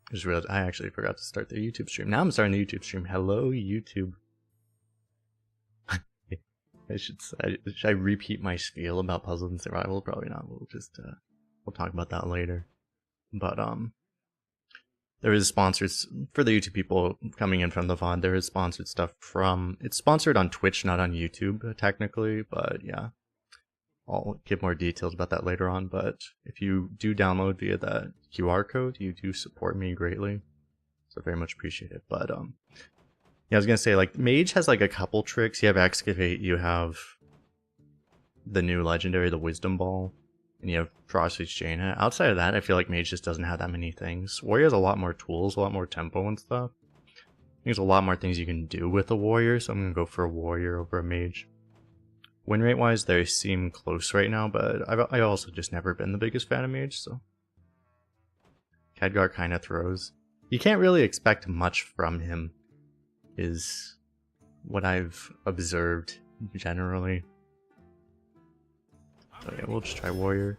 I just realized I actually forgot to start the YouTube stream. Now I'm starting the YouTube stream. Hello, YouTube. Should I repeat my spiel about puzzles and survival? Probably not. We'll just we'll talk about that later. But there is sponsors for the YouTube people coming in from the VOD. There is sponsored stuff from. It's sponsored on Twitch, not on YouTube technically. But yeah, I'll give more details about that later on. But if you do download via that QR code, you do support me greatly. So very much appreciate it. But yeah, I was gonna say, like, Mage has like a couple tricks. You have Excavate, you have the new legendary, the Wisdom Ball, and you have Frostreach Jaina. Outside of that, I feel like Mage just doesn't have that many things. Warrior has a lot more tools, a lot more tempo and stuff. There's a lot more things you can do with a Warrior, so I'm gonna go for a Warrior over a Mage. Win rate wise, they seem close right now, but I've also just never been the biggest fan of Mage, so. Khadgar kind of throws. You can't really expect much from him, is what I've observed generally. So yeah, we'll just try Warrior.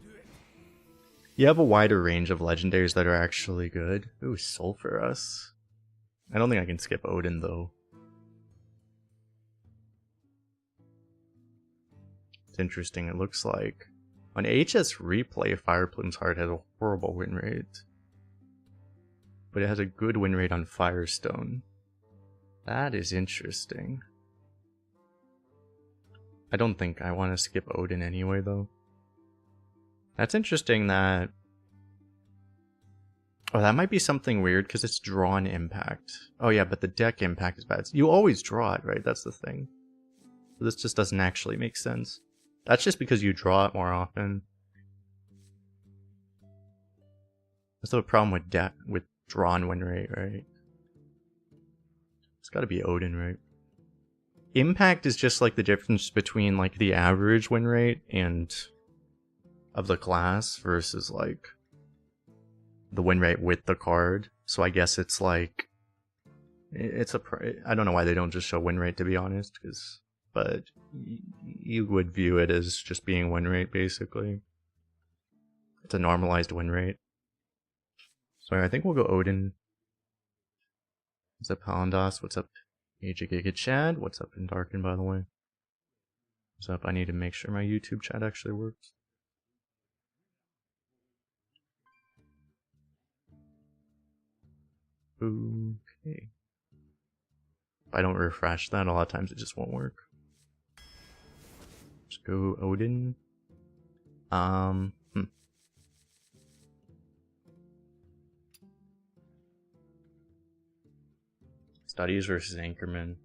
You have a wider range of legendaries that are actually good. Ooh, Sulphurous. I don't think I can skip Odin though. It's interesting, it looks like on HS Replay, Fireplume's Heart has a horrible win rate. But it has a good win rate on Firestone. That is interesting. I don't think I want to skip Odin anyway, though. That's interesting that... Oh, that might be something weird, because it's drawn impact. Oh yeah, but the deck impact is bad. You always draw it, right? That's the thing. So this just doesn't actually make sense. That's just because you draw it more often. That's the problem with drawn win rate, right? It's gotta be Odin, right? Impact is just like the difference between like the average win rate and of the class versus like the win rate with the card. So I guess it's like I don't know why they don't just show win rate, to be honest, but you would view it as just being win rate basically. It's a normalized win rate. So I think we'll go Odin. What's up, Palandas? What's up, Age of Giga Chad? What's up in Darken, by the way? What's up? I need to make sure my YouTube chat actually works. Okay. If I don't refresh that, a lot of times it just won't work. Let's go Odin. Studies versus Anchorman.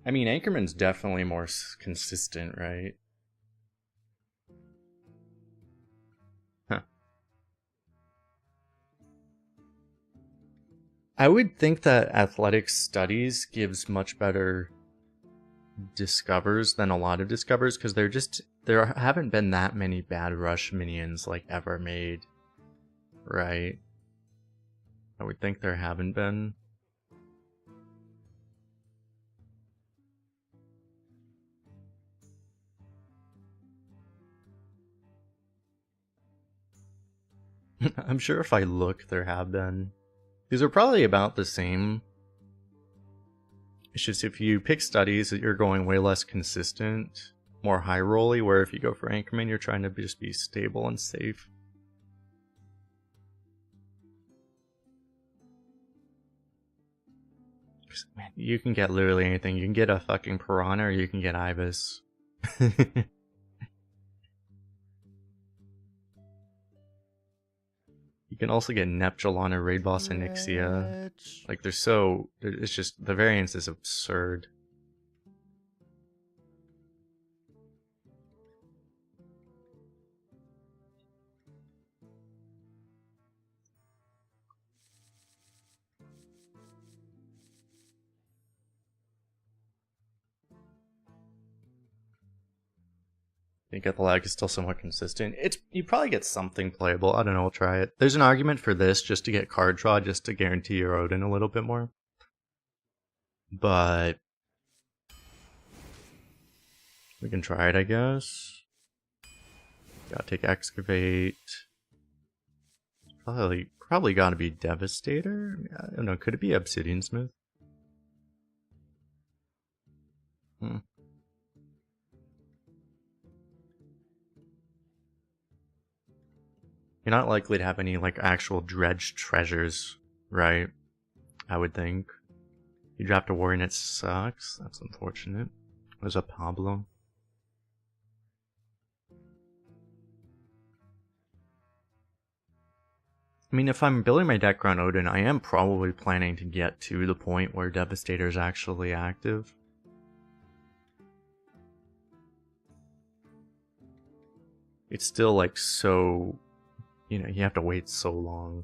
I mean, Anchorman's definitely more consistent, right? Huh. I would think that Athletics Studies gives much better discovers than a lot of discovers, because there haven't been that many bad rush minions like ever made, right? I would think there haven't been. I'm sure if I look, there have been. These are probably about the same. It's just if you pick studies, you're going way less consistent, more high rolly, where if you go for Anchorman, you're trying to just be stable and safe. Man, you can get literally anything. You can get a fucking Piranha, or you can get Ibis. You can also get Neptulon, Raid Boss, and Ixia. Like, it's just, the variance is absurd. I think Athletic is still somewhat consistent. You probably get something playable. I don't know, we'll try it. There's an argument for this just to get card draw, just to guarantee your Odin a little bit more. But we can try it, I guess. Gotta take Excavate. Probably Probably gotta be Devastator? I don't know, could it be Obsidian Smith? You're not likely to have any, like, actual dredged treasures, right? I would think. You draft a warrior and it sucks. That's unfortunate. There's a Pablo. I mean, if I'm building my deck around Odin, I am probably planning to get to the point where Devastator is actually active. It's still, like, so... You know, you have to wait so long.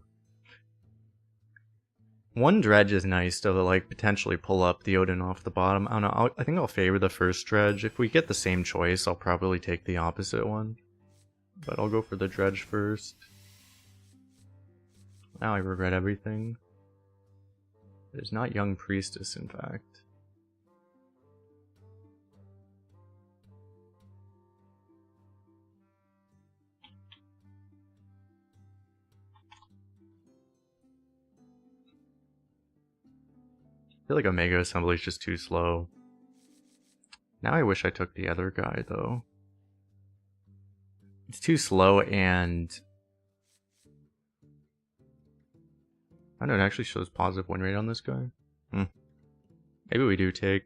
One dredge is nice, though, to, like, potentially pull up the Odin off the bottom. I don't know, I think I'll favor the first dredge. If we get the same choice, I'll probably take the opposite one. But I'll go for the dredge first. Now I regret everything. It is not Young Priestess, in fact. I feel like Omega Assembly is just too slow. Now I wish I took the other guy, though. It's too slow, and... I don't know, it actually shows positive win rate on this guy. Maybe we do take...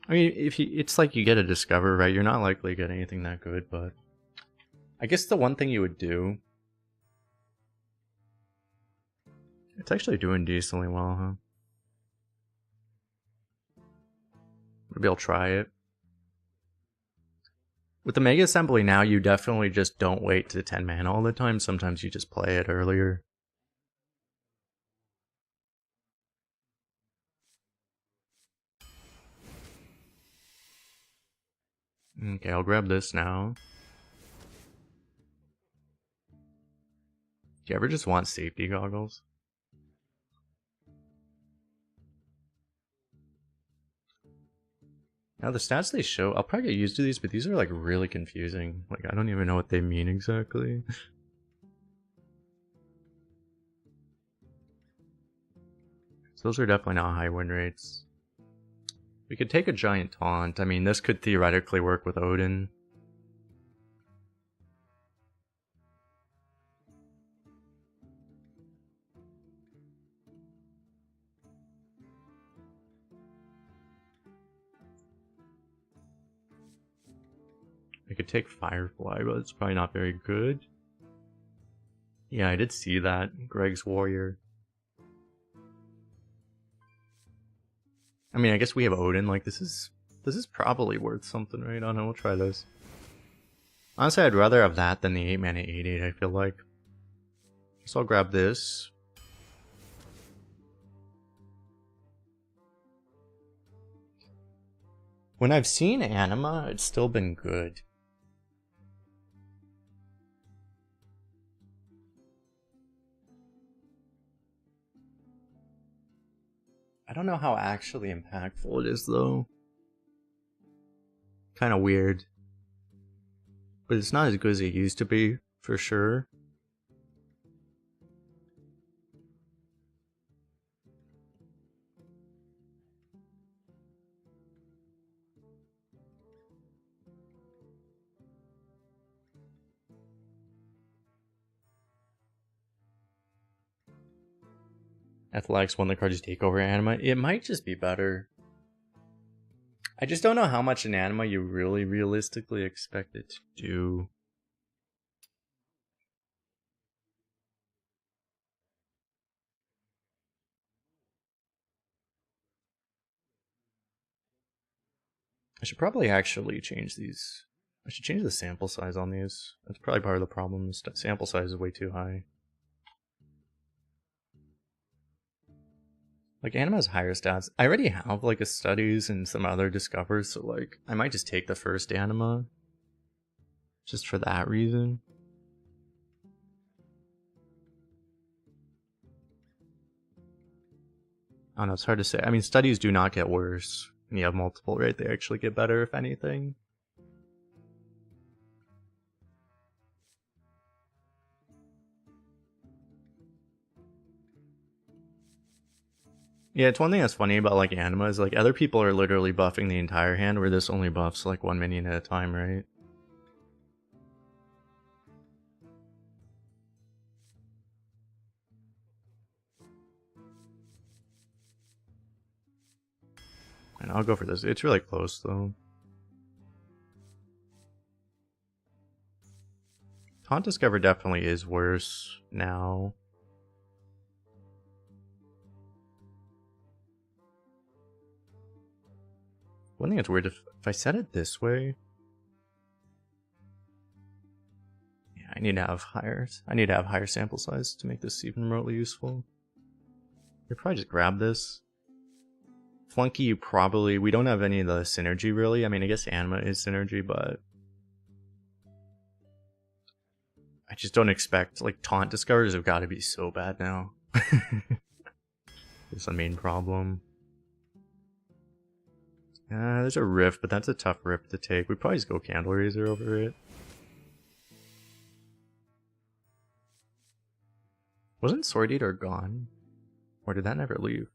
I mean, it's like you get a Discover, right? You're not likely to get anything that good, but... I guess the one thing you would do... It's actually doing decently well, huh? Maybe I'll try it. With the Mega Assembly now, you definitely just don't wait to 10 mana all the time. Sometimes you just play it earlier. Okay, I'll grab this now. Do you ever just want safety goggles? Now the stats they show, I'll probably get used to these, but these are like really confusing. Like I don't even know what they mean exactly. So those are definitely not high win rates. We could take a giant taunt. I mean, this could theoretically work with Odin. I could take Firefly, but it's probably not very good. Yeah, I did see that. Greg's Warrior. I mean, I guess we have Odin. Like, this is probably worth something, right? I don't know, we'll try this. Honestly, I'd rather have that than the 8 mana 8/8, I feel like. So I'll grab this. When I've seen Anima, it's still been good. I don't know how actually impactful it is, though. Kind of weird. But it's not as good as it used to be, for sure. Athletics, one of the cards you take over Anima. It might just be better. I just don't know how much in Anima you really realistically expect it to do. I should probably actually change these. I should change the sample size on these. That's probably part of the problem. The sample size is way too high. Like, Anima has higher stats. I already have, like, a studies and some other discovers, so, like, I might just take the first Anima. Just for that reason. I don't know, it's hard to say. I mean, studies do not get worse when you have multiple, right? They actually get better, if anything. Yeah, it's one thing that's funny about like anima is like other people are literally buffing the entire hand, where this only buffs like 1 minion at a time, right? And I'll go for this. It's really close though. Taunt Discover definitely is worse now. One thing that's weird, if I set it this way, yeah, I need to have higher sample size to make this even remotely useful. You probably just grab this. Flunky, we don't have any of the synergy really. I mean, I guess Anima is synergy, but I just don't expect, like, taunt discovers have got to be so bad now. It's the main problem. There's a rift, but that's a tough rift to take. We'd probably just go Candle Raiser over it. Wasn't Sword Eater gone? Or did that never leave?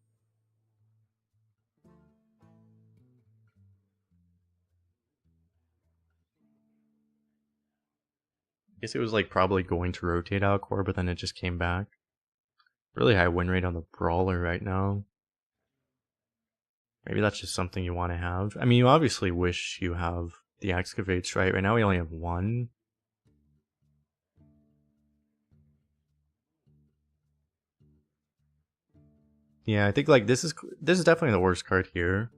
I guess it was like probably going to rotate out core, but then it just came back. Really high win rate on the Brawler right now. Maybe that's just something you want to have. I mean, you obviously wish you have the Excavates, right? Right now we only have one. Yeah, I think like this is definitely the worst card here.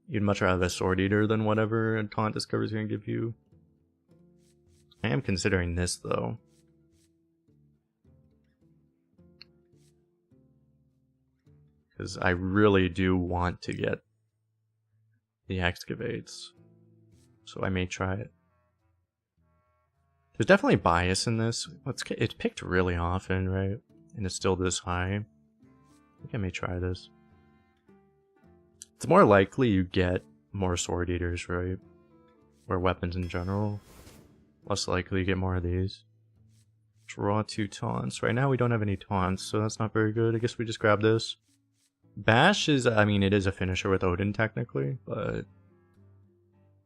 You'd much rather have a Sword Eater than whatever Taunt Discover's gonna give you. I am considering this though. Because I really do want to get the Excavates. So I may try it. There's definitely bias in this. It's picked really often, right? And it's still this high. I think I may try this. It's more likely you get more Sword Eaters, right? Or weapons in general. Less likely you get more of these. Draw 2 taunts. Right now we don't have any taunts, so that's not very good. I guess we just grab this. Bash is, I mean, it is a finisher with Odin technically, but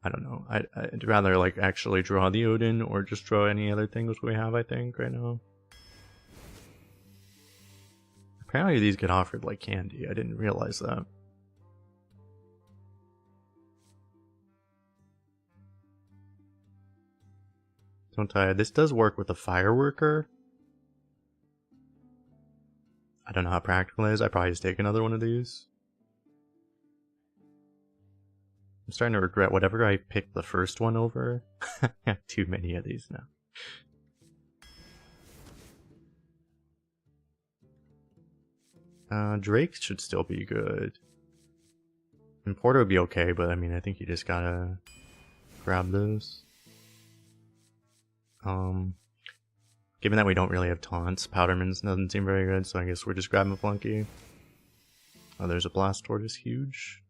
I don't know. I'd rather like actually draw the Odin or just draw any other things we have, I think, right now. Apparently these get offered like candy. I didn't realize that. Don't I? This does work with a Fireworker. I don't know how practical it is. I probably just take another one of these. I'm starting to regret whatever I picked the first one over. I have too many of these now. Drake should still be good. And Porter would be okay, but I mean, I think you just gotta grab this. Given that we don't really have taunts, Powderman's doesn't seem very good, so I guess we're just grabbing Flunky. Oh, there's a Blast Tortoise, huge.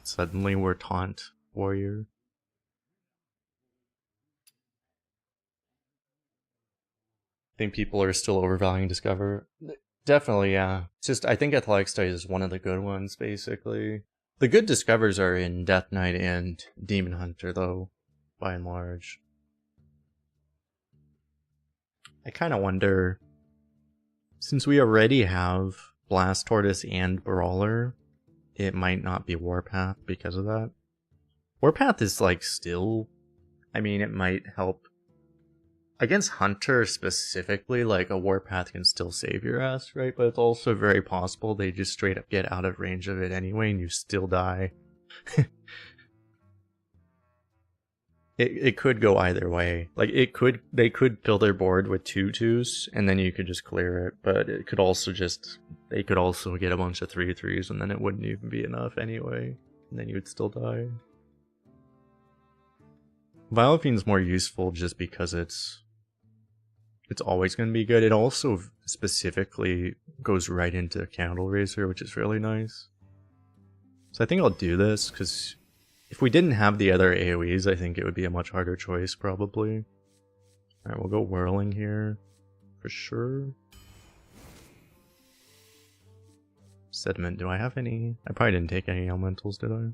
Suddenly we're Taunt Warrior. I think people are still overvaluing Discover. Definitely, yeah. It's just, I think Athletic Studies is one of the good ones, basically. The good Discovers are in Death Knight and Demon Hunter, though, by and large. I kind of wonder, since we already have Blast Tortoise and Brawler, it might not be Warpath because of that. Warpath is like still, I mean, it might help. Against Hunter specifically, like a Warpath can still save your ass, right? But it's also very possible they just straight up get out of range of it anyway and you still die. It could go either way. Like they could fill their board with 2/2s and then you could just clear it, but it could also they could also get a bunch of 3/3s and then it wouldn't even be enough anyway. And then you would still die. Vilephine's more useful just because it's always going to be good. It also specifically goes right into Candle Raiser, which is really nice. So I think I'll do this because if we didn't have the other AoEs, I think it would be a much harder choice, probably. Alright, we'll go Whirling here, for sure. Sediment, do I have any? I probably didn't take any elementals, did I?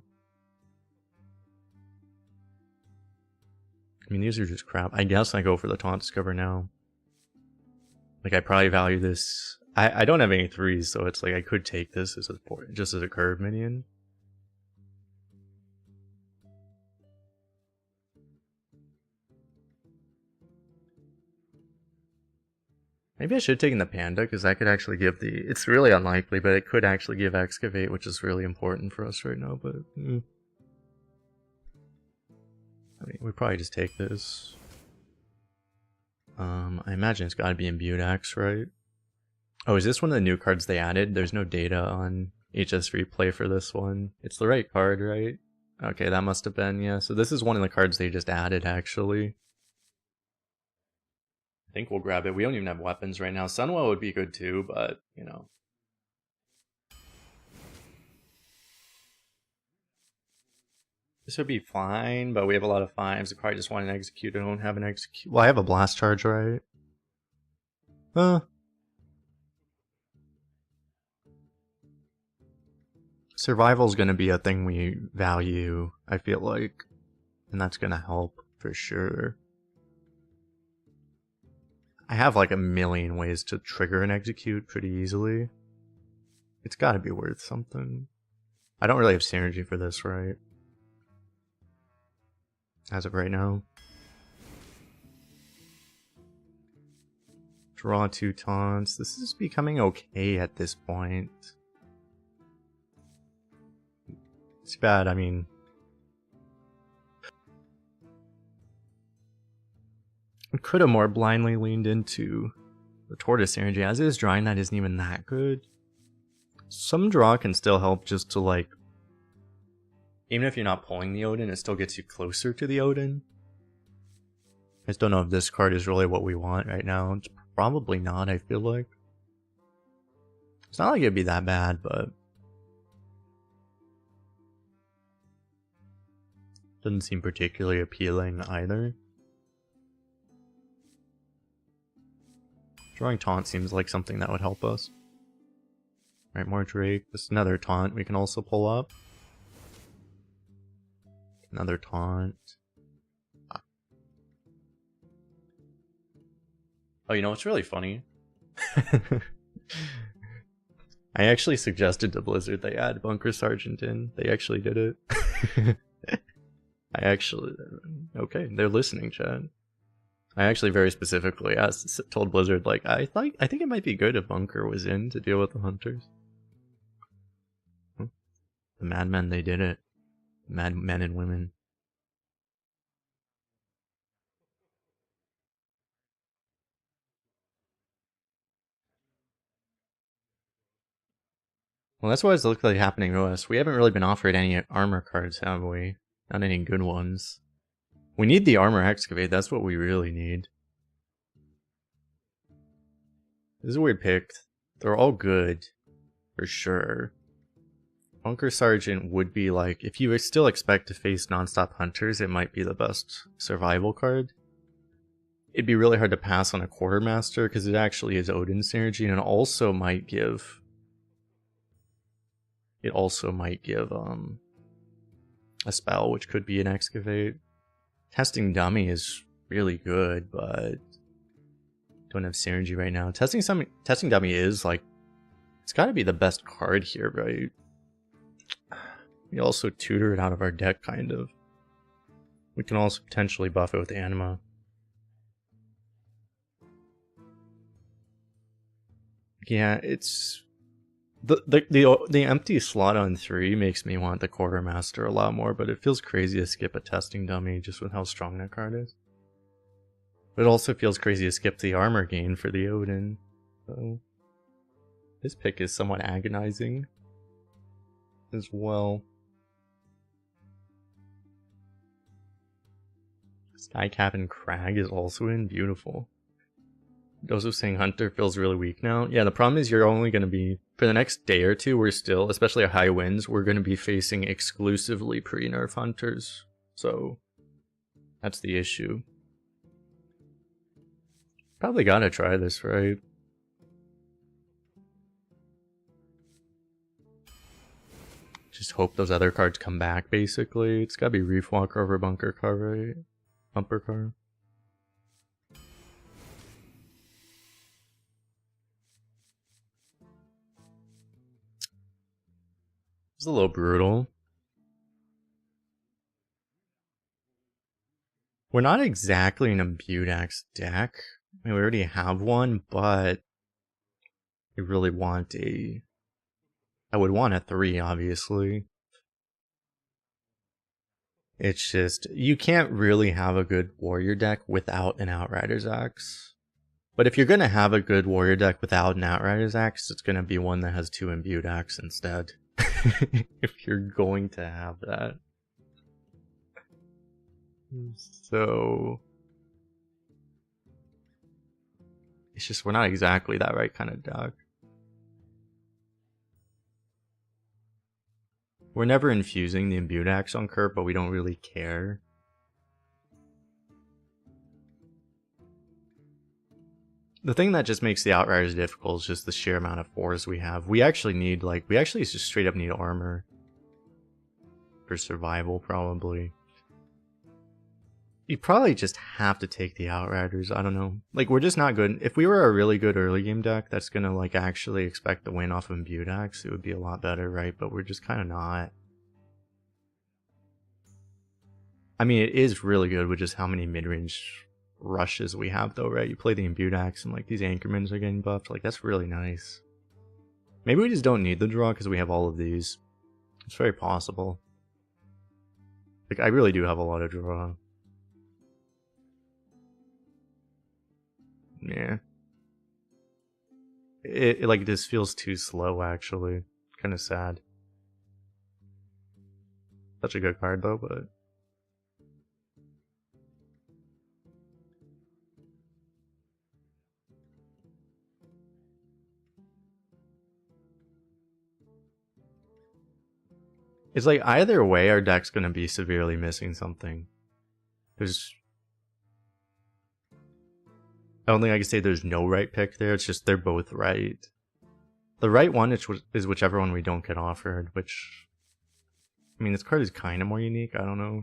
I mean, these are just crap. I guess I go for the Taunt Discover now. Like, I probably value this. I don't have any 3s, so it's like I could take this as just as a curve minion. Maybe I should have taken the Panda, because that could actually give the... It's really unlikely, but it could actually give Excavate, which is really important for us right now, but... I mean, we probably just take this. I imagine it's gotta be Imbued Axe, right? Oh, is this one of the new cards they added? There's no data on HS Replay for this one. It's the right card, right? Okay, that must have been, yeah. So this is one of the cards they just added, actually. I think we'll grab it. We don't even have weapons right now. Sunwell would be good too, but, you know. This would be fine, but we have a lot of 5s. We probably just want an execute. I don't have an execute. Well, I have a blast charge, right? Survival's gonna be a thing we value, I feel like. And that's gonna help, for sure. I have like a million ways to trigger an execute pretty easily. It's gotta be worth something. I don't really have synergy for this, right? As of right now. Draw 2 taunts. This is becoming okay at this point. It's bad, I mean... I could have more blindly leaned into the Tortoise synergy. As it is, drawing that isn't even that good. Some draw can still help just to like... Even if you're not pulling the Odin, it still gets you closer to the Odin. I just don't know if this card is really what we want right now. It's probably not, I feel like. It's not like it'd be that bad, but... Doesn't seem particularly appealing either. Drawing Taunt seems like something that would help us. Alright, more Drake. This is another Taunt we can also pull up. Another Taunt. Oh, you know what's really funny? I actually suggested to Blizzard they add Bunker Sergeant in. They actually did it. Okay, they're listening, Chad. I actually very specifically told Blizzard, like, I think it might be good if Bunker was in to deal with the Hunters. The madmen, they did it. Mad men and women. Well, that's what it's looked like happening to us. We haven't really been offered any armor cards, have we? Not any good ones. We need the armor excavate, that's what we really need. This is a weird pick. They're all good, for sure. Bunker Sergeant would be like, if you still expect to face non-stop hunters, it might be the best survival card. It'd be really hard to pass on a Quartermaster, because it actually is Odin synergy, and it also might give... a spell, which could be an excavate. Testing Dummy is really good, but don't have synergy right now. Testing Dummy is like, it's got to be the best card here, right? We also tutor it out of our deck, kind of. We can also potentially buff it with Anima. Yeah, it's the empty slot on 3 makes me want the Quartermaster a lot more, but it feels crazy to skip a Testing Dummy just with how strong that card is. But it also feels crazy to skip the armor gain for the Odin. So this pick is somewhat agonizing as well. Skycap and Crag is also in. Beautiful. Those who saying Hunter feels really weak now. Yeah, the problem is you're only going to be, for the next day or two, we're still, especially at high winds, we're going to be facing exclusively pre-nerf Hunters. So that's the issue. Probably gotta try this, right? just hope those other cards come back, basically. It's gotta be Reef Walker over Bunker Car, right? Bumper Car. It's a little brutal. We're not exactly an Imbued Axe deck. I mean, we already have one, but I really want a... I would want a 3, obviously. It's just, you can't really have a good Warrior deck without an Outrider's Axe. But if you're going to have a good Warrior deck without an Outrider's Axe, it's going to be one that has 2 Imbued Axe instead. If you're going to have that. So... it's just, we're not exactly that right kind of deck. We're never infusing the Imbued Axe on curve, but we don't really care. The thing that just makes the Outriders difficult is just the sheer amount of 4s we have. We actually need, like, we actually just straight up need armor. For survival, probably. You probably just have to take the Outriders, I don't know. Like, we're just not good. If we were a really good early game deck that's gonna, like, actually expect the win off of Imbued Axe, it would be a lot better, right? But we're just kind of not. I mean, it is really good with just how many mid-range rushes we have, though, right? You play the Imbued Axe and, like, these Anchormans are getting buffed. Like, that's really nice. Maybe we just don't need the draw because we have all of these. It's very possible. Like, I really do have a lot of draw. Yeah. It like, this feels too slow, actually. Kind of sad. Such a good card, though, but... it's like, either way, our deck's gonna be severely missing something. There's... I don't think I can say there's no right pick there, it's just they're both right. The right one is whichever one we don't get offered, which... I mean, this card is kind of more unique, I don't know.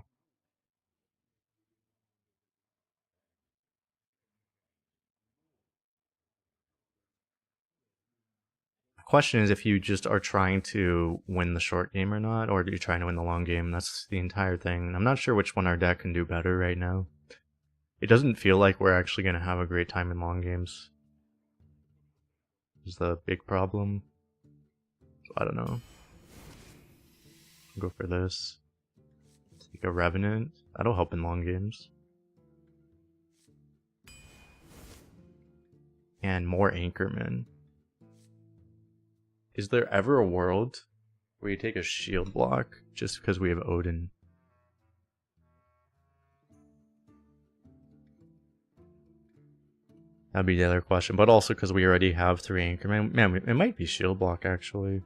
The question is if you just are trying to win the short game or not, or are you trying to win the long game? That's the entire thing. I'm not sure which one our deck can do better right now. It doesn't feel like we're actually going to have a great time in long games. Is the big problem. I don't know. I'll go for this. Take a Revenant. That'll help in long games. And more Anchorman. Is there ever a world where you take a shield block just because we have Odin? That'd be the other question, but also because we already have 3 Anchorman. Man, it might be shield block, actually.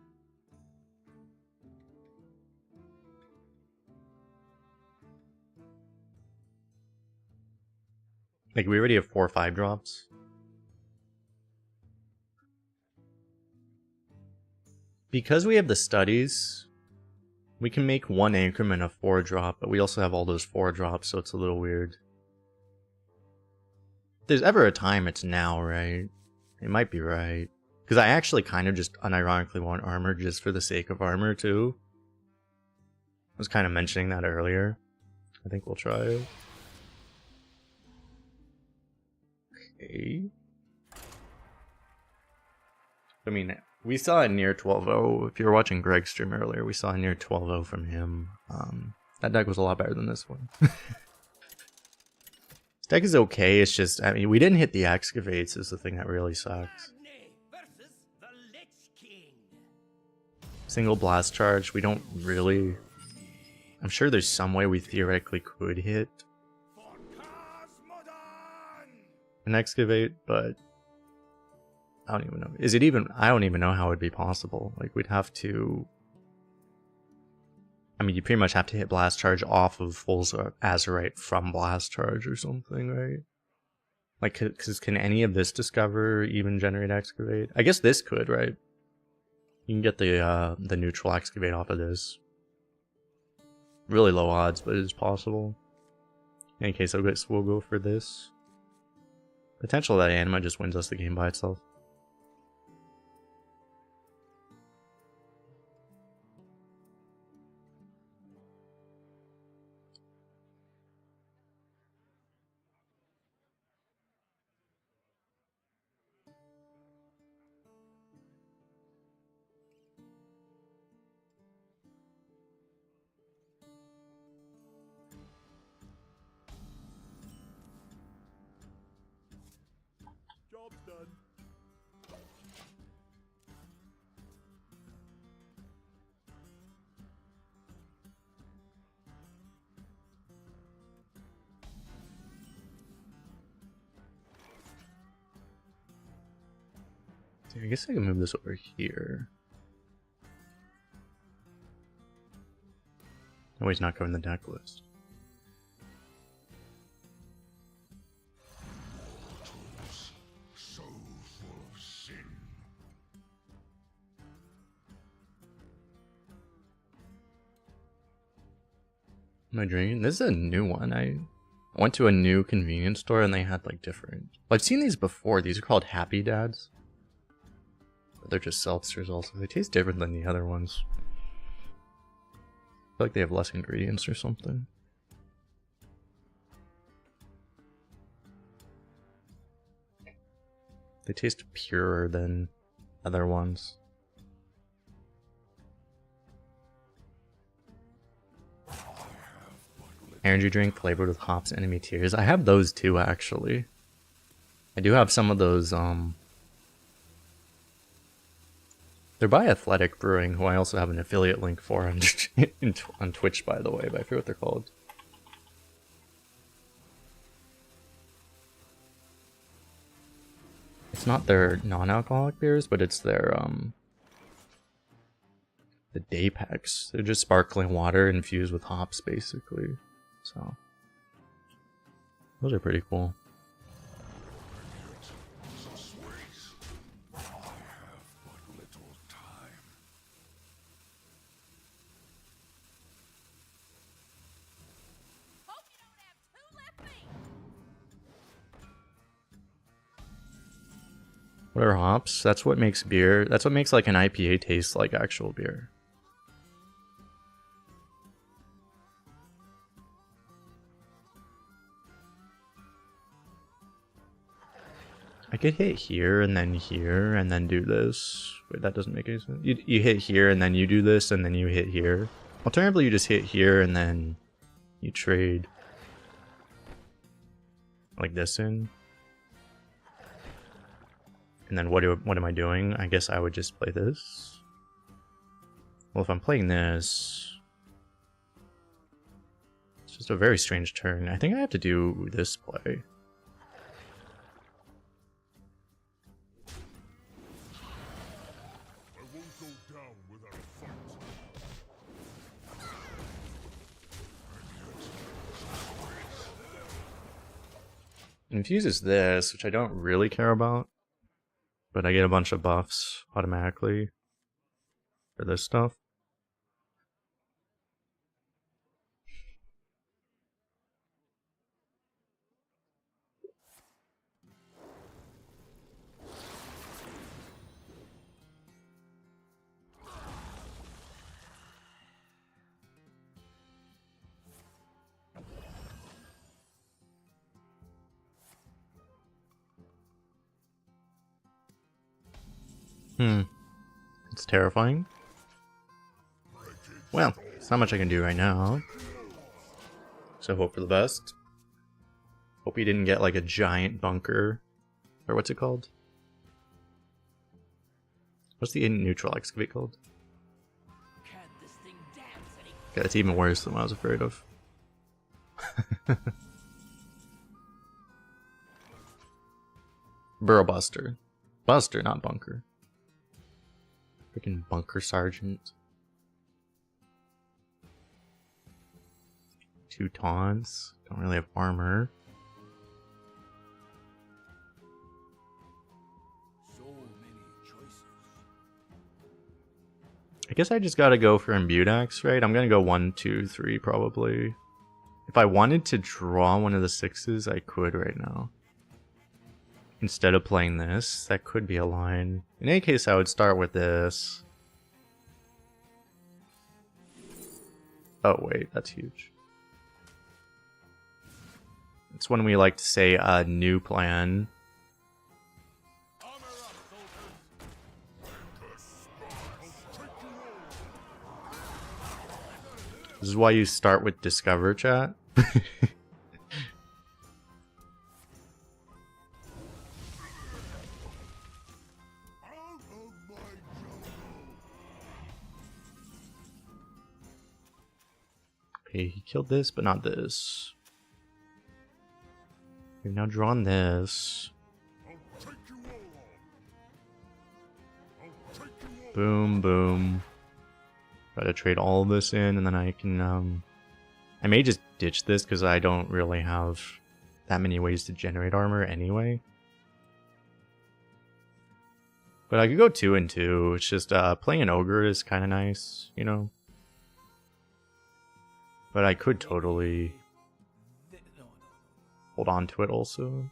Like, we already have 4 or 5 drops. Because we have the studies, we can make 1 Anchorman a 4 drop, but we also have all those 4 drops, so it's a little weird. If there's ever a time, it's now, right? It might be right. Because I actually kind of just unironically want armor just for the sake of armor, too. I was kind of mentioning that earlier. I think we'll try it. Okay. I mean, we saw a near 12-0. If you were watching Greg's stream earlier, we saw a near 12-0 from him. That deck was a lot better than this one. This deck is okay, it's just, I mean, we didn't hit the Excavates is the thing that really sucks. Single Blast Charge, we don't really... I'm sure there's some way we theoretically could hit an Excavate, but I don't even know. Is it even... I don't even know how it would be possible. Like, we'd have to... I mean, you pretty much have to hit Blast Charge off of full Azurite from Blast Charge or something, right? Like, because can any of this Discover even generate Excavate? I guess this could, right? You can get the neutral Excavate off of this. Really low odds, but it is possible. In any case, I guess we'll go for this. Potential that Anima just wins us the game by itself. Job's done. I guess I can move this over here. Oh, he's not covering the deck list. So full of sin. Am I drinking? This is a new one. I went to a new convenience store and they had like different. Well, I've seen these before. These are called Happy Dads. But they're just seltzers also. They taste different than the other ones. I feel like they have less ingredients or something. They taste purer than other ones. Energy drink flavored with hops, enemy tears. I have those too, actually. I do have some of those, they're by Athletic Brewing, who I also have an affiliate link for on, on Twitch, by the way, but I forget what they're called. It's not their non-alcoholic beers, but it's their, the day packs. They're just sparkling water infused with hops, basically. So, those are pretty cool. What are hops? That's what makes beer. That's what makes like an IPA taste like actual beer. I could hit here and then do this. Wait, that doesn't make any sense. You hit here and then you do this and then you hit here. Alternatively, you just hit here and then you trade like this in. And then what am I doing? I guess I would just play this. Well, if I'm playing this, it's just a very strange turn. I think I have to do this play. I won't go down without a fight. Infuses this, which I don't really care about. But I get a bunch of buffs automatically for this stuff. It's terrifying. Well, there's not much I can do right now. So hope for the best. Hope he didn't get like a giant bunker. Or what's it called? What's the neutral excavate called? Yeah, it's even worse than what I was afraid of. Burrow Buster. Buster, not Bunker. Freaking Bunker Sergeant. 2 taunts. Don't really have armor. So many choices. I guess I just gotta go for Imbued Axe, right? I'm gonna go 1, 2, 3 probably. If I wanted to draw one of the 6s, I could right now. Instead of playing this, that could be a line. In any case, I would start with this. Oh wait, that's huge. It's when we like to say a new plan. This is why you start with Discover, chat. Okay, he killed this, but not this. We've now drawn this. Boom, boom. Try to trade all of this in, and then I can, I may just ditch this, because I don't really have that many ways to generate armor anyway. But I could go 2 and 2. It's just, playing an ogre is kind of nice, you know? But I could totally hold on to it also.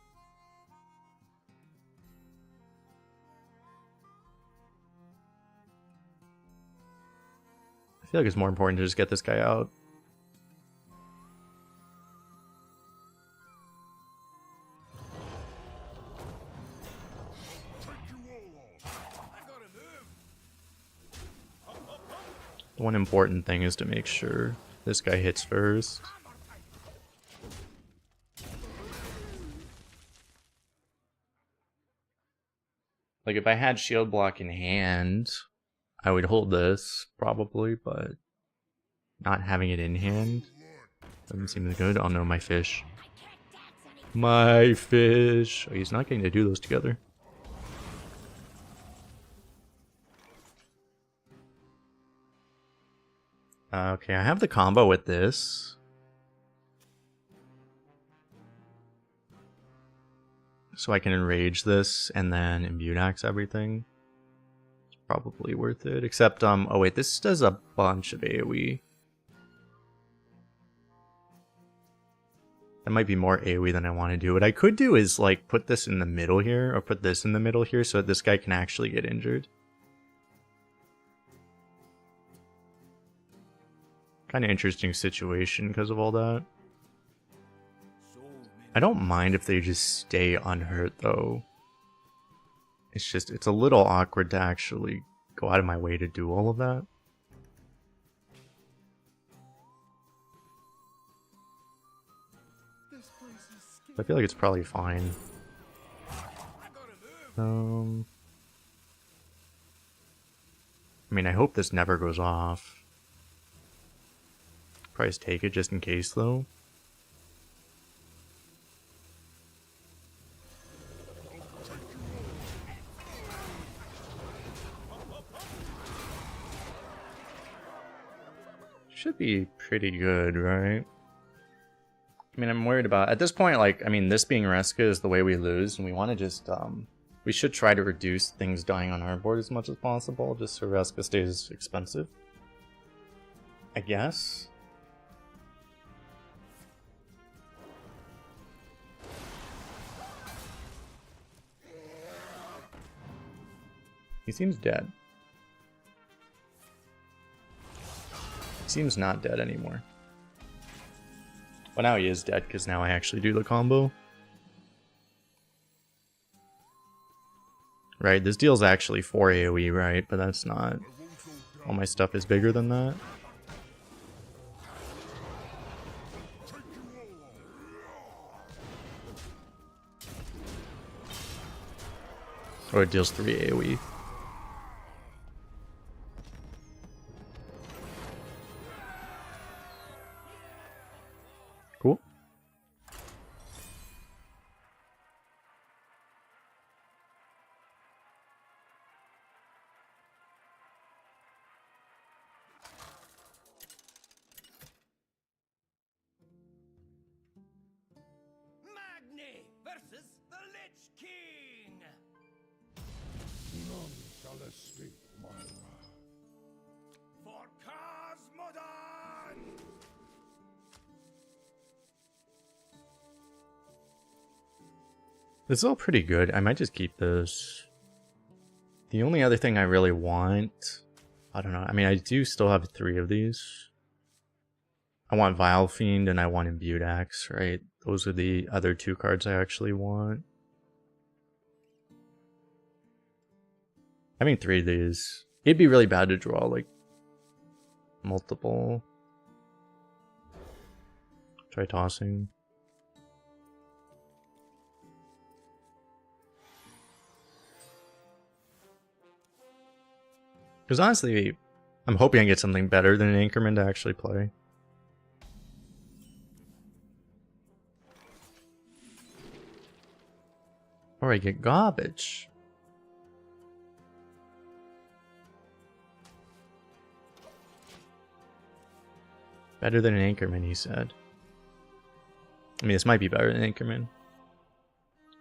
I feel like it's more important to just get this guy out. The one important thing is to make sure this guy hits first. Like if I had shield block in hand, I would hold this probably, but not having it in hand doesn't seem good. Oh no, my fish. My fish. Oh, he's not getting to do those together. Okay, I have the combo with this. So I can enrage this and then Imbued Axe everything. It's probably worth it. Except, oh wait, this does a bunch of AoE. That might be more AoE than I want to do. What I could do is, like, put this in the middle here, or put this in the middle here so that this guy can actually get injured. Kind of interesting situation because of all that. I don't mind if they just stay unhurt though. It's just, it's a little awkward to actually go out of my way to do all of that. I feel like it's probably fine. I mean, I hope this never goes off. Probably just take it just in case though. Should be pretty good, right? I mean, I'm worried about, at this point, like, I mean, this being Reska is the way we lose, and we want to just, we should try to reduce things dying on our board as much as possible, just so Reska stays expensive. I guess. He seems dead. He seems not dead anymore. Well, now he is dead, because now I actually do the combo. Right, this deal's actually 4 AoE, right? But that's not... All my stuff is bigger than that. Or it deals 3 AoE. Cool. Magni versus the Lich King. None shall escape my wrath. This is all pretty good. I might just keep this. The only other thing I really want... I don't know. I mean, I do still have 3 of these. I want Vile Fiend and I want Imbued Axe, right? Those are the other 2 cards I actually want. Having 3 of these... It'd be really bad to draw, like, multiple. Try tossing. Because honestly, I'm hoping I get something better than an Anchorman to actually play. Or I get garbage. Better than an Anchorman, he said. I mean, this might be better than Anchorman.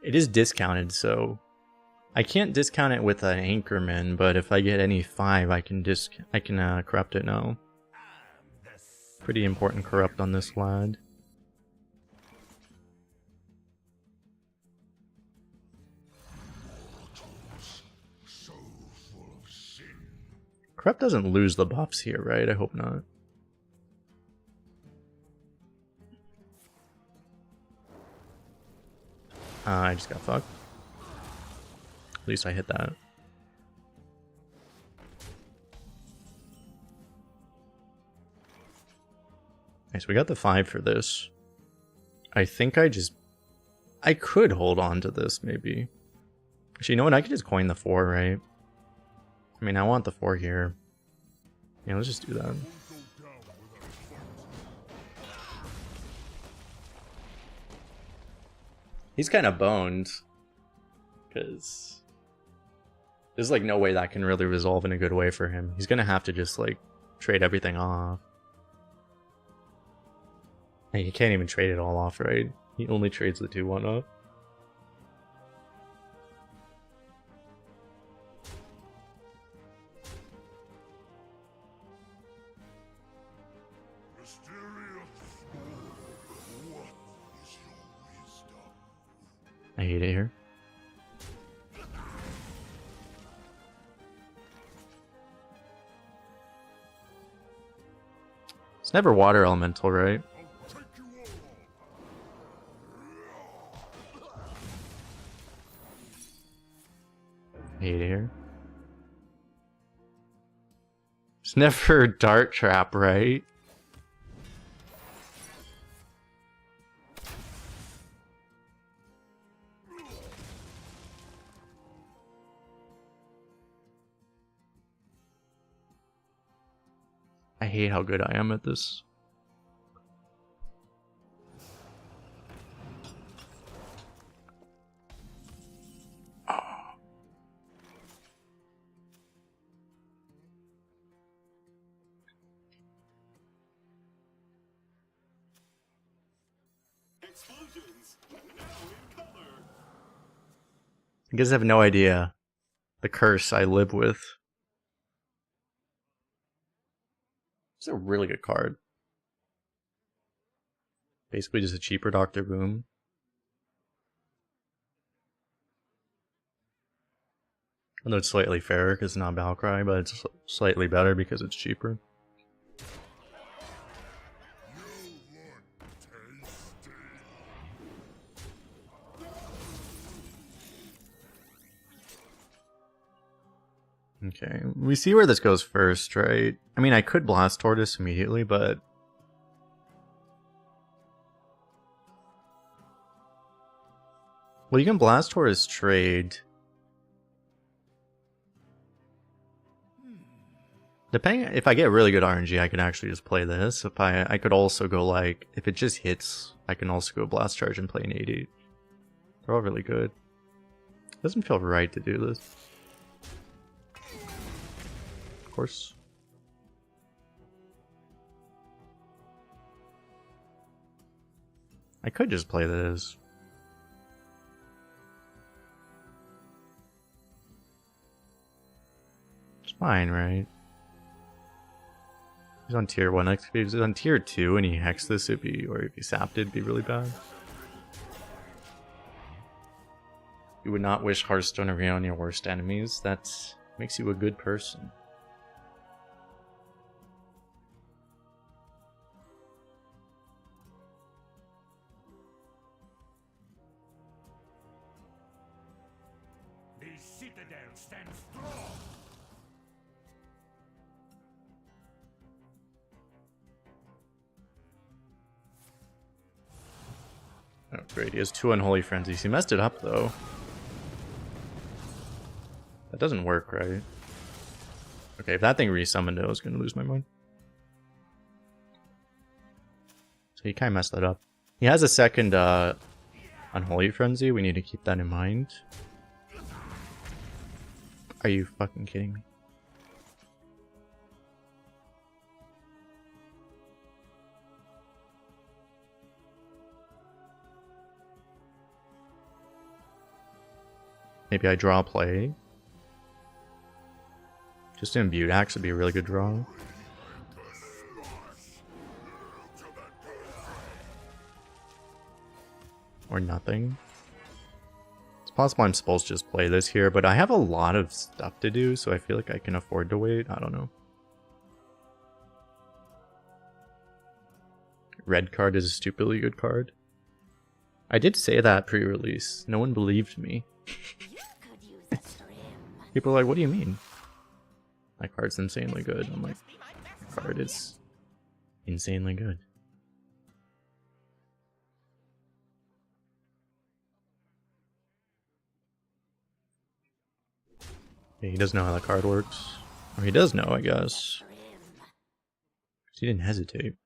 It is discounted, so I can't discount it with an Anchorman, but if I get any 5, I can corrupt it now. Pretty important corrupt on this lad. Corrupt doesn't lose the buffs here, right? I hope not. I just got fucked. At least I hit that. Nice, we got the 5 for this. I think I could hold on to this, maybe. Actually, you know what? I could just coin the 4, right? I mean, I want the 4 here. Yeah, let's just do that. He's kind of boned. Because there's like no way that can really resolve in a good way for him. He's gonna have to just like trade everything off. And he can't even trade it all off, right? He only trades the 2-1 off. I hate it here. It's never water elemental, right? I hate it here. It's never dart trap, right? I hate how good I am at this. You guys have no idea the curse I live with. It's a really good card. Basically just a cheaper Dr. Boom. I know it's slightly fairer because it's not Valkyrie, but it's slightly better because it's cheaper. Okay, we see where this goes first, right? I mean, I could Blast Tortoise immediately, but... Well, you can Blast Tortoise trade. Depending, if I get really good RNG, I can actually just play this. If I could also go like, if it just hits, I can also go Blast Charge and play an 8-8. They're all really good. Doesn't feel right to do this. Of course. I could just play this. It's fine, right? He's on tier 1. If he's on tier 2 and he hexed this, it'd be, or if he sapped it, it'd be really bad. You would not wish Hearthstone Arena on your worst enemies. That makes you a good person. The citadel stands strong. Oh, great. He has 2 Unholy Frenzies. He messed it up, though. That doesn't work, right? Okay, if that thing resummoned it, I was going to lose my mind. So he kind of messed that up. He has a second Unholy Frenzy. We need to keep that in mind. Are you fucking kidding me? Maybe I draw a play. Just Imbued Axe would be a really good draw. Or nothing. It's possible I'm supposed to just play this here, but I have a lot of stuff to do, so I feel like I can afford to wait. I don't know. Red card is a stupidly good card. I did say that pre-release. No one believed me. People are like, what do you mean? That card's insanely good. I'm like, that card is insanely good. Yeah, he doesn't know how the card works. Or he does know, I guess. He didn't hesitate.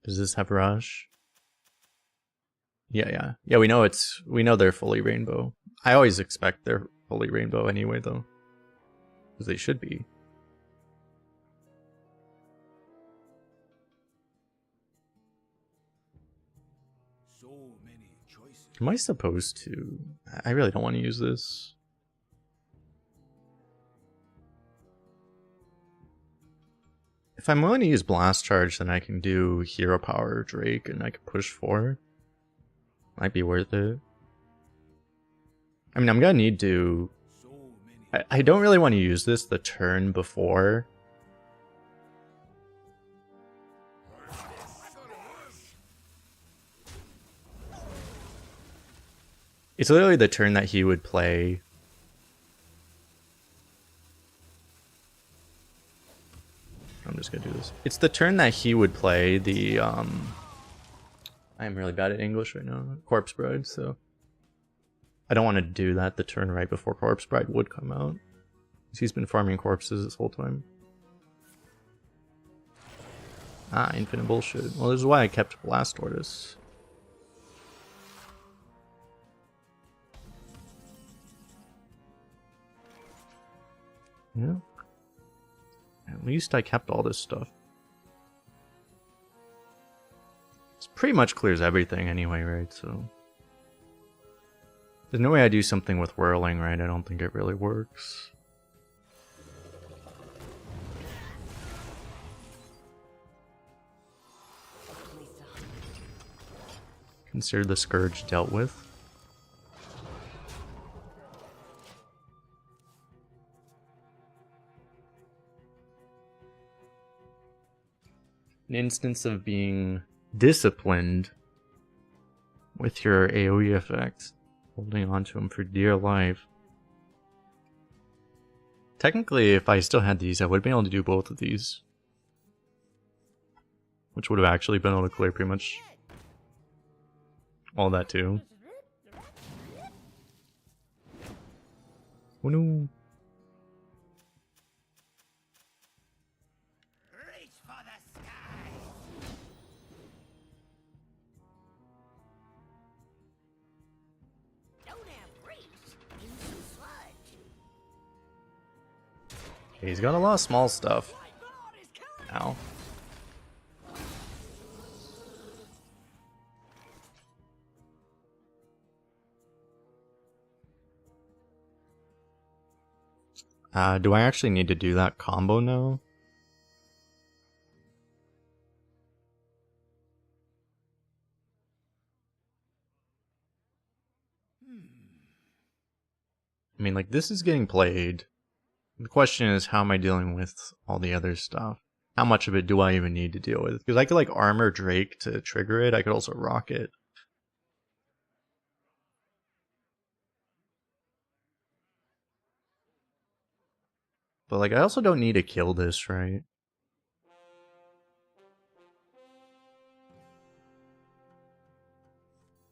Does this have Rush? Yeah. Yeah, we know they're fully rainbow. I always expect they're fully rainbow anyway, though. Because they should be. So many choices. Am I supposed to? I really don't want to use this. If I'm willing to use Blast Charge, then I can do Hero Power Drake and I can push 4. Might be worth it. I mean, I'm gonna need to... I don't really want to use this the turn before. It's literally the turn that he would play. I'm just gonna do this. It's the turn that he would play the, I'm really bad at English right now. Corpse Bride, so... I don't want to do that the turn right before Corpse Bride would come out. He's been farming corpses this whole time. Ah, infinite bullshit. Well, this is why I kept Blast Tortoise. Yeah. At least I kept all this stuff. This pretty much clears everything anyway, right? So... There's no way I do something with Whirling, right? I don't think it really works. Consider the Scourge dealt with. An instance of being disciplined with your AoE effects. Holding on to him for dear life. Technically, if I still had these, I would have been able to do both of these. Which would have actually been able to clear pretty much all that too. Oh no. Reach for the skies. Don't have reach into sludge. He's got a lot of small stuff. Ow. Do I actually need to do that combo now? I mean, like, this is getting played. The question is, how am I dealing with all the other stuff? How much of it do I even need to deal with? Because I could, like, armor Drake to trigger it. I could also rock it. But, like, I also don't need to kill this, right?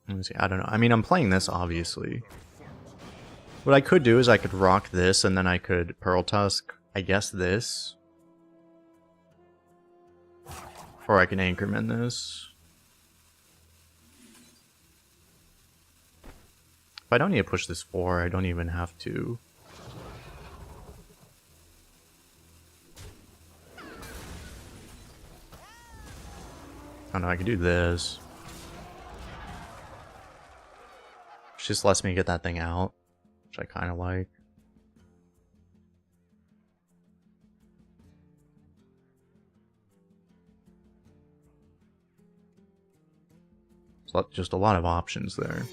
Let me see. I don't know. I mean, I'm playing this, obviously. What I could do is I could rock this, and then I could Pearl Tusk, I guess this. Or I can Anchorman this. If I don't need to push this 4, I don't even have to. Oh no, I can do this. Which just lets me get that thing out, which I kind of like. So just a lot of options there.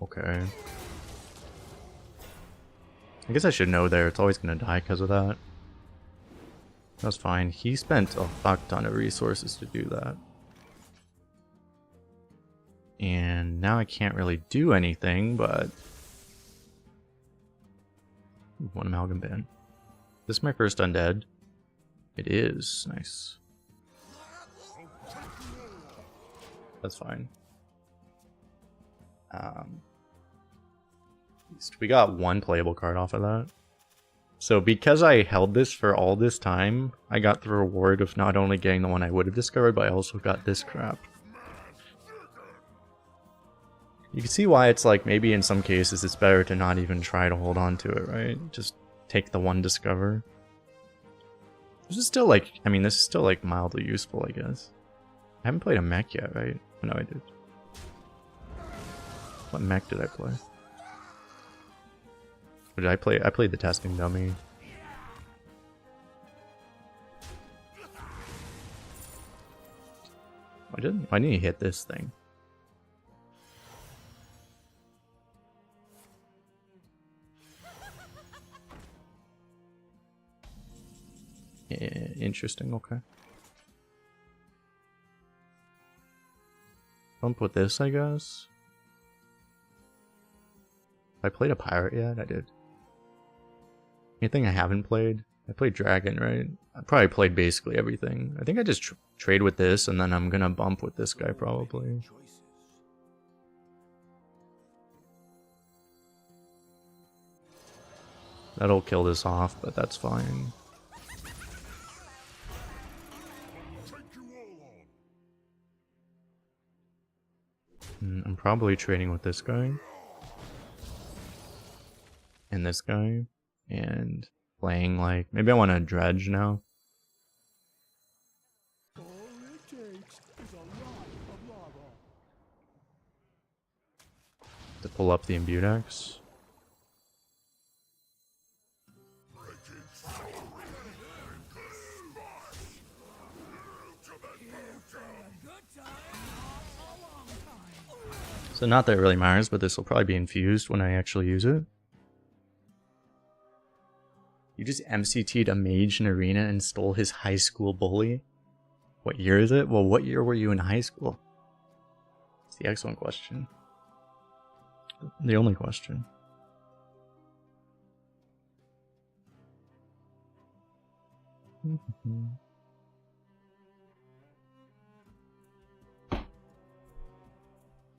Okay. I guess I should know there. It's always going to die because of that. That's fine. He spent a fuck ton of resources to do that. And now I can't really do anything, but... One amalgam ban. This is my first undead. It is. Nice. That's fine. We got one playable card off of that. So because I held this for all this time, I got the reward of not only getting the one I would have discovered, but I also got this crap. You can see why it's like, maybe in some cases it's better to not even try to hold on to it, right? Just take the one discover. This is still like, I mean, this is still like mildly useful, I guess. I haven't played a mech yet, right? No, I did. What mech did I play? What did I play? I played the testing dummy. I need to hit this thing. Yeah, interesting, okay. Bump with this, I guess. I played a pirate yet? I did. Anything I haven't played? I played dragon, right? I probably played basically everything. I think I just trade with this, and then I'm gonna bump with this guy probably. That'll kill this off, but that's fine. I'm probably trading with this guy. And this guy. And playing like... Maybe I want to dredge now. To pull up the Imbudex. So not that it really matters, but this will probably be infused when I actually use it. You just MCT'd a mage in arena and stole his high school bully? What year is it? Well, what year were you in high school? It's the excellent question. The only question.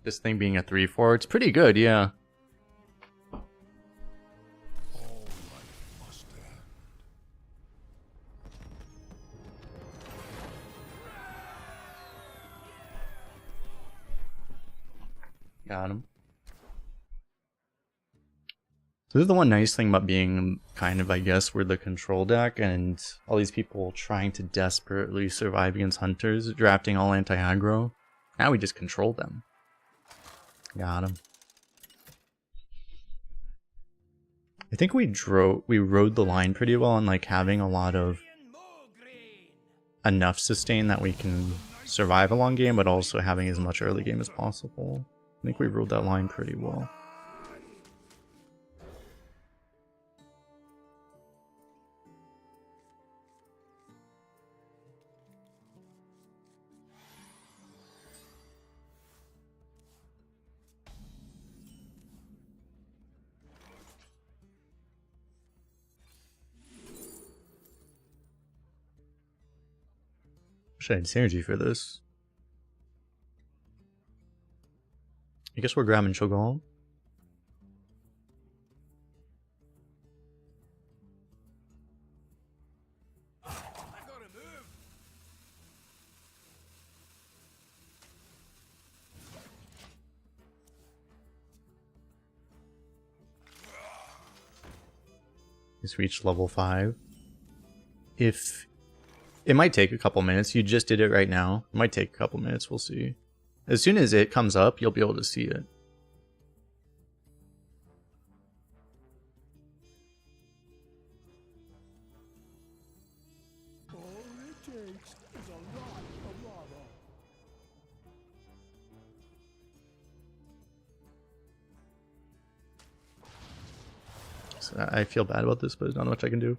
This thing being a 3/4, it's pretty good, yeah. Got him. So this is the one nice thing about being kind of, I guess, we're the control deck and all these people trying to desperately survive against hunters, drafting all anti-aggro. Now we just control them. Got him. I think we rode the line pretty well on like having a lot of enough sustain that we can survive a long game, but also having as much early game as possible. I think we ruled that line pretty well. Wish I had synergy for this. I guess we're grabbing Shogun. I gotta move. He's reached level 5. If it might take a couple minutes, you just did it right now. It might take a couple minutes, we'll see. As soon as it comes up, you'll be able to see it. All it takes is a lot of lava. So I feel bad about this, but there's not much I can do.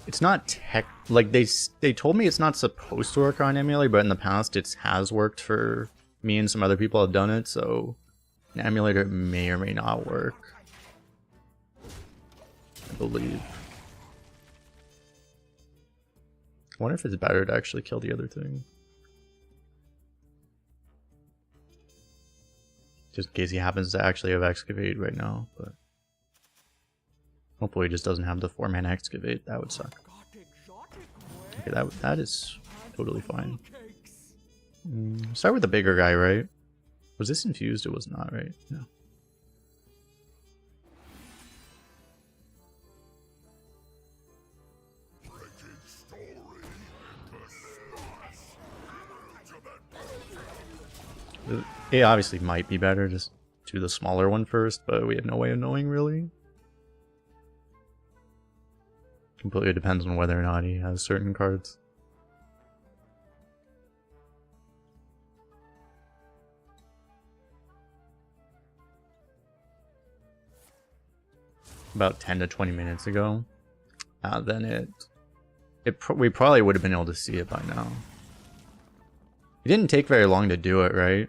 It's not tech, like they told me it's not supposed to work on emulator, but in the past it has worked for me and some other people have done it, so an emulator may or may not work, I believe. I wonder if it's better to actually kill the other thing. Just in case he happens to actually have excavate right now, but hopefully he just doesn't have the 4-man excavate. That would suck. Okay, that is totally fine. Start with the bigger guy, right? Was this infused? It was not, right? No. It obviously might be better just do the smaller one first, but we have no way of knowing really. Completely depends on whether or not he has certain cards. About 10 to 20 minutes ago, then we probably would have been able to see it by now. It didn't take very long to do it, right?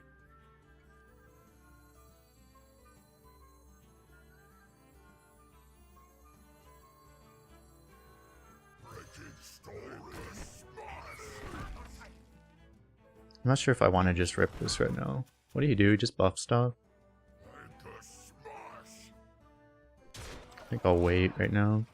I'm not sure if I want to just rip this right now. What do you do? Just buff stuff? I think I'll wait right now.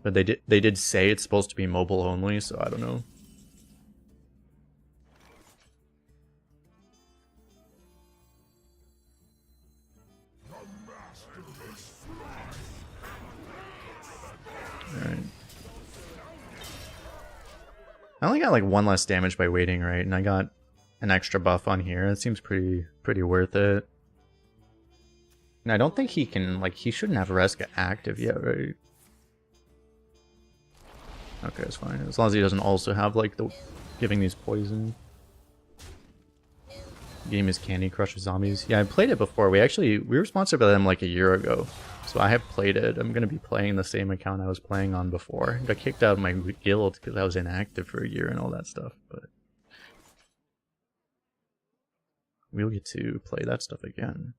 But they did say it's supposed to be mobile only, so I don't know. Alright. I only got like 1 less damage by waiting, right? And I got an extra buff on here. It seems pretty worth it. And I don't think he can, like, he shouldn't have Reska active yet, right? Okay, it's fine. As long as he doesn't also have, like, the giving these poison. Game is Candy Crush Zombies. Yeah, I played it before. We were sponsored by them like a year ago. So I have played it. I'm going to be playing the same account I was playing on before. I got kicked out of my guild because I was inactive for a year and all that stuff. But we'll get to play that stuff again.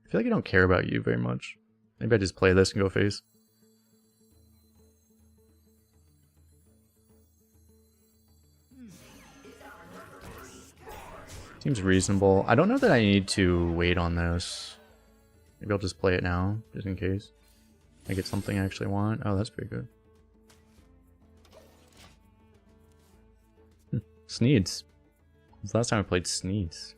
I feel like I don't care about you very much. Maybe I just play this and go face. Seems reasonable. I don't know that I need to wait on this. Maybe I'll just play it now, just in case. I get something I actually want. Oh, that's pretty good. Sneeds. When's the last time I played Sneeds?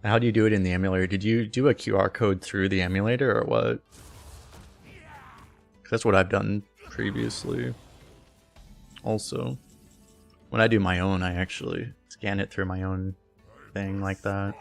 How do you do it in the emulator? Did you do a QR code through the emulator or what? 'Cause that's what I've done previously. Also, when I do my own, I actually scan it through my own thing like that.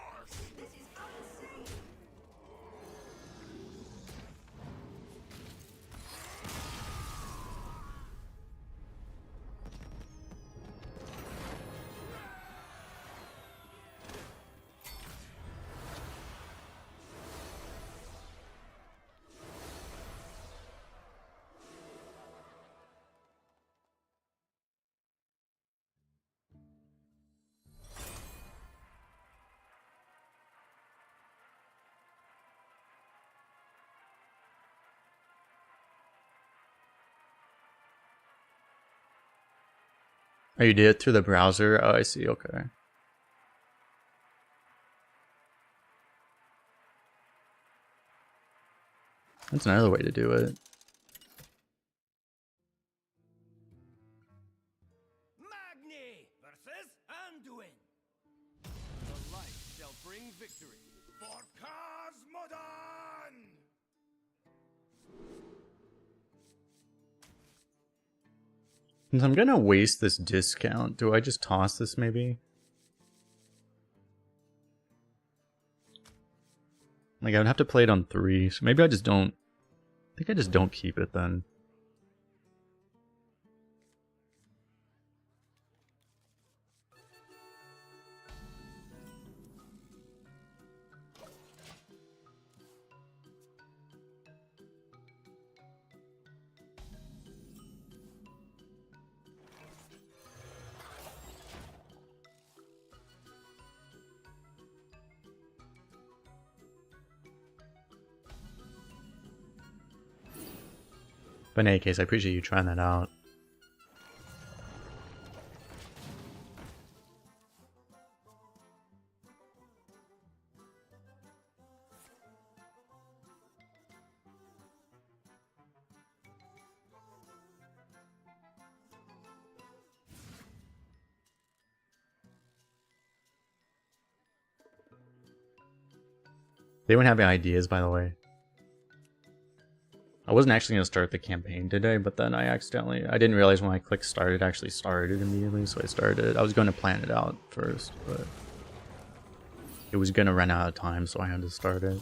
Oh, you did it through the browser? Oh, I see, okay. That's another way to do it. Magni versus Anduin. The light shall bring victory for Cosmodon. Since I'm gonna waste this discount, do I just toss this maybe? Like, I would have to play it on 3, so maybe I just don't... I think I just don't keep it then. But in any case, I appreciate you trying that out. They wouldn't have any ideas, by the way. I wasn't actually going to start the campaign today, but then I didn't realize when I clicked start, it actually started immediately, so I started. I was going to plan it out first, but it was going to run out of time, so I had to start it.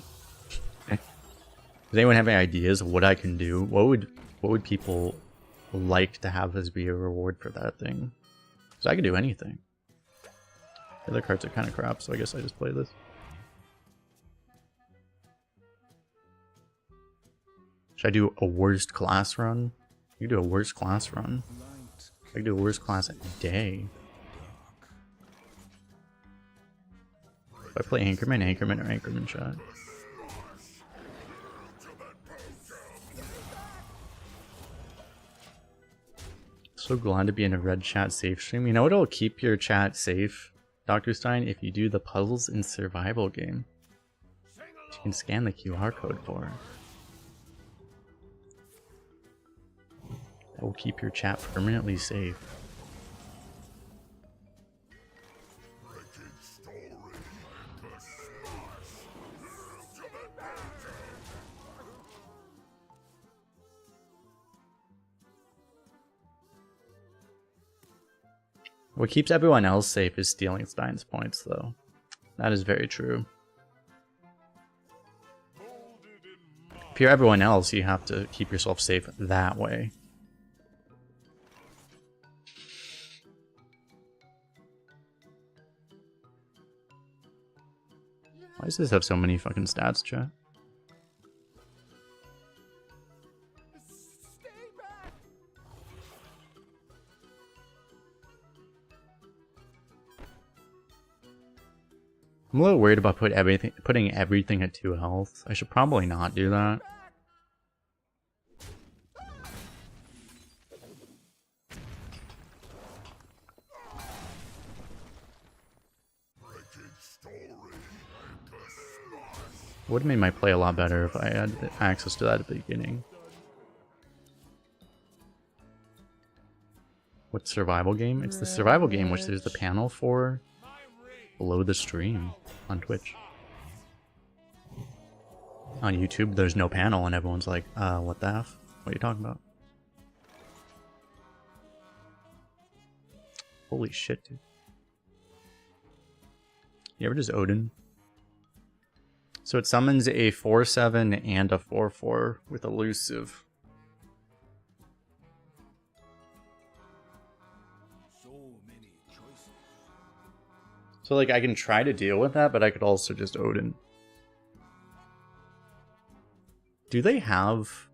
Does anyone have any ideas of what I can do? What would people like to have as be a reward for that thing? Because I could do anything. The other cards are kind of crap, so I guess I just play this. Should I do a worst class run? You can do a worst class run. I can do a worst class day. If I play Anchorman, Anchorman, or Anchorman shot. So glad to be in a red chat safe stream. You know what'll keep your chat safe, Dr. Stein? If you do the puzzles in survival game. You can scan the QR code for. That will keep your chat permanently safe. What keeps everyone else safe is stealing Stein's points, though. That is very true. If you're everyone else, you have to keep yourself safe that way. Why does this have so many fucking stats, chat? I'm a little worried about putting everything at 2 health. I should probably not do that. Would have made my play a lot better if I had access to that at the beginning. What survival game? It's the survival game which there's the panel for below the stream on Twitch. On YouTube, there's no panel, and everyone's like, what the F? What are you talking about? Holy shit, dude. You ever just Odin? So it summons a 4/7 and a 4/4 with elusive. So many choices. So like I can try to deal with that, but I could also just Odin. Do they have...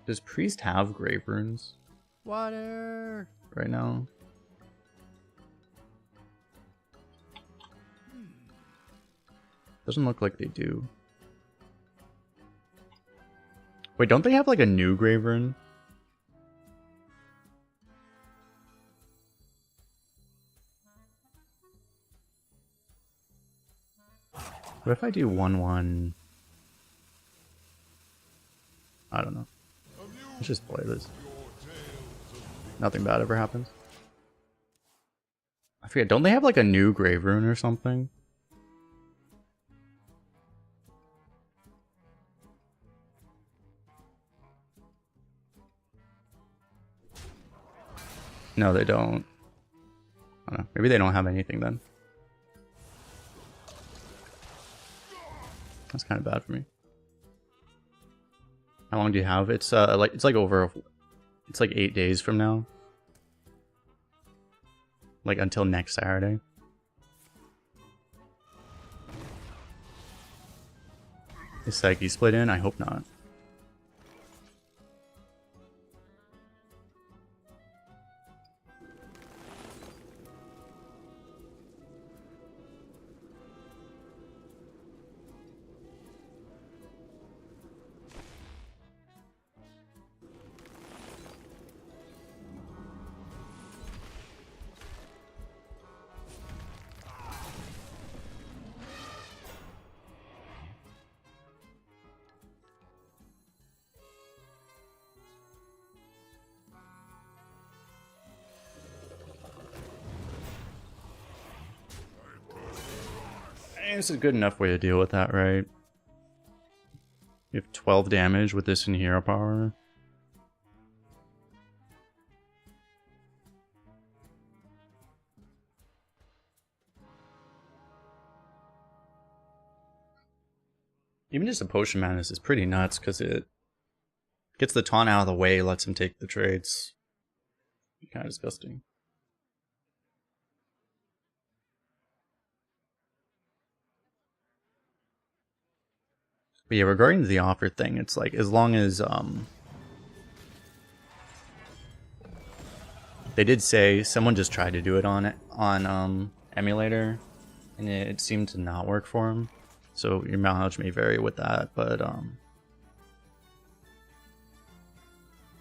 Does Priest have Grave Runes Water. right now? Doesn't look like they do. Wait, don't they have like a new Grave Rune? What if I do 1/1? I don't know. Let's just play this. Nothing bad ever happens. I forget, don't they have like a new Grave Rune or something? No, they don't. I don't know. Maybe they don't have anything then. That's kind of bad for me. How long do you have? It's like it's like 8 days from now. Like until next Saturday. Is Psyche split in? I hope not. This is a good enough way to deal with that, right? You have 12 damage with this in hero power. Even just a potion madness is pretty nuts because it gets the taunt out of the way, lets him take the trades. Kind of disgusting. But yeah, regarding the offer thing, it's like as long as they did say someone just tried to do it on emulator, and it seemed to not work for him. So your mileage may vary with that, but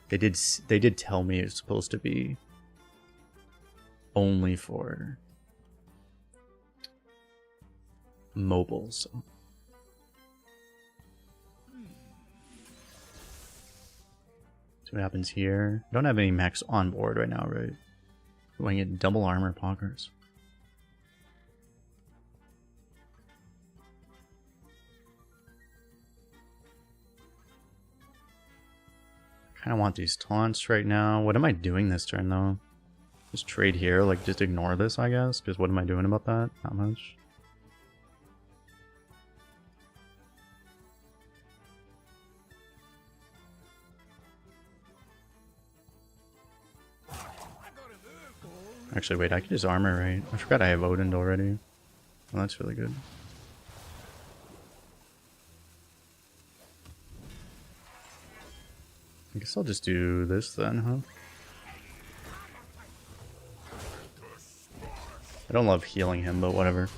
they did tell me it's supposed to be only for mobile. So. What happens here? I don't have any mechs on board right now, right? Oh, I get double armor poggers. I kind of want these taunts right now. What am I doing this turn though? Just trade here, like just ignore this, I guess. Because what am I doing about that? Not much. Actually, wait, I can just armor, right? I forgot I have Odin already. Well, that's really good. I guess I'll just do this then, huh? I don't love healing him, but whatever.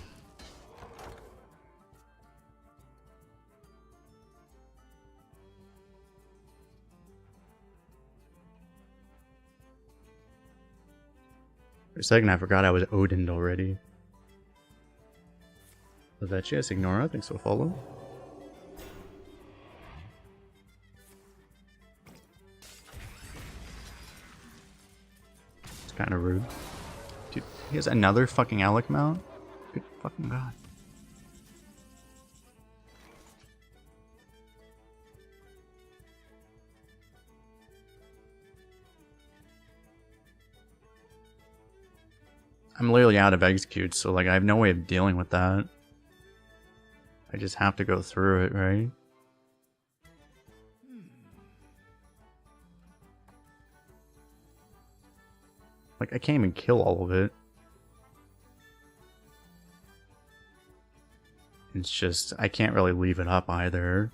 For a second, I forgot I was Odin'd already. Levechius, Ignora, thanks for follow. It's kind of rude. Dude, he has another fucking Alec mount? Good fucking god. I'm literally out of execute, so like I have no way of dealing with that. I just have to go through it, right? Like I can't even kill all of it. It's just, I can't really leave it up either.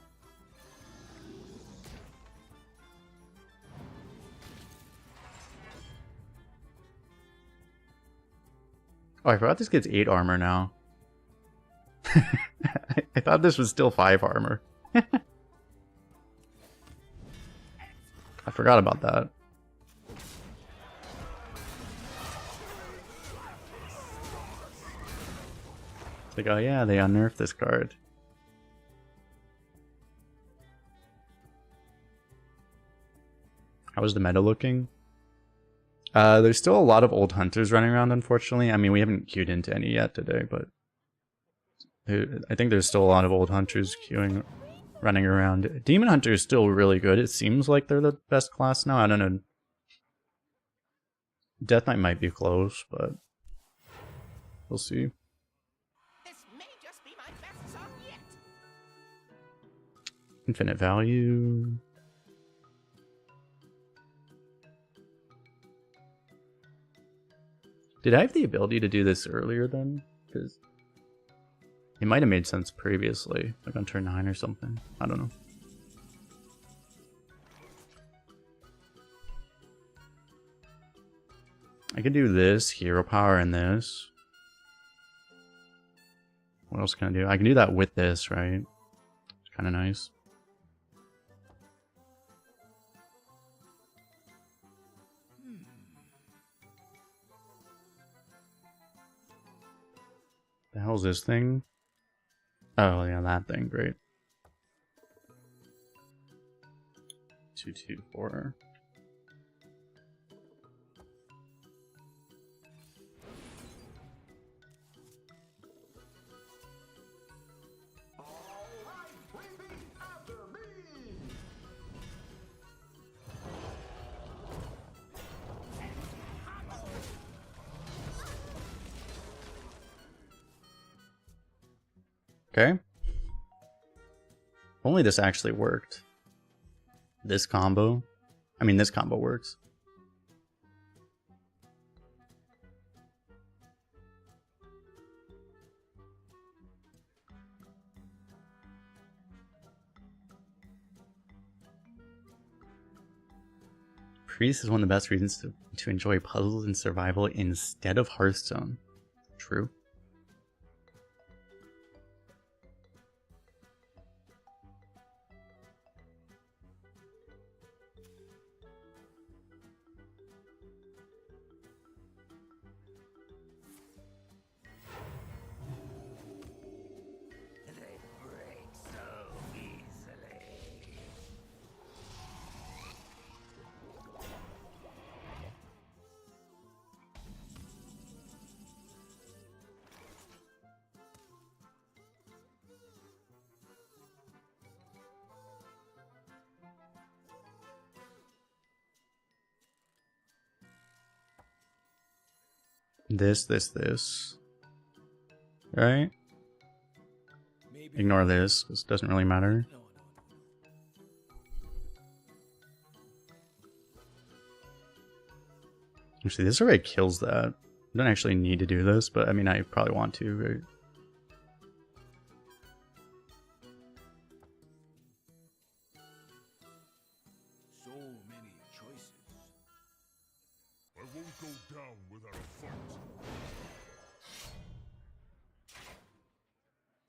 Oh, I forgot this gets 8 armor now. I thought this was still 5 armor. I forgot about that. It's like, oh yeah, they unnerfed this card. How was the meta looking? There's still a lot of old hunters running around, unfortunately. I mean, we haven't queued into any yet today, but I think there's still a lot of old hunters queuing, running around. Demon Hunter is still really good. It seems like they're the best class now. I don't know. Death Knight might be close, but we'll see. This may just be my best song yet. Infinite value. Did I have the ability to do this earlier then? Because it might have made sense previously, like on turn 9 or something. I don't know. I could do this, hero power, and this. What else can I do? I can do that with this, right? It's kind of nice. The hell's this thing? Oh yeah, that thing, great. 2/2/4. Okay. Only this actually worked. This combo. I mean, this combo works. Priest is one of the best reasons to enjoy puzzles and survival instead of Hearthstone. True. This. Right? Maybe Ignore this, because it doesn't really matter. no. Actually, this already kills that. I don't actually need to do this, but I mean, I probably want to, right? So many choices. I won't go down without a fight.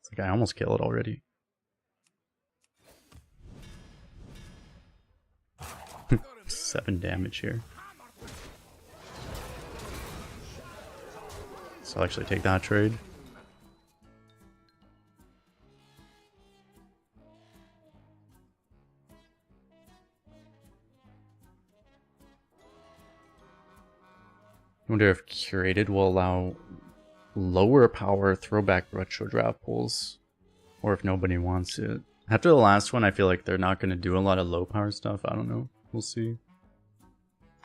It's like I almost kill it already. Seven damage here. So I'll actually take that trade. I wonder if curated will allow lower power throwback retro draft pools, or if nobody wants it. After the last one, I feel like they're not going to do a lot of low power stuff. I don't know. We'll see.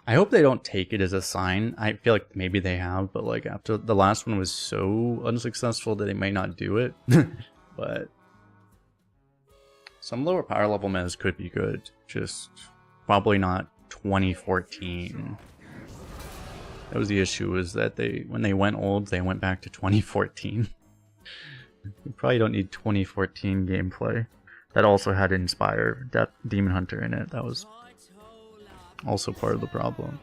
I hope they don't take it as a sign. I feel like maybe they have, but like after the last one was so unsuccessful that they may not do it. But some lower power level metas could be good, just probably not 2014. That was the issue, was that when they went old, they went back to 2014. You probably don't need 2014 gameplay. That also had Inspire Demon Hunter in it. That was also part of the problem.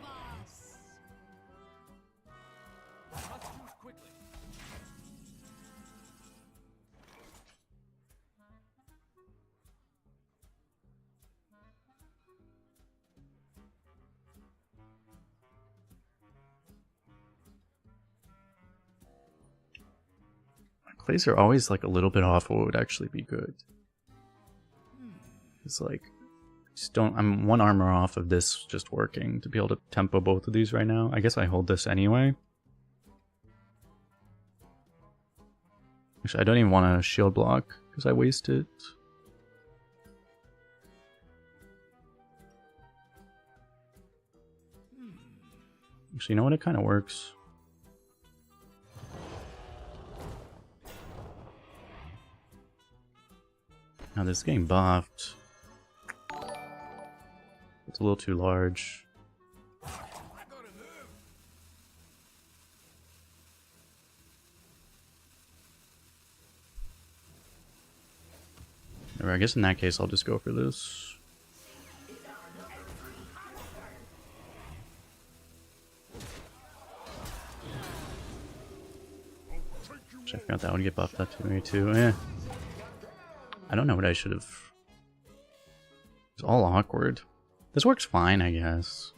Plays are always like a little bit off what would actually be good. It's like, just don't. I'm one armor off of this just working to be able to tempo both of these right now. I guess I hold this anyway. Actually, I don't even want to shield block because I waste it. Actually, you know what? It kind of works. Now this is getting buffed. It's a little too large. I guess in that case I'll just go for this. I forgot that would get buffed up to me too. I don't know what I should have. It's all awkward. This works fine, I guess.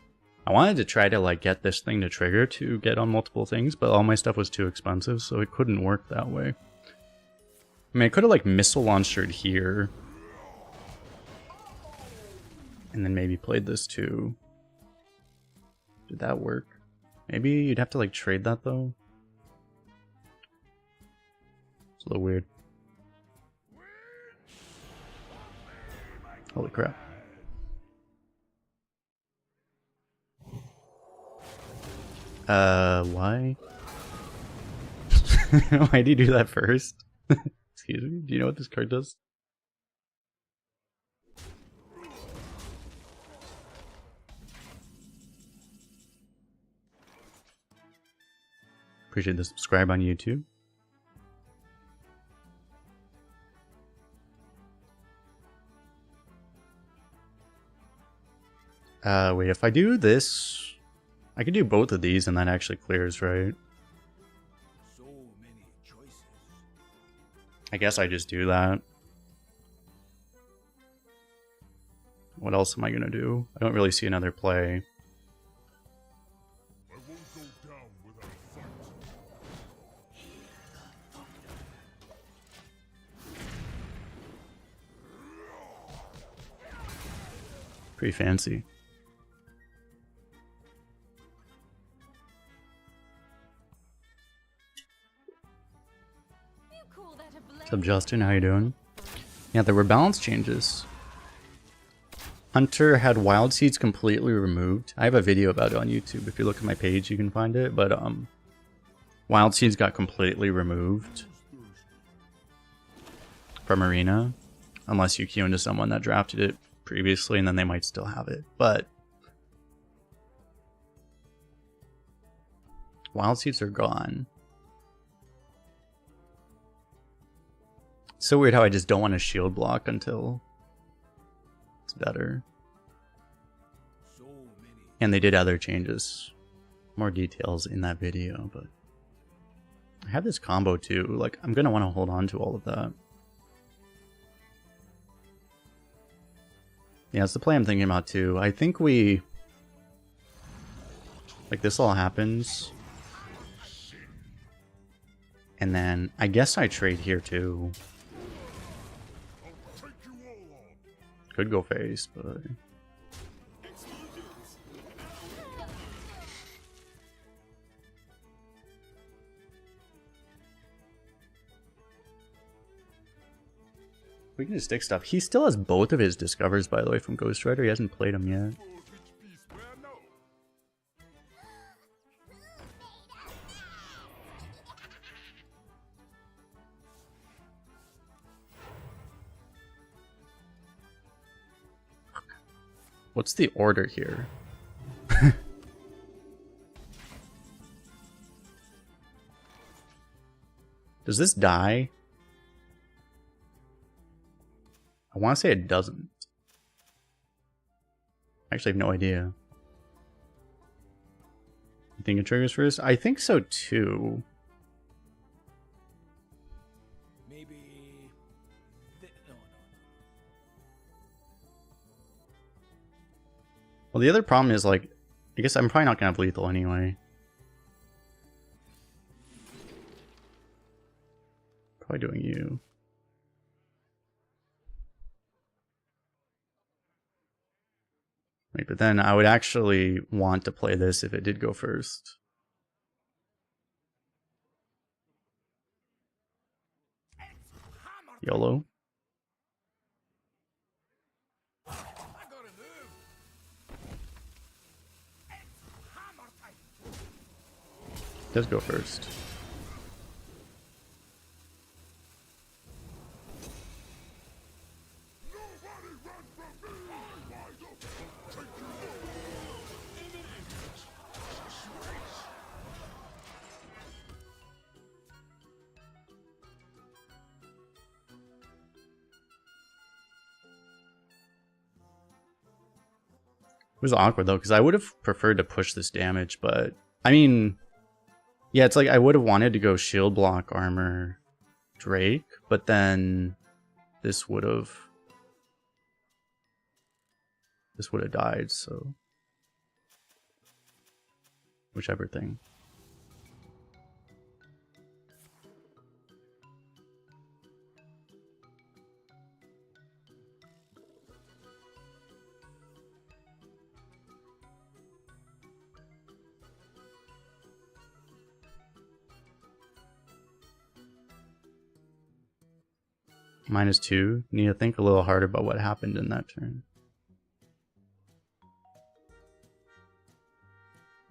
I wanted to try to like get this thing to trigger to get on multiple things, but all my stuff was too expensive, so it couldn't work that way. I mean, I could have like missile launched it here. And then maybe played this too. Did that work? Maybe you'd have to like trade that though. It's a little weird. Holy crap. Why? Why do you do that first? Excuse me, do you know what this card does? Appreciate the subscribe on YouTube. Wait, if I do this, I could do both of these and that actually clears, right? So many choices. I guess I just do that. What else am I gonna do? I don't really see another play. I won't go down without a fight. Pretty fancy. What's up, Justin? How you doing? Yeah, there were balance changes. Hunter had wild seeds completely removed. I have a video about it on YouTube. If you look at my page, you can find it. But wild seeds got completely removed from Arena, unless you queue into someone that drafted it previously, and then they might still have it. But wild seeds are gone. It's so weird how I just don't want to shield block until it's better. So many. And they did other changes. More details in that video, but I have this combo too. Like, I'm gonna want to hold on to all of that. Yeah, it's the play I'm thinking about too. I think we... like, this all happens. And then, I guess I trade here too. Could go face, but... we can just stick stuff. He still has both of his discovers, by the way, from Ghost Rider. He hasn't played them yet. What's the order here? Does this die? I want to say it doesn't. I actually have no idea. You think it triggers first? I think so too. Maybe. No. Well, the other problem is, like, I guess I'm probably not gonna have lethal anyway. Probably doing you. Wait, but then I would actually want to play this if it did go first. YOLO. I gotta move. It's hammer time. Does go first. It was awkward though, because I would have preferred to push this damage, but I mean, yeah, it's like I would have wanted to go shield block armor Drake, but then this would have died, so whichever thing. -2. Need to think a little harder about what happened in that turn.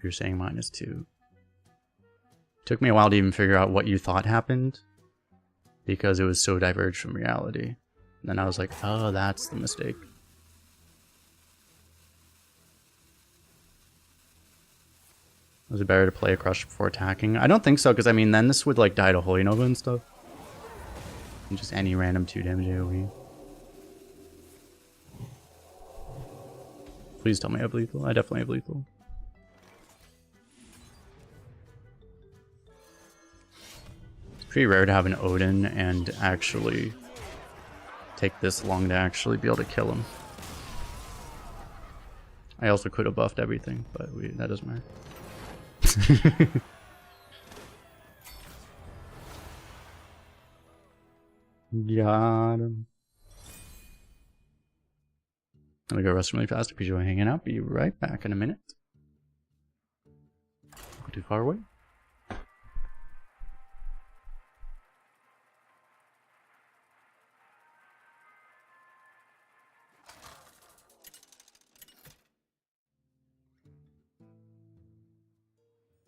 You're saying -2. Took me a while to even figure out what you thought happened because it was so diverged from reality. And then I was like, oh, that's the mistake. Was it better to play a crush before attacking? I don't think so, because I mean, then this would like die to Holy Nova and stuff. And just any random 2 damage AoE. Please tell me I have lethal. I definitely have lethal. It's pretty rare to have an Odin and actually take this long to actually be able to kill him. I also could have buffed everything, but that doesn't matter. Got him. I'm gonna go rest really fast. Appreciate you hanging out. Be right back in a minute. Go too far away.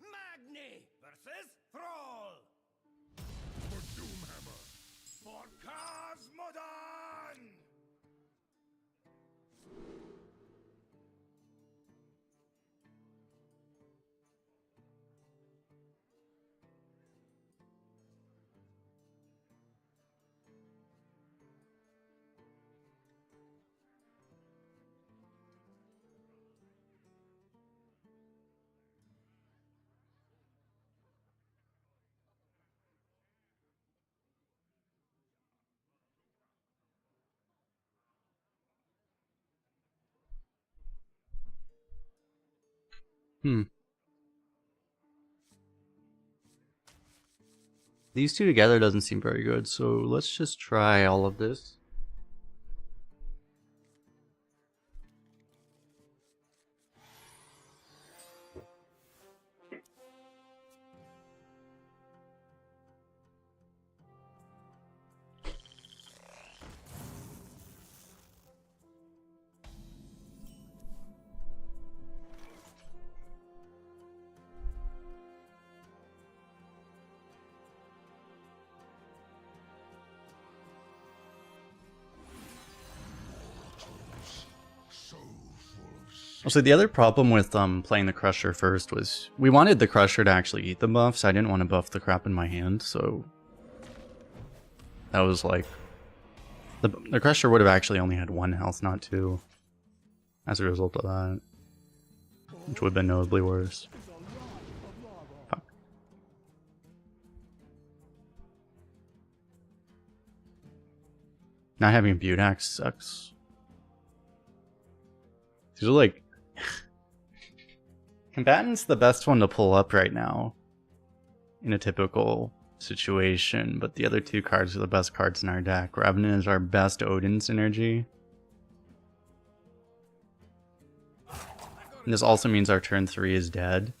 Magni versus Thrall. For Doomhammer. For Cosmodon. These two together doesn't seem very good, so let's just try all of this. Also, the other problem with playing the Crusher first was we wanted the Crusher to actually eat the buffs. I didn't want to buff the crap in my hand, so that was like the Crusher would have actually only had 1 health, not 2, as a result of that, which would have been notably worse. Fuck. Not having a Butte Axe sucks. These are like Combatant's the best one to pull up right now in a typical situation, but the other 2 cards are the best cards in our deck. Revenant is our best Odin synergy. And this also means our turn 3 is dead.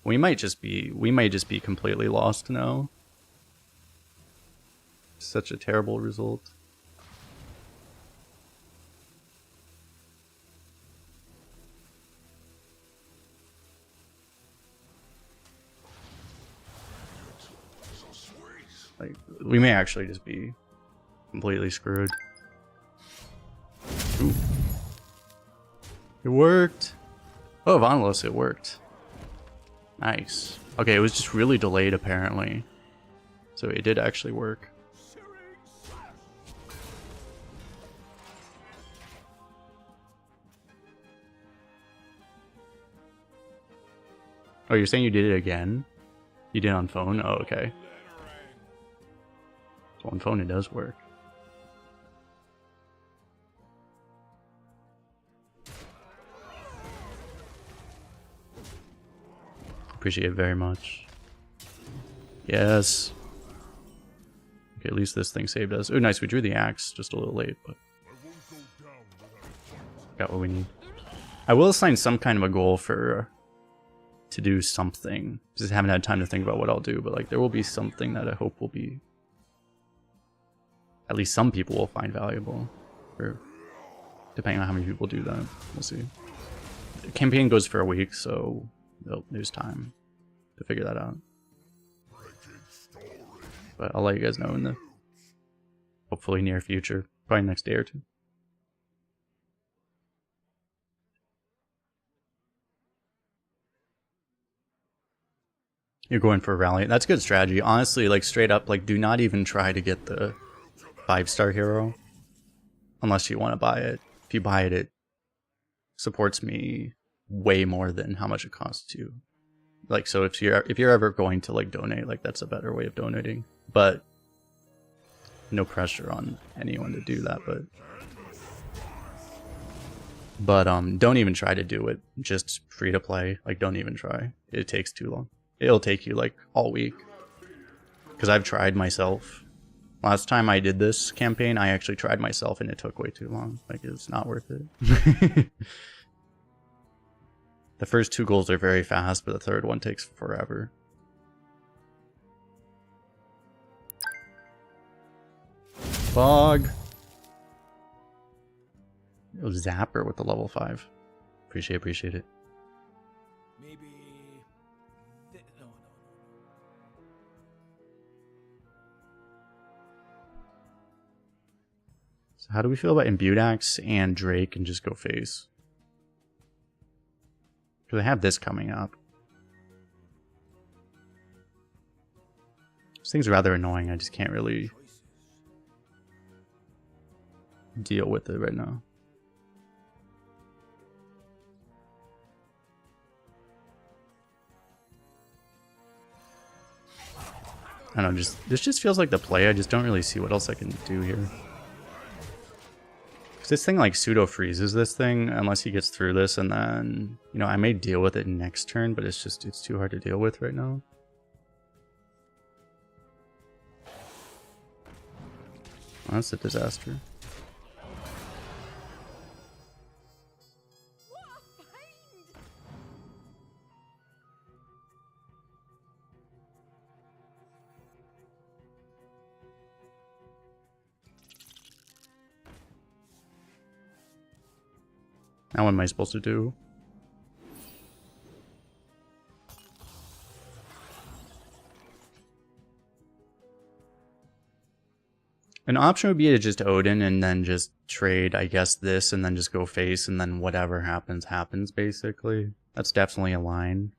We might just be completely lost now. Such a terrible result. Like, we may actually just be completely screwed. Ooh. It worked! Oh, Vonlos, it worked. Nice. Okay, it was just really delayed apparently. So it did actually work. Oh, you're saying you did it again? You did it on phone? Oh, okay. So on phone it does work. Appreciate it very much. Yes. Okay, at least this thing saved us. Oh, nice. We drew the axe just a little late, but got what we need. I will assign some kind of a goal for to do something. Just haven't had time to think about what I'll do, but like there will be something that I hope will be at least some people will find valuable, or depending on how many people do that. We'll see. The campaign goes for a week, so there's time to figure that out. But I'll let you guys know in the hopefully near future, probably next day or 2. You're going for a rally. That's good strategy. Honestly, like straight up, like do not even try to get the 5-star hero unless you want to buy it. If you buy it, it supports me way more than how much it costs you. Like, so if you're ever going to like donate, like that's a better way of donating. But no pressure on anyone to do that. But don't even try to do it. Just free to play. Like, don't even try. It takes too long. It'll take you like all week. Because I've tried myself. Last time I did this campaign, I actually tried myself and it took way too long. Like, it's not worth it. The first 2 goals are very fast, but the third one takes forever. Fog. It was Zapper with the level 5. Appreciate it. Maybe. No. So how do we feel about Imbued Axe and Drake and just go face? Because I have this coming up. This thing's rather annoying. I just can't really deal with it right now. I don't know, this just feels like the play. I just don't really see what else I can do here. Because this thing like pseudo freezes this thing unless he gets through this, and then, you know, I may deal with it next turn, but it's too hard to deal with right now. Well, that's a disaster. Now what am I supposed to do? An option would be to just Odin and then just trade, I guess, this and then just go face and then whatever happens, happens, basically. That's definitely a line.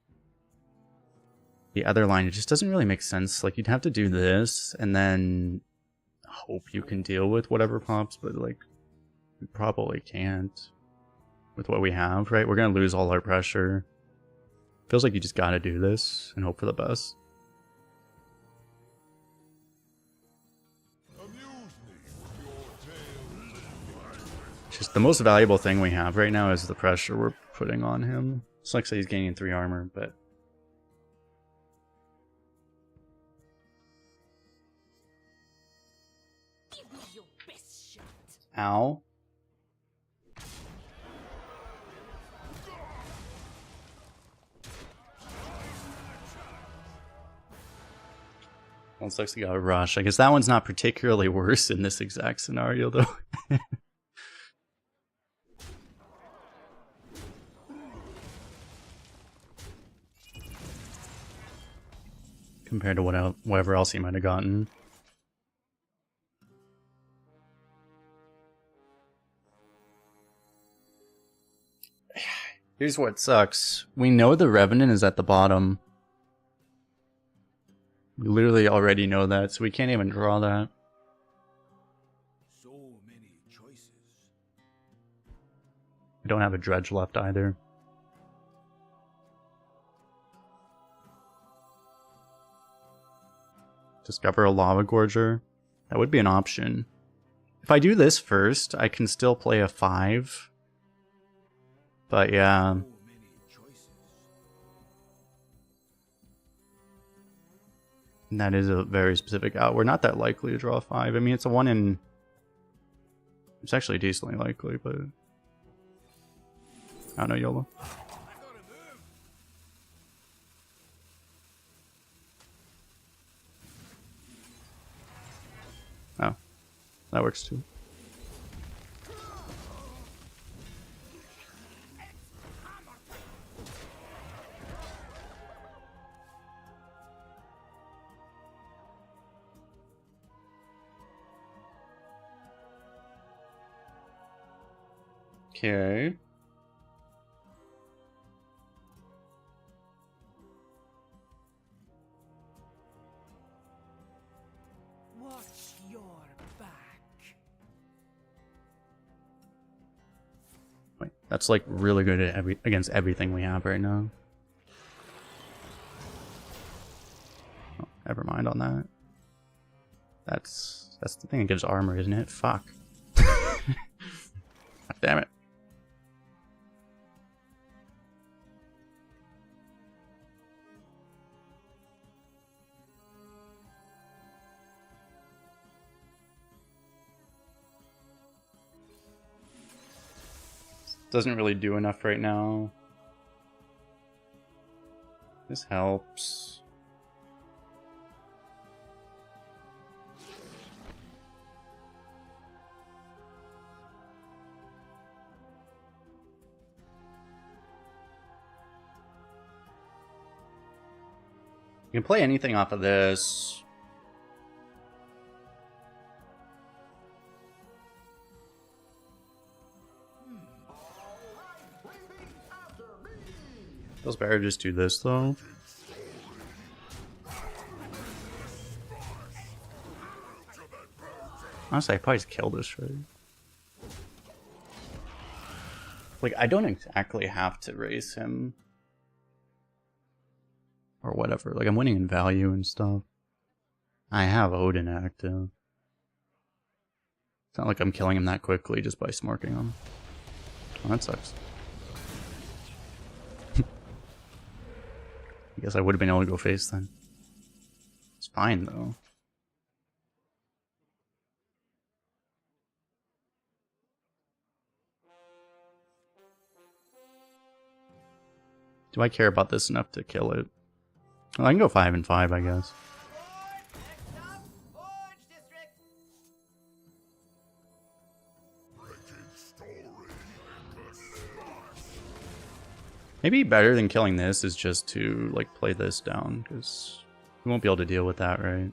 The other line, it just doesn't really make sense. Like, you'd have to do this and then hope you can deal with whatever pops, but, like, we probably can't with what we have, right? We're going to lose all our pressure. Feels like you just got to do this and hope for the best. Just the most valuable thing we have right now is the pressure we're putting on him. Sucks that he's gaining 3 armor, but... Give me your best shot. Ow. Well, sucks to go rush. I guess that one's not particularly worse in this exact scenario, though. Compared to whatever else he might have gotten. Here's what sucks. We know the Revenant is at the bottom. We literally already know that, so we can't even draw that. So many choices. We don't have a Dredge left either. Discover a Lava Gorger. That would be an option. If I do this first, I can still play a 5. But yeah. So many choices. That is a very specific out. We're not that likely to draw a 5. I mean, it's a 1 in... It's actually decently likely, but... I don't know, YOLO. Oh. That works too. Okay. Watch your back. Wait, that's like really good at against everything we have right now. Oh, never mind on that. That's the thing that gives armor, isn't it? Fuck. God damn it. Doesn't really do enough right now. This helps. You can play anything off of this. Feels better to just do this though. Honestly, I probably just kill this, right? Like, I don't exactly have to raise him. Or whatever. Like, I'm winning in value and stuff. I have Odin active. It's not like I'm killing him that quickly just by smorking him. Oh, that sucks. I guess I would have been able to go face then. It's fine though. Do I care about this enough to kill it? Well, I can go 5 and 5, I guess. Next up, Orange District. Maybe better than killing this is just to like play this down, because we won't be able to deal with that, right?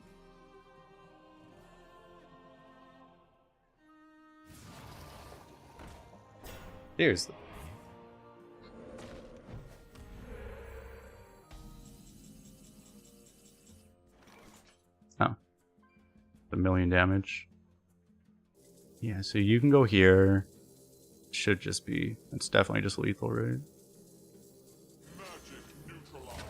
Seriously. Oh. A million damage. Yeah, so you can go here. Should just be... It's definitely just lethal, right? Magic neutralized.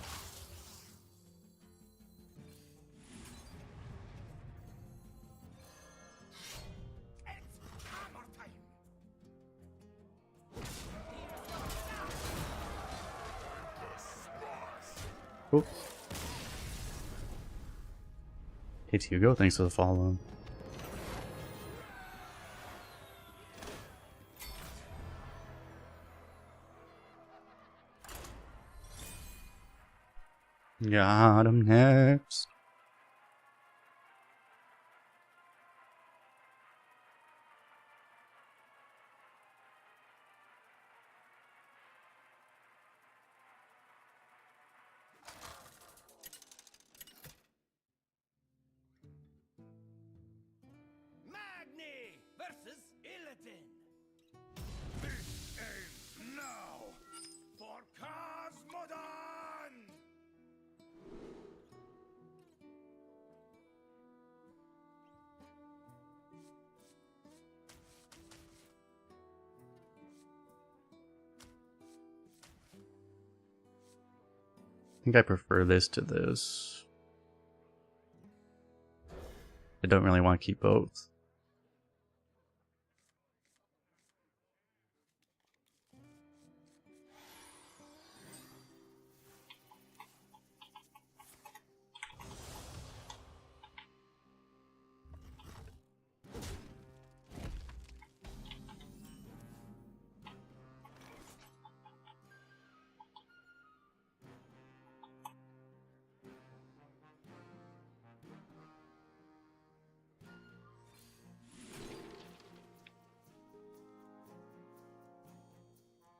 It's hammer time. Cool. Hey Hugo, thanks for the follow. Got him next. Magni versus Illidan. This ends now. For Cosmodon! I think I prefer this to this. I don't really want to keep both.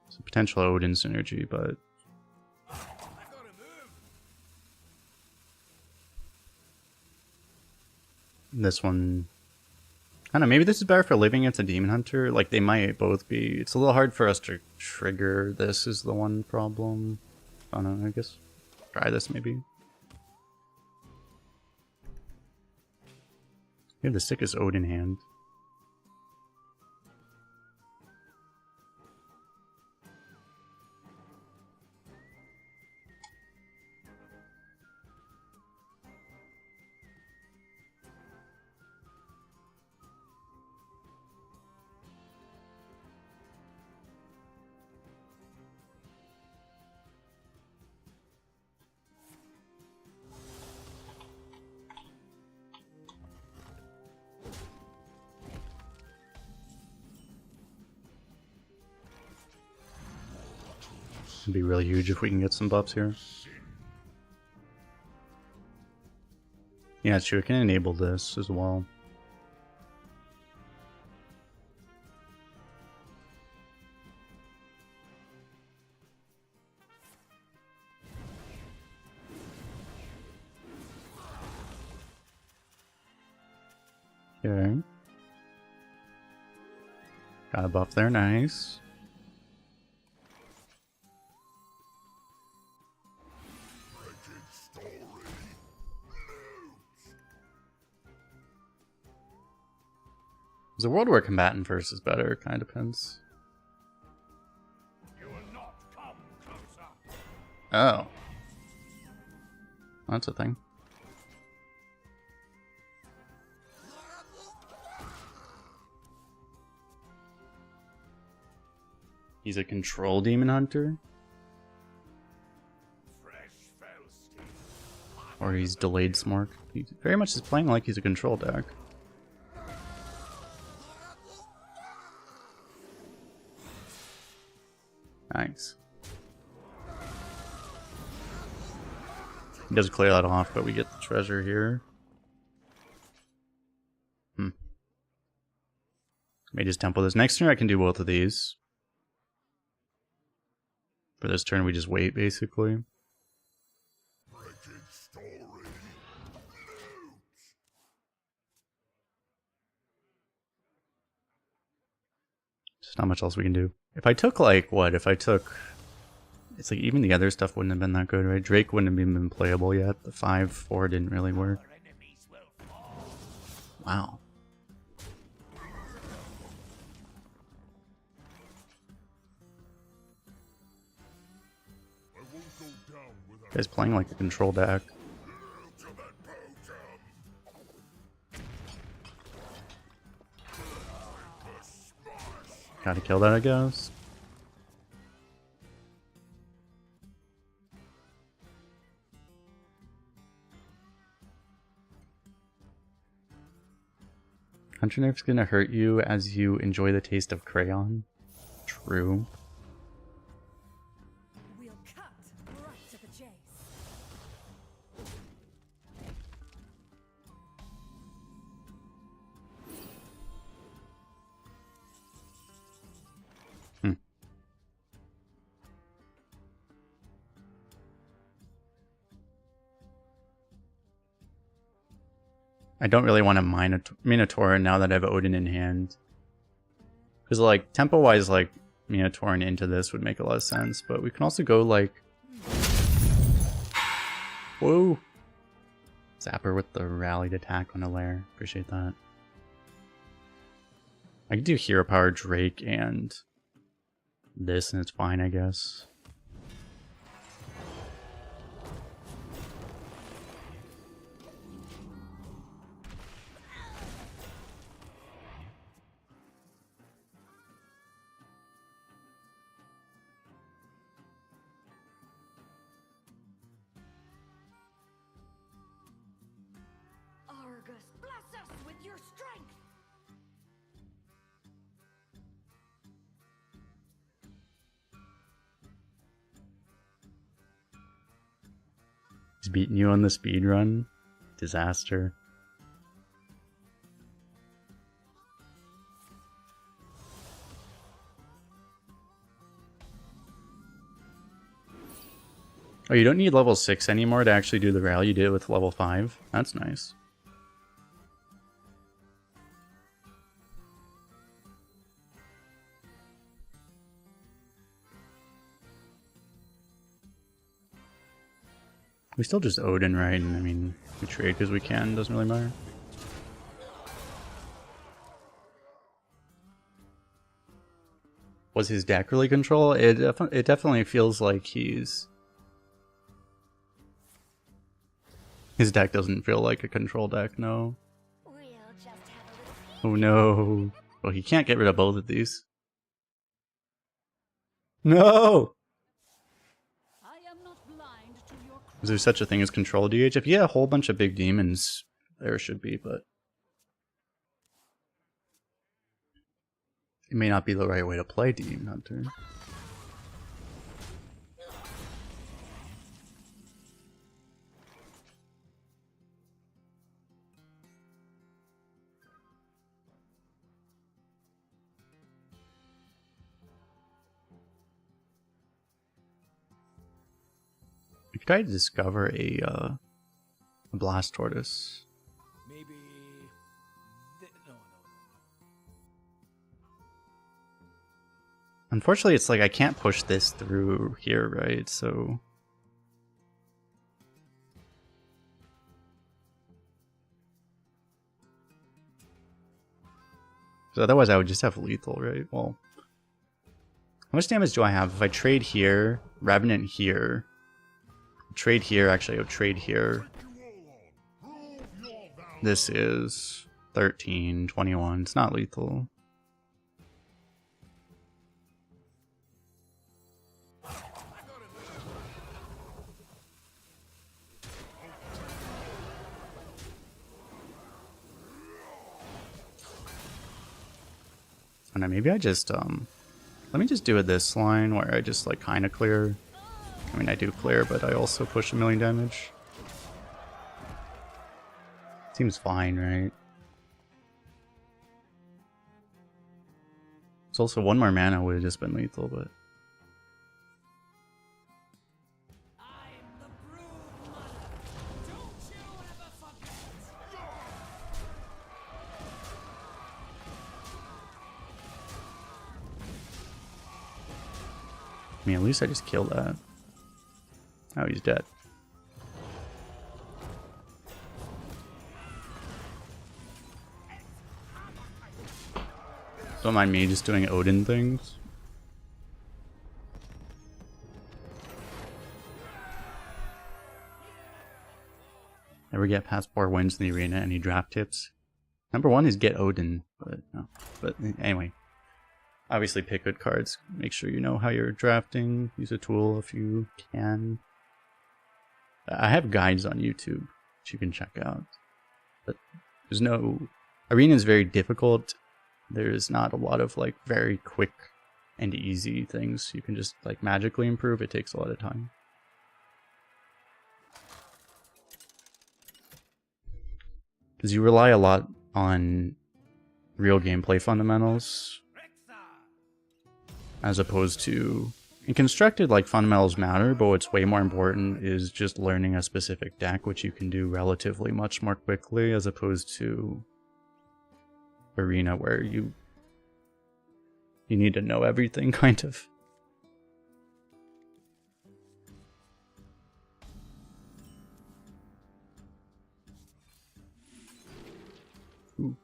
It's a potential Odin synergy, but I've got to move. this one... I don't know, maybe this is better for living against a Demon Hunter. Like, they might both be... It's a little hard for us to trigger. This is the one problem. I don't know, I guess. Try this, maybe. We have the sickest Odin hand. It'd be really huge if we can get some buffs here. Yeah, it's true. I can enable this as well. Okay. Got a buff there, nice. Wretched story. Is a world where combatant first is better? Kind of depends. You will not come closer. Oh. That's a thing. He's a control demon hunter? Fresh fell Or he's delayed smork. He very much is playing like he's a control deck. Nice. He does clear that off, but we get the treasure here. May just temple this. Next turn I can do both of these. For this turn we just wait, basically. Wretched story. There's not much else we can do. If I took like what? If I took, it's like even the other stuff wouldn't have been that good, right? Drake wouldn't have even been playable yet. The 5/4 didn't really work. Wow. I won't go down without Guy's playing like a control deck. Gotta kill that, I guess. Hunter Nerf's gonna hurt you as you enjoy the taste of crayon. True. We'll cut right to the chase. I don't really want to Minotaur now that I have Odin in hand. Because, like, tempo-wise, like, Minotauring into this would make a lot of sense. But we can also go, like... Whoa! Zapper with the rallied attack on a lair. Appreciate that. I could do Hero Power Drake and this, and it's fine, I guess. Argus, bless us with your strength. He's beating you on the speed run. Disaster. Oh, you don't need level 6 anymore to actually do the rally. You did it with level 5. That's nice. We still just Odin, right? And I mean, we trade because we can. Doesn't really matter. Was his deck really control? It definitely feels like he's... His deck doesn't feel like a control deck, no. We'll just have a little Oh no. Well, he can't get rid of both of these. No! I am not blind to your Is there such a thing as control DH? If you had a whole bunch of big demons, there should be, but... It may not be the right way to play Demon Hunter. We could try to discover a blast tortoise. Maybe. No. Unfortunately, it's like I can't push this through here, right? So... otherwise I would just have lethal, right? Well... How much damage do I have? If I trade here, Revenant here... Trade here, actually I would trade here. This is 13, 21. It's not lethal. And then maybe I just let me just do it this line where I just like kind of clear. I mean I do clear, but I also push 1,000,000 damage. Seems fine, right? It's also one more mana would have just been lethal, but I'm the brood mother. Don't you ever forget. I mean, at least I just killed that. Oh, he's dead. Don't mind me just doing Odin things. Never get past 4 wins in the arena. Any draft tips? Number 1 is get Odin, but no. But anyway, obviously pick good cards. Make sure you know how you're drafting. Use a tool if you can. I have guides on YouTube that you can check out. But there's no... Arena is very difficult. There's not a lot of like very quick and easy things you can just like magically improve. It takes a lot of time. Because you rely a lot on real gameplay fundamentals as opposed to... In constructed, like, fundamentals matter, but what's way more important is just learning a specific deck, which you can do relatively much more quickly, as opposed to Arena, where you need to know everything, kind of. Ooh.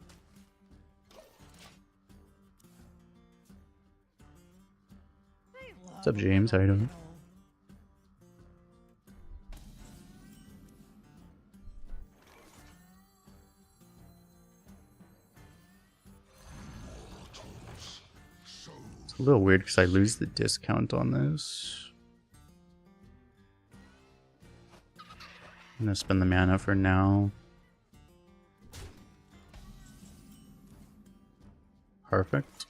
What's up, James? How you doing? It's a little weird because I lose the discount on this. I'm gonna spend the mana for now. Perfect.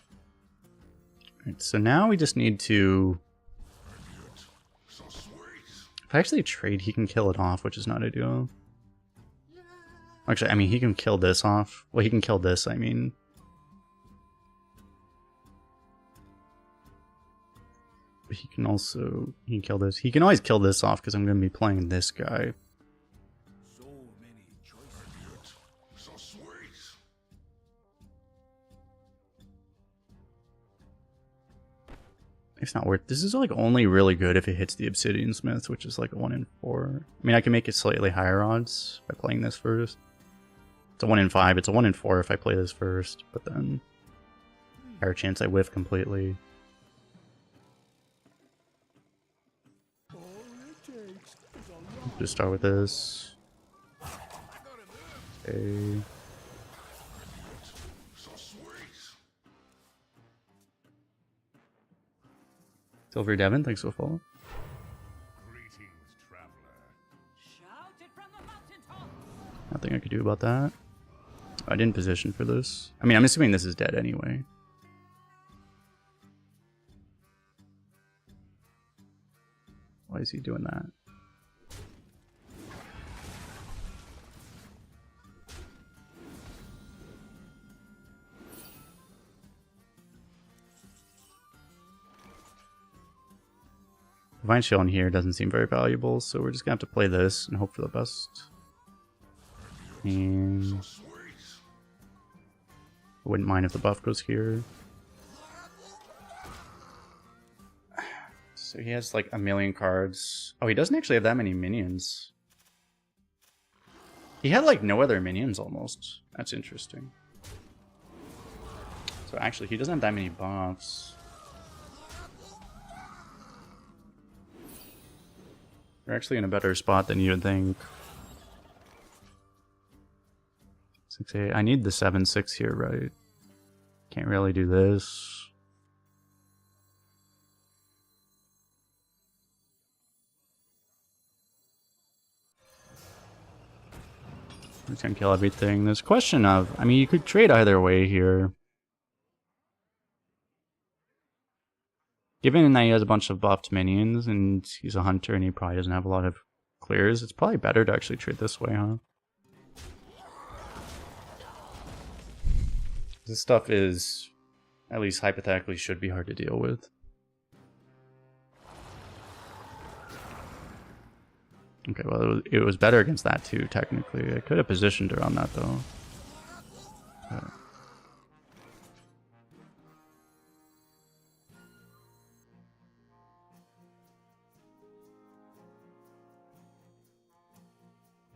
Alright, so now we just need to... If I actually trade, he can kill it off, which is not ideal. Actually, I mean, he can kill this off. Well, he can kill this, I mean. But he can also... He can kill this. He can always kill this off, because I'm going to be playing this guy. So many choices. So sweet. It's not worth... This is like only really good if it hits the Obsidian Smith, which is like a 1 in 4. I mean, I can make it slightly higher odds by playing this first. It's a 1 in 5. It's a 1 in 4 if I play this first, but then higher chance I whiff completely. Just start with this. Okay. Silver Devon, thanks for the follow. Greetings, traveler. Shout it from the mountaintop. Nothing I could do about that. I didn't position for this. I mean, I'm assuming this is dead anyway. Why is he doing that? Divine Shield in here doesn't seem very valuable, so we're just gonna have to play this and hope for the best. And I wouldn't mind if the buff goes here. So he has like a million cards. Oh, he doesn't actually have that many minions. He had like no other minions almost. That's interesting. So actually he doesn't have that many buffs. We're actually in a better spot than you would think. 6-8. I need the 7-6 here, right? Can't really do this. We're gonna kill everything. There's a question of, I mean, you could trade either way here. Given that he has a bunch of buffed minions and he's a hunter and he probably doesn't have a lot of clears, it's probably better to actually trade this way, huh? This stuff is, at least hypothetically, should be hard to deal with. Okay, well, it was better against that too, technically. I could have positioned around that, though.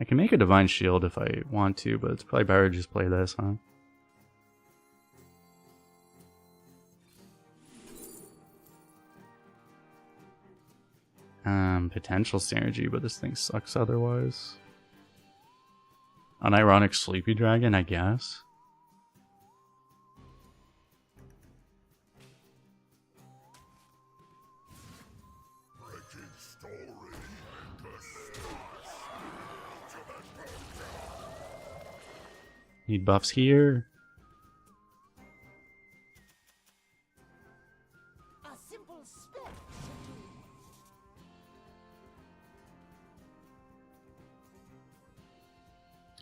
I can make a Divine Shield if I want to, but it's probably better to just play this, huh? Potential synergy, but this thing sucks otherwise. Unironic Sleepy Dragon, I guess. Breaking story. Need buffs here. A simple spell should do.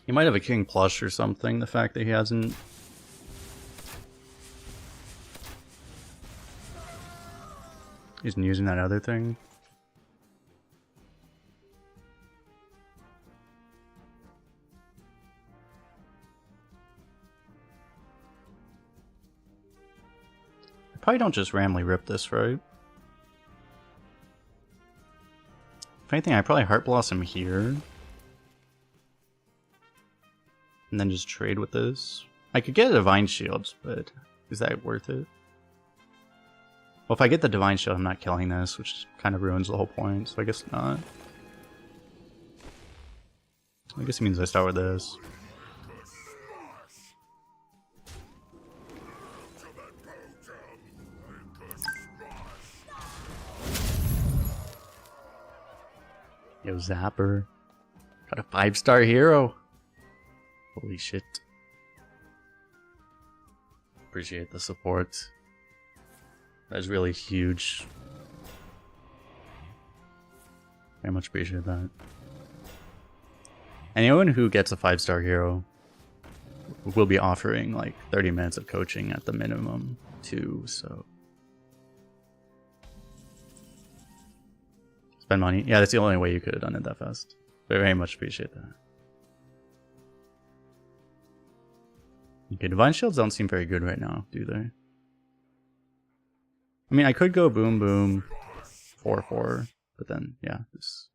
He might have a King Plush or something, the fact that he hasn't. He's using that other thing. I probably don't just randomly rip this, right? If anything, I probably Heart Blossom here. And then just trade with this. I could get a Divine Shield, but is that worth it? Well, if I get the Divine Shield, I'm not killing this, which kind of ruins the whole point, so I guess not. I guess it means I start with this. Yo, Zapper. Got a 5-star hero. Holy shit. Appreciate the support. That's really huge. Very much appreciate that. Anyone who gets a 5-star hero will be offering like 30 minutes of coaching at the minimum too, so. Spend money. Yeah, that's the only way you could have done it that fast. Very much appreciate that. Okay, Divine Shields don't seem very good right now, do they? I mean, I could go boom boom 4/4, but then yeah, this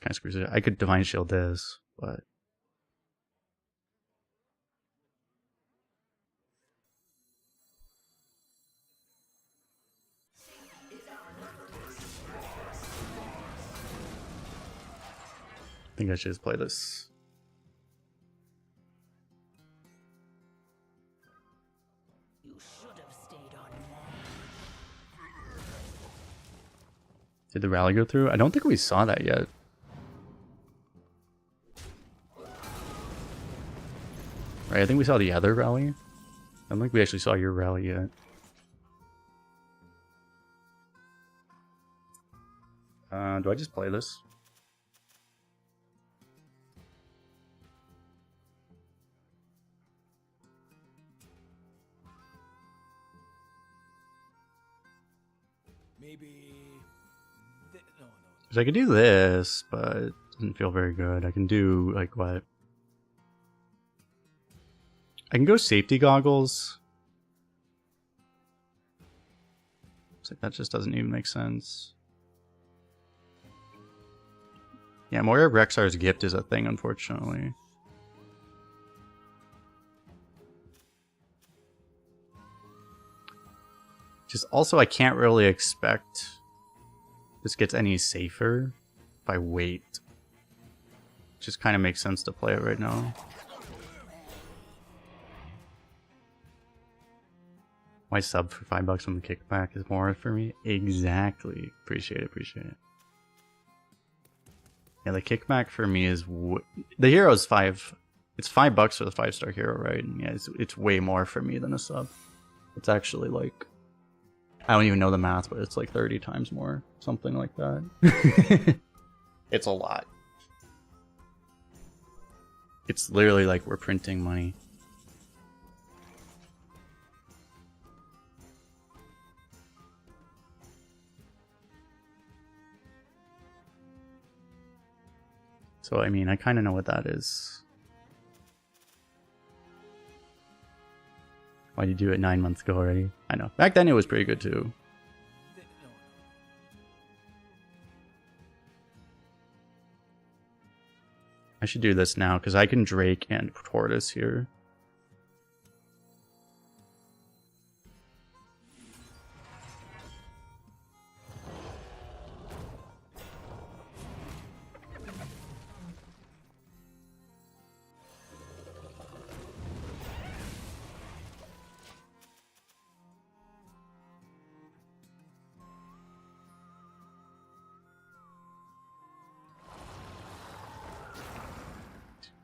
kind of screws it. I could Divine Shield this, but I think I should just play this. You should have stayed on land. Did the rally go through? I don't think we saw that yet. Right, I think we saw the other rally. I don't think we actually saw your rally yet. Do I just play this? Maybe. No. Because I could do this, but it doesn't feel very good. I can do, like, what? I can go safety goggles. It's like that just doesn't even make sense. Yeah, Moira Rexar's gift is a thing, unfortunately. Just also, I can't really expect this gets any safer if I wait. Just kind of makes sense to play it right now. Why sub for $5 on the kickback is more for me? Exactly. Appreciate it, appreciate it. Yeah, the kickback for me is... the hero is it's $5 for the 5-star hero, right? And yeah, it's way more for me than a sub. It's actually like... I don't even know the math, but it's like 30 times more. Something like that. It's a lot. It's literally like we're printing money. So, I mean, I kind of know what that is. Why did you do it 9 months ago already? I know. Back then it was pretty good too. I should do this now because I can Drake and Tortoise here.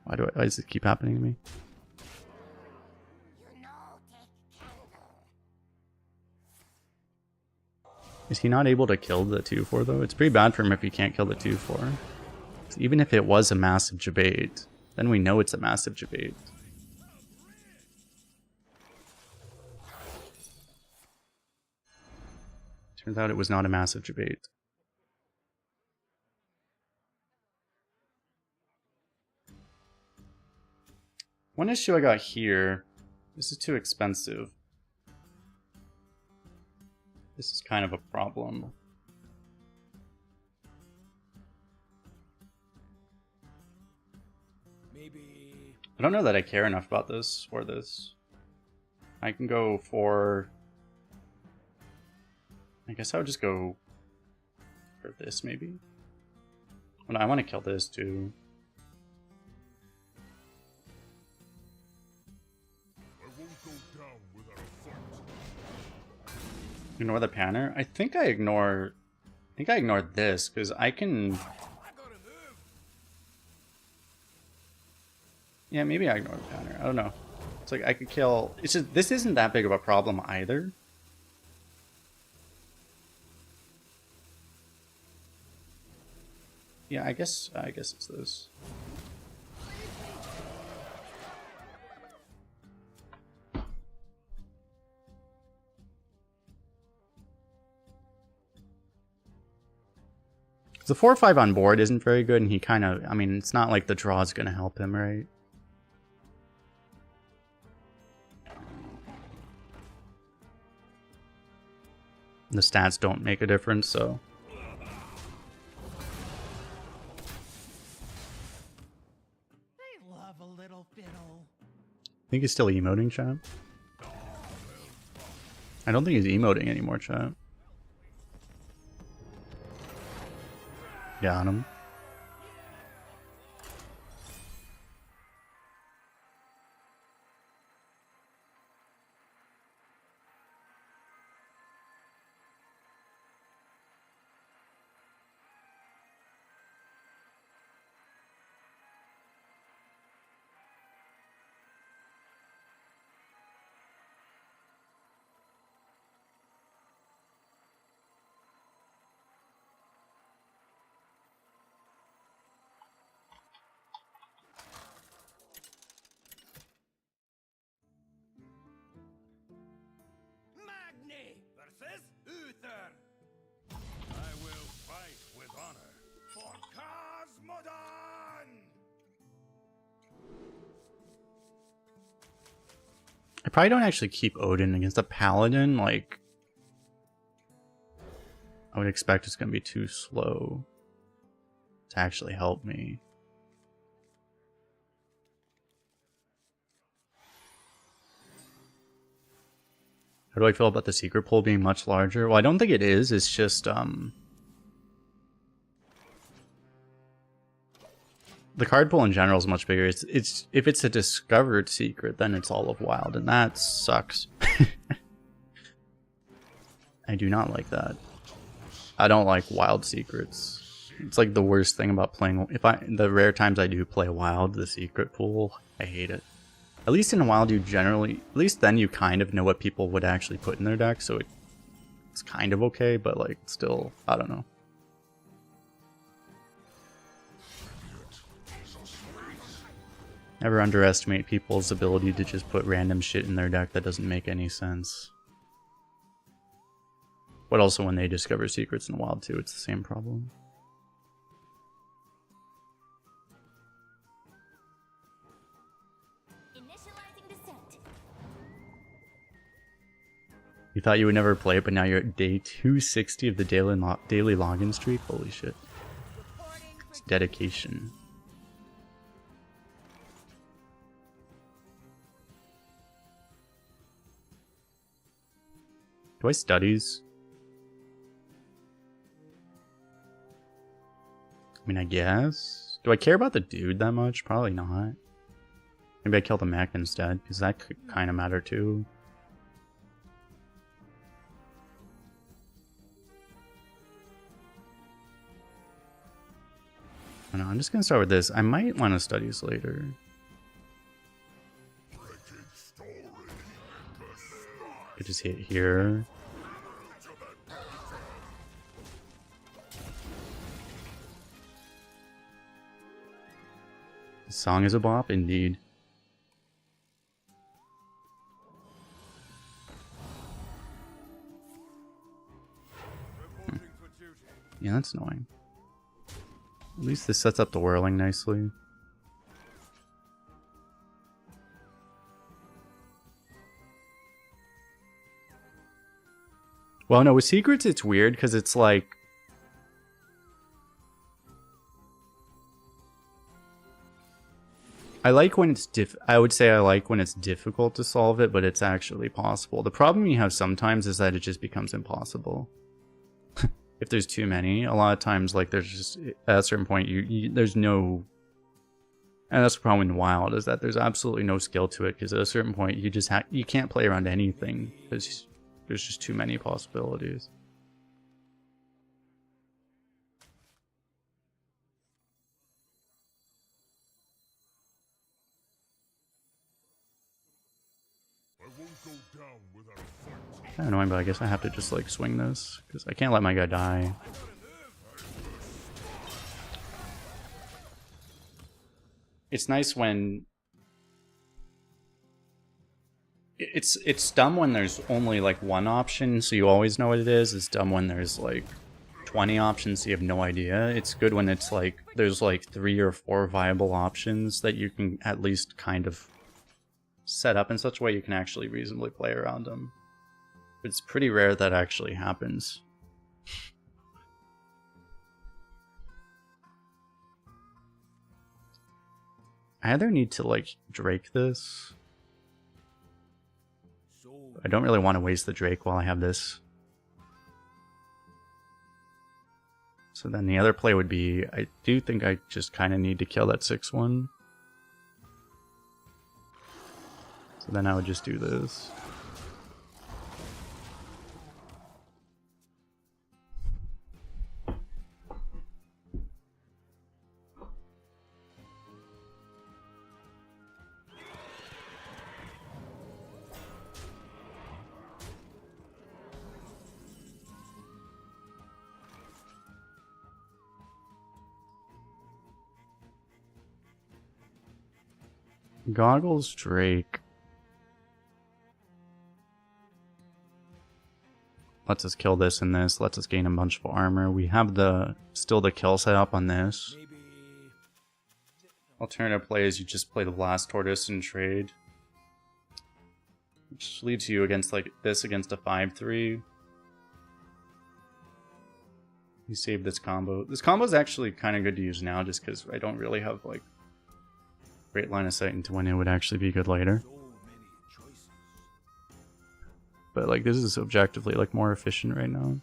Why does it keep happening to me? Is he not able to kill the 2-4 though? It's pretty bad for him if he can't kill the 2-4. Even if it was a massive debate, then we know it's a massive debate. Turns out it was not a massive debate. One issue I got here, this is too expensive. This is kind of a problem. Maybe. I don't know that I care enough about this for this. I can go for... I guess I would just go for this maybe. Oh, no, I want to kill this too. Ignore the panner. I think I ignore this because I can. Yeah, maybe I ignore the panner. I don't know. It's like I could kill. It's just this isn't that big of a problem either. Yeah, I guess it's this. The 4-5 on board isn't very good, and he kind of, I mean, it's not like the draw is going to help him, right? The stats don't make a difference, so. I love a little fiddle. I think he's still emoting, chat. I don't think he's emoting anymore, chat. Got him. Versus Uther. I will fight with honor for Cosmodon. I probably don't actually keep Odin against a paladin. Like, I would expect it's going to be too slow to actually help me. How do I feel about the secret pool being much larger? Well, I don't think it is. It's just, the card pool in general is much bigger. It's if it's a discovered secret, then it's all of wild, and that sucks. I do not like that. I don't like wild secrets. It's like the worst thing about playing. The rare times I do play wild, the secret pool, I hate it. At least in wild, you generally, at least then you kind of know what people would actually put in their deck, so it's kind of okay, but like still, I don't know. Never underestimate people's ability to just put random shit in their deck that doesn't make any sense. But also when they discover secrets in wild too, it's the same problem. You thought you would never play it, but now you're at day 260 of the daily login streak? Holy shit. It's dedication. Do I studies? I mean, I guess. Do I care about the dude that much? Probably not. Maybe I kill the mech instead, because that could kind of matter too. I don't know, I'm just gonna start with this. I might want to studies later. Could just hit here. The song is a bop, indeed. Yeah, that's annoying. At least this sets up the whirling nicely. Well, no, with secrets it's weird because it's like... I like when it's I would say I like when it's difficult to solve it, but it's actually possible. The problem you have sometimes is that it just becomes impossible. If there's too many, a lot of times, like, there's just, at a certain point, there's no... And that's the problem in Wild, is that there's absolutely no skill to it, because at a certain point, you just you can't play around anything, because there's just too many possibilities. I won't go down without a fight. Kind of annoying, but I guess I have to just, like, swing this, because I can't let my guy die. It's nice when... It's dumb when there's only, like, one option, so you always know what it is. It's dumb when there's, like, 20 options, so you have no idea. It's good when it's, like, there's, like, 3 or 4 viable options that you can at least kind of set up in such a way you can actually reasonably play around them. It's pretty rare that actually happens. I either need to, like, Drake this. I don't really want to waste the Drake while I have this. So then the other play would be, I do think I just kind of need to kill that 6-1. So then I would just do this. Goggles Drake. Lets us kill this and this. Lets us gain a bunch of armor. We have still the kill set up on this. Maybe. Alternative play is you just play the Blast Tortoise and trade. Which leaves you against like this against a 5-3. You save this combo. This combo is actually kind of good to use now just because I don't really have like great line of sight into when it would actually be good later. So many choices. But like this is objectively like more efficient right now.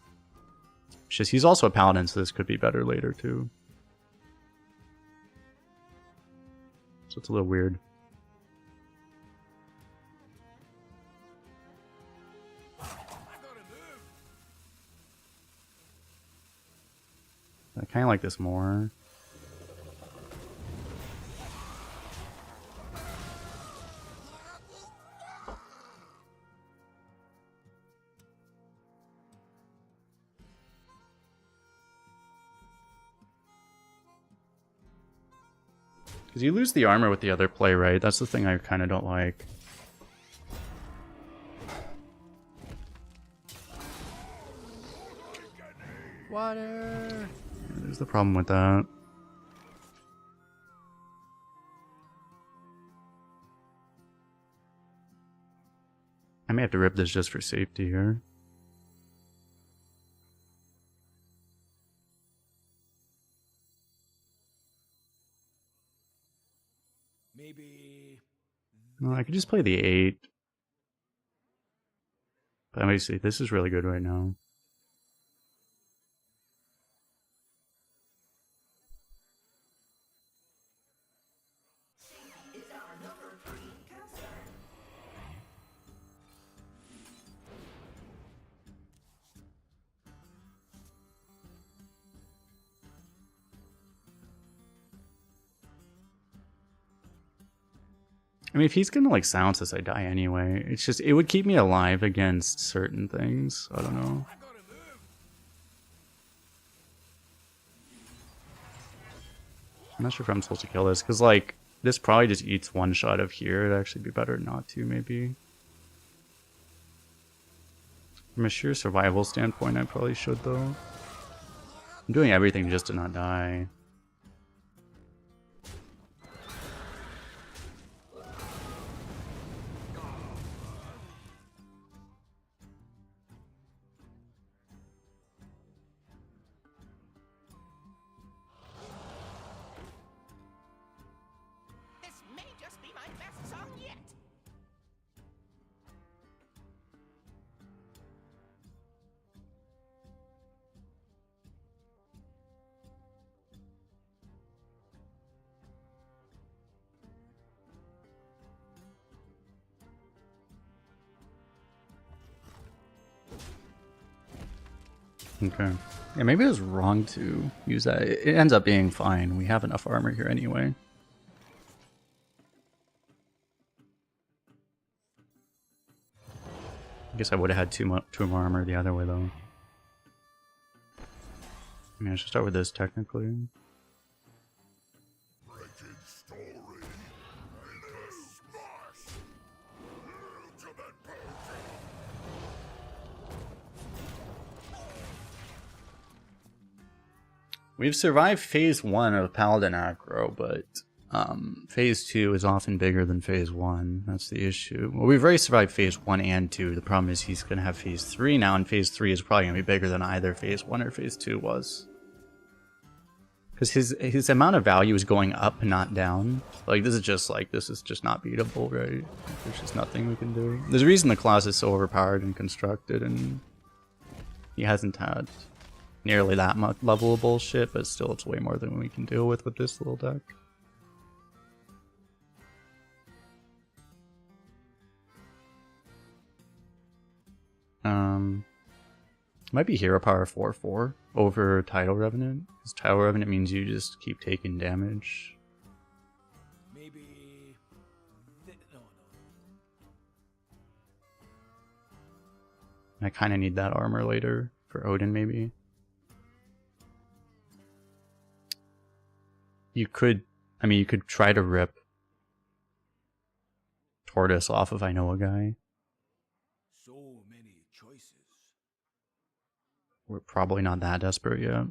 It's just he's also a paladin, so this could be better later too. So it's a little weird. I kind of like this more. Because you lose the armor with the other play, right? That's the thing I kind of don't like. Water. There's the problem with that. I may have to rip this just for safety here. Maybe. No, I could just play the 8. But obviously, this is really good right now. I mean, if he's gonna like silence us, I die anyway. It's just, it would keep me alive against certain things. I don't know. I'm not sure if I'm supposed to kill this, because like, this probably just eats one shot of here. It'd actually be better not to, maybe. From a sheer survival standpoint, I probably should, though. I'm doing everything just to not die. This may just be my best song yet. Okay. Yeah, maybe I was wrong to use that. It ends up being fine. We have enough armor here anyway. I guess I would have had two more armor the other way, though. I mean, I should start with this, technically. Wretched story in a smash. Ultimate potion. We've survived phase 1 of Paladin aggro, but phase 2 is often bigger than phase 1. That's the issue. Well, we've already survived phase 1 and 2. The problem is he's going to have phase 3 now, and phase 3 is probably going to be bigger than either phase 1 or phase 2 was. Because his amount of value is going up, not down. Like, this is just not beatable, right? There's just nothing we can do. There's a reason the class is so overpowered and constructed, and he hasn't had nearly that much level of bullshit, but still it's way more than we can deal with this little deck. Might be hero power 4/4 over Tidal Revenant, because Tidal Revenant means you just keep taking damage. Maybe. No. I kind of need that armor later for Odin, maybe. You could try to rip Tortoise off of I Know a Guy. So many choices. We're probably not that desperate yet.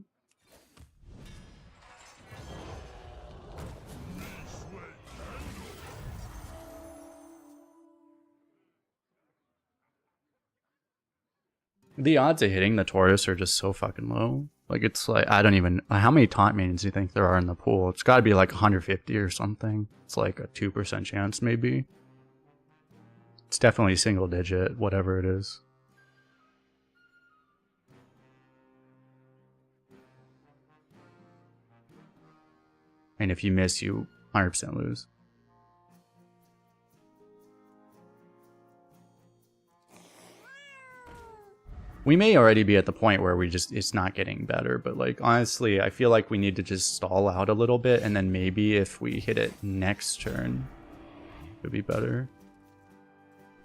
The odds of hitting the Taurus are just so fucking low. Like, it's like, I don't even, how many taunt maidens do you think there are in the pool? It's gotta be like 150 or something. It's like a 2% chance, maybe. It's definitely single digit, whatever it is. And if you miss, you 100% lose. We may already be at the point where it's not getting better, but like, honestly, I feel like we need to just stall out a little bit, and then maybe if we hit it next turn, it would be better.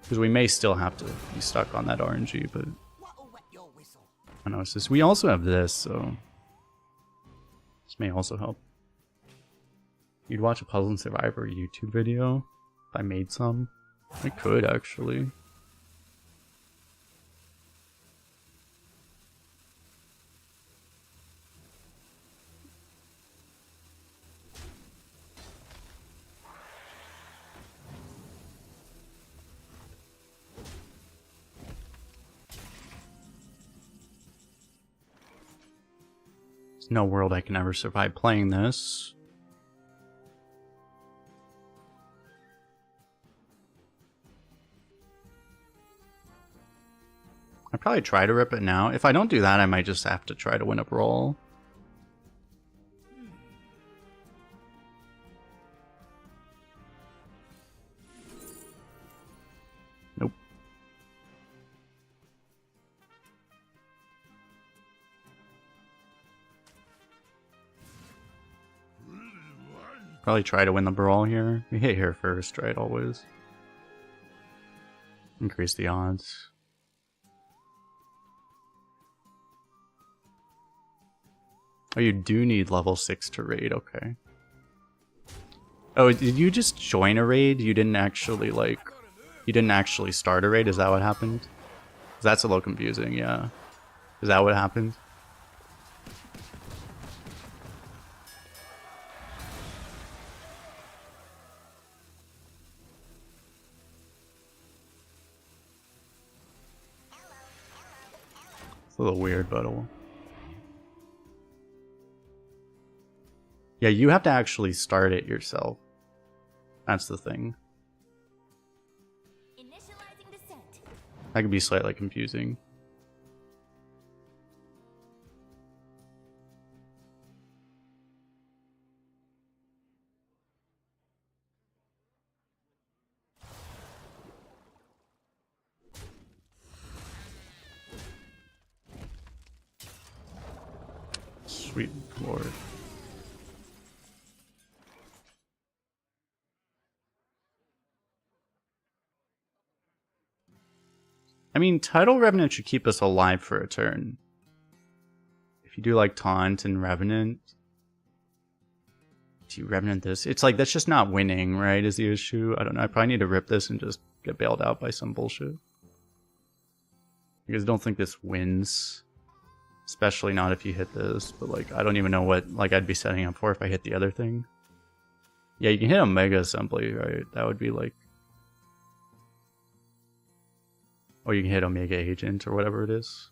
Because we may still have to be stuck on that RNG, but What'll wet your whistle? I know it's just, we also have this, so this may also help. You'd watch a Puzzle and Survivor YouTube video if I made some? I could, actually. There's no world I can ever survive playing this. I'd probably try to rip it now. If I don't do that, I might just have to try to win a brawl. Nope. Probably try to win the brawl here. We hit here first, right? Always. Increase the odds. Oh, you do need level 6 to raid, okay. Oh, did you just join a raid? You didn't actually, like... You didn't actually start a raid? Is that what happened? 'Cause that's a little confusing, yeah. Is that what happened? It's a little weird, but... Yeah, you have to actually start it yourself. That's the thing. Initializing descent. That could be slightly confusing. Sweet Lord. I mean, Tidal Revenant should keep us alive for a turn. If you do like Taunt and Revenant... Do you Revenant this? It's like, that's just not winning, right, is the issue? I don't know, I probably need to rip this and just get bailed out by some bullshit. Because I don't think this wins. Especially not if you hit this, but like, I don't even know what like I'd be setting up for if I hit the other thing. Yeah, you can hit a Mega Assembly, right? That would be like... Or you can hit Omega Agent or whatever it is.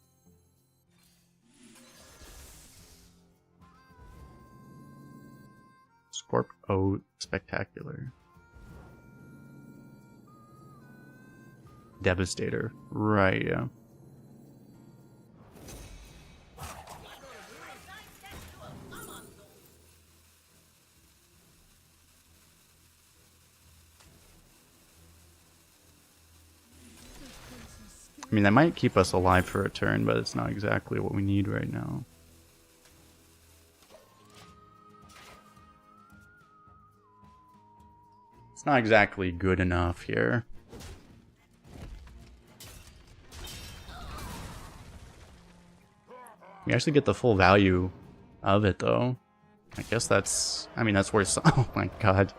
Scorp. Oh, spectacular. Devastator. Right, yeah. I mean, that might keep us alive for a turn, but it's not exactly what we need right now. It's not exactly good enough here. We actually get the full value of it, though. I guess that's... I mean, that's worth some... Oh my god.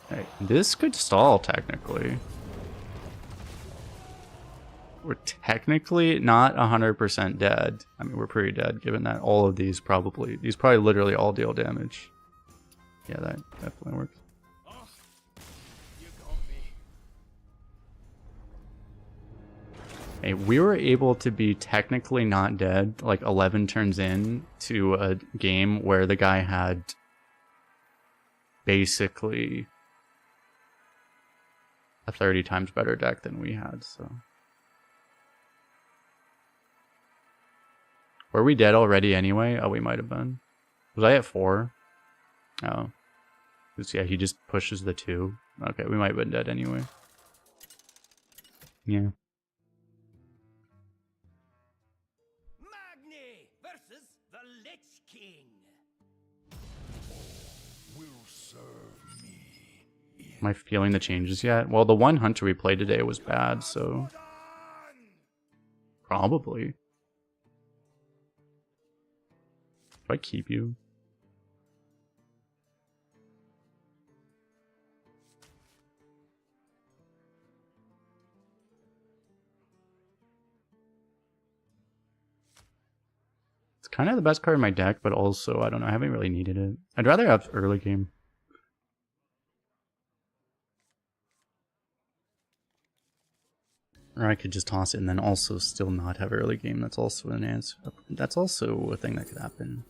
Hey, this could stall, technically. We're technically not 100% dead. I mean, we're pretty dead, given that all of these probably... These probably literally all deal damage. Yeah, that definitely works. Hey, we were able to be technically not dead, like 11 turns in to a game where the guy had basically a 30 times better deck than we had, so. Were we dead already anyway? Oh, we might have been. Was I at 4? Oh. Yeah, he just pushes the 2. Okay, we might have been dead anyway. Yeah. Magni versus the Lich King. Will serve me. Am I feeling the changes yet? Well, the one hunter we played today was bad, so... Probably. Do I keep you? It's kind of the best card in my deck, but also, I don't know, I haven't really needed it. I'd rather have early game. Or I could just toss it and then also still not have early game. That's also an answer. That's also a thing that could happen.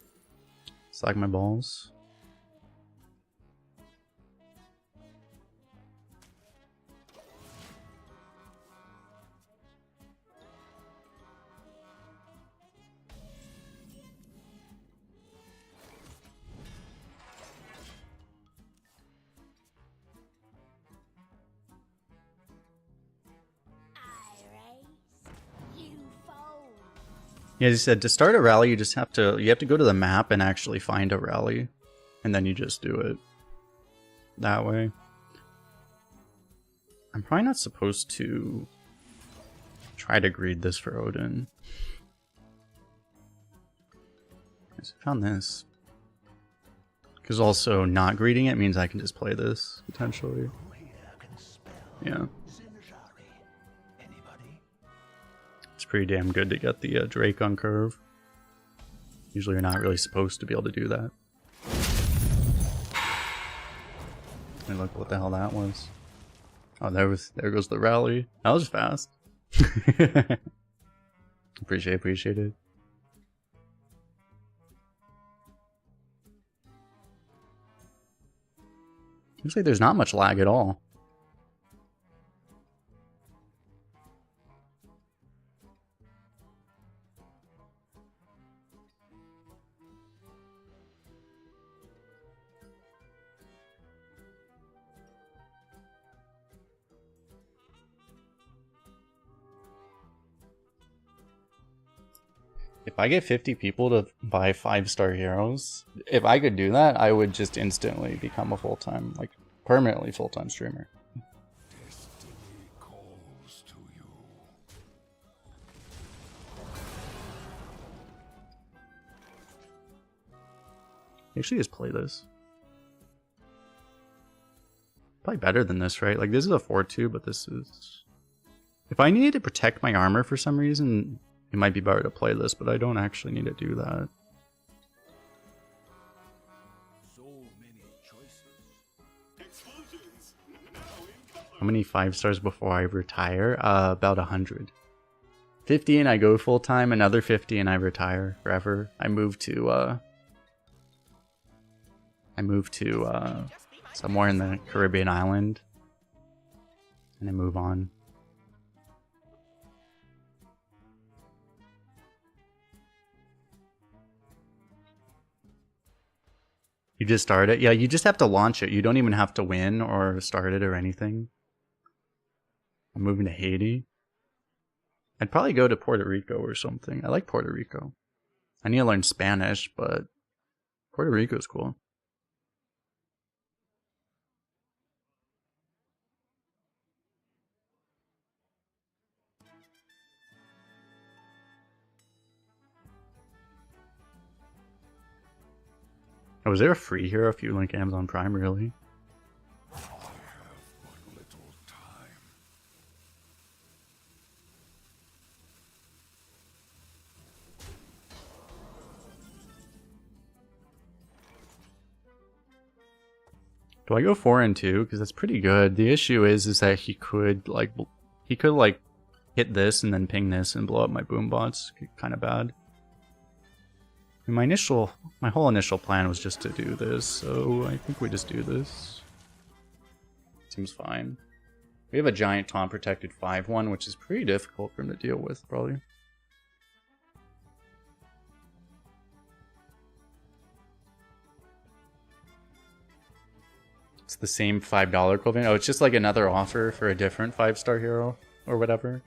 Slag my balls. Yeah, as you said, to start a rally, you have to go to the map and actually find a rally, and then you just do it that way. I'm probably not supposed to try to greed this for Odin. I found this. Because also not greeting it means I can just play this, potentially. Yeah. It's pretty damn good to get the Drake on curve. Usually you're not really supposed to be able to do that. Let me look what the hell that was. Oh, there goes the rally. That was fast. Appreciate it. Looks like there's not much lag at all. If I get 50 people to buy 5-star heroes, if I could do that, I would just instantly become a full-time, like, permanently full-time streamer. Destiny calls to you. Actually, just play this. Probably better than this, right? Like, this is a 4-2, but this is... If I needed to protect my armor for some reason, it might be better to play this, but I don't actually need to do that. So many choices. Explosions. Now in How many 5-stars before I retire? About 100. 50 and I go full-time, another 50 and I retire forever. I move to somewhere in the Caribbean island. And I move on. You just start it? Yeah, you just have to launch it. You don't even have to win or start it or anything. I'm moving to Haiti. I'd probably go to Puerto Rico or something. I like Puerto Rico. I need to learn Spanish, but Puerto Rico's cool. Oh, was there a free hero if you link Amazon Prime, really? I have but little time. Do I go 4 and 2? Because that's pretty good. The issue is that he could hit this and then ping this and blow up my boom bots. Kind of bad. My whole initial plan was just to do this, so I think we just do this. Seems fine. We have a giant taunt protected 5-1, which is pretty difficult for him to deal with, probably. It's the same $5 equivalent. Oh, it's just like another offer for a different 5-star hero or whatever.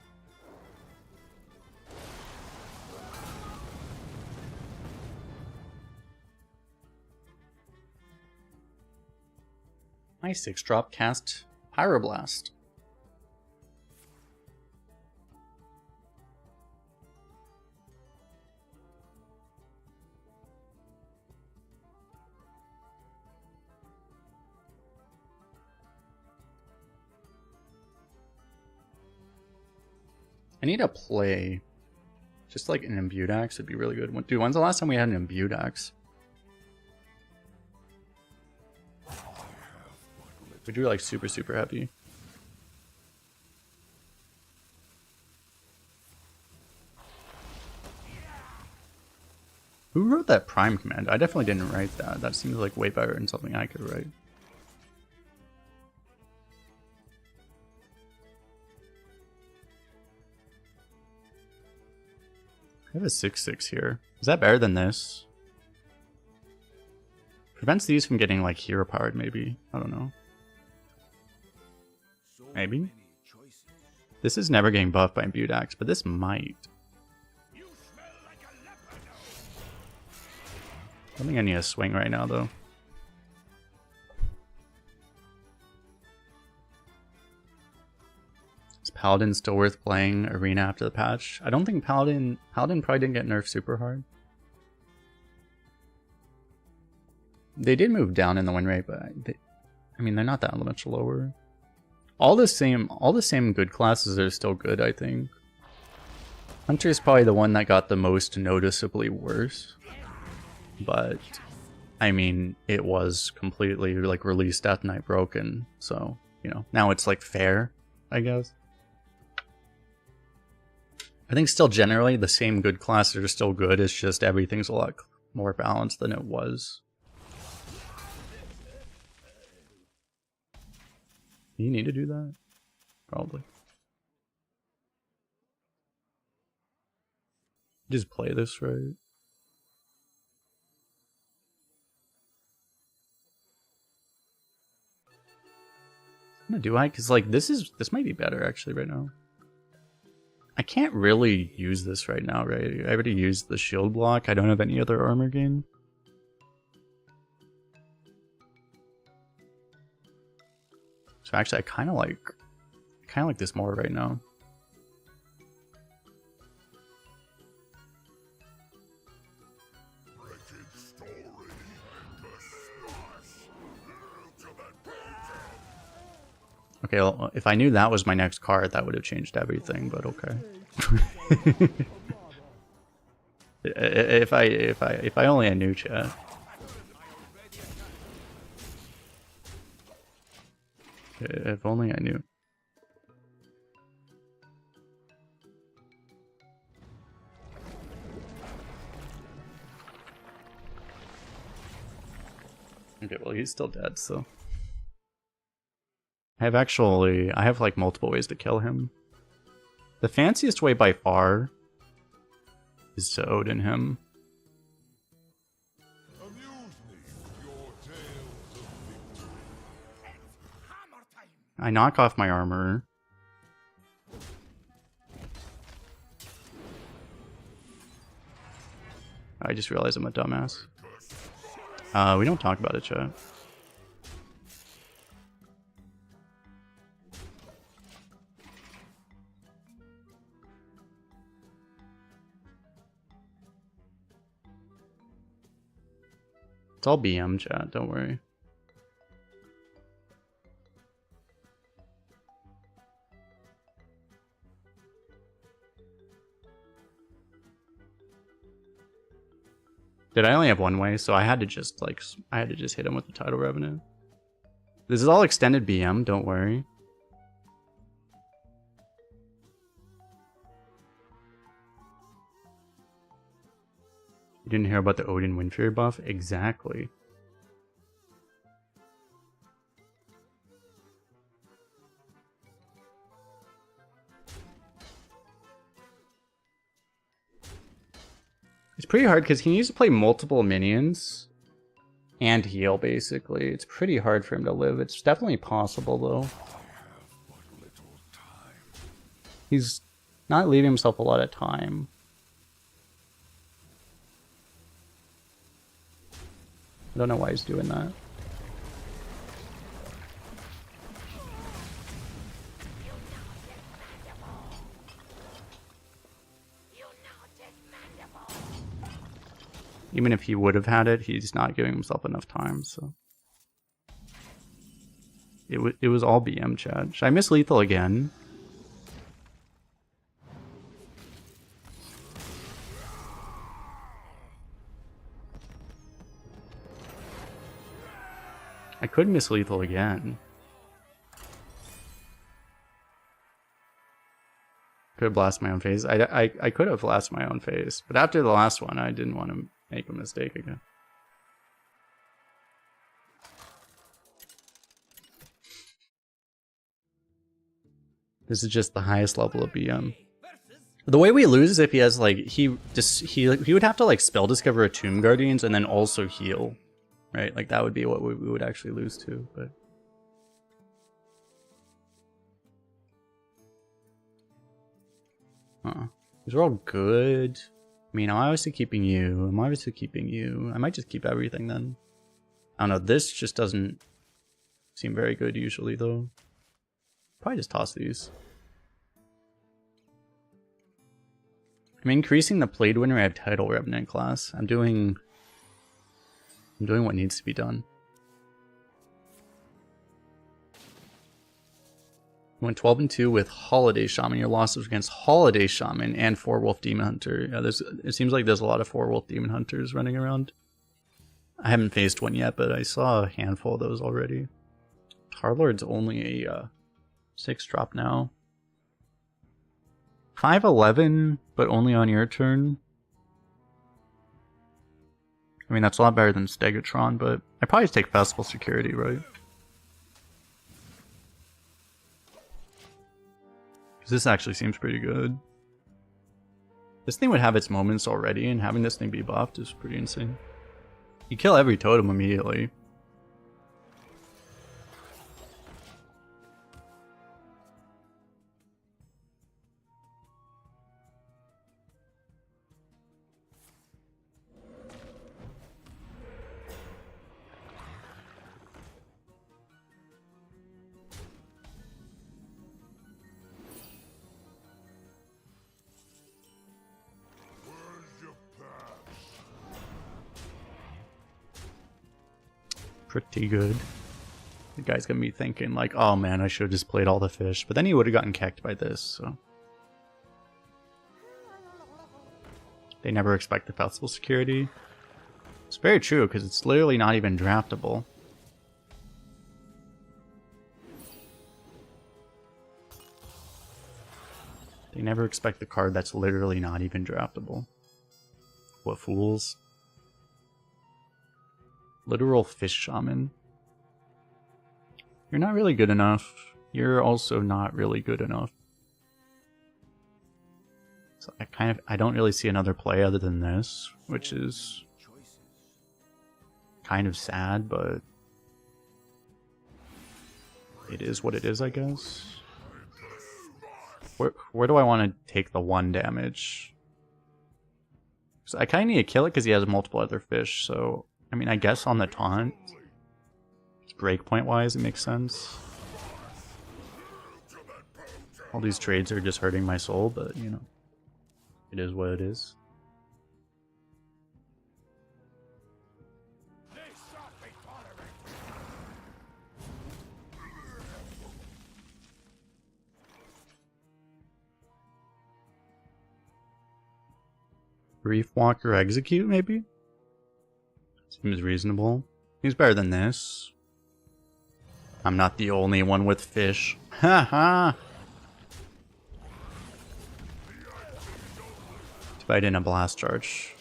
My 6-drop cast Pyroblast. I need a play. Just like an imbued axe would be really good. Dude, when's the last time we had an imbued axe? We do like super heavy. Who wrote that prime command? I definitely didn't write that. That seems like way better than something I could write. I have a 6/6 here. Is that better than this? Prevents these from getting like hero powered, maybe. I don't know. Maybe? This is never getting buffed by imbued axe, but this might. You smell like don't think I need a swing right now, though. Is Paladin still worth playing Arena after the patch? I don't think Paladin probably didn't get nerfed super hard. They did move down in the win rate, but I mean, they're not that much lower. All the same good classes are still good, I think. Hunter is probably the one that got the most noticeably worse. But, I mean, it was completely, like, release Death Knight broken. So, you know, now it's, like, fair, I guess. I think still generally the same good classes are still good. It's just everything's a lot more balanced than it was. You need to do that? Probably. Just play this right. Do I? Because like this might be better actually right now. I can't really use this right now, right? I already used the shield block. I don't have any other armor gain. So actually, I kind of like this more right now. Okay, well, if I knew that was my next card, that would have changed everything. But okay. if I only had knew, chat. If only I knew. Okay, well he's still dead, so. I have like multiple ways to kill him. The fanciest way by far is to Odin him. I knock off my armor. I just realized I'm a dumbass. We don't talk about it, chat. It's all BM, chat, don't worry. Did I only have one way? So I had to just hit him with the tidal revenue. This is all extended BM, don't worry. You didn't hear about the Odin Wind Fury buff? Exactly. It's pretty hard because he needs to play multiple minions and heal, basically. It's pretty hard for him to live. It's definitely possible, though. He's not leaving himself a lot of time. I don't know why he's doing that. Even if he would have had it, he's not giving himself enough time, so. It was all BM, chat. Should I miss lethal again? I could miss lethal again. Could have blasted my own face. I could have blasted my own face, but after the last one, I didn't want to make a mistake again. This is just the highest level of BM. The way we lose is if he has like he would have to like spell discover a Tomb Guardians and then also heal, right? Like that would be what we would actually lose to. But these are all good. I mean, I'm obviously keeping you. I'm obviously keeping you. I might just keep everything then. I don't know. This just doesn't seem very good usually, though. Probably just toss these. I'm increasing the played winner. I have title revenant class. I'm doing what needs to be done. You went 12-2 with Holiday Shaman. Your losses against Holiday Shaman and 4-Wolf Demon Hunter. Yeah, it seems like there's a lot of 4-Wolf Demon Hunters running around. I haven't faced one yet, but I saw a handful of those already. Tarlord's only a 6-drop now. 5-11, but only on your turn. I mean, that's a lot better than Stegatron, but I probably just take Festival Security, right? This actually seems pretty good. This thing would have its moments already, and having this thing be buffed is pretty insane. You kill every totem immediately. Pretty good. The guy's gonna be thinking like, oh man, I should have just played all the fish. But then he would have gotten kecked by this, so. They never expect the Festival Security. It's very true, because it's literally not even draftable. They never expect the card that's literally not even draftable. What fools. Literal Fish Shaman. You're not really good enough. You're also not really good enough. So I don't really see another play other than this, which is kind of sad, but it is what it is, I guess. Where do I want to take the 1 damage? So I kind of need to kill it because he has multiple other fish, so I mean, I guess on the taunt, breakpoint wise, it makes sense. All these trades are just hurting my soul, but you know, it is what it is. Reef Walker Execute, maybe? Seems reasonable. He's better than this. I'm not the only one with fish. Ha! Too bad I didn't blast charge.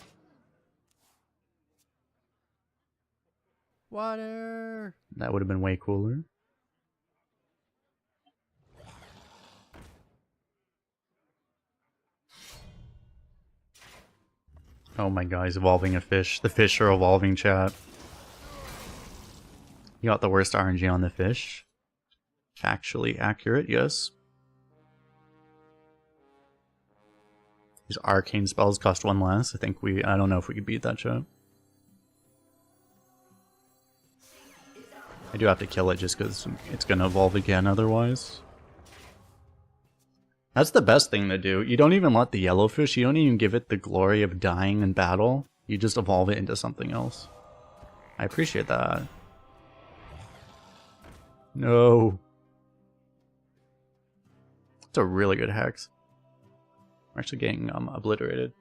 Water. That would have been way cooler. Oh my god, he's evolving a fish. The fish are evolving, chat. You got the worst RNG on the fish. Factually accurate, yes. These arcane spells cost 1 less. I don't know if we could beat that, chat. I do have to kill it just because it's going to evolve again otherwise. That's the best thing to do. You don't even let the yellowfish, you don't even give it the glory of dying in battle. You just evolve it into something else. I appreciate that. No. It's a really good hex. I'm actually getting obliterated.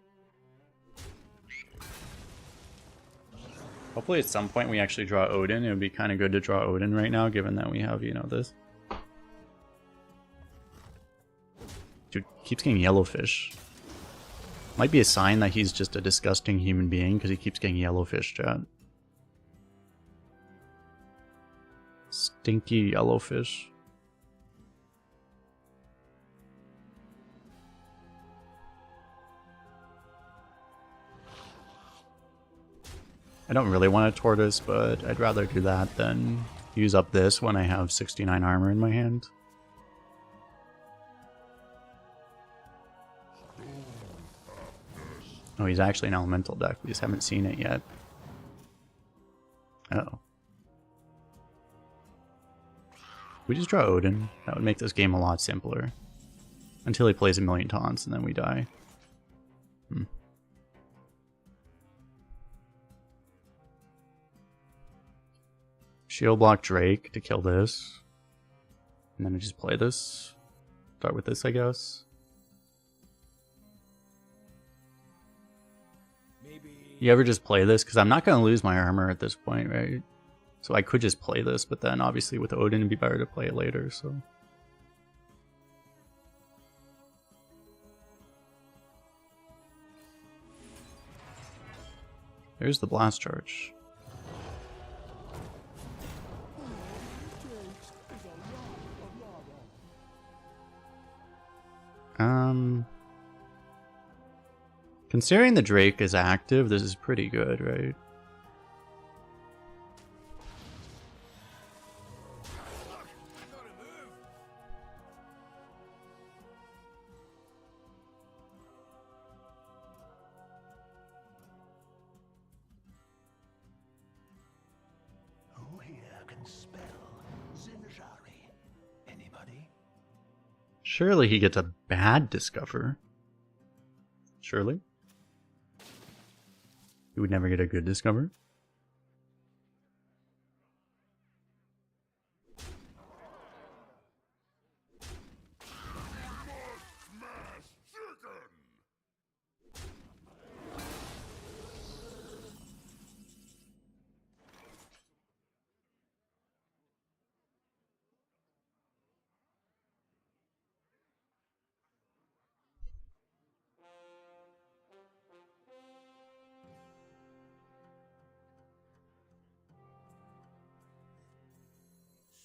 Hopefully at some point we actually draw Odin. It would be kind of good to draw Odin right now, given that we have, you know, this. Dude, keeps getting yellowfish. Might be a sign that he's just a disgusting human being, because he keeps getting yellowfish, chat. Stinky yellowfish. I don't really want a tortoise, but I'd rather do that than use up this when I have 69 armor in my hand. Oh, he's actually an elemental deck. We just haven't seen it yet. Oh. We just draw Odin. That would make this game a lot simpler. Until he plays a million taunts and then we die. Shield block Drake to kill this. And then I just play this. Start with this, I guess. Maybe. You ever just play this? Because I'm not going to lose my armor at this point, right? So I could just play this, but then obviously with Odin it'd be better to play it later, so... There's the blast charge. Considering the Drake is active, this is pretty good, right? Who here can spell synergies? Anybody? Surely he gets a bad discover. Surely. He would never get a good discover.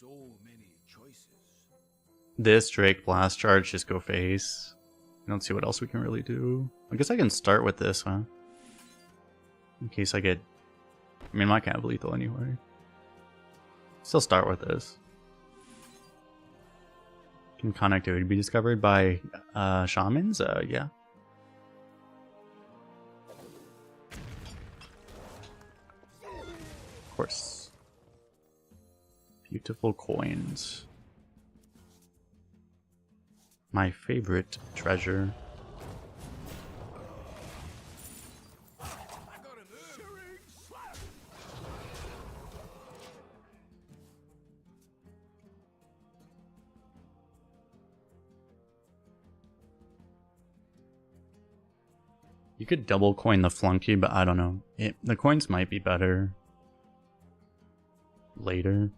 So many choices. This Drake blast charge, just go face. I don't see what else we can really do. I guess I can start with this, huh? In case I get... I mean, my kind of lethal anyway. Still start with this. Can connectivity be discovered by shamans? Yeah. Of course. Beautiful coins. My favorite treasure. You could double coin the flunky, but I don't know. The coins might be better later.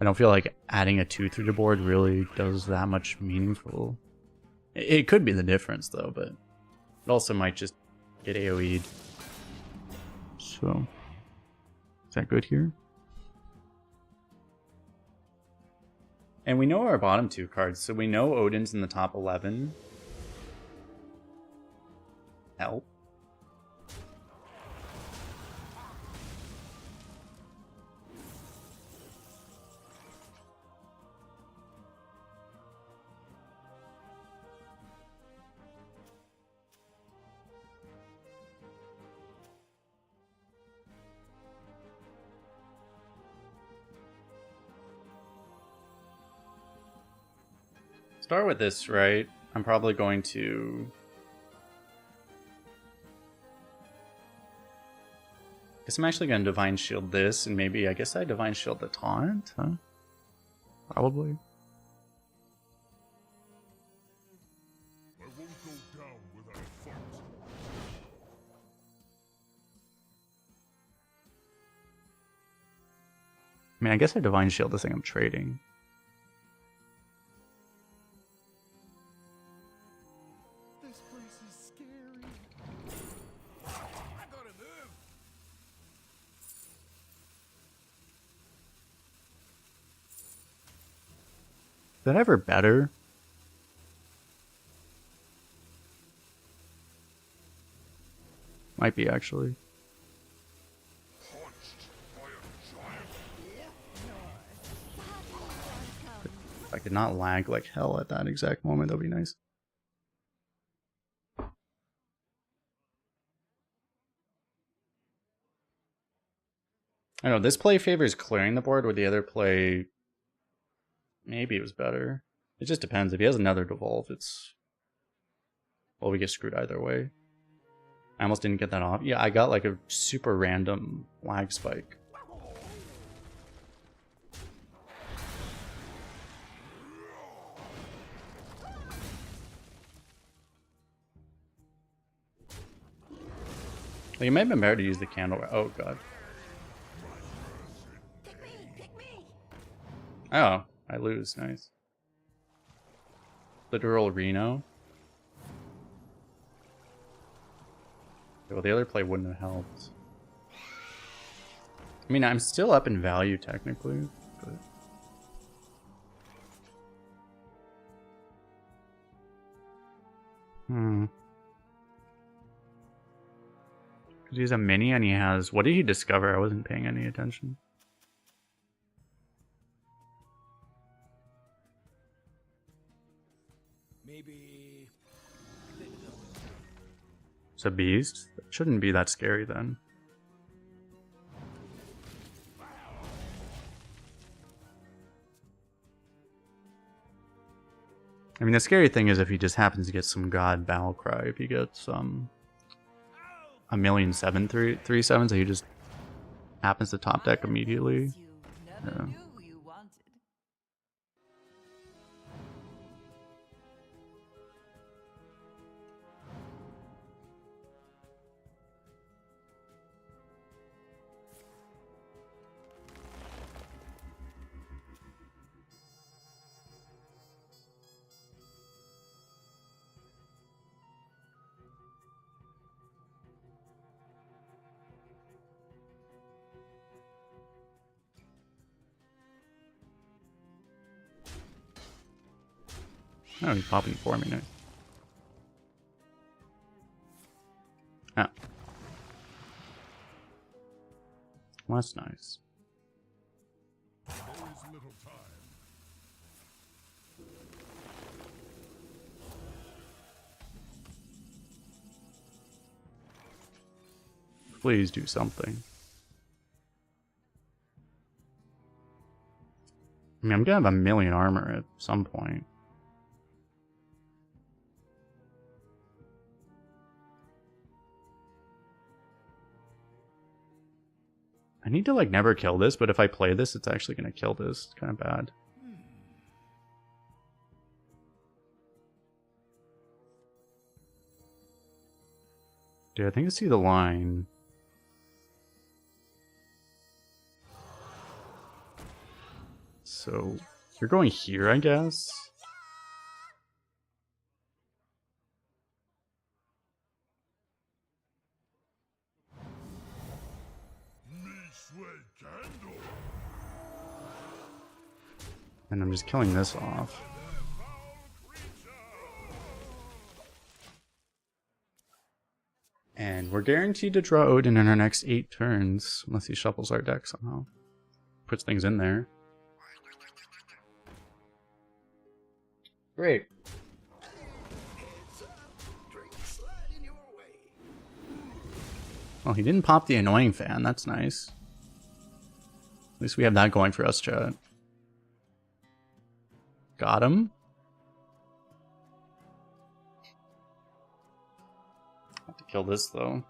I don't feel like adding a 2 through the board really does that much meaningful. It could be the difference though, but it also might just get AoE'd. So, is that good here? And we know our bottom 2 cards, so we know Odin's in the top 11. Help. Start with this, right? I'm probably going to... guess I'm actually going to Divine Shield this, and maybe, I guess I Divine Shield the taunt, huh? Probably. I won't go down without a fight. I mean, I guess I Divine Shield this thing I'm trading. This place is scary. I gotta move. Is that ever better? Might be, actually. Punched by a giant. If I could not lag like hell at that exact moment, that'd be nice. I know this play favors clearing the board, where the other play maybe it was better. It just depends. If he has another devolve, it's well, we get screwed either way. I almost didn't get that off. Yeah, I got like a super random lag spike. Like, it might have been better to use the candle. Oh god. Pick me! Pick me! Oh, I lose. Nice. Literal Reno. Well, the other play wouldn't have helped. I mean, I'm still up in value technically, but because he's a mini and he has. What did he discover? I wasn't paying any attention. Maybe. It's a beast. That shouldn't be that scary then. I mean, the scary thing is if he just happens to get some god battle cry. If he gets a 1,000,007 so he just happens to top deck immediately. Yeah. Oh, he's popping for me now. Oh. Well, that's nice. There is little time. Please do something. I mean, I'm gonna have 1,000,000 armor at some point. I need to like never kill this, but if I play this, it's actually gonna kill this. It's kind of bad. Dude, I think I see the line. So you're going here, I guess. And I'm just killing this off. And we're guaranteed to draw Odin in our next 8 turns, unless he shuffles our deck somehow. Puts things in there. Great. Well, he didn't pop the annoying fan, that's nice. At least we have that going for us, chat. Got him. Have to kill this though.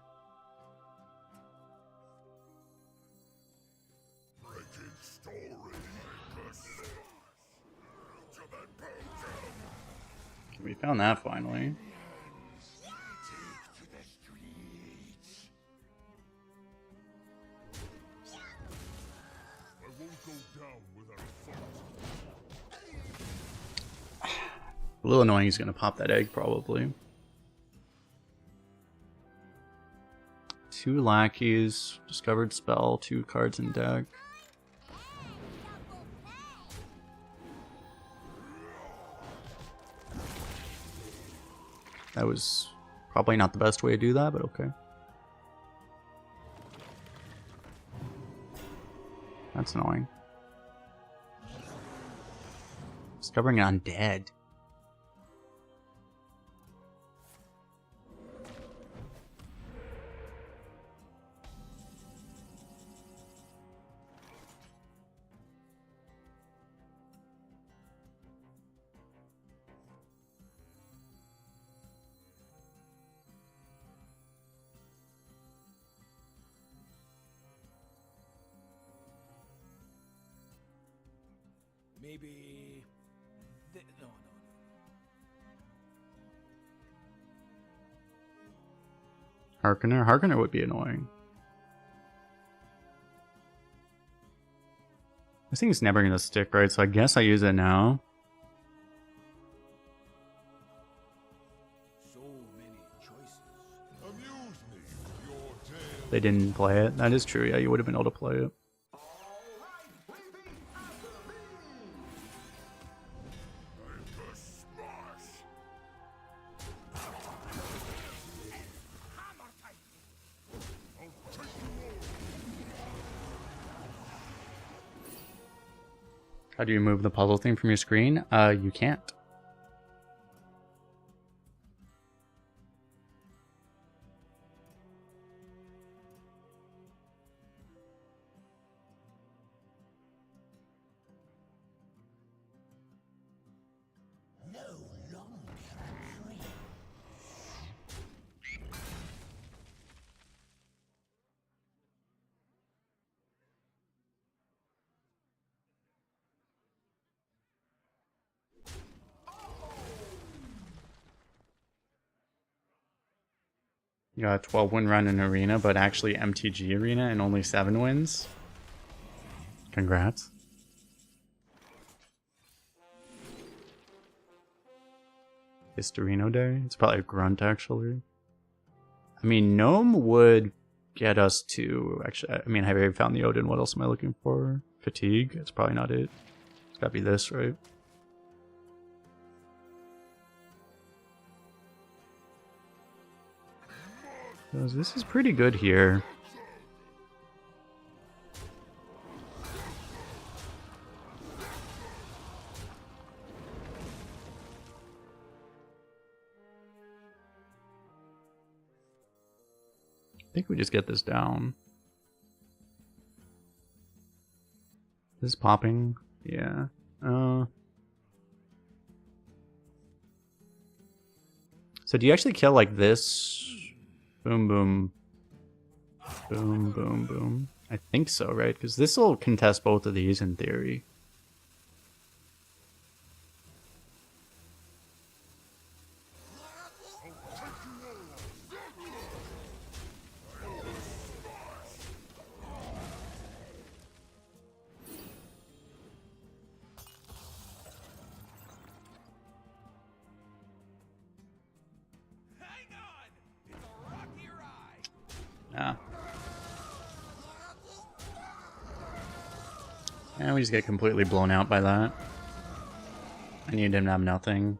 Okay, we found that finally. A little annoying he's gonna pop that egg probably. 2 lackeys, discovered spell, 2 cards in deck. That was probably not the best way to do that, but okay. That's annoying. Discovering an undead. Maybe... No, no, no. Harkener? Harkener would be annoying. This thing's never gonna stick, right? So I guess I use it now. So many choices. Amuse me with your tale. They didn't play it. That is true, yeah, you would have been able to play it. Time to smash. Hammer time! I'll take you all. How do you move the puzzle thing from your screen? You can't. No longer free. You got a 12-win run in Arena, but actually MTG Arena and only 7 wins. Congrats. Historino Day? It's probably a grunt, actually. I mean, Gnome would get us to... Actually, I mean, have I found the Odin? What else am I looking for? Fatigue? It's probably not it. It's gotta be this, right? 'Cause this is pretty good here. I think we just get this down. This is popping. Yeah. So do you actually kill like this? Boom, boom. Boom, boom, boom. I think so, right? Because this will contest both of these in theory. Hang on! It's a rocky ride! Yeah. And we just get completely blown out by that. I need him to have nothing.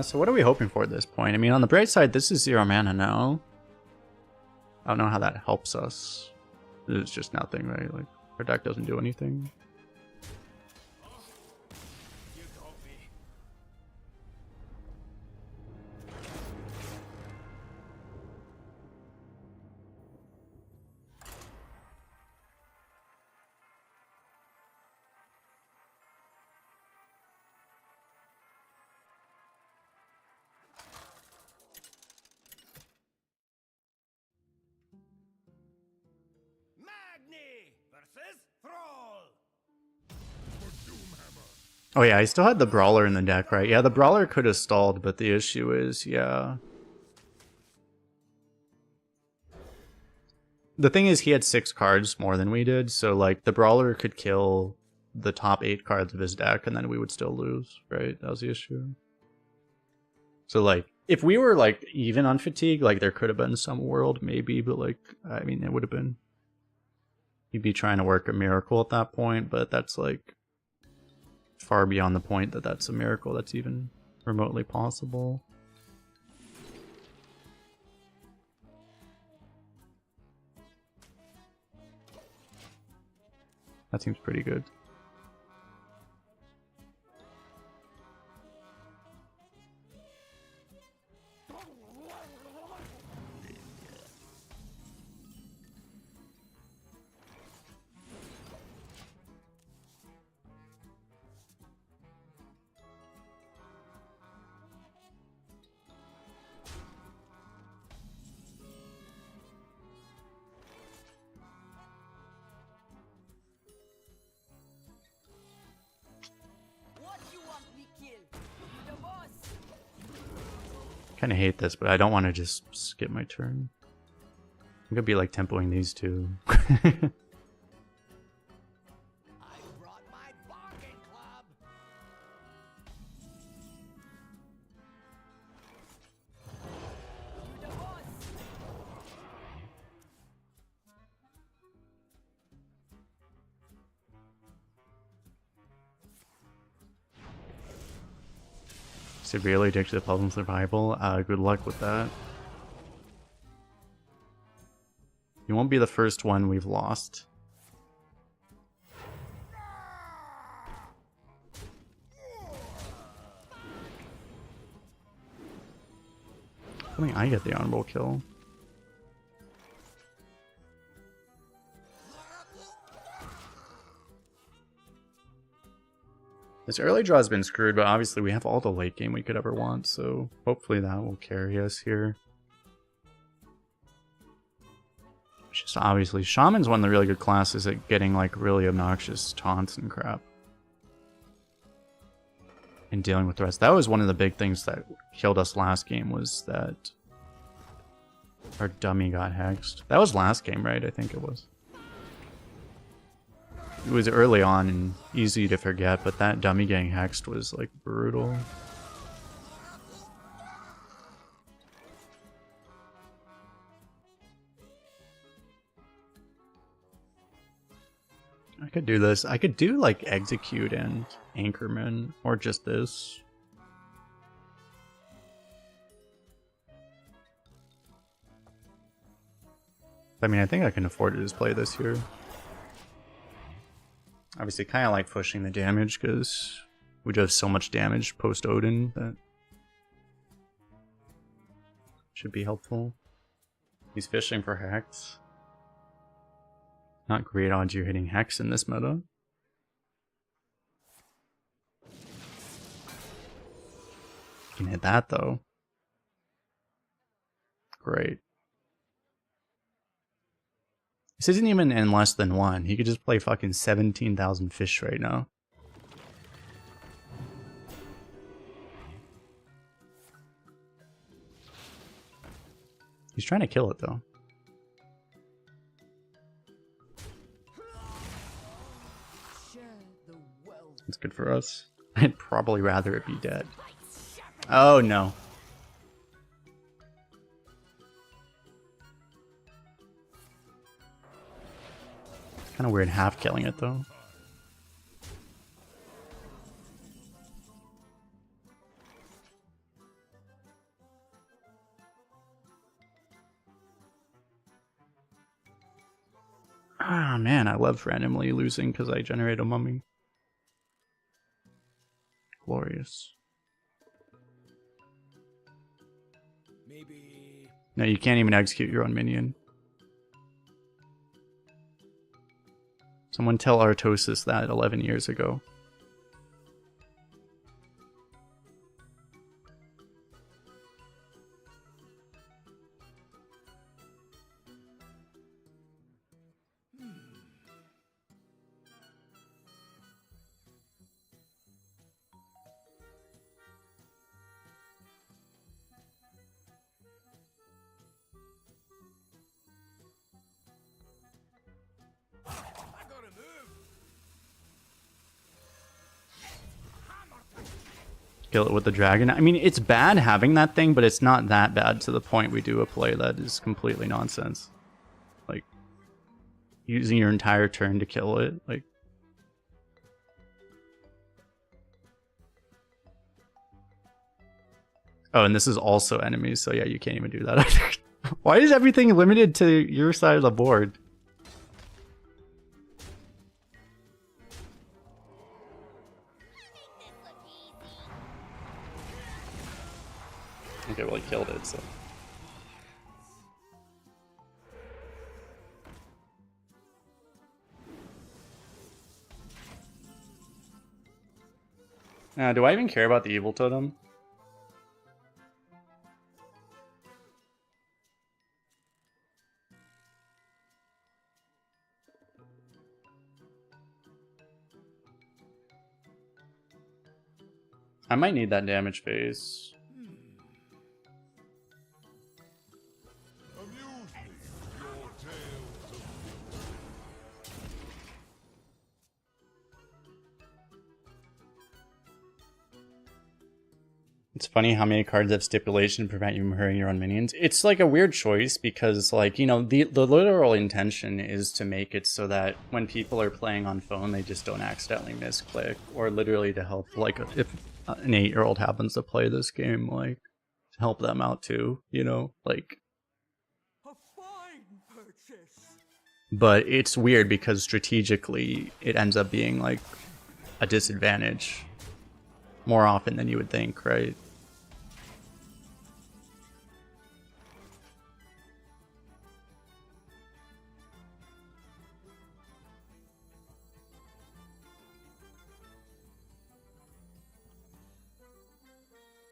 So what are we hoping for at this point? I mean, on the bright side, this is 0 mana now. I don't know how that helps us. It's just nothing, right? Like, our deck doesn't do anything. You got me. Magni versus Thrall. Oh yeah, I still had the Brawler in the deck, right? Yeah, the Brawler could have stalled, but the issue is, yeah. The thing is, he had 6 cards more than we did, so like, the Brawler could kill the top 8 cards of his deck, and then we would still lose, right? That was the issue. So like, if we were like, even on Fatigue, like, there could have been some world, maybe, but like, I mean, it would have been... He'd be trying to work a miracle at that point, but that's like... far beyond the point that that's a miracle that's even remotely possible. That seems pretty good. kind of hate this, but I don't want to just skip my turn. I'm gonna be like tempoing these two. I brought my bargain club. You the boss. Severely addicted to puzzle survival. Good luck with that. You won't be the first one we've lost. I think I get the honorable kill. This early draw has been screwed, but obviously we have all the late game we could ever want, so hopefully that will carry us here. It's just obviously, Shaman's one of the really good classes at getting like really obnoxious taunts and crap. And dealing with the rest. That was one of the big things that killed us last game, was that our dummy got hexed. That was last game, right? I think it was. It was early on and easy to forget, but that dummy getting hexed was like brutal. I could do this. I could do like execute and anchorman, or just this. I mean, I think I can afford to just play this here. Obviously, kind of like pushing the damage because we do have so much damage post Odin that should be helpful. He's fishing for Hex. Not great odds you're hitting Hex in this meta. You can hit that though. Great. This isn't even in less than one. He could just play fucking 17,000 fish right now. He's trying to kill it though. That's good for us. I'd probably rather it be dead. Oh no. Kind of weird half killing it though. Ah man, I love randomly losing because I generate a mummy. Glorious. Maybe. No, you can't even execute your own minion. Someone tell Artosis that 11 years ago. Kill it with the dragon. I mean, it's bad having that thing, but it's not that bad to the point we do a play that is completely nonsense. Like, using your entire turn to kill it. Like, oh, and this is also enemies, so yeah, you can't even do that either. Why is everything limited to your side of the board? Okay, well, he killed it, so. Now, do I even care about the evil totem? I might need that damage phase. It's funny how many cards have stipulation to prevent you from hurting your own minions. It's like a weird choice because, like, you know, the literal intention is to make it so that when people are playing on phone, they just don't accidentally misclick, or literally to help, like, if an 8-year-old happens to play this game, like, to help them out too, you know, like. A fine purchase. But it's weird because strategically it ends up being like a disadvantage more often than you would think, right?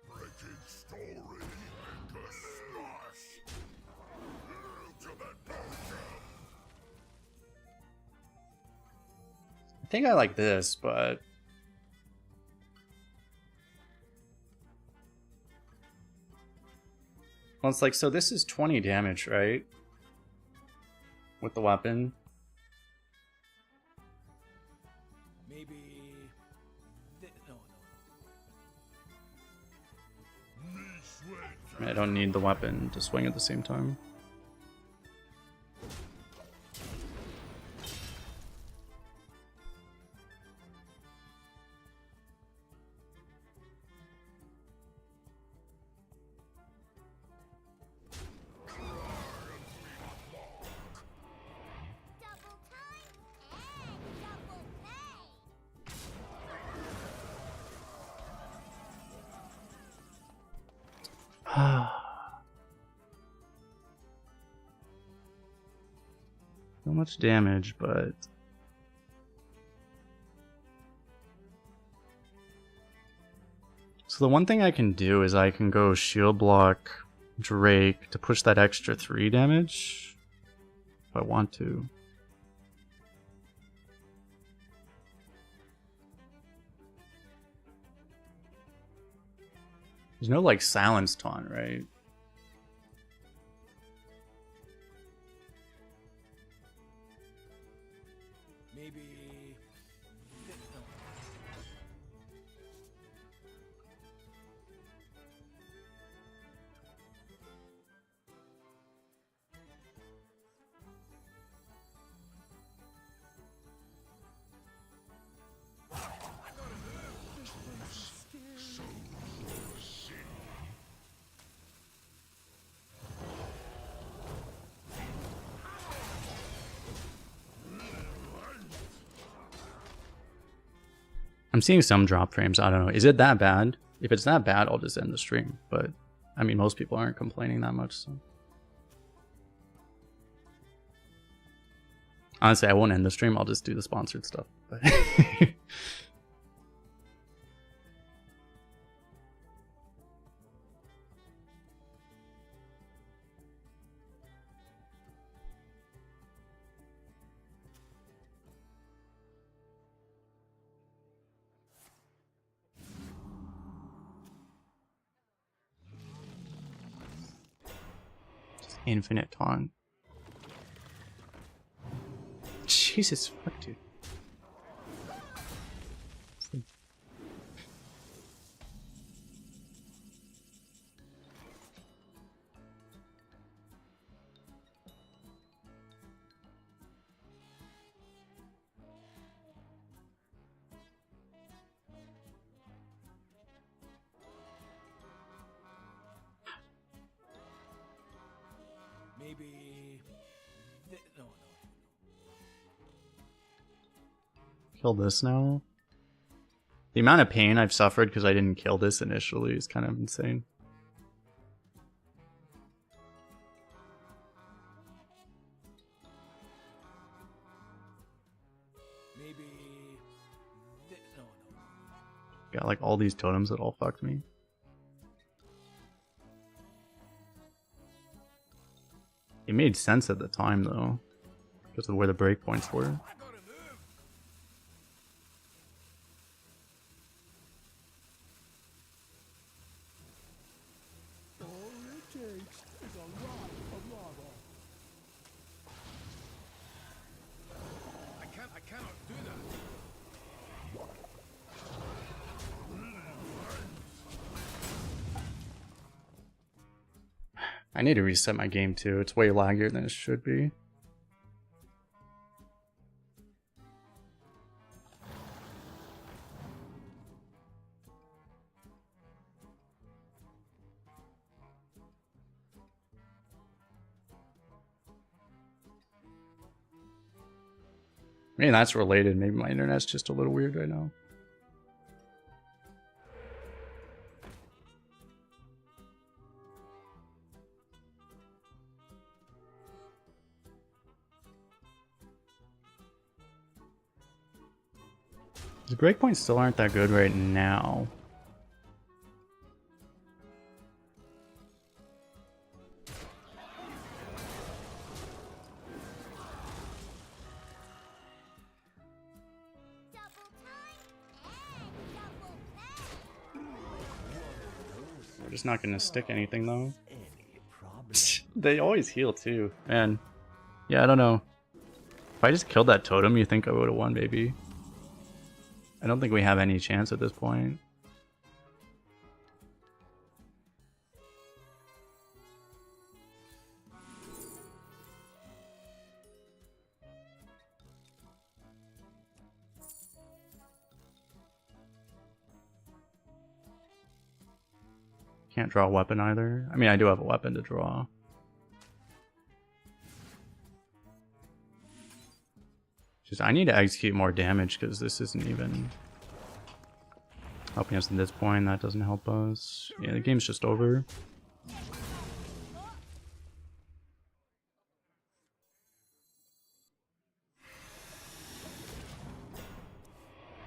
Wretched story and a smash. To the doctor. I think I like this, but well, it's like, so this is 20 damage, right? With the weapon. Maybe. No. Me sweat. I mean, I don't need the weapon to swing at the same time. Double time and double pay. So much damage, but so the one thing I can do is I can go shield block Drake to push that extra 3 damage if I want to. There's no like silence taunt, right? Maybe. No. I'm seeing some drop frames. I don't know. Is it that bad? If it's that bad, I'll just end the stream. But I mean, most people aren't complaining that much. So honestly, I won't end the stream. I'll just do the sponsored stuff. But infinite taunt. Jesus fuck, dude. Maybe. No. Kill this now. The amount of pain I've suffered because I didn't kill this initially is kind of insane. Maybe. No. Got like all these totems that all fucked me. It made sense at the time though, because of where the breakpoints were. I gotta move. All it takes is a lot of lava. I cannot do that. need to reset my game too. It's way laggier than it should be. Maybe that's related. Maybe my internet's just a little weird right now. The breakpoints still aren't that good right now. Double time and double pay. We're just not gonna stick anything though. They always heal too. Man. Yeah, I don't know. If I just killed that totem, you think I would have won, maybe? I don't think we have any chance at this point. Can't draw a weapon either. I mean, I do have a weapon to draw. Just, I need to execute more damage because this isn't even helping us at this point. That doesn't help us. Yeah, the game's just over.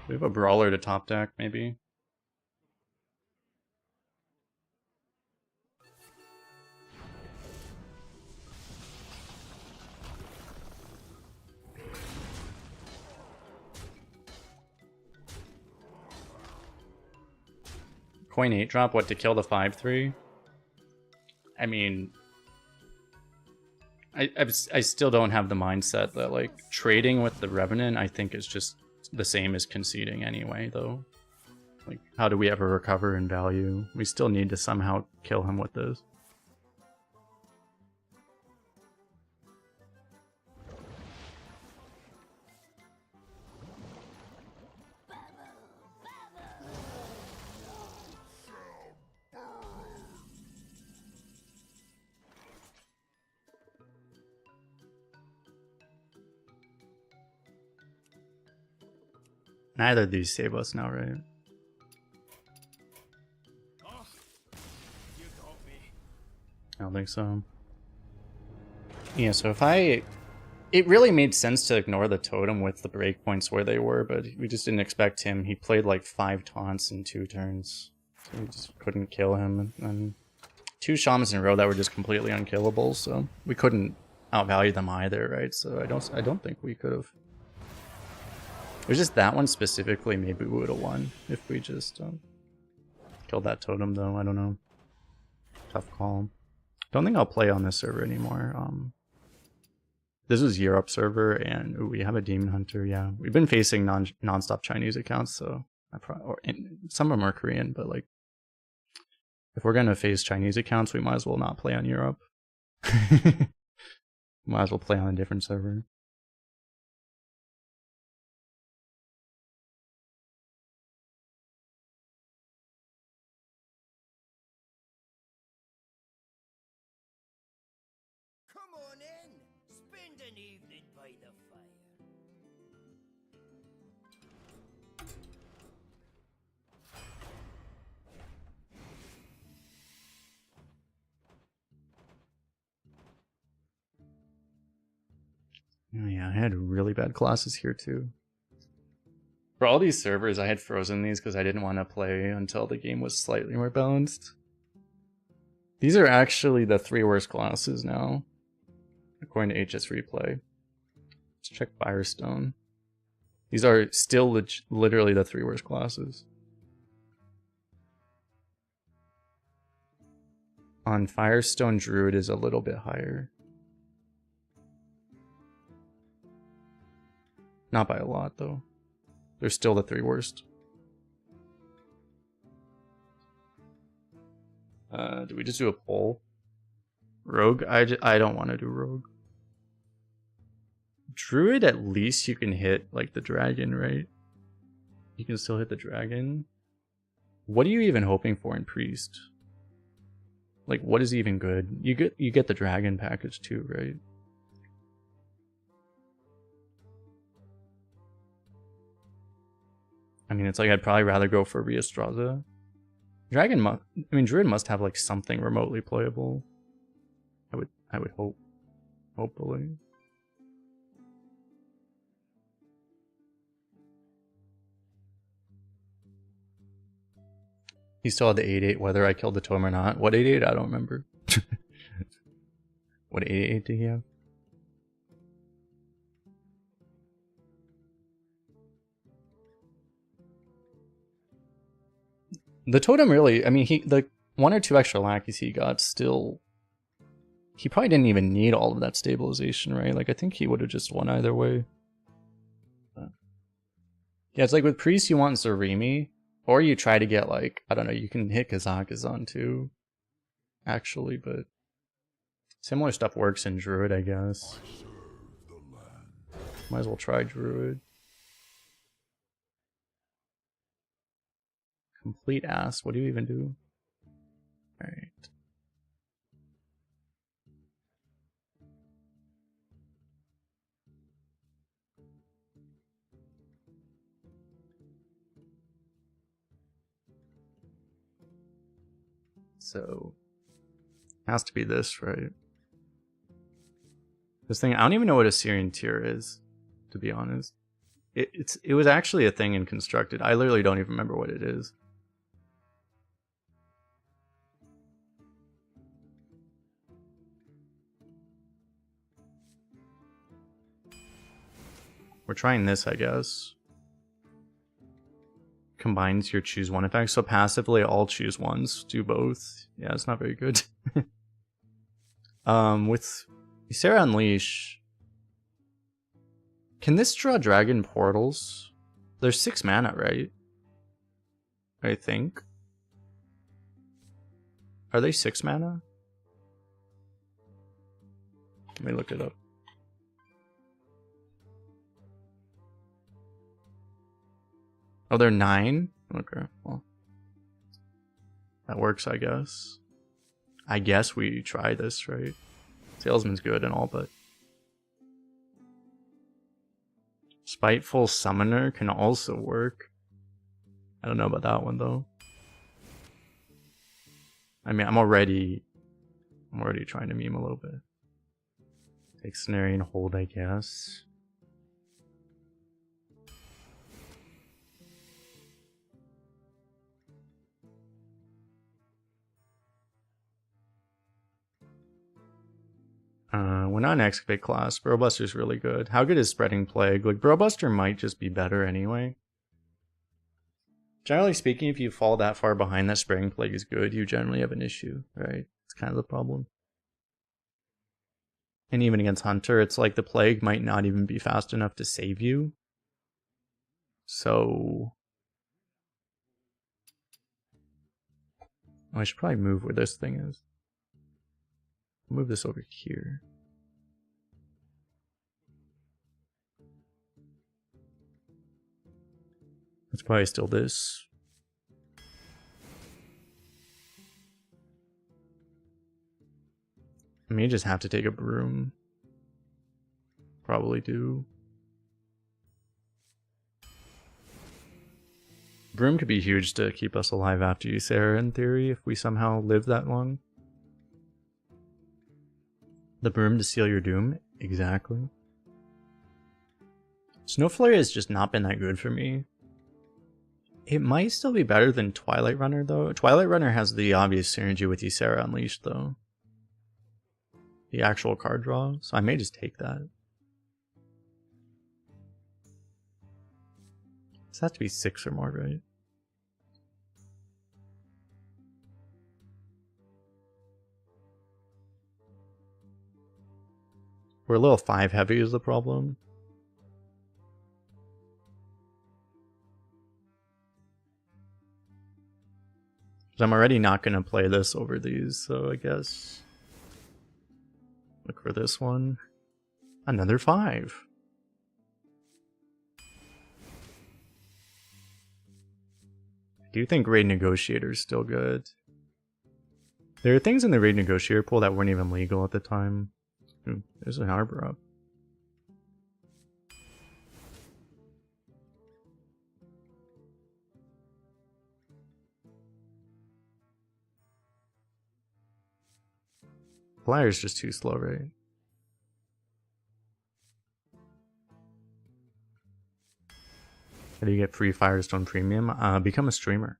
We have a brawler to top deck, maybe. Coin 8 drop, what, to kill the 5/3? I mean, I still don't have the mindset that, like, trading with the Revenant, I think, is just the same as conceding anyway, though. Like, how do we ever recover in value? We still need to somehow kill him with this. Neither of these save us now, right? Oh, you got me. I don't think so. Yeah, so if I... It really made sense to ignore the totem with the breakpoints where they were, but we just didn't expect him. He played like 5 taunts in 2 turns. So we just couldn't kill him. And 2 shamans in a row that were just completely unkillable, so we couldn't outvalue them either, right? So I don't think we could have... It was just that one specifically, maybe we would have won if we just killed that totem, though. I don't know. Tough call. Don't think I'll play on this server anymore. This was Europe server, and ooh, we have a Demon Hunter. Yeah, we've been facing non-stop Chinese accounts, so some of them are Korean, but like, if we're gonna face Chinese accounts, we might as well not play on Europe. Might as well play on a different server. Come on in. Spend an evening by the fire. Oh yeah, I had really bad classes here too. For all these servers, I had frozen these because I didn't want to play until the game was slightly more balanced. These are actually the 3 worst classes now, according to HS Replay. Let's check Firestone. These are still literally the 3 worst classes. On Firestone, Druid is a little bit higher. Not by a lot, though. They're still the 3 worst. Do we just do a poll? Rogue? I don't want to do Rogue. Druid, at least you can hit like the dragon, right? You can still hit the dragon. What are you even hoping for in Priest? Like, what is even good? You get the dragon package too, right? I mean, it's like I'd probably rather go for Riastraza. Druid must have like something remotely playable. I would hope. Hopefully. He still had the 8/8 whether I killed the totem or not. What 8/8? I don't remember. What 8/8 did he have? The totem really, I mean, the 1 or 2 extra lackeys he got still, he probably didn't even need all of that stabilization, right? Like, I think he would have just won either way. But yeah, it's like with Priest, you want Zarimi, or you try to get, like, I don't know, you can hit Kazakhstan too, actually, but similar stuff works in Druid, I guess. Might as well try Druid. Complete ass. What do you even do? Alright. So, has to be this, right? This thing, I don't even know what a Syrian tier is, to be honest. It was actually a thing in Constructed. I literally don't even remember what it is. We're trying this, I guess. Combines your choose one effect. So passively, all choose ones. Do both. Yeah, it's not very good. With Ysera Unleash, can this draw dragon portals? There's 6 mana, right? I think. Are they 6 mana? Let me look it up. Oh, they're 9? Okay, well. That works, I guess. I guess we try this, right? Salesman's good and all, but... Spiteful Summoner can also work. I don't know about that one, though. I mean, I'm already trying to meme a little bit. Take Cenarian Hold, I guess. We're not an Excavate class. Burrowbuster's really good. How good is Spreading Plague? Like, Burrowbuster might just be better anyway. Generally speaking, if you fall that far behind that Spreading Plague is good, you generally have an issue, right? It's kind of the problem. And even against Hunter, it's like the Plague might not even be fast enough to save you. So... Oh, I should probably move where this thing is. Move this over here. It's probably still this. I may just have to take a broom. Probably do. Broom could be huge to keep us alive after Ysera in theory, if we somehow live that long. The broom to seal your doom? Exactly. Snowflare has just not been that good for me. It might still be better than Twilight Runner, though. Twilight Runner has the obvious synergy with Ysera Unleashed, though. The actual card draw, so I may just take that. This has to be 6 or more, right? We're a little 5 heavy is the problem. I'm already not going to play this over these, so I guess... Look for this one. Another 5. I do think Raid Negotiator is still good. There are things in the Raid Negotiator pool that weren't even legal at the time. Ooh, there's an Harbor up. Flyer's just too slow, right? How do you get free Firestone Premium? Become a streamer.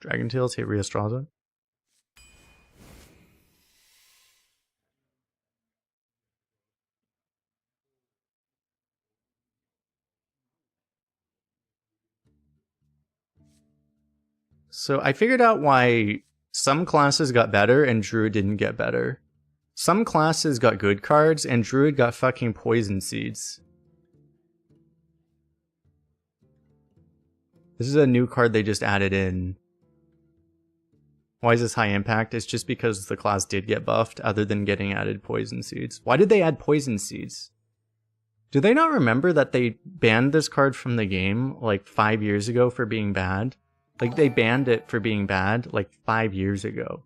Dragon Tails hit Riastraza. So I figured out why some classes got better and Druid didn't get better. Some classes got good cards and Druid got fucking Poison Seeds. This is a new card they just added in. Why is this high impact? It's just because the class did get buffed other than getting added Poison Seeds. Why did they add Poison Seeds? Do they not remember that they banned this card from the game like 5 years ago for being bad? Like they banned it for being bad like 5 years ago.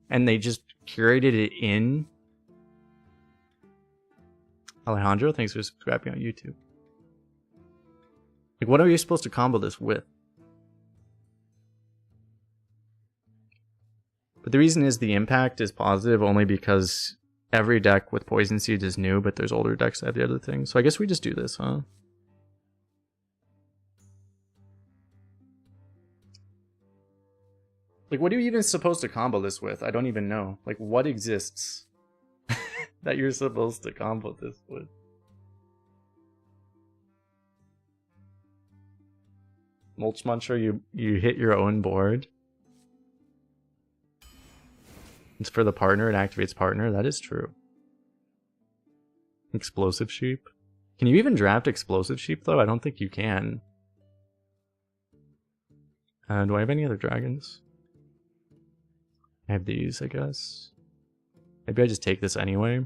And they just curated it in. Alejandro, thanks for subscribing on YouTube. Like what are you supposed to combo this with? But the reason is the impact is positive only because every deck with Poison Seeds is new, but there's older decks that have the other thing. So I guess we just do this, huh? Like, what are you even supposed to combo this with? I don't even know. Like, what exists that you're supposed to combo this with? Mulch Muncher, you hit your own board. It's for the partner, it activates partner. That is true. Explosive Sheep. Can you even draft Explosive Sheep, though? I don't think you can. Do I have any other dragons? I have these, I guess. Maybe I just take this anyway.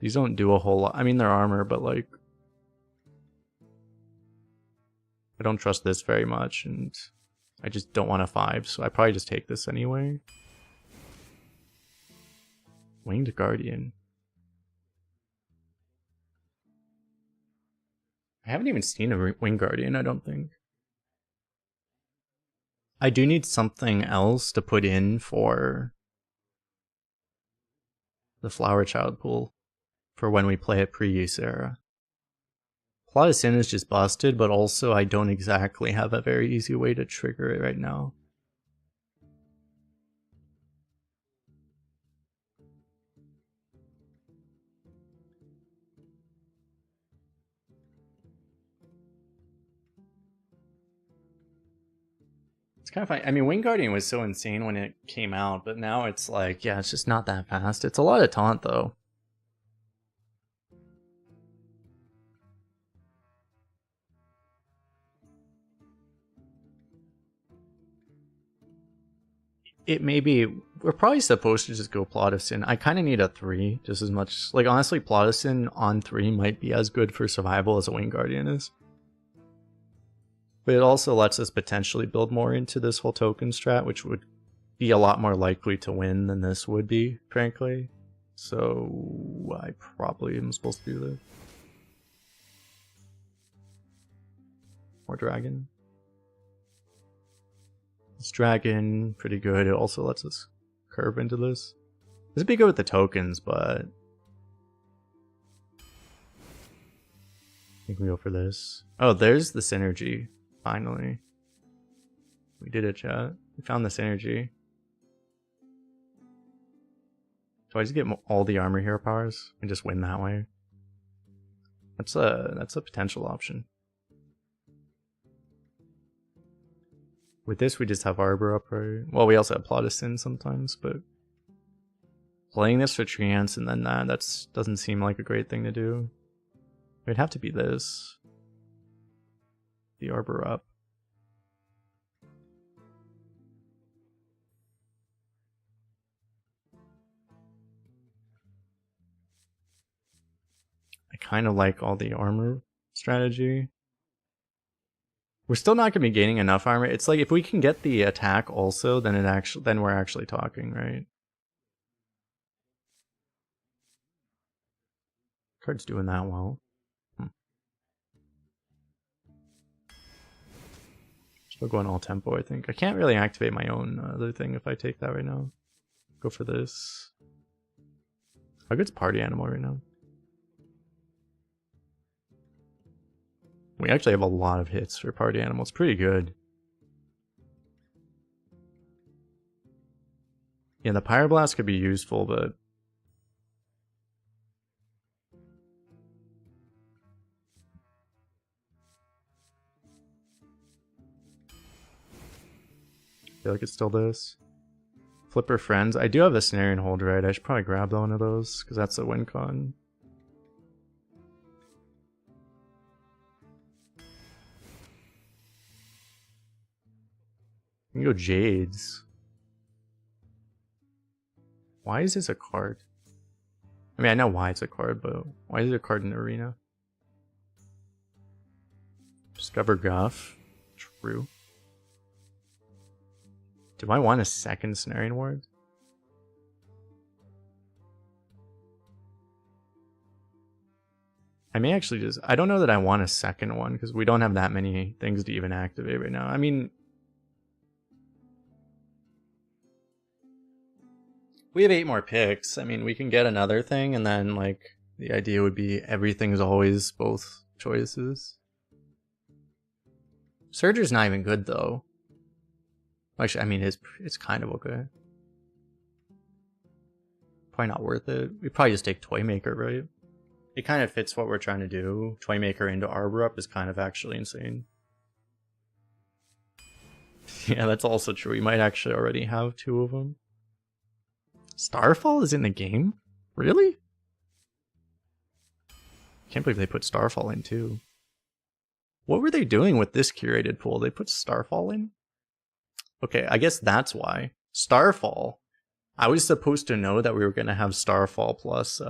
These don't do a whole lot. I mean, they're armor, but like... I don't trust this very much, and I just don't want a 5, so I probably just take this anyway. Winged Guardian. I haven't even seen a Winged Guardian, I don't think. I do need something else to put in for the Flower Child pool for when we play it pre-use era. Plot of Sin is just busted, but also I don't exactly have a very easy way to trigger it right now. It's kind of funny. I mean, Wing Guardian was so insane when it came out, but now it's like, yeah, it's just not that fast. It's a lot of taunt, though. It may be... We're probably supposed to just go Plot of Sin. I kind of need a 3, just as much... Like, honestly, Plot of Sin on 3 might be as good for survival as a Wing Guardian is. But it also lets us potentially build more into this whole token strat, which would be a lot more likely to win than this would be, frankly. So I probably am supposed to do this. More dragon. This dragon, pretty good. It also lets us curve into this. This would be good with the tokens, but I think we go for this. Oh, there's the synergy. Finally. We did it, chat. We found the synergy. Do I just get all the armor hero powers and just win that way? That's a potential option. With this, we just have Arbor up, right? Well, we also have Plot of Sin sometimes, but playing this for Treants and then that doesn't seem like a great thing to do. It'd have to be this. The Arbor up. kind of like all the armor strategy. We're still not going to be gaining enough armor. It's like if we can get the attack also, then we're actually talking, right? Card's doing that well. Still going all tempo, I think. I can't really activate my own other thing if I take that right now. Go for this. How good's party animal right now? We actually have a lot of hits for party animals. Pretty good. Yeah, the Pyroblast could be useful, but I feel like it's still this. Flipper Friends. I do have a Snare and Hold, right? I should probably grab one of those, because that's a win con. You can go Jades. Why is this a card? I mean, I know why it's a card, but why is it a card in the arena? Discover Guff. True. Do I want a second Snaring Ward? I may actually just... I don't know that I want a second one, because we don't have that many things to even activate right now. I mean... we have 8 more picks. I mean, we can get another thing, and then, like, the idea would be everything's always both choices. Surger's not even good, though. Actually, I mean, it's kind of okay. Probably not worth it. We probably just take Toymaker, right? It kind of fits what we're trying to do. Toymaker into Arbor Up is kind of actually insane. Yeah, that's also true. We might actually already have 2 of them. Starfall is in the game? Really? Can't believe they put Starfall in too. What were they doing with this curated pool? They put Starfall in? Okay, I guess that's why. Starfall. I was supposed to know that we were going to have Starfall plus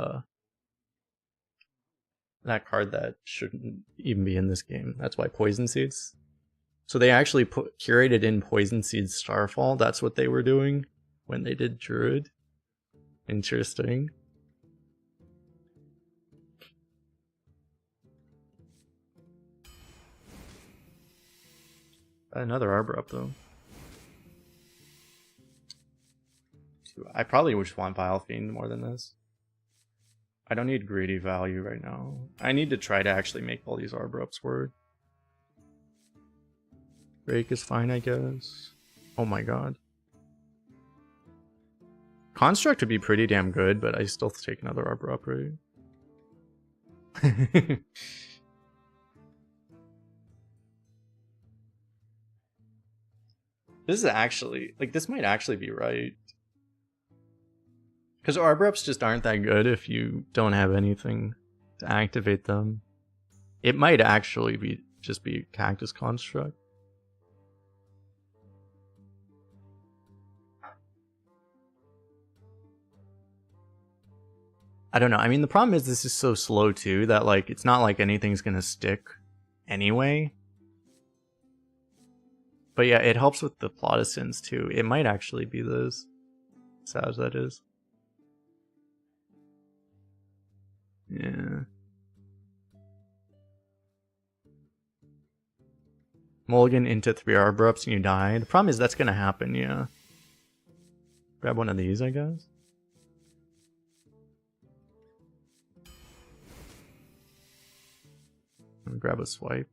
that card that shouldn't even be in this game. That's why Poison Seeds. So they actually curated in Poison Seeds Starfall. That's what they were doing when they did Druid. Interesting. Another Arbor Up though. I probably would just want Vile Fiend more than this. I don't need greedy value right now. I need to try to actually make all these Arbor Ups work. Break is fine, I guess. Oh my god. Construct would be pretty damn good, but I still take another Arbor Up, right? This is actually, like, this might actually be right. Because Arbor Ups just aren't that good if you don't have anything to activate them. It might actually be just be Cactus Construct. I don't know. I mean, the problem is this is so slow too that, like, it's not like anything's gonna stick anyway. But yeah, it helps with the Plotosins too. It might actually be this. Sad as that is. Yeah. Mulligan into 3 Arbor Ups and you die. The problem is that's gonna happen, yeah. Grab one of these, I guess. And grab a swipe.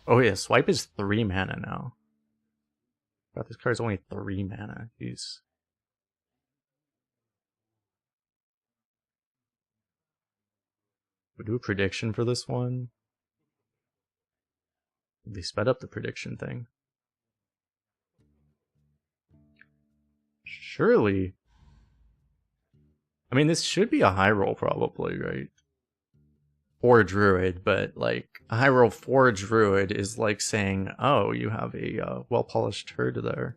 Oh yeah, swipe is 3 mana now. God, this card's only 3 mana. Jeez. We do a prediction for this one. They sped up the prediction thing. Surely. I mean, this should be a high roll probably, right? or druid, but like a high roll for a druid is like saying, oh, you have a well-polished herd there.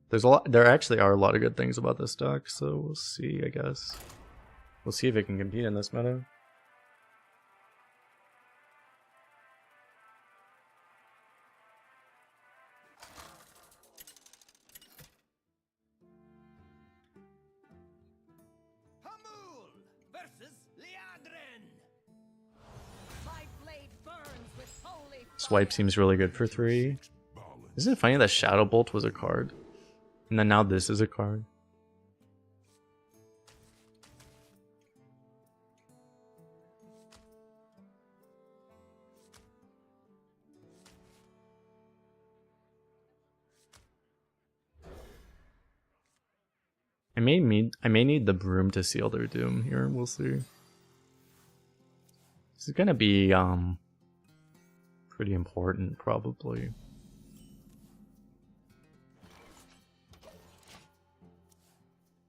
There's a lot. There actually are a lot of good things about this deck, so we'll see. I guess we'll see if it can compete in this meta. Hamul versus Liadrin. My blade burns with holy Swipe seems really good for 3. Isn't it funny that Shadow Bolt was a card? And then now this is a card. I may need the broom to seal their doom here. We'll see. This is gonna be pretty important, probably.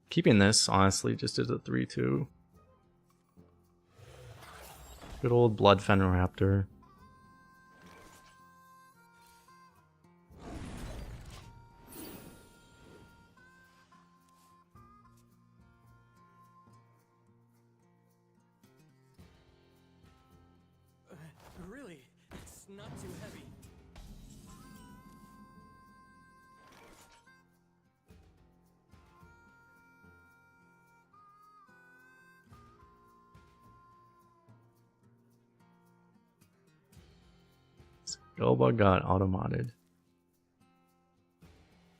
Keeping this, honestly, just as a 3-2. Good old Bloodfen Raptor. Really, it's not too heavy. Skullbug got automated.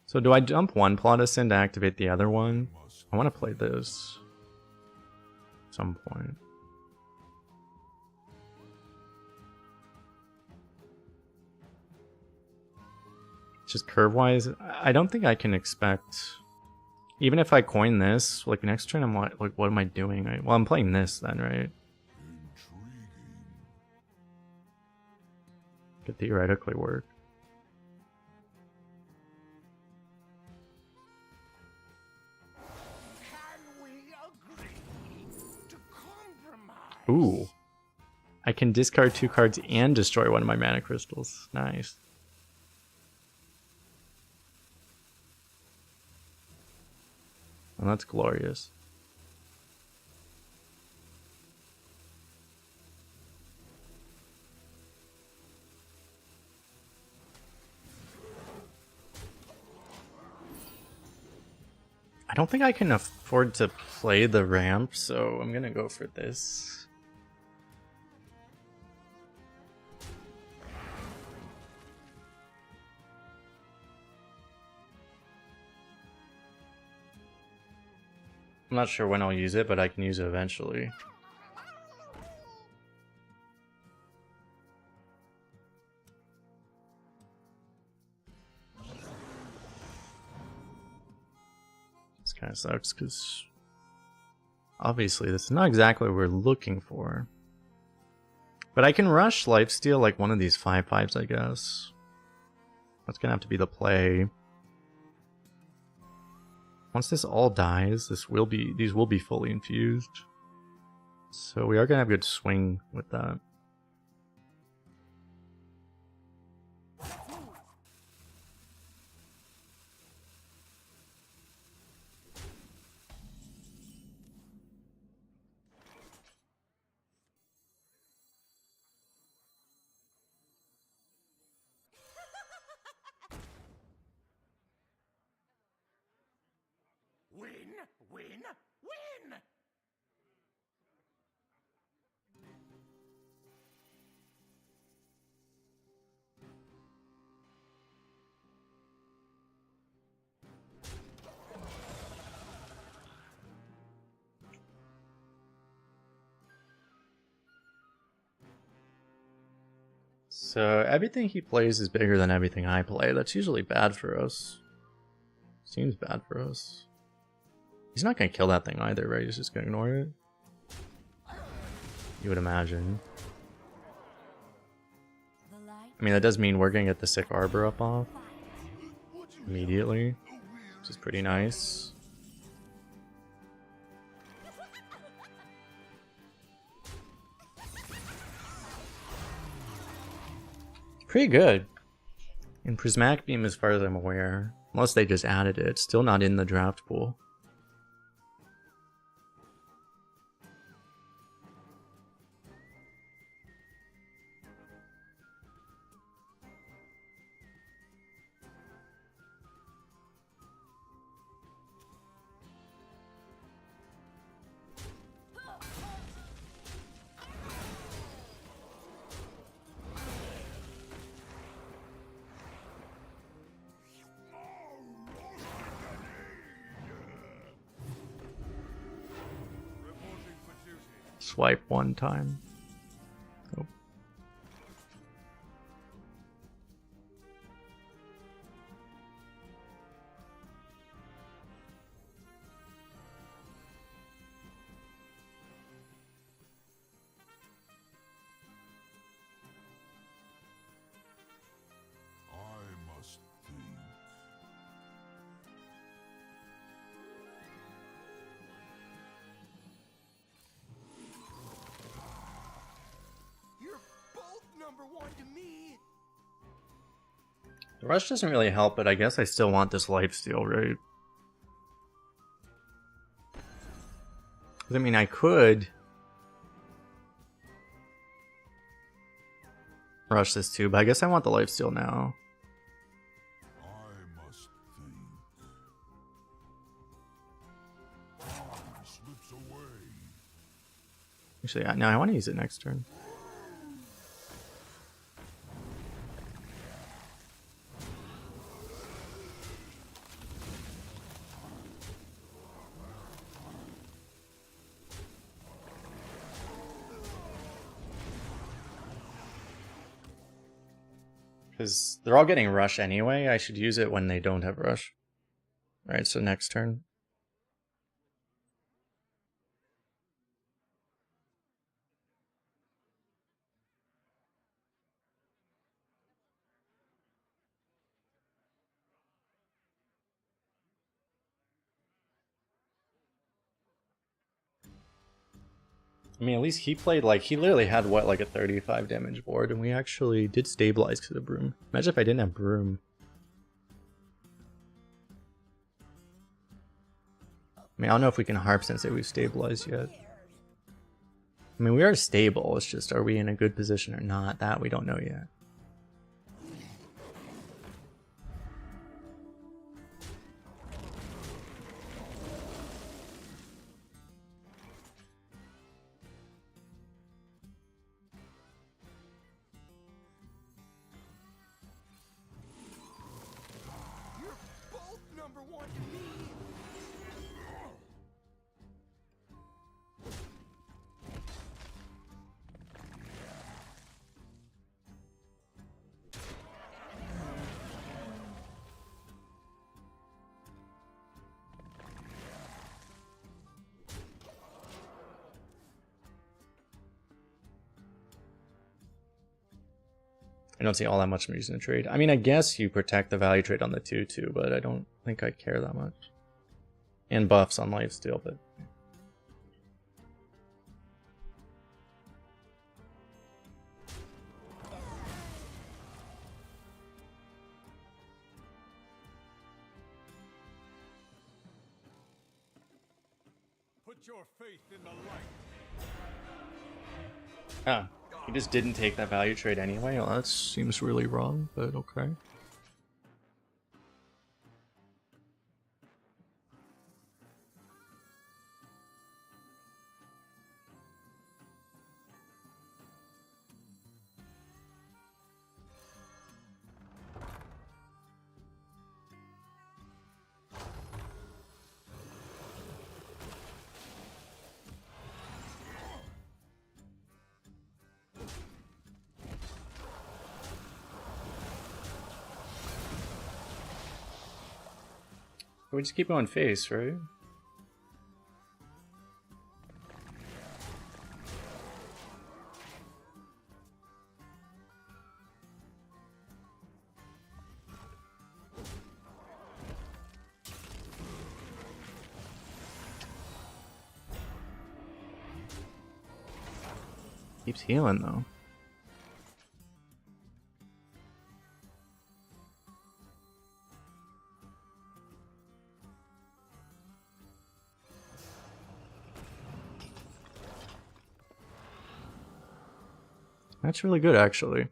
So do I dump one Plautus in to activate the other one? I want to play this at some point. Just curve-wise, I don't think I can expect... Even if I coin this, like next turn, I'm like, what am I doing? Well, I'm playing this then, right? Could theoretically work. Can we agree to compromise? Ooh. I can discard 2 cards and destroy one of my mana crystals. Nice. Well, that's glorious. I don't think I can afford to play the ramp, so I'm gonna go for this. I'm not sure when I'll use it, but I can use it eventually. This kind of sucks because obviously this is not exactly what we're looking for. But I can rush lifesteal like one of these 5/5s, I guess. That's gonna have to be the play. Once this all dies, these will be fully infused. So we are gonna have a good swing with that. Win, win, win! So everything he plays is bigger than everything I play. That's usually bad for us. Seems bad for us. He's not gonna kill that thing either, right? He's just gonna ignore it. You would imagine. I mean, that does mean we're gonna get the sick arbor up off immediately, which is pretty nice. pretty good. And Prismatic Beam, as far as I'm aware, unless they just added it, it's still not in the draft pool. Reporting for duty. Swipe one time. Oh. I must think. You're both number one to me. The rush doesn't really help, but I guess I still want this lifesteal, right? 'Cause I mean, I could rush this too, but I guess I want the lifesteal now. I must think. Time slips away. Actually, no, I want to use it next turn. Because they're all getting rush anyway, I should use it when they don't have rush. Alright, so next turn. I mean, at least he played, like, he literally had, what, like a 35 damage board, and we actually did stabilize to the Broom. Imagine if I didn't have Broom. I mean, I don't know if we can harp since we've stabilized yet. I mean, we are stable, it's just, are we in a good position or not? That we don't know yet. You're both number one to me. I don't see all that much reason to trade. I mean, I guess you protect the value trade on the 2-2, but I don't think I care that much. And buffs on lifesteal, but... Put your faith in the light. Ah, he just didn't take that value trade anyway? Well, that seems really wrong, but okay. We just keep going face, right? Keeps healing though. That's really good, actually.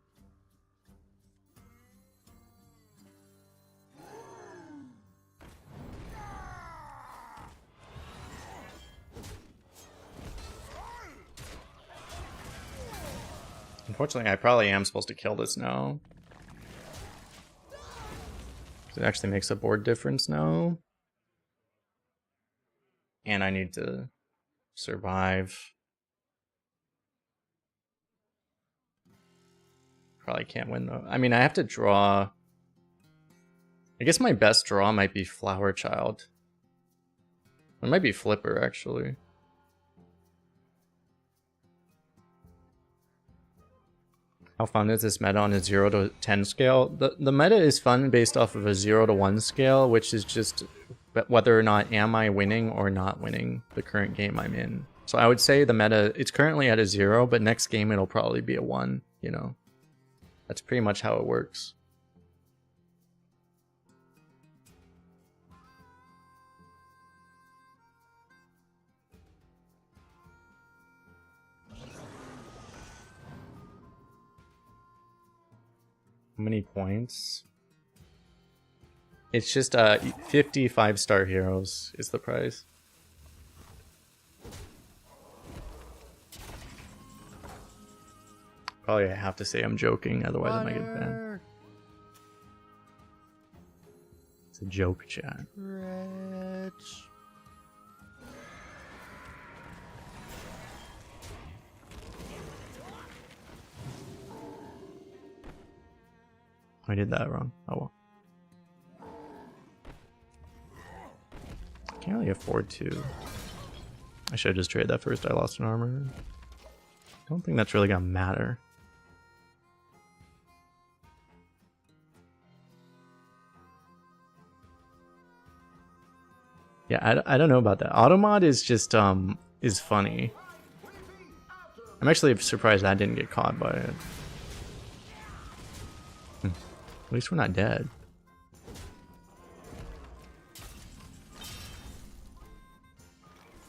Unfortunately, I probably am supposed to kill this now. It actually makes a board difference now. And I need to survive. Probably can't win though. I mean, I have to draw. I guess my best draw might be Flower Child. It might be Flipper, actually. How fun is this meta on a 0 to 10 scale? The meta is fun based off of a 0 to 1 scale, which is just whether or not am I winning or not winning the current game I'm in. So I would say the meta, it's currently at a 0, but next game it'll probably be a 1, you know. That's pretty much how it works. How many points? It's just 50 5-star heroes is the prize. Probably I have to say I'm joking, otherwise I might get banned. It's a joke, chat. Rich. I did that wrong. Oh well. Can't really afford to. I should have just traded that first. I lost an armor. Don't think that's really gonna matter. Yeah, I don't know about that. Automod is just is funny. I'm actually surprised that didn't get caught by it. At least we're not dead.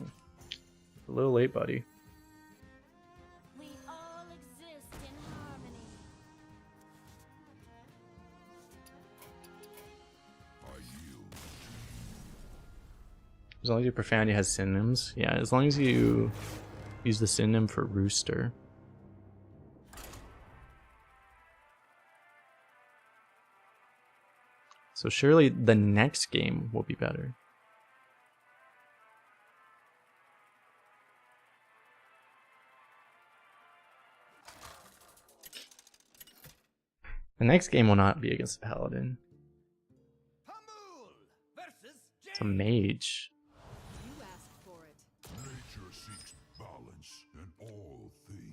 A little late, buddy. We all exist in harmony. I yield. As long as your profanity has synonyms. Yeah, as long as you use the synonym for rooster. So surely the next game will be better. The next game will not be against the Paladin. Hamul versus It's a mage. You asked for it. Nature seeks balance in all things.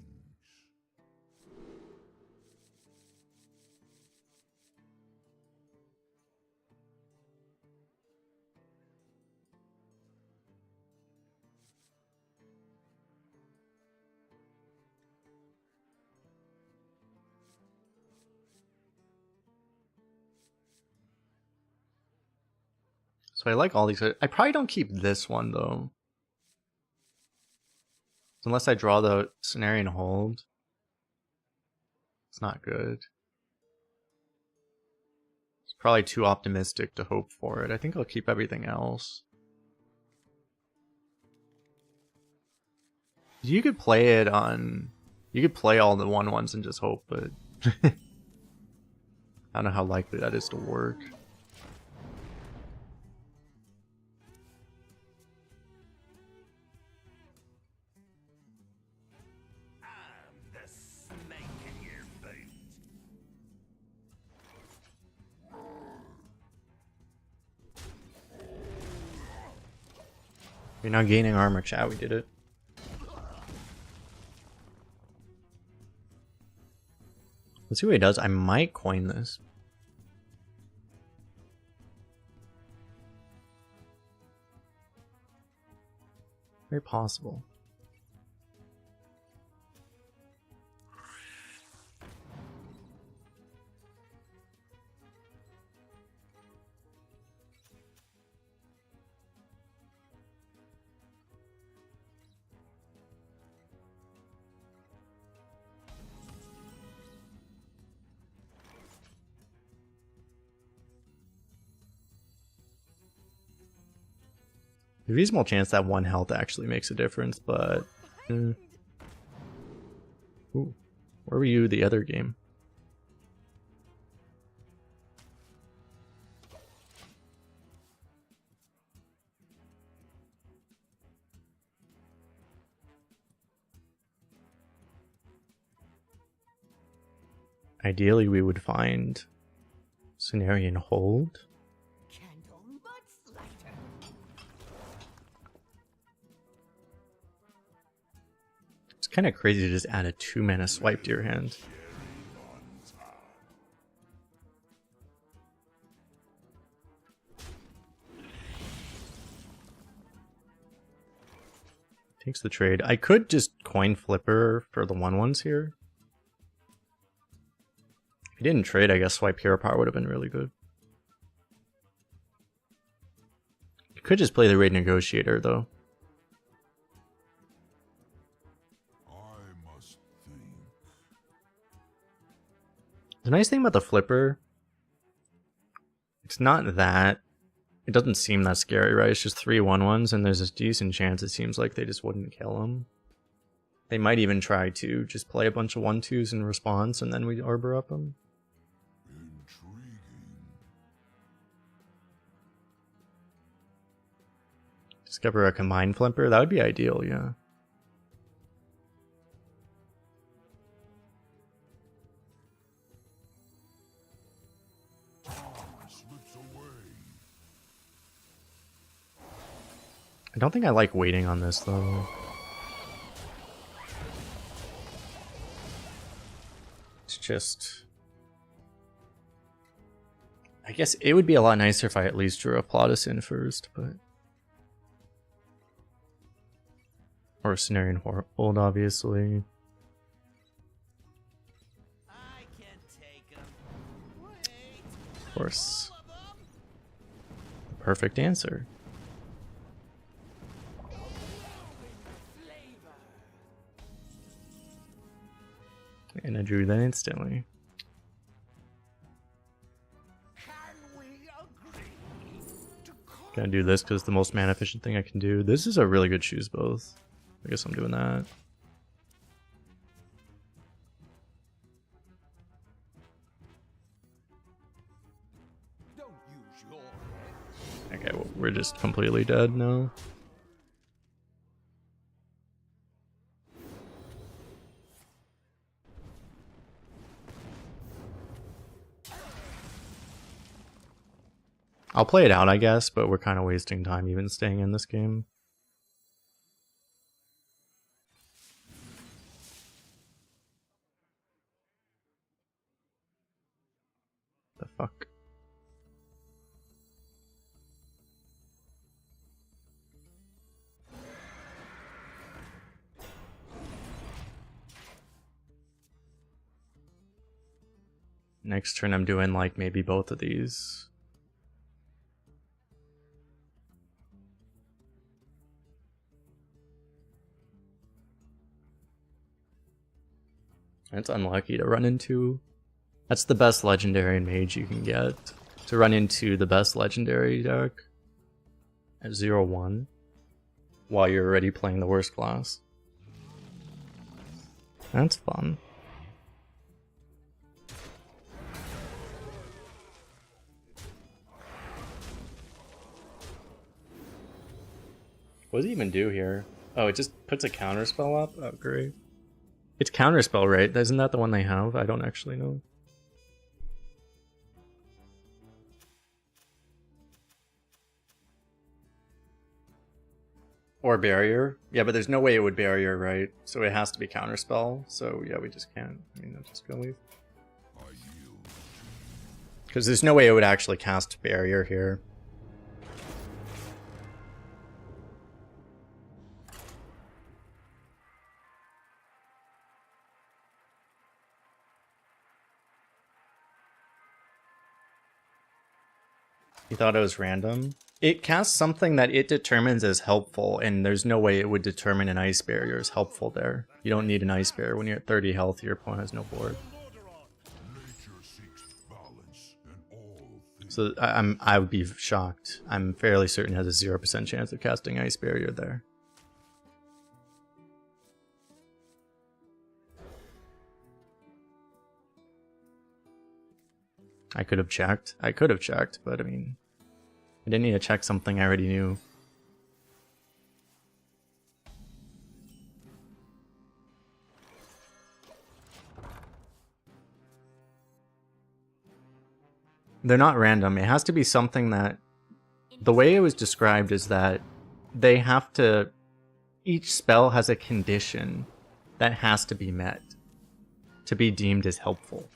So I like all these. I probably don't keep this one though. Unless I draw the Cenarian Hold. It's not good. It's probably too optimistic to hope for it. I think I'll keep everything else. You could play it on... You could play all the 1/1s and just hope, but... I don't know how likely that is to work. I'm the snake in your boot. You're not gaining armor, chat. We did it. Let's see what he does. I might coin this. Very possible. There's a reasonable chance that 1 health actually makes a difference, but... Ooh. Where were you the other game? Ideally, we would find Cenarian Hold. Candle much lighter. It's kind of crazy to just add a 2-mana swipe to your hand. Takes the trade. I could just coin flipper for the 1/1s here. If he didn't trade, I guess swipe hero power would have been really good. You could just play the raid negotiator though. I must think. The nice thing about the flipper, it's not that, it doesn't seem that scary, right? It's just 3 1/1s and there's a decent chance it seems like they just wouldn't kill him. They might even try to just play a bunch of 1/2s in response and then we arbor up them. Intriguing. Discover a combined flipper, that would be ideal, yeah. Slips away. I don't think I like waiting on this though. It's just... I guess it would be a lot nicer if I at least drew a Plautus in first, but... Or a Cenarian Hold, obviously. I can take 'em. Wait. Of course. Perfect answer. And I drew that instantly. Can we agree to call Gonna do this because it's the most mana efficient thing I can do. This is a really good choose both. I guess I'm doing that. Don't use your head. Okay, well, we're just completely dead now. I'll play it out, I guess, but we're kind of wasting time even staying in this game. The fuck? Next turn I'm doing like maybe both of these. It's unlucky to run into. That's the best legendary and mage you can get. To run into the best legendary deck at 0-1 while you're already playing the worst class. That's fun. What does it even do here? Oh, it just puts a counterspell up? Oh, great. It's counterspell, right? Isn't that the one they have? I don't actually know. Or barrier. Yeah, but there's no way it would barrier, right? So it has to be counterspell. So yeah, we just can't. I mean, I'm just gonna leave. I yield. Because there's no way it would actually cast barrier here. You thought it was random? It casts something that it determines as helpful, and there's no way it would determine an ice barrier as helpful there. You don't need an ice barrier. When you're at 30 health, your opponent has no board. Nature seeks balance in all things. So I would be shocked. I'm fairly certain it has a 0% chance of casting Ice Barrier there. I could have checked. But I mean, I didn't need to check something I already knew. They're not random. It has to be something that... The way it was described is that they have to... Each spell has a condition that has to be met to be deemed as helpful.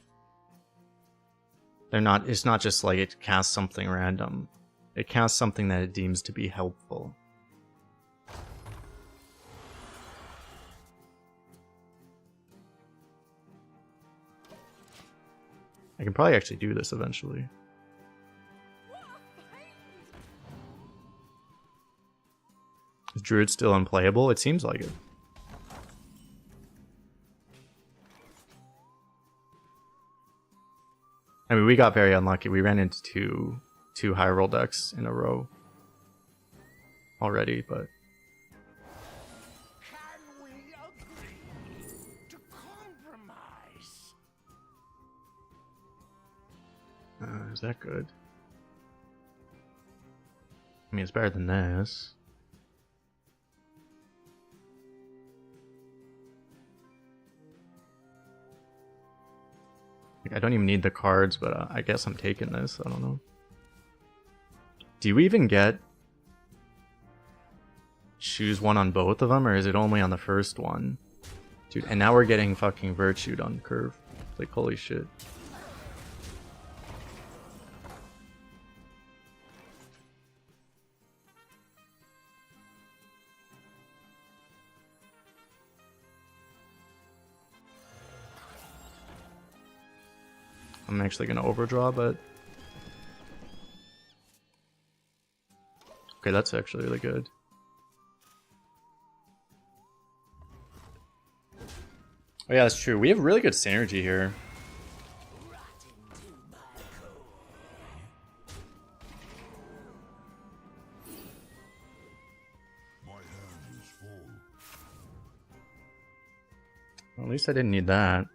They're not... It's not just like it casts something random. It casts something that it deems to be helpful. I can probably actually do this eventually. Is Druid still unplayable? It seems like it. I mean, we got very unlucky. We ran into two high roll decks in a row already, but... Can we agree to compromise? Is that good? I mean, it's better than this. I don't even need the cards, but I guess I'm taking this. I don't know. Do you even get... choose one on both of them, or is it only on the first one? Dude, and now we're getting fucking Virtued on curve. Like, holy shit. I'm actually gonna overdraw, but... Okay, that's actually really good. Oh yeah, that's true. We have really good synergy here. My hand is full. Well, at least I didn't need that.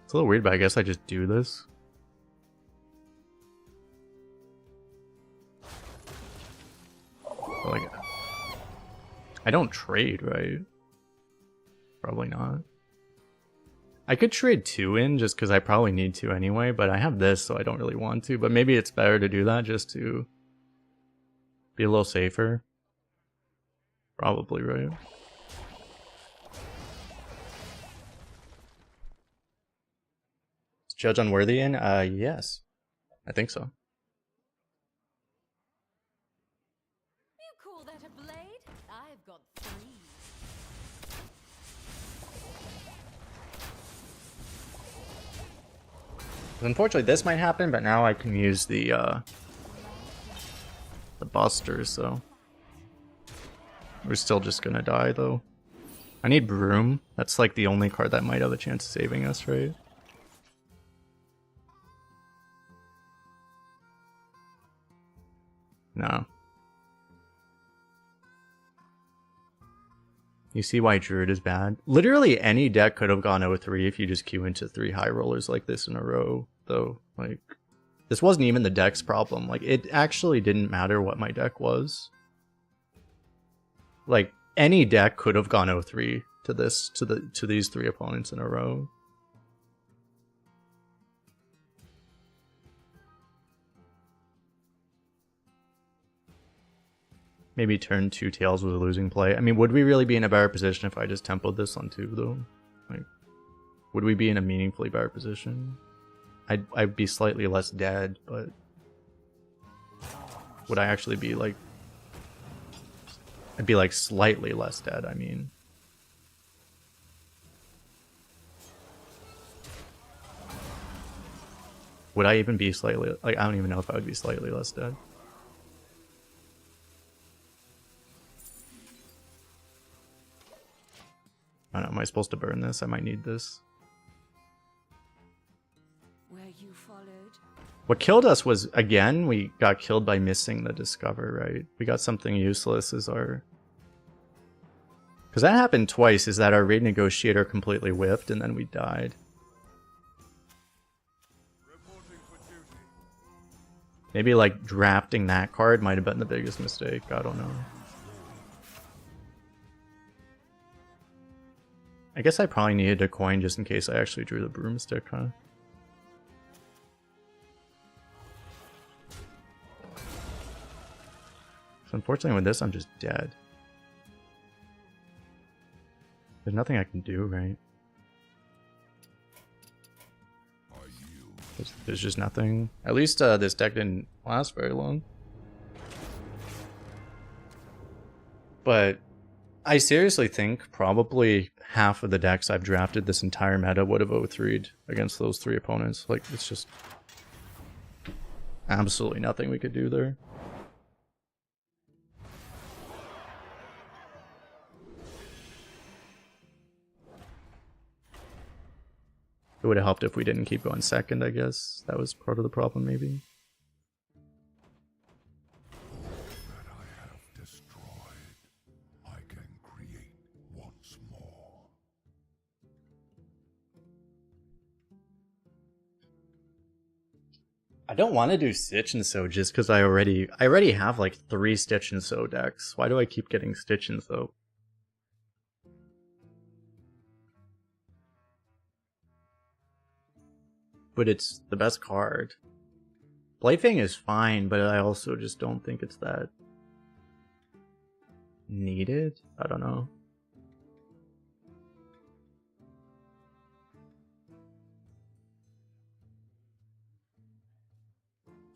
It's a little weird, but I guess I just do this. But like, I don't trade, right? Probably not. I could trade 2 in just because I probably need to anyway, but I have this, so I don't really want to. But maybe it's better to do that just to be a little safer. Probably, right? Judge unworthy in? Yes. I think so. You call that a blade? I've got 3. Unfortunately, this might happen, but now I can use the Buster, so... We're still just gonna die, though. I need Broom. That's like the only card that might have a chance of saving us, right? No. You see why Druid is bad? Literally any deck could have gone 0-3 if you just queue into 3 high rollers like this in a row, though. Like, this wasn't even the deck's problem. Like, it actually didn't matter what my deck was. Like, any deck could have gone 0-3 to this, to these 3 opponents in a row. Maybe turn 2 Tails was a losing play. I mean, would we really be in a better position if I just tempoed this on 2, though? Like, would we be in a meaningfully better position? I'd be slightly less dead, but... Would I actually be, like... I'd be, like, slightly less dead, I mean. Would I even be slightly... Like, I don't even know if I would be slightly less dead. I don't know, am I supposed to burn this? I might need this. Where you followed? What killed us was, again, we got killed by missing the discover, right? We got something useless as our... Because that happened twice, is that our raid negotiator completely whiffed and then we died. Reporting for duty. Maybe like drafting that card might have been the biggest mistake, I don't know. I guess I probably needed a coin just in case I actually drew the broomstick, huh? So unfortunately with this I'm just dead. There's nothing I can do, right? There's just nothing. At least this deck didn't last very long. But I seriously think probably half of the decks I've drafted this entire meta would have 0-3'd against those 3 opponents. Like, it's just absolutely nothing we could do there. It would have helped if we didn't keep going second, I guess. That was part of the problem, maybe. That I have destroyed, I can create once more. I don't want to do Stitch and Sew just because I already have like 3 Stitch and Sew decks. Why do I keep getting Stitch and Sew? But it's the best card. Blightfang is fine, but I also just don't think it's that needed. I don't know.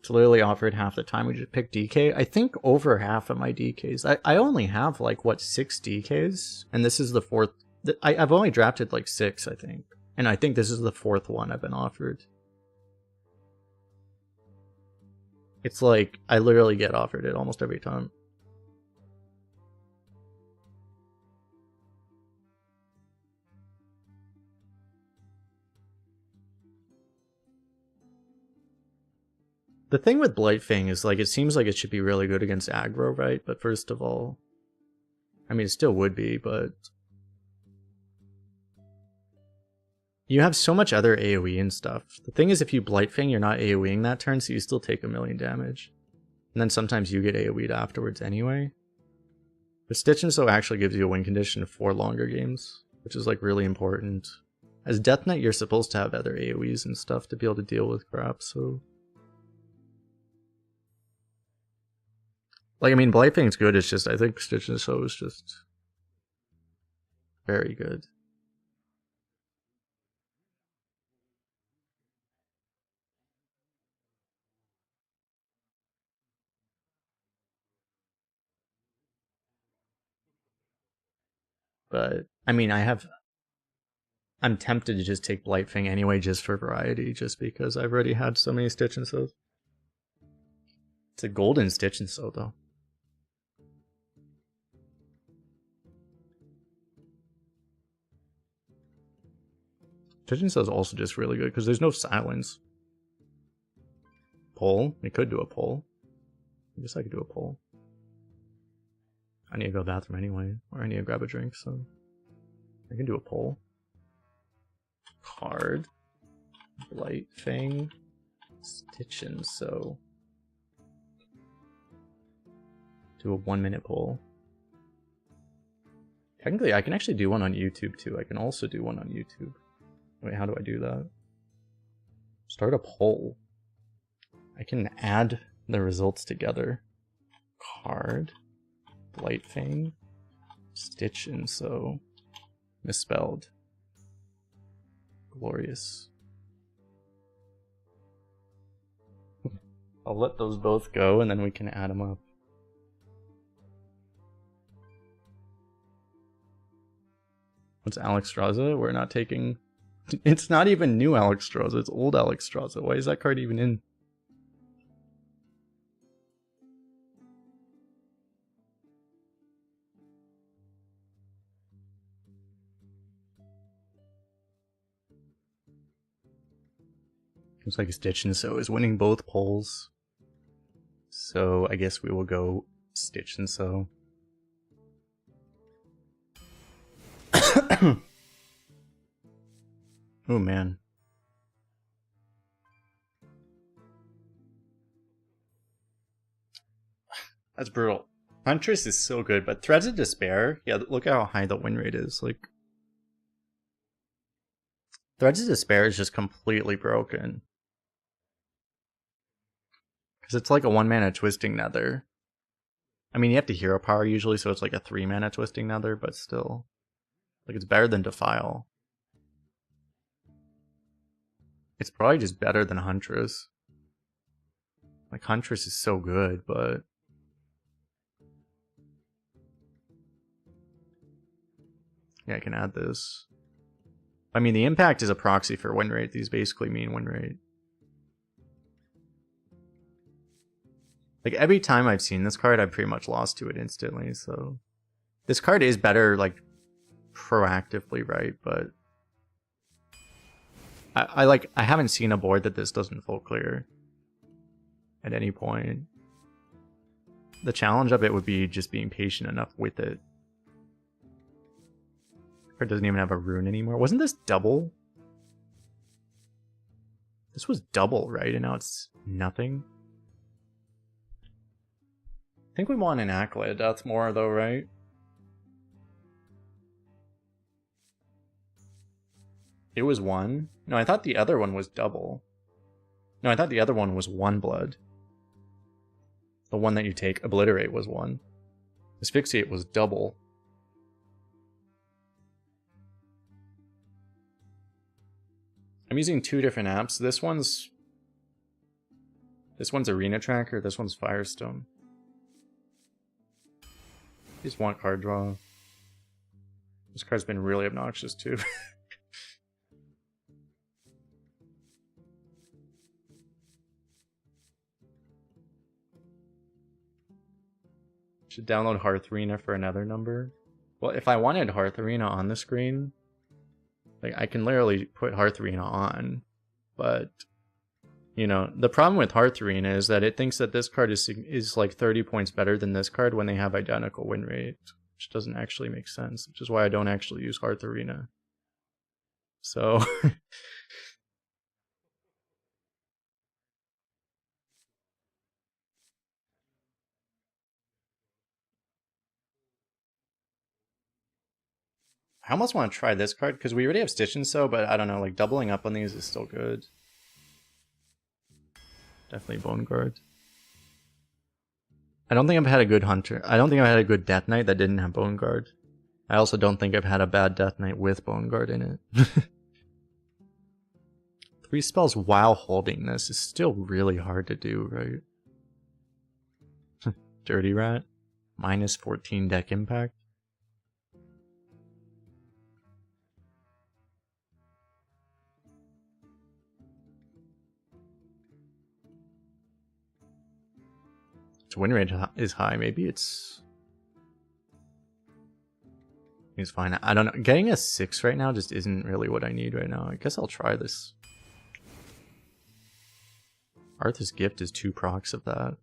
It's literally offered half the time. We just pick DK. I think over half of my DKs. I only have like, what, 6 DKs? And this is the 4th. I've only drafted like 6, I think. And I think this is the 4th one I've been offered. It's like, I literally get offered it almost every time. The thing with Blightfang is, like, it seems like it should be really good against aggro, right? But first of all, I mean, it still would be, but you have so much other AoE and stuff. The thing is, if you Blightfang, you're not AoEing that turn, so you still take 1,000,000 damage. And then sometimes you get AoE'd afterwards anyway. But Stitch and Sew actually gives you a win condition for longer games, which is, like, really important. As Death Knight, you're supposed to have other AoEs and stuff to be able to deal with crap, so... Like, I mean, Blightfang's good, it's just, I think Stitch and Sew is just very good. But, I mean, I'm tempted to just take Blightfang anyway, just for variety, just because I've already had so many Stitch and Sews. It's a golden Stitch and Sew, though. Stitch and Sew is also just really good, because there's no silence. Poll? We could do a poll. I guess I could do a poll. I need to go to the bathroom anyway, or I need to grab a drink, so I can do a poll. Card. Blightfang. Stitch and Sew. Do a 1-minute poll. Technically, I can actually do one on YouTube too. I can also do one on YouTube. Wait, how do I do that? Start a poll. I can add the results together. Card. Blightfang. Stitch and Sew. Misspelled. Glorious. I'll let those both go and then we can add them up. What's Alexstrasza? We're not taking... It's not even new Alexstrasza, it's old Alexstrasza. Why is that card even in? Looks like Stitch and Sew is winning both polls. So I guess we will go Stitch and Sew. Oh man. That's brutal. Huntress is so good, but Threads of Despair, yeah, look at how high the win rate is. Like, Threads of Despair is just completely broken. Because it's like a 1-mana Twisting Nether. I mean, you have to hero power usually, so it's like a 3-mana Twisting Nether, but still. Like, it's better than Defile. It's probably just better than Huntress. Like, Huntress is so good, but... yeah, I can add this. I mean, the impact is a proxy for win rate. These basically mean win rate. Like, every time I've seen this card, I've pretty much lost to it instantly, so... this card is better, like, proactively, right? But... I haven't seen a board that this doesn't full clear. At any point. The challenge of it would be just being patient enough with it. Card doesn't even have a rune anymore. Wasn't this double? This was double, right? And now it's nothing? I think we want an Acolyte. That's more though, right? It was 1? No, I thought the other one was double. No, I thought the other one was 1 blood. The one that you take, Obliterate, was 1. Asphyxiate was double. I'm using 2 different apps. This one's Arena Tracker, this one's Firestone. Just want card draw. This card's been really obnoxious too. Should download Hearth Arena for another number. Well, if I wanted Hearth Arena on the screen, like I can literally put Hearth Arena on, but you know, the problem with Hearth Arena is that it thinks that this card is like 30 points better than this card when they have identical win rate, which doesn't actually make sense, which is why I don't actually use Hearth Arena. So I almost want to try this card because we already have Stitch and Sew, but I don't know, like doubling up on these is still good. Definitely Bone Guard. I don't think I've had a good Hunter. I don't think I've had a good Death Knight that didn't have Bone Guard. I also don't think I've had a bad Death Knight with Bone Guard in it. 3 spells while holding this is still really hard to do, right? Dirty Rat. Minus 14 deck impact. Its win rate is high. Maybe it's fine. I don't know. Getting a 6 right now just isn't really what I need right now. I guess I'll try this. Arthur's Gift is 2 procs of that.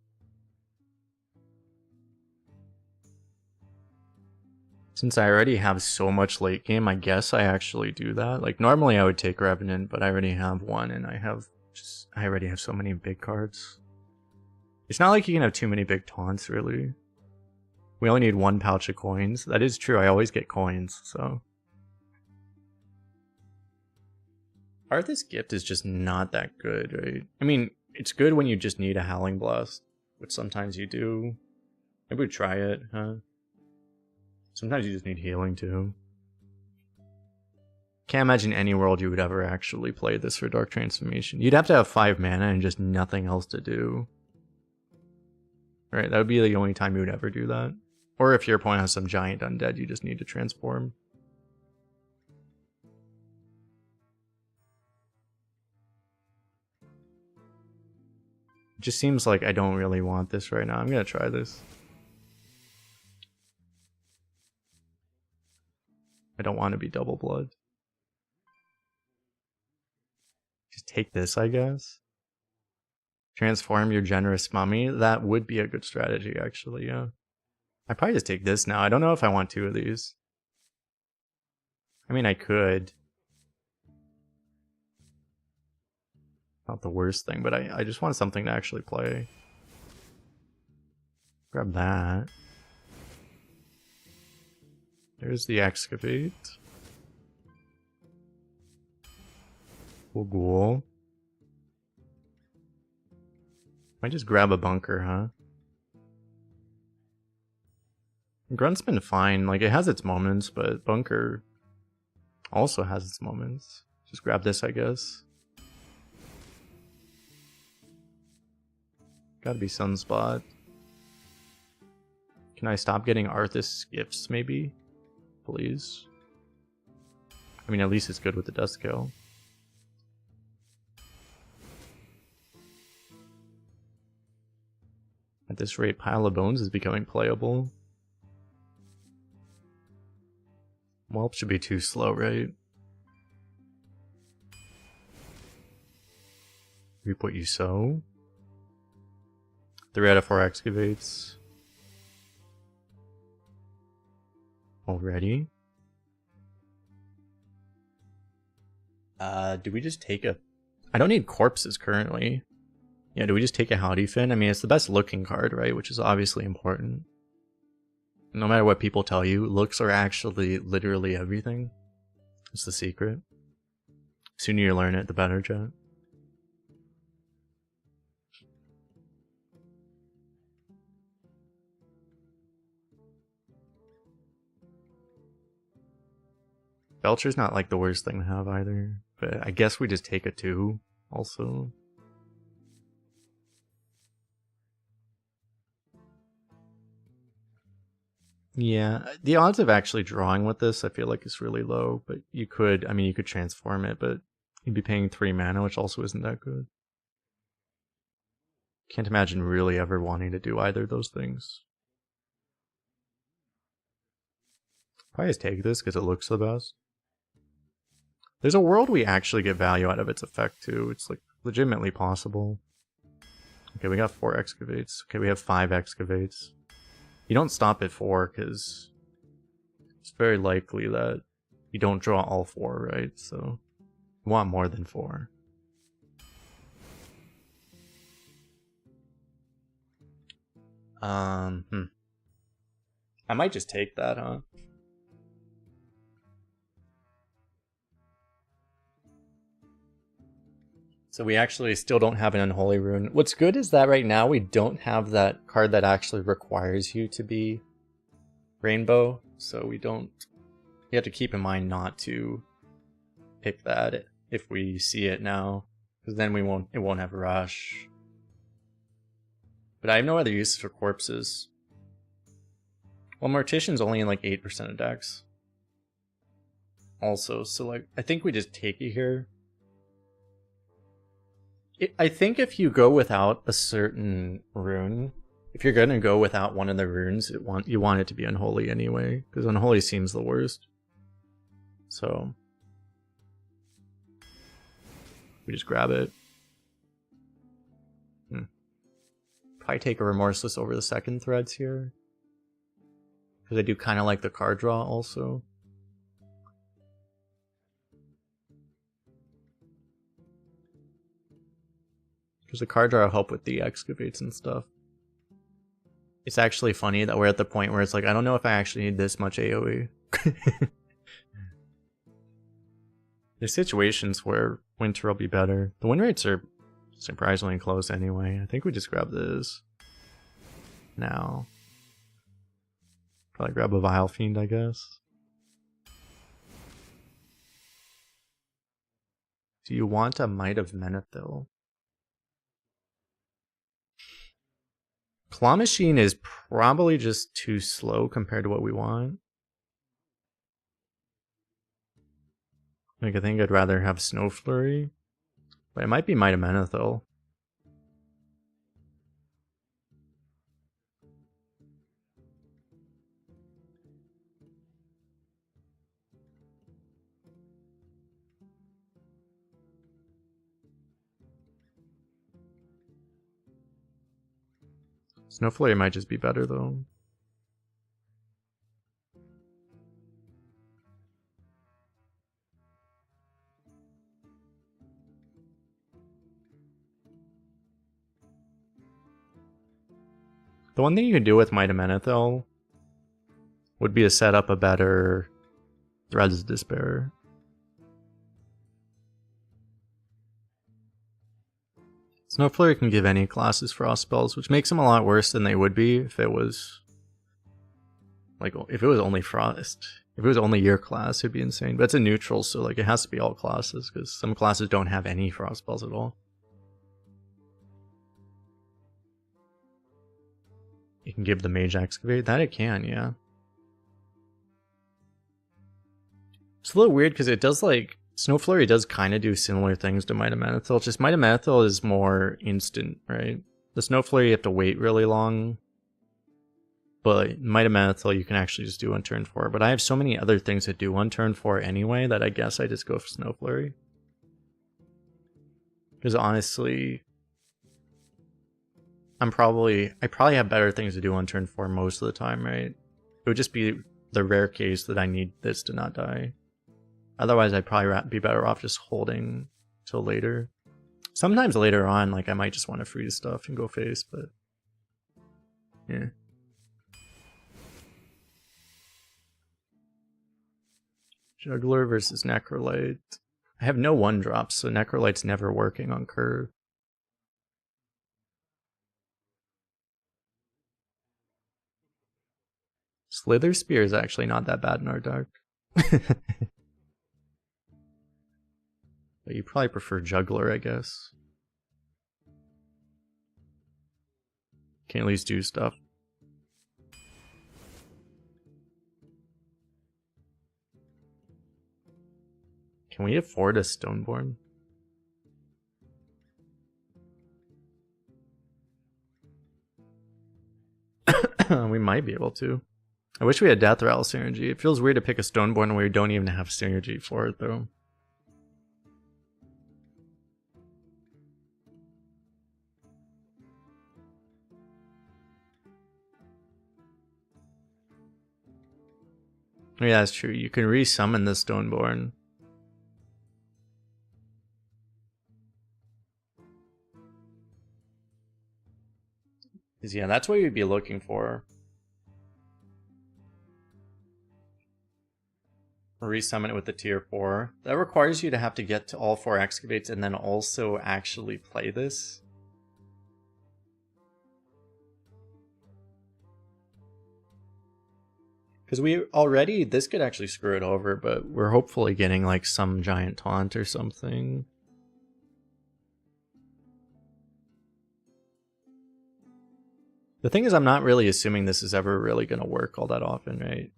Since I already have so much late game, I guess I actually do that. Like normally I would take Revenant, but I already have 1 and I already have so many big cards. It's not like you can have too many big taunts, really. We only need 1 pouch of coins. That is true, I always get coins, so. Arthur's Gift is just not that good, right? I mean, it's good when you just need a Howling Blast, which sometimes you do. Maybe we try it, huh? Sometimes you just need healing, too. Can't imagine any world you would ever actually play this for Dark Transformation. You'd have to have 5 mana and just nothing else to do. Right, that would be the only time you would ever do that. Or if your opponent has some giant undead, you just need to transform. It just seems like I don't really want this right now. I'm gonna try this. I don't want to be double blood. Just take this, I guess. Transform your generous mummy. That would be a good strategy, actually, yeah. I probably just take this now. I don't know if I want 2 of these. I mean, I could. Not the worst thing, but I just want something to actually play. Grab that. There's the excavate. Cool. Might just grab a bunker, huh? Grunt's been fine. Like, it has its moments, but bunker also has its moments. Just grab this, I guess. Gotta be Sunspot. Can I stop getting Arthas gifts, maybe? Please. I mean, at least it's good with the Dust Kill. At this rate, Pile of Bones is becoming playable. Whelp should be too slow, right? Reap what you sow. 3 out of 4 excavates. Already? Do we just take a... I don't need corpses currently. Yeah, do we just take a Howdy Fin? I mean, it's the best looking card, right? Which is obviously important. No matter what people tell you, looks are actually literally everything. It's the secret. The sooner you learn it, the better, chat. Belcher's not like the worst thing to have either, but I guess we just take a 2 also. Yeah, the odds of actually drawing with this I feel like is really low, but you could, I mean, you could transform it, but you'd be paying 3 mana, which also isn't that good. Can't imagine really ever wanting to do either of those things. Probably just take this because it looks the best. There's a world we actually get value out of its effect too. It's like legitimately possible. Okay, we got 4 excavates. Okay, we have 5 excavates. You don't stop at 4 because it's very likely that you don't draw all 4, right? So you want more than 4. I might just take that, huh? So we actually still don't have an Unholy Rune. What's good is that right now we don't have that card that actually requires you to be Rainbow. So we don't... You have to keep in mind not to pick that if we see it now. Because then it won't have a rush. But I have no other uses for corpses. Well, Mortician's only in like 8% of decks. Also, so like, I think we just take it here. I think if you go without a certain rune, if you're gonna go without one of the runes, you want it to be Unholy anyway, because Unholy seems the worst. So we just grab it. Probably take a Remorseless over the second threads here, because I do kind of like the card draw also. Because the card draw will help with the excavates and stuff. It's actually funny that we're at the point where it's like, I don't know if I actually need this much AoE. There's situations where winter will be better. The win rates are surprisingly close anyway. I think we just grab this now. Probably grab a Vile Fiend, I guess. Do you want a Might of Menethil? Claw Machine is probably just too slow compared to what we want. Like, I think I'd rather have Snow Flurry, but it might be Might of Menethil. Snow Flurry might just be better though. The one thing you could do with Might of Menethil would be to set up a better Threads of Despair. Snow Flurry can give any classes frost spells, which makes them a lot worse than they would be if it was like if it was only frost. If it was only your class, it'd be insane. But it's a neutral, so like it has to be all classes because some classes don't have any frost spells at all. You can give the Mage Excavate. That it can, yeah. It's a little weird because it does like Snow Flurry does kind of do similar things to Might of Menethil. Just Might of Menethil is more instant, right? The Snow Flurry you have to wait really long. But Might of Menethil you can actually just do on turn 4. But I have so many other things to do on turn 4 anyway that I guess I just go for Snow Flurry. Because honestly, I probably have better things to do on turn 4 most of the time, right? It would just be the rare case that I need this to not die. Otherwise, I'd probably be better off just holding till later. Sometimes later on, like I might just want to freeze stuff and go face, but yeah. Juggler versus Necrolite. I have no 1-drops, so Necrolite's never working on curve. Slither Spear is actually not that bad in our dark. But you probably prefer Juggler, I guess. Can at least do stuff. Can we afford a Stoneborn? We might be able to. I wish we had Death Rattle synergy. It feels weird to pick a Stoneborn where we don't even have synergy for it, though. Yeah, that's true. You can resummon the Stoneborn. Yeah, that's what you'd be looking for. Resummon it with the tier 4. That requires you to have to get to all 4 excavates and then also actually play this. Because we already, this could actually screw it over, but we're hopefully getting like some giant taunt or something. The thing is, I'm not really assuming this is ever really going to work all that often, right?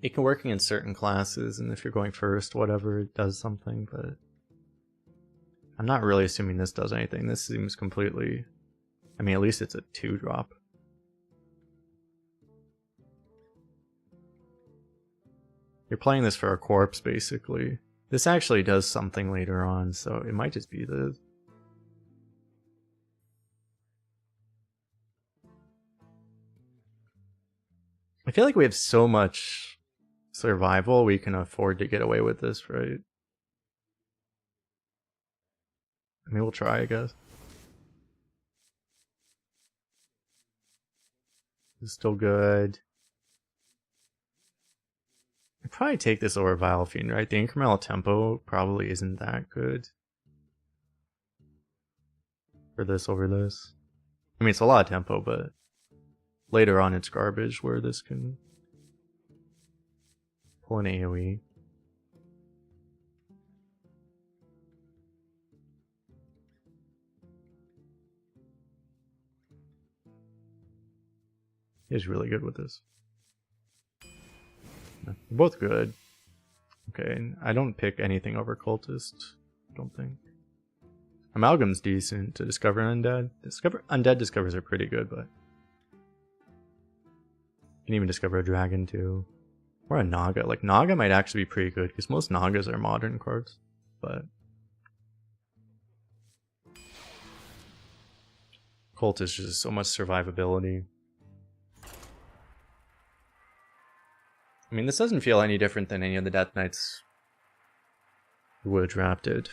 It can work in certain classes, and if you're going first, whatever, it does something, but I'm not really assuming this does anything. This seems completely, I mean, at least it's a 2-drop. You're playing this for a corpse, basically. This actually does something later on, so it might just be the... I feel like we have so much survival, we can afford to get away with this, right? I mean, we'll try, I guess. It's still good. I'd probably take this over Vile Fiend, right? The incremental tempo probably isn't that good. For this over this. I mean, it's a lot of tempo, but later on it's garbage where this can pull an AoE. He's really good with this. They're both good. Okay, I don't pick anything over Cultist. I don't think. Amalgam's decent to discover Undead. Undead discovers are pretty good, but you can even discover a dragon too. Or a Naga. Like, Naga might actually be pretty good, because most Nagas are modern cards. But Colt is just so much survivability. I mean, this doesn't feel any different than any of the Death Knights we would have drafted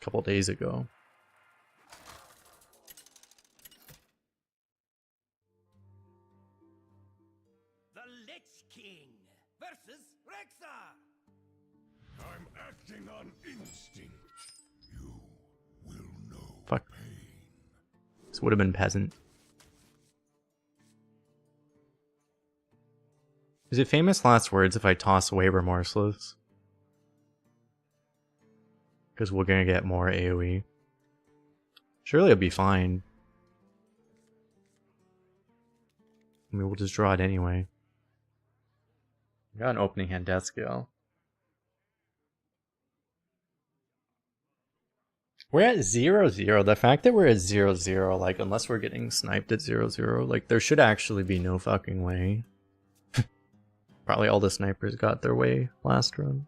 a couple days ago. The Lich King versus Rexar. I'm acting on instinct. You will know Fuck. pain. This would have been peasant. Is it famous last words if I toss away Remorseless? Because we're gonna get more AoE. Surely it'll be fine. I mean, we'll just draw it anyway. We got an opening hand death scale. We're at 0-0. The fact that we're at 0-0, like, unless we're getting sniped at 0-0, like, there should actually be no fucking way. Probably all the snipers got their way last run.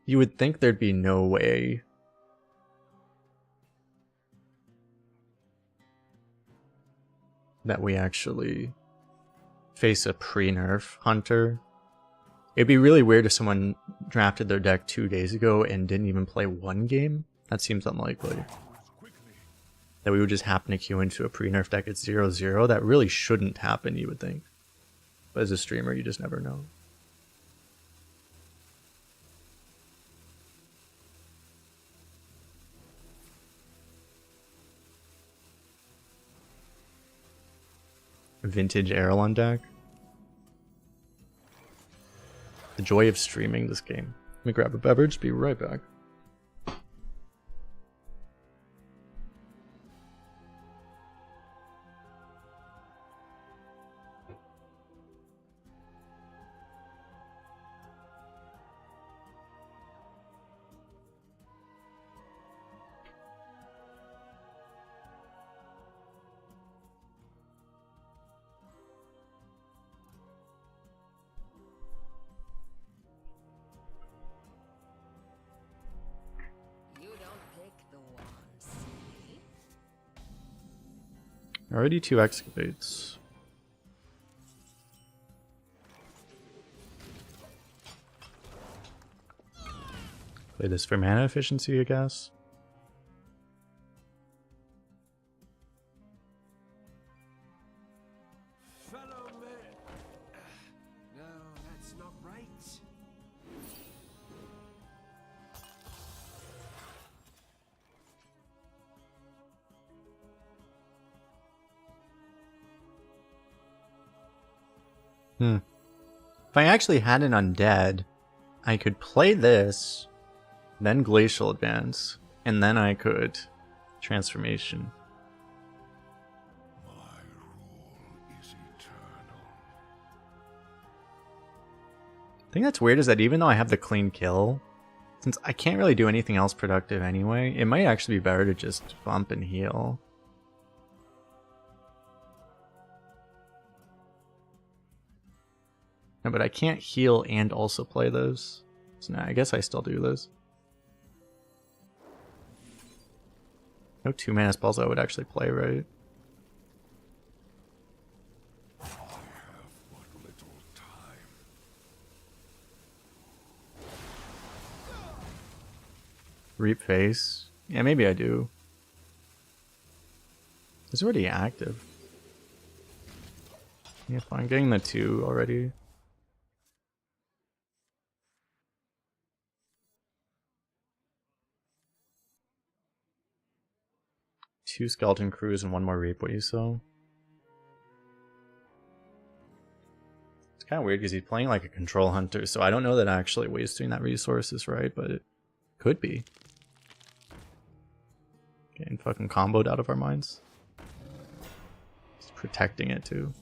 You would think there'd be no way that we actually face a pre-nerf hunter. It'd be really weird if someone drafted their deck 2 days ago and didn't even play one game. That seems unlikely. That we would just happen to queue into a pre-nerf deck at 0-0. That really shouldn't happen, you would think. But as a streamer, you just never know. Vintage Erlon deck. The joy of streaming this game. Let me grab a beverage, be right back. You don't pick the one, see? Already 2 excavates. Play this for mana efficiency, I guess. Fellow man. No, that's not right. If I actually had an undead, I could play this, then Glacial Advance, and then I could Transformation. My rule is eternal. The thing that's weird is that even though I have the clean kill, since I can't really do anything else productive anyway, it might actually be better to just bump and heal. No, but I can't heal and also play those. So nah, I guess I still do those. No 2 mana spells I would actually play, right? I have but little time. Reap face. Yeah, maybe I do. It's already active. Yeah, fine. Getting the 2 already. Two skeleton crews and 1 more reap, what you saw. It's kind of weird because he's playing like a control hunter, so I don't know that actually wasting that resource is right, but it could be. Getting fucking comboed out of our minds. Just protecting it too.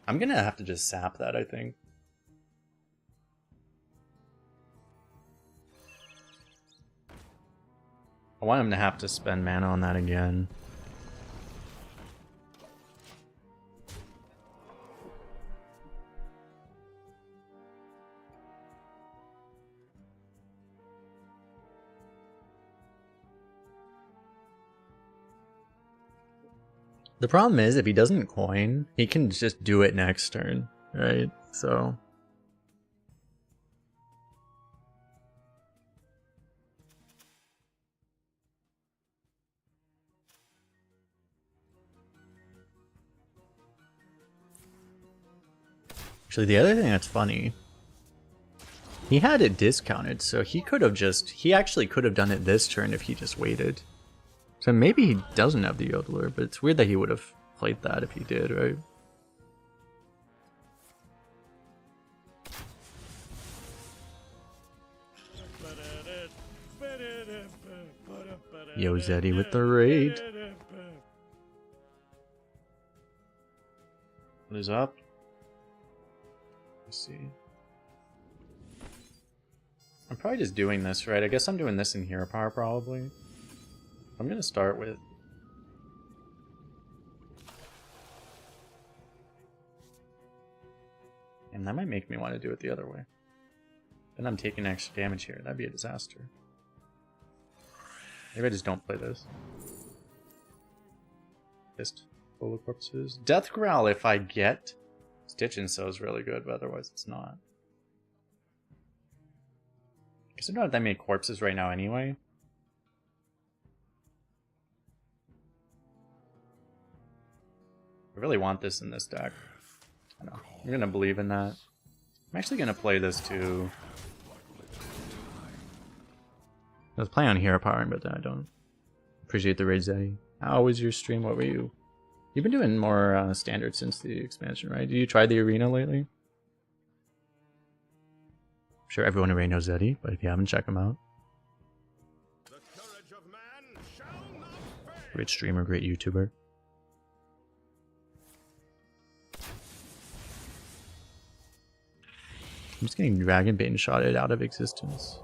I'm gonna have to just sap that, I think. I want him to have to spend mana on that again. The problem is, if he doesn't coin, he can just do it next turn, right? So... Actually, the other thing that's funny, he had it discounted, so he could have just... He actually could have done it this turn if he just waited. So maybe he doesn't have the Yodeler, but it's weird that he would have played that if he did, right? Yo, Zeddy with the raid. What is up? Let's see. I'm probably just doing this, right? I guess I'm doing this in hero power, probably. I'm gonna start with... And that might make me want to do it the other way. Then I'm taking extra damage here. That'd be a disaster. Maybe I just don't play this. Fist full of corpses. Death Growl if I get Stitch and Sew is really good, but otherwise it's not. Guess I don't have that many corpses right now anyway. I really want this in this deck. I know. I'm gonna believe in that. I'm actually gonna play this too. I was playing on hero powering, but then I don't. Appreciate the raid, Zeddy. How was your stream? What were you? You've been doing more standard since the expansion, right? Did you try the arena lately? I'm sure everyone already knows Zeddy, but if you haven't, check him out. Great streamer, great YouTuber. I'm just getting Dragon Bane shotted out of existence.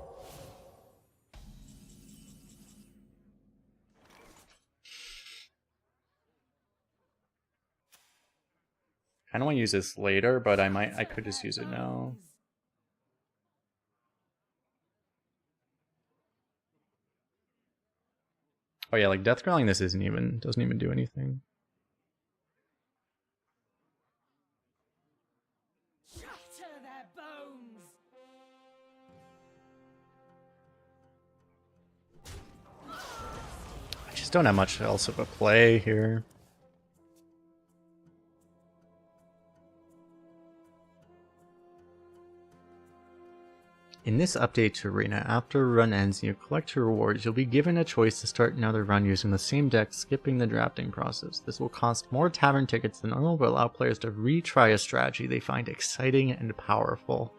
I don't want to use this later, but I could just use it now. Oh yeah, like death growling this doesn't even do anything. Shatter their bones. I just don't have much else of a play here. In this update to Arena, after a run ends and you collect your rewards, you'll be given a choice to start another run using the same deck, skipping the drafting process. This will cost more tavern tickets than normal, but allow players to retry a strategy they find exciting and powerful.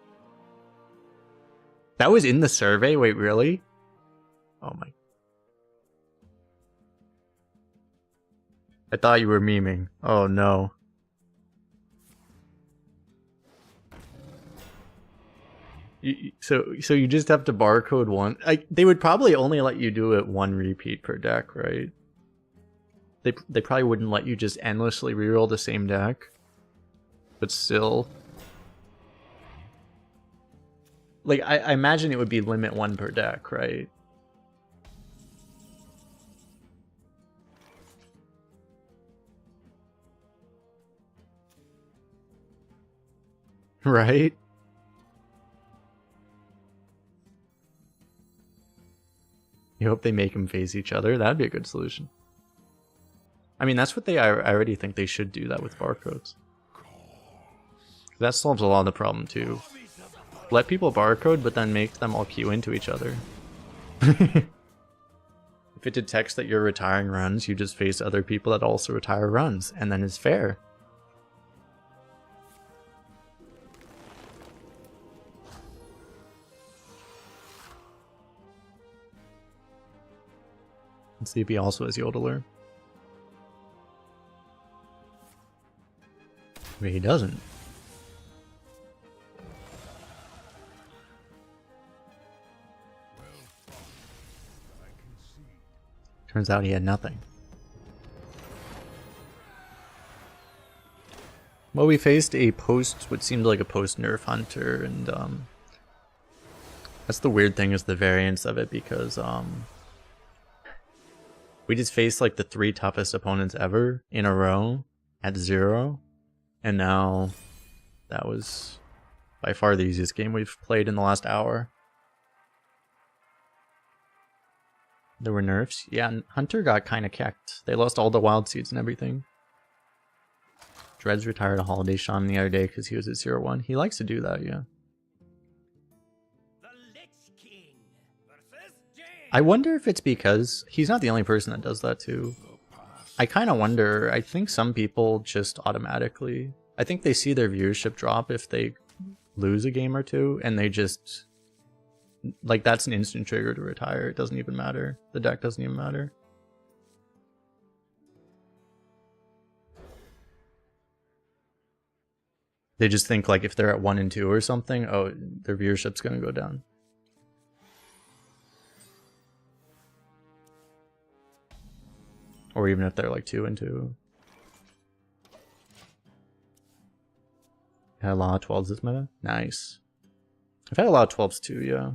That was in the survey? Wait, really? Oh my... I thought you were memeing. Oh no. So you just have to barcode one. They would probably only let you do it one repeat per deck, right? They probably wouldn't let you just endlessly reroll the same deck. But still, like I imagine it would be limit one per deck, right? Right? You hope they make them face each other. That'd be a good solution. I mean, that's what I already think they should do that with barcodes. That solves a lot of the problem too. Let people barcode, but then make them all queue into each other. If it detects that you're retiring runs, you just face other people that also retire runs, and then it's fair. Let's see if he also has Yodeler. But he doesn't. Turns out he had nothing. Well, we faced a what seemed like a post-nerf hunter, and that's the weird thing is the variance of it, because We just faced like the 3 toughest opponents ever in a row at 0. And now that was by far the easiest game we've played in the last hour. There were nerfs. Yeah, Hunter got kind of kicked. They lost all the wild seeds and everything. Dreads retired a Holiday Shaman the other day because he was at 0-1. He likes to do that, yeah. The Lich King versus James. I wonder if it's because he's not the only person that does that too. I kind of wonder. I think some people just automatically... I think they see their viewership drop if they lose a game or two, and they just... Like, that's an instant trigger to retire. It doesn't even matter. The deck doesn't even matter. They just think, like, if they're at 1 and 2 or something, oh, their viewership's gonna go down. Or even if they're, like, 2 and 2. Had a lot of 12s this meta? Nice. I've had a lot of 12s too, yeah.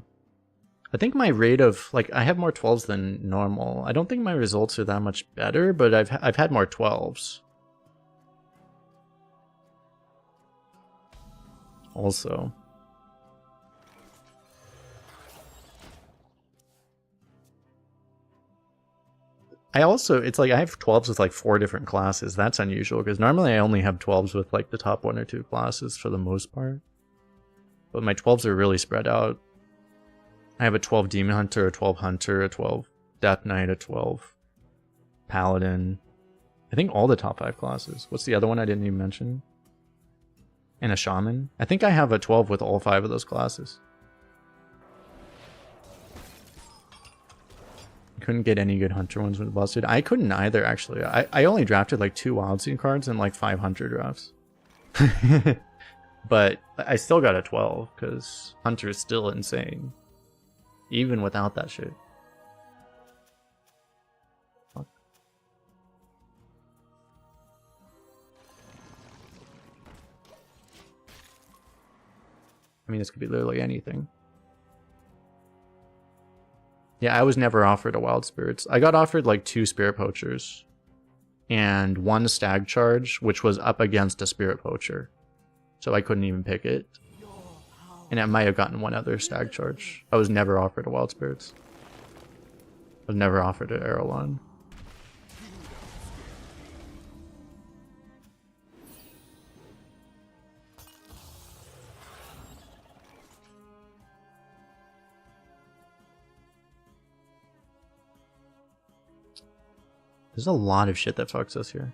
I think my rate of, like, I have more 12s than normal. I don't think my results are that much better, but I've had more 12s. Also. It's like I have 12s with like 4 different classes. That's unusual because normally I only have 12s with like the top 1 or 2 classes for the most part. But my 12s are really spread out. I have a 12 Demon Hunter, a 12 Hunter, a 12 Death Knight, a 12 Paladin. I think all the top 5 classes. What's the other one I didn't even mention? And a Shaman. I think I have a 12 with all 5 of those classes. Couldn't get any good Hunter ones when it busted. I couldn't either, actually. I only drafted like 2 Wild Seed cards in like 500 drafts. But I still got a 12 because Hunter is still insane. Even without that shit. Fuck. I mean, this could be literally anything. Yeah, I was never offered a Wild Spirits. I got offered like 2 Spirit Poachers. And 1 Stag Charge, which was up against a Spirit Poacher. So I couldn't even pick it. And I might have gotten 1 other Stag Charge. I was never offered a Wild Spirits. I was never offered an Arrowlon. There's a lot of shit that fucks us here.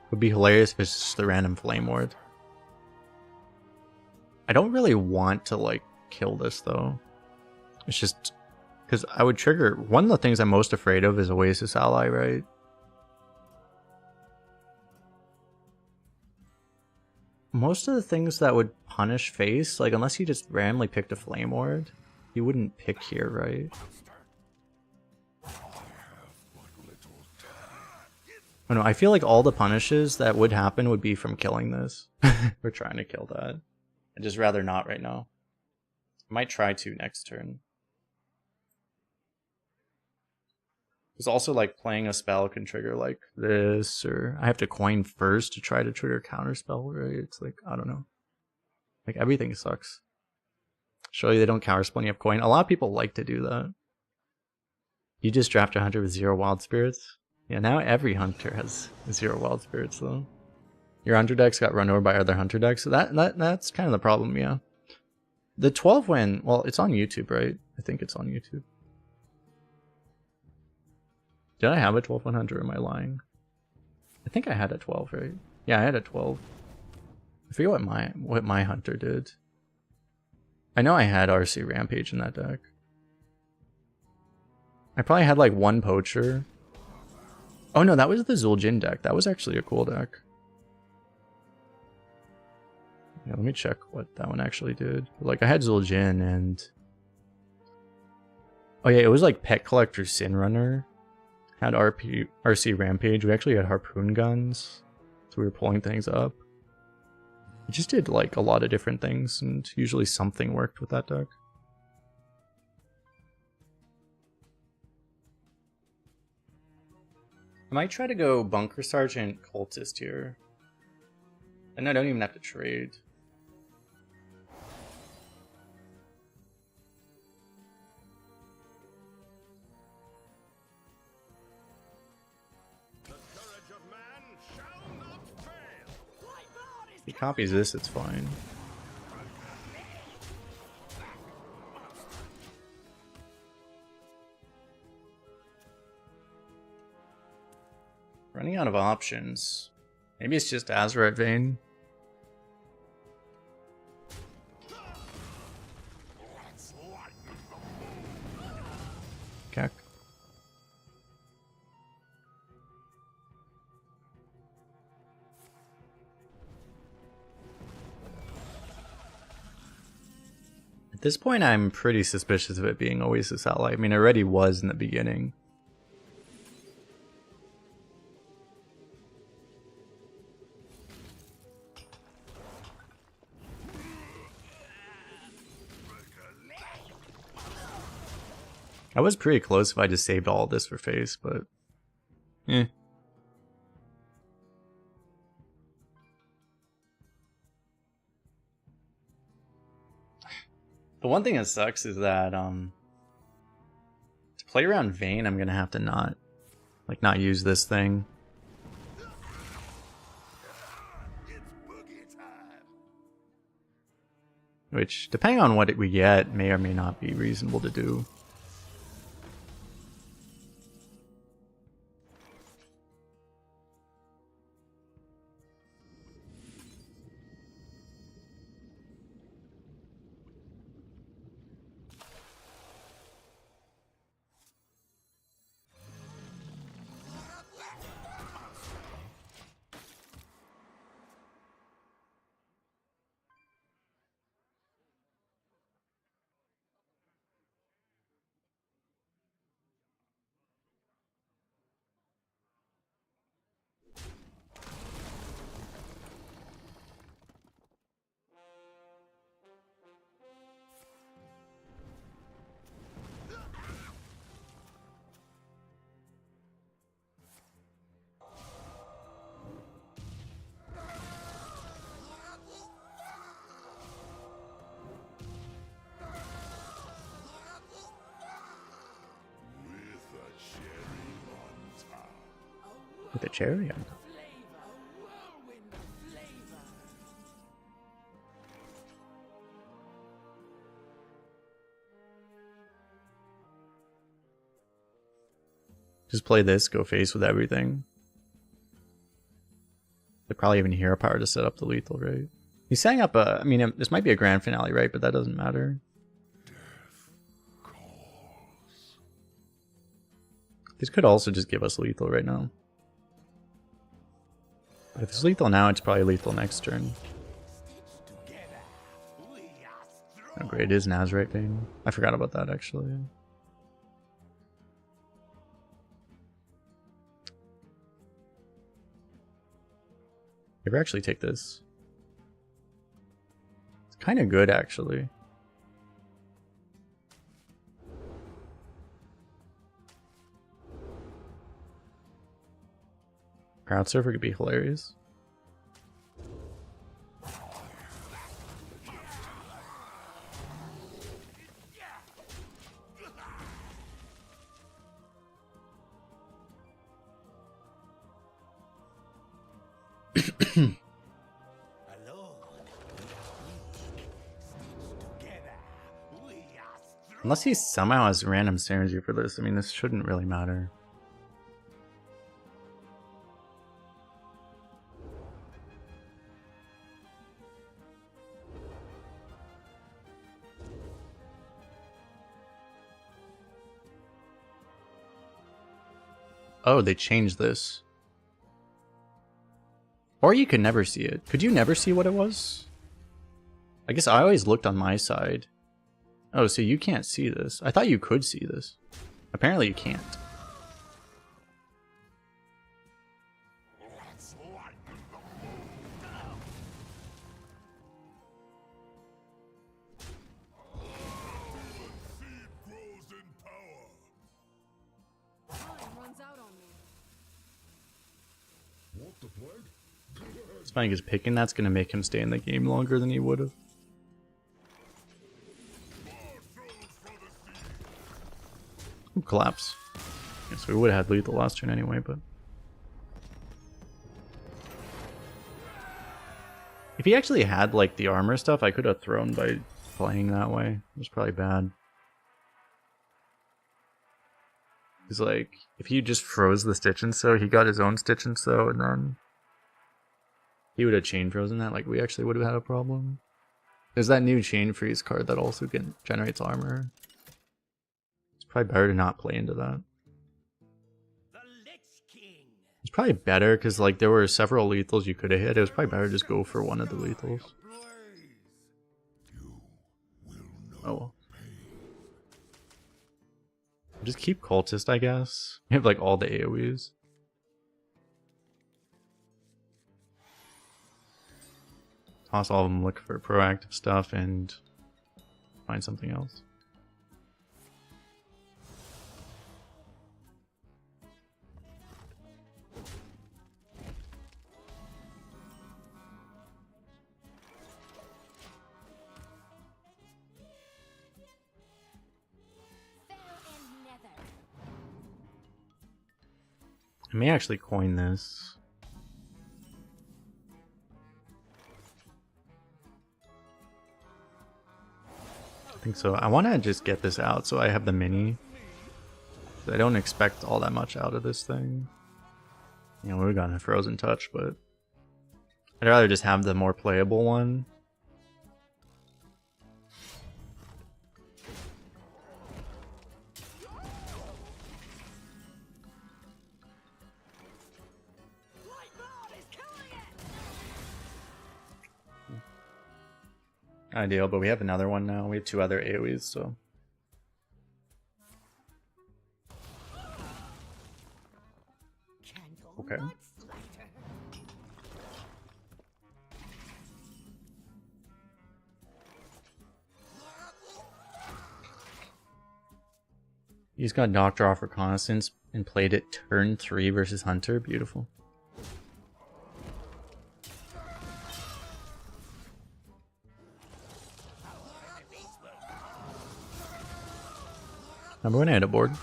Would be hilarious if it's just the random Flame Ward. I don't really want to like kill this though. It's just because I would trigger one of the things I'm most afraid of is Oasis Ally, right? Most of the things that would punish face, like unless he just randomly picked a Flame Ward, he wouldn't pick here, right? Oh no, I feel like all the punishes that would happen would be from killing this. We're trying to kill that. I'd just rather not right now. I might try to next turn. Because also like playing a spell can trigger like this, or I have to coin first to try to trigger counterspell, right? It's like, I don't know. Like everything sucks. Show you they don't counterspell when you have coin. A lot of people like to do that. You just draft a hunter with 0 Wild Spirits. Yeah, now every hunter has 0 Wild Spirits though. Your hunter decks got run over by other hunter decks, so that's kind of the problem, yeah. The 12 win, well, it's on YouTube, right? I think it's on YouTube. Did I have a 12-1 hunter? Am I lying? I think I had a 12, right? Yeah, I had a 12. I forget what my hunter did. I know I had RC Rampage in that deck. I probably had like 1 poacher. Oh no, that was the Zul'jin deck. That was actually a cool deck. Yeah, let me check what that one actually did. Like I had Zul'jin and... Oh yeah, it was like Pet Collector Sin Runner. had RC Rampage, we actually had harpoon guns, so we were pulling things up. We just did like a lot of different things, and usually something worked with that deck. I might try to go Bunker Sergeant Cultist here. And I don't even have to trade. If he copies this, it's fine. Running out of options. Maybe it's just Azurite Vein. Cack. At this point, I'm pretty suspicious of it being Oasis Ally. I mean, it already was in the beginning. I was pretty close if I just saved all this for face, but eh. The one thing that sucks is that to play around Vayne, I'm gonna have to not use this thing. Which, depending on what we get, may or may not be reasonable to do. With a cherry on top. Just play this, go face with everything. They probably even hero power to set up the lethal, right? He's setting up a, I mean, this might be a grand finale, right? But that doesn't matter. This could also just give us lethal right now. But if it's lethal now, it's probably lethal next turn. Oh great, it is Nazarite Vein. I forgot about that actually. Ever actually take this? It's kind of good actually. Crowd surfer could be hilarious. Unless he somehow has random synergy for this, I mean, this shouldn't really matter. Oh, they changed this. Or you could never see it. Could you never see what it was? I guess I always looked on my side. Oh, so you can't see this. I thought you could see this. Apparently you can't. Lighten the seed grows in power. Time runs out on me. Want the plague? It's funny because picking that's going to make him stay in the game longer than he would have. Collapse. Guess we would have had lethal last turn anyway, but if he actually had like the armor stuff, I could have thrown by playing that way. It was probably bad. He's like, if he just froze the Stitch and Sow, he got his own Stitch and Sow, and then he would have chain frozen that. Like, we actually would have had a problem. There's that new chain freeze card that also generates armor. It's probably better to not play into that. The Lich King. It's probably better because like there were several lethals you could have hit. It was probably better to just go for one of the lethals. Oh well. Just keep cultist, I guess. You have like all the AoEs. Toss all of them, look for proactive stuff, and find something else. I may actually coin this. I think so. I want to just get this out so I have the mini. I don't expect all that much out of this thing. You know, we've gotten a Frozen Touch, but I'd rather just have the more playable one. Ideal, but we have another one now. We have two other AoEs, so. Okay. He's got Doctor off Reconnaissance and played it turn 3 versus Hunter. Beautiful. Number one and a board.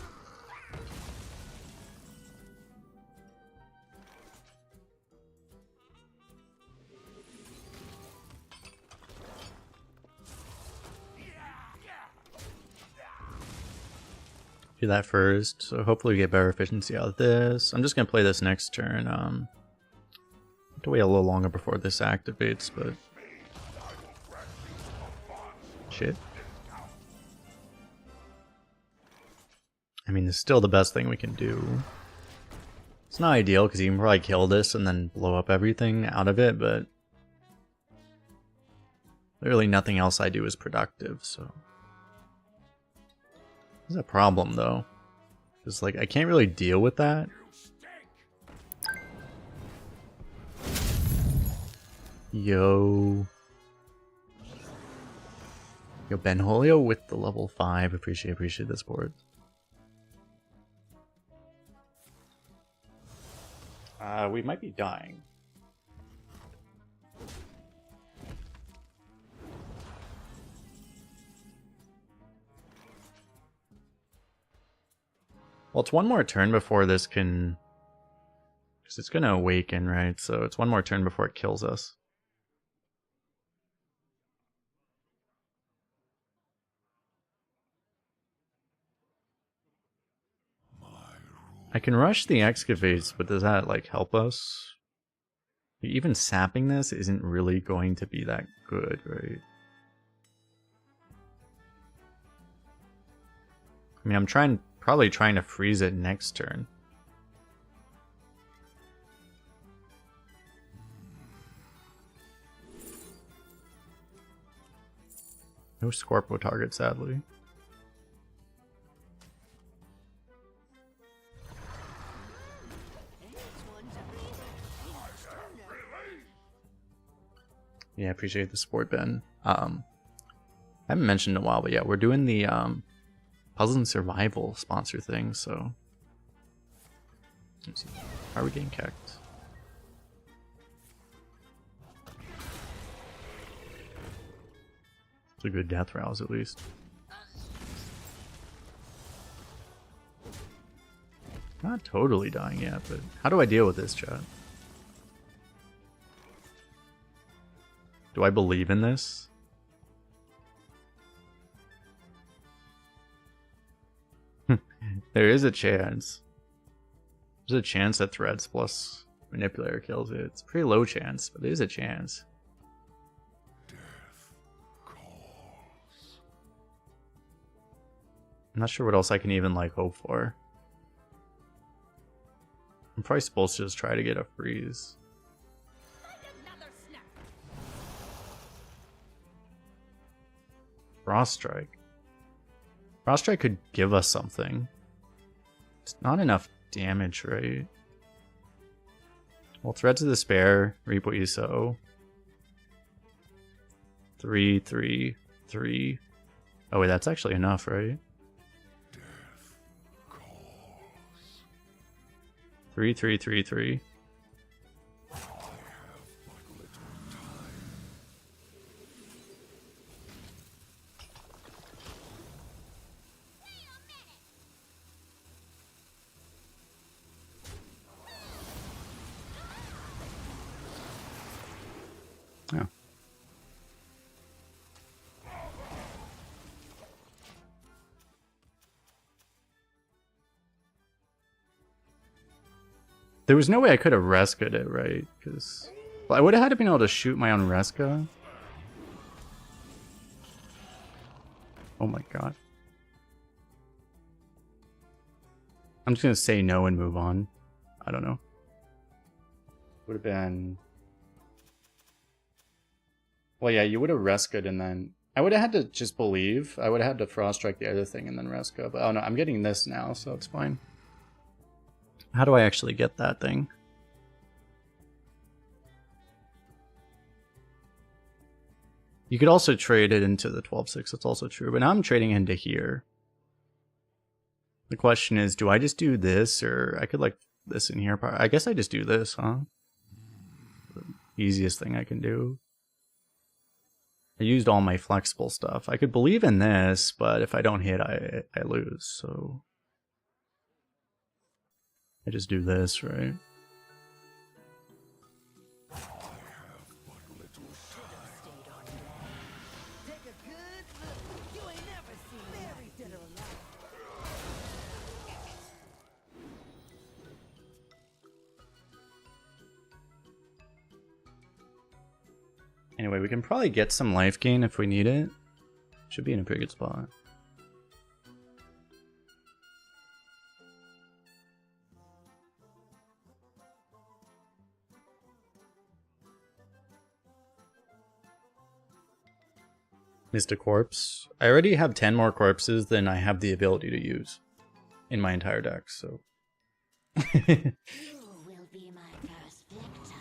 Do that first, so hopefully we get better efficiency out of this. I'm just gonna play this next turn. Have to wait a little longer before this activates, but shit. I mean, it's still the best thing we can do. It's not ideal because you can probably kill this and then blow up everything out of it, but literally nothing else I do is productive, so. There's a problem though. Because like I can't really deal with that. Yo, Benholio with the level 5. Appreciate this board. We might be dying. Well, it's one more turn before this can... Because it's going to awaken, right? So it's one more turn before it kills us. I can rush the excavates, but does that like help us? Even sapping this isn't really going to be that good, right? I mean, I'm probably trying to freeze it next turn. No Scorpio target, sadly. Yeah, I appreciate the support, Ben. I haven't mentioned in a while, but yeah, we're doing the Puzzle and Survival sponsor thing, so... Let's see. How are we getting kicked? It's a good death rouse, at least. Not totally dying yet, but how do I deal with this, chat? Do I believe in this? There is a chance. There's a chance that Threads plus Manipulator kills it. It's a pretty low chance, but there's a chance. Death calls. I'm not sure what else I can even like hope for. I'm probably supposed to just try to get a freeze. Another snap. Frost Strike. Frost Strike could give us something. It's not enough damage, right? Well, Threads of Despair, reap what you sow. 3, 3, 3. Oh wait, that's actually enough, right? Death calls. 3, 3, 3, 3. I have but little time. Oh. There was no way I could have rescued it, right? Because well, I would have had to be able to shoot my own Resca. Oh my god. I'm just gonna say no and move on. I don't know. Would have been... Well, yeah, you would have Rescued and then... I would have had to just believe. I would have had to Frost Strike the other thing and then Rescue. But oh no, I'm getting this now, so it's fine. How do I actually get that thing? You could also trade it into the 12-6, that's also true. But now I'm trading into here. The question is, do I just do this, or I could like this in here? I guess I just do this, huh? The easiest thing I can do. I used all my flexible stuff. I could believe in this, but if I don't hit, I lose, so... I just do this, right? I have but little time. Take a good look. You ain't never seen Mary dead or alive. Anyway, we can probably get some life gain if we need it. Should be in a pretty good spot. Missed a corpse. I already have 10 more corpses than I have the ability to use in my entire deck, so... You will be my first victim.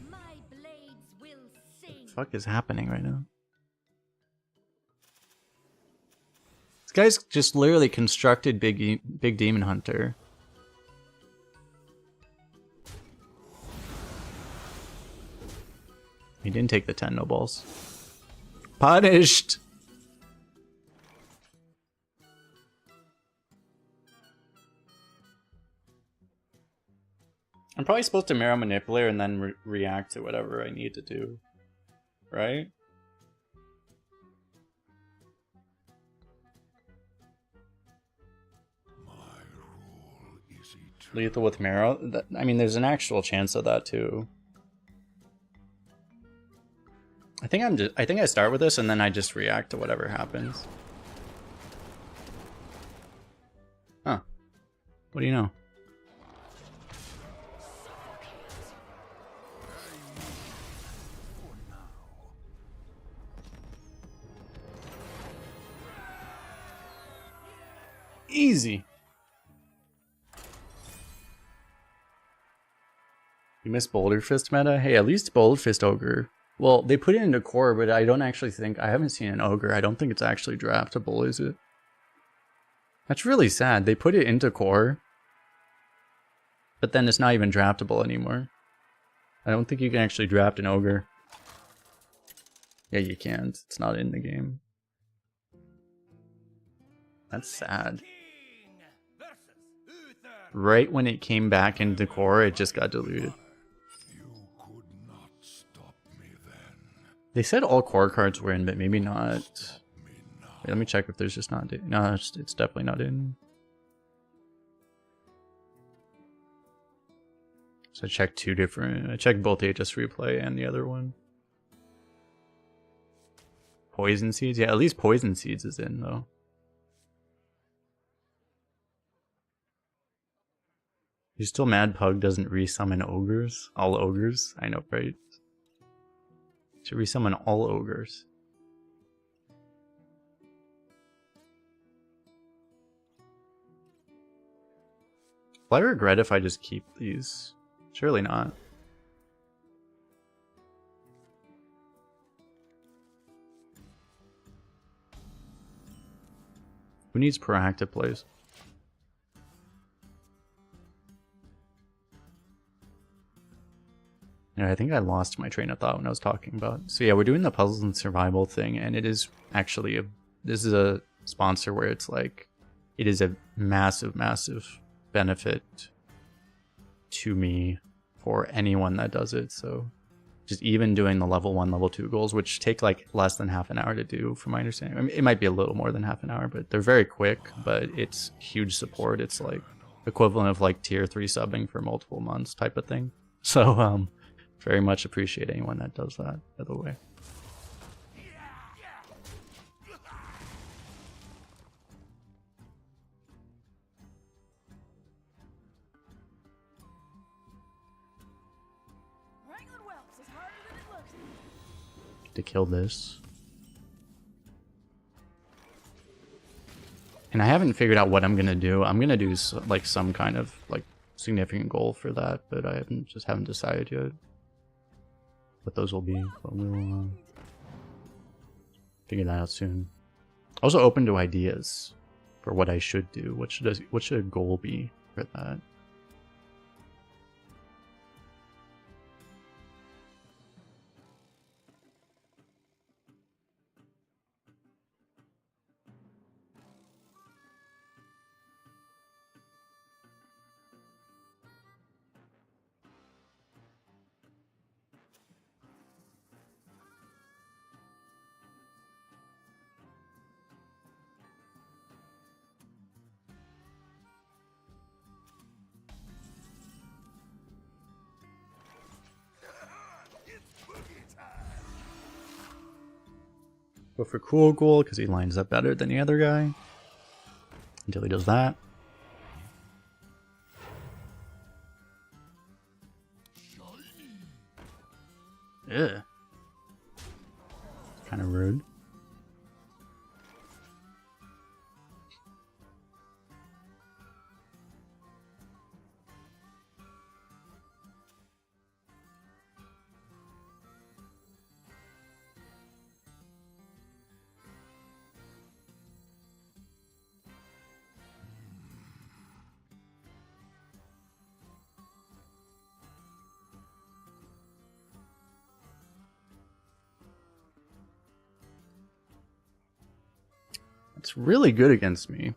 My blades will sing. What the fuck is happening right now? This guy's just literally constructed Big Demon Hunter. He didn't take the 10 no balls. Punished! I'm probably supposed to Marrow Manipulator and then react to whatever I need to do. Right? My rule is eternal. Lethal with Marrow? I mean, there's an actual chance of that too. I think I start with this and then I just react to whatever happens. Huh. What do you know? Easy. You miss Boulder Fist meta? Hey, at least Boulder Fist Ogre Well, they put it into core, but I don't actually think... I haven't seen an ogre. I don't think it's actually draftable, is it? That's really sad. They put it into core, but then it's not even draftable anymore. I don't think you can actually draft an ogre. Yeah, you can't. It's not in the game. That's sad. King versus Uther. Right when it came back into core, it just got diluted. You could not stop me then. They said all core cards were in, but maybe not. Me now. Wait, let me check if there's just not in. No, it's definitely not in. So I checked two different. I checked both HS Replay and the other one. Poison Seeds? Yeah, at least Poison Seeds is in, though. You still mad Pug doesn't resummon ogres? All ogres? I know, right? To resummon all ogres. Will I regret if I just keep these? Surely not. Who needs proactive plays? Yeah, I think I lost my train of thought when I was talking about. So yeah, we're doing the puzzles and survival thing, and it is actually this is a sponsor where it's like it is a massive benefit to me for anyone that does it. So just even doing the level 1, level 2 goals, which take like less than half an hour to do from my understanding. I mean, it might be a little more than half an hour, but they're very quick, but it's huge support. It's like equivalent of like tier 3 subbing for multiple months type of thing. So very much appreciate anyone that does that, by the way. Wrangling whelps is harder than it looks. To kill this. And I haven't figured out what I'm gonna do. I'm gonna do like some kind of like significant goal for that, but I haven't decided yet what those will be. But we'll figure that out soon. Also open to ideas for what I should do. What should a goal be for that? Go for cool goal because he lines up better than the other guy. Until he does that. Yeah. Kind of rude. It's really good against me.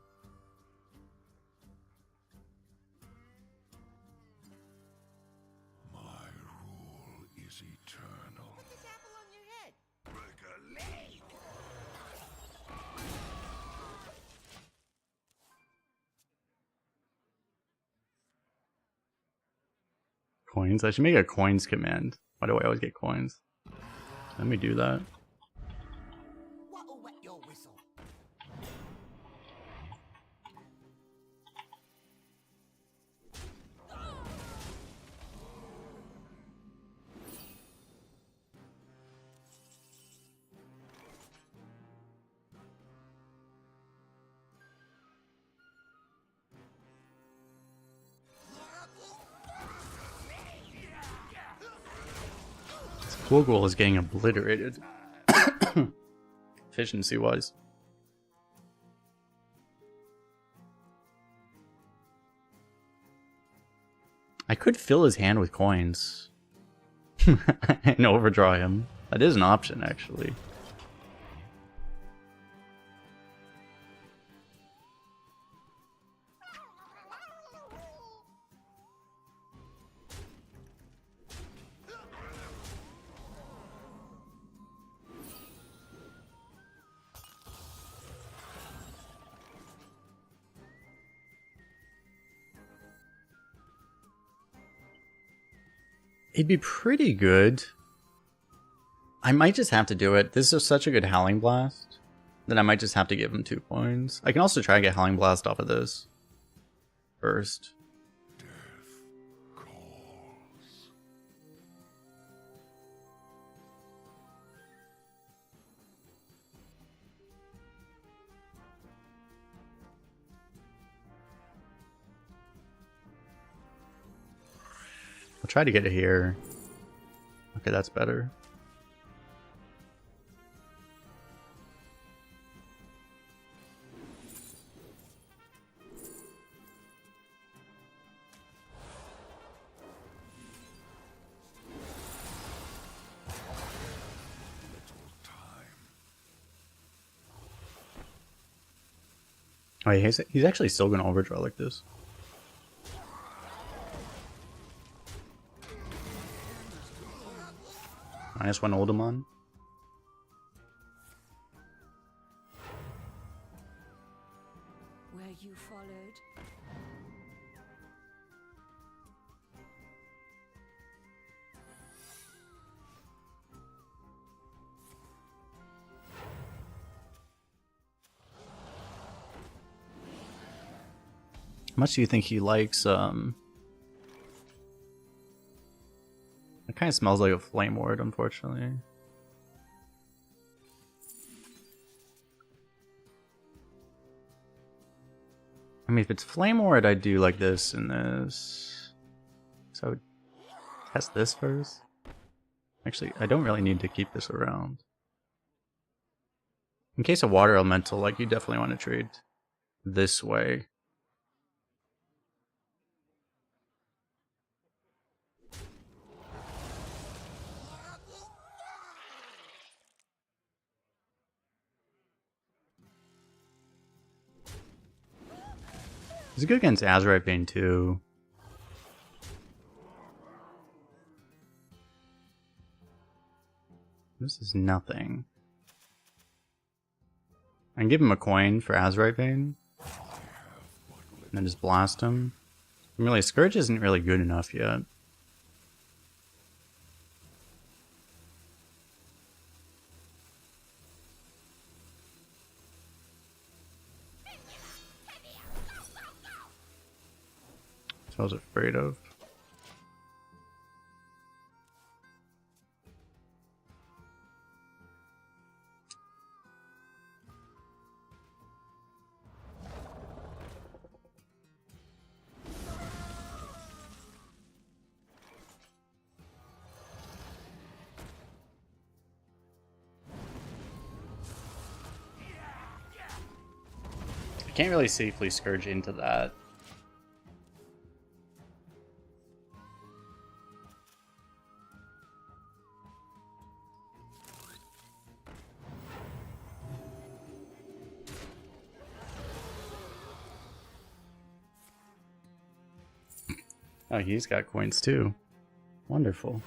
My rule is eternal. Put this apple on your head. Break a leg. Coins? I should make a coins command. Why do I always get coins? Let me do that. What'll wet your whistle? Google is getting obliterated. Efficiency wise. I could fill his hand with coins and overdraw him. That is an option, actually. It'd be pretty good. I might just have to do it. This is such a good Howling Blast that I might just have to give him 2 points. I can also try to get Howling Blast off of this first. I'll try to get it here. Okay, that's better. Oh, he's actually still going to overdraw like this. -1 Oldemon. Where you followed. How much do you think he likes, It kind of smells like a Flame Ward, unfortunately. I mean, if it's Flame Ward, I'd do like this and this. So I would test this first. Actually, I don't really need to keep this around. In case of Water Elemental, like, you definitely want to trade this way. He's good against Azurite Bane too. This is nothing. I can give him a coin for Azurite Bane. And then just blast him. Really, Scourge isn't really good enough yet. I was afraid of. I can't really safely Scourge into that. Oh, he's got coins too. Wonderful.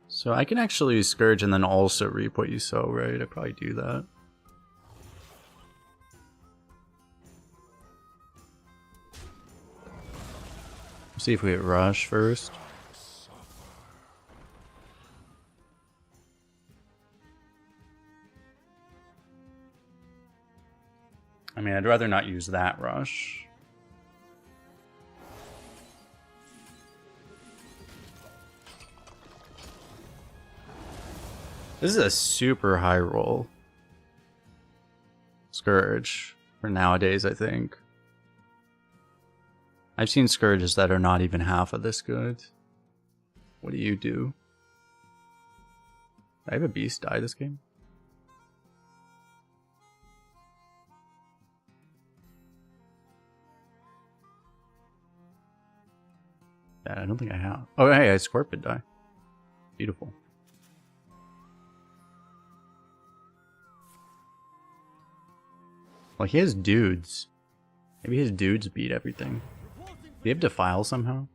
So I can actually Scourge and then also reap what you sow, right? I'd probably do that. See if we hit Rush first. I mean, I'd rather not use that Rush. This is a super high roll. Scourge. For nowadays, I think. I've seen Scourges that are not even half of this good. What do you do? I have a beast die this game? I don't think I have. Oh, hey, I Scorpion die. Beautiful. Well, he has dudes. Maybe his dudes beat everything. Do you have Defile somehow?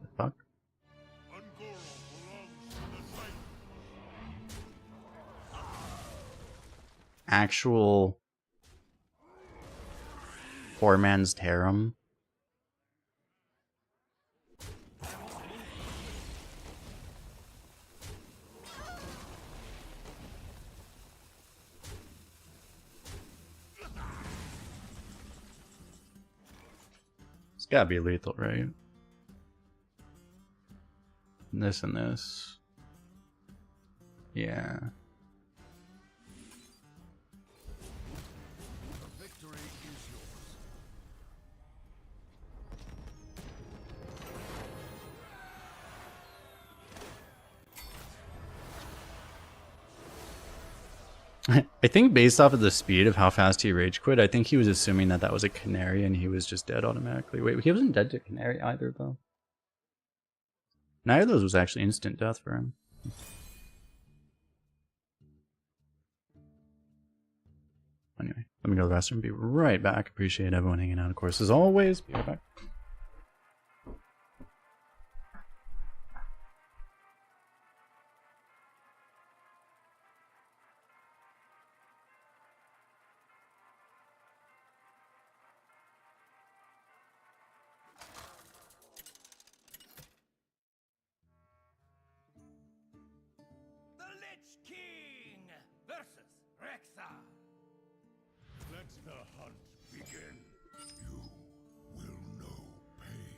The fuck? Actual poor man's Tarum. It's gotta be lethal, right? This and this. Yeah. Victory is yours. I think based off of the speed of how fast he rage quit, I think he was assuming that that was a canary and he was just dead automatically. Wait, he wasn't dead to canary either, though. Neither of those was actually instant death for him. Anyway, let me go to the restroom and be right back. Appreciate everyone hanging out, of course, as always. Be right back. The Lich King versus Rexa. Let the hunt begin. You will know pain.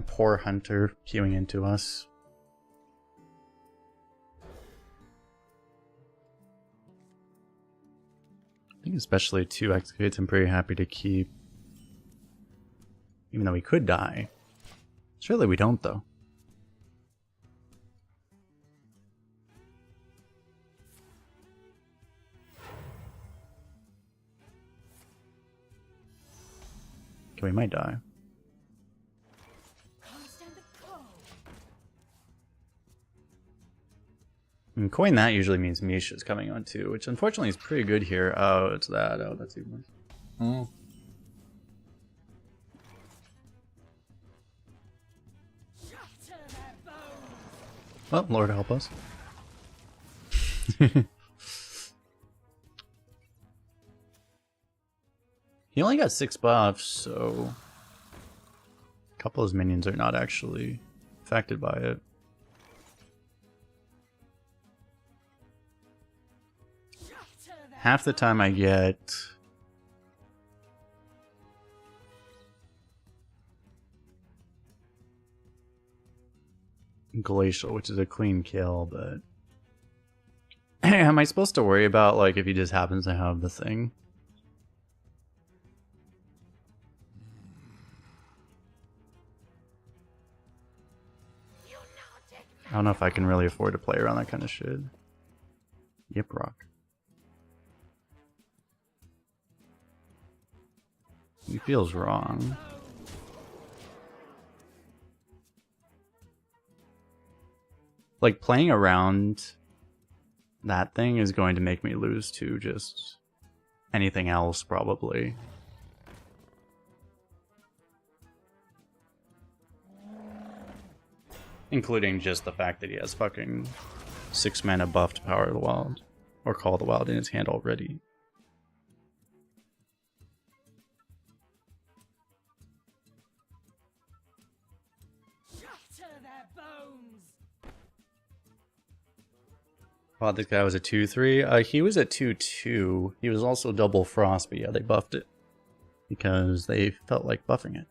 Poor Hunter queuing into us. I think especially 2 executes I'm pretty happy to keep. Even though we could die. Surely we don't, though. Okay, we might die. And coin that usually means Misha's coming on too, which unfortunately is pretty good here. Oh, it's that. Oh, that's even worse. Well, Lord help us. He only got 6 buffs, so a couple of his minions are not actually affected by it. Half the time I get Glacial, which is a clean kill, but am I supposed to worry about like if he just happens to have the thing? I don't know if I can really afford to play around that kind of shit. Yep, rock. He feels wrong. Like, playing around that thing is going to make me lose to just anything else, probably. Including just the fact that he has fucking 6 mana buff to Power of the Wild. Or Call of the Wild in his hand already. Shatter their bones! Wow, this guy was a 2/3. He was a 2/2. He was also double frost, but yeah, they buffed it. Because they felt like buffing it.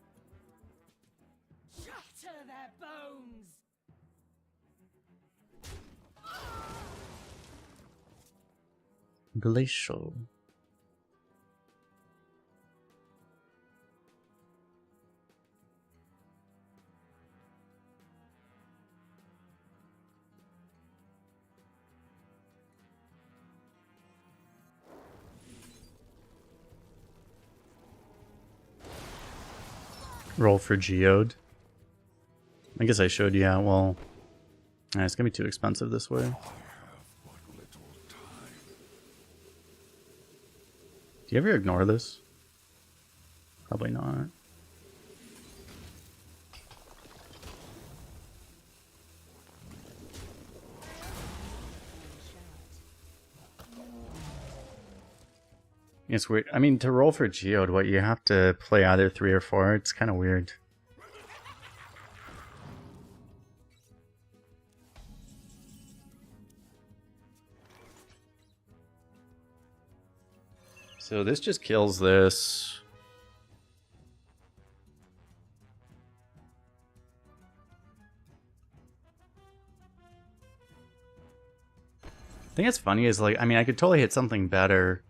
Shatter their bones! Glacial. Roll for Geode. I guess I should, yeah, well... it's gonna be too expensive this way. Do you ever ignore this? Probably not. It's weird. I mean, to roll for Geode, what, you have to play either 3 or 4? It's kind of weird. So this just kills this. I think it's funny is like, I mean, I could totally hit something better.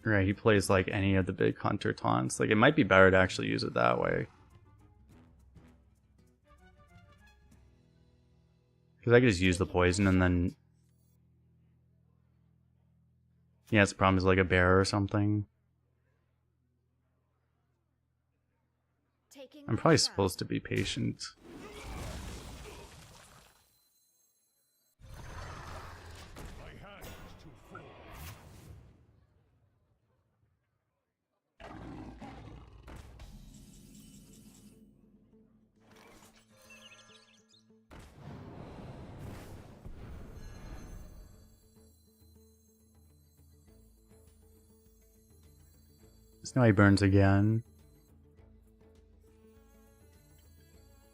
Right, he plays like any of the big hunter taunts. Like, it might be better to actually use it that way. Because I could just use the poison and then... Yeah, it's the problem is like a bear or something. I'm probably supposed to be patient. Snowy burns again.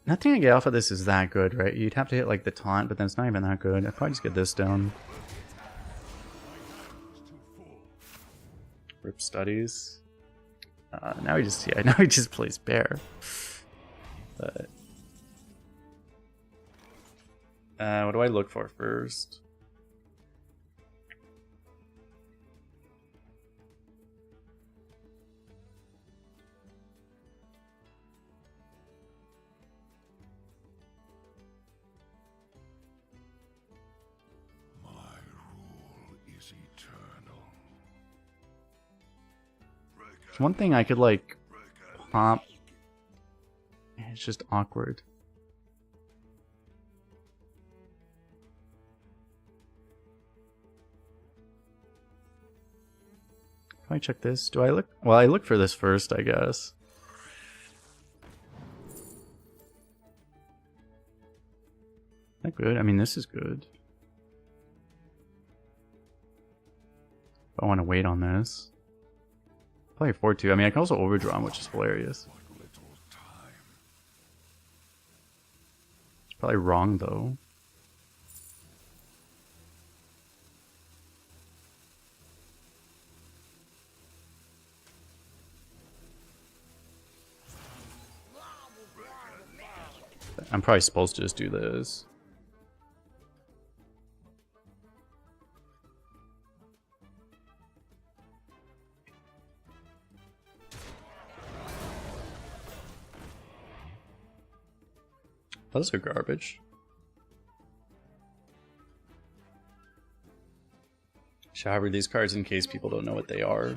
Nothing I get off of this is that good, right? You'd have to hit like the taunt, but then it's not even that good. I'd probably just get this down. Rip studies. Now he just plays bear. But what do I look for first? One thing I could like pop. It's just awkward. If I check this, do I look? Well, I look for this first, I guess. Is that good? I mean, this is good. I want to wait on this. Probably afford to. I mean, I can also overdraw him, which is hilarious. It's probably wrong, though. I'm probably supposed to just do this. Those are garbage. Should I read these cards in case people don't know what they are?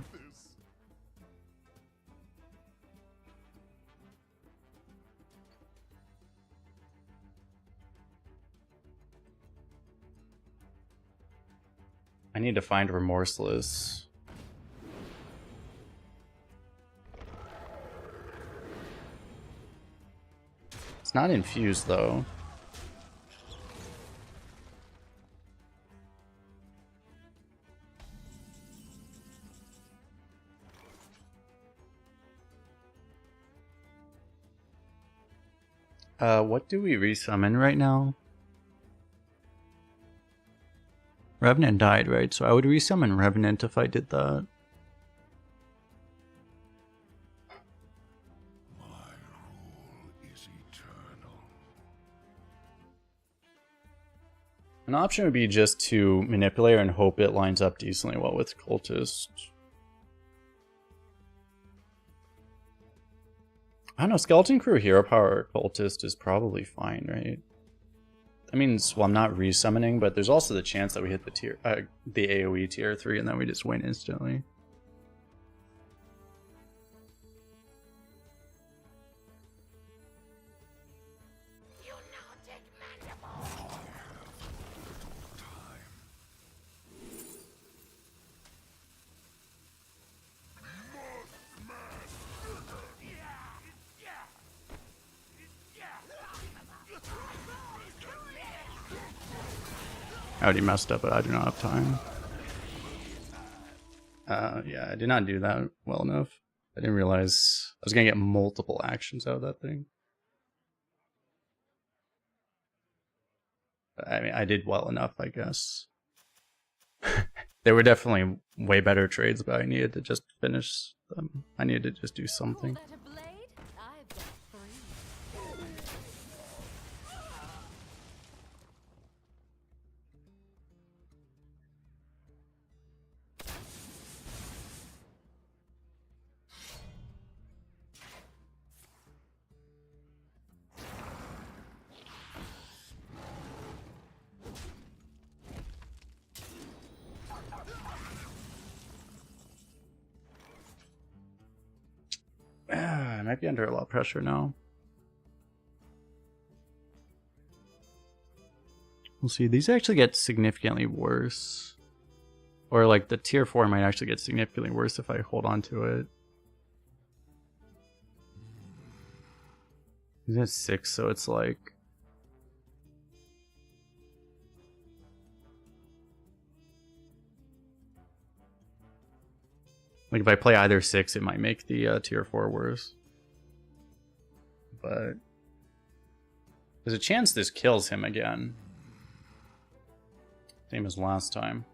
I need to find Remorseless. not infused though. What do we resummon right now? Revenant died, right? So I would resummon Revenant if I did that. My rule is eternal. An option would be just to manipulate and hope it lines up decently well with Cultist. I don't know, Skeleton Crew Hero Power Cultist is probably fine, right? That means, well, I'm not resummoning, but there's also the chance that we hit the AoE tier 3 and then we just win instantly. I already messed up, but I do not have time. Yeah, I did not do that well enough. I didn't realize I was gonna get multiple actions out of that thing. I mean, I did well enough, I guess. They were definitely way better trades, but I needed to just finish them. I needed to just do something. Call that a blade? I've got 3. I might be under a lot of pressure now. We'll see. These actually get significantly worse. Or like the tier 4 might actually get significantly worse if I hold on to it. He's at 6, so it's like... Like if I play either 6, it might make the tier 4 worse. But there's a chance this kills him again. Same as last time.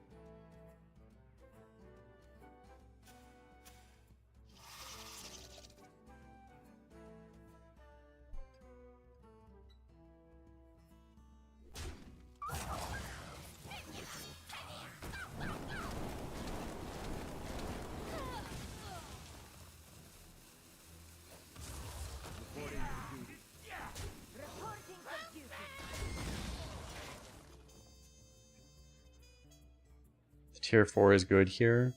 Tier 4 is good here.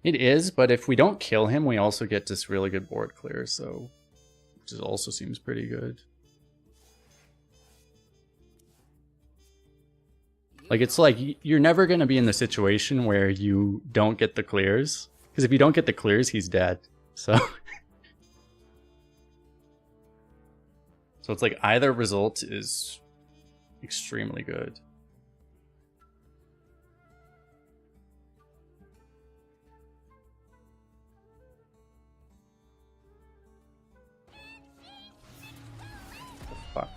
It is, but if we don't kill him, we also get this really good board clear, so... Which also seems pretty good. Like, it's like, you're never going to be in the situation where you don't get the clears. Because if you don't get the clears, he's dead. So... So it's like, either result is extremely good. Fuck.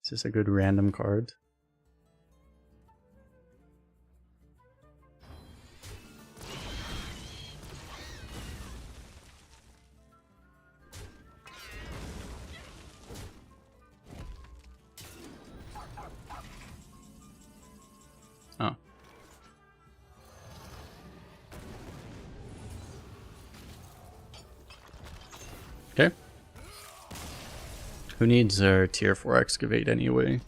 Is this a good random card? Oh. Okay. Who needs our tier 4 excavate anyway?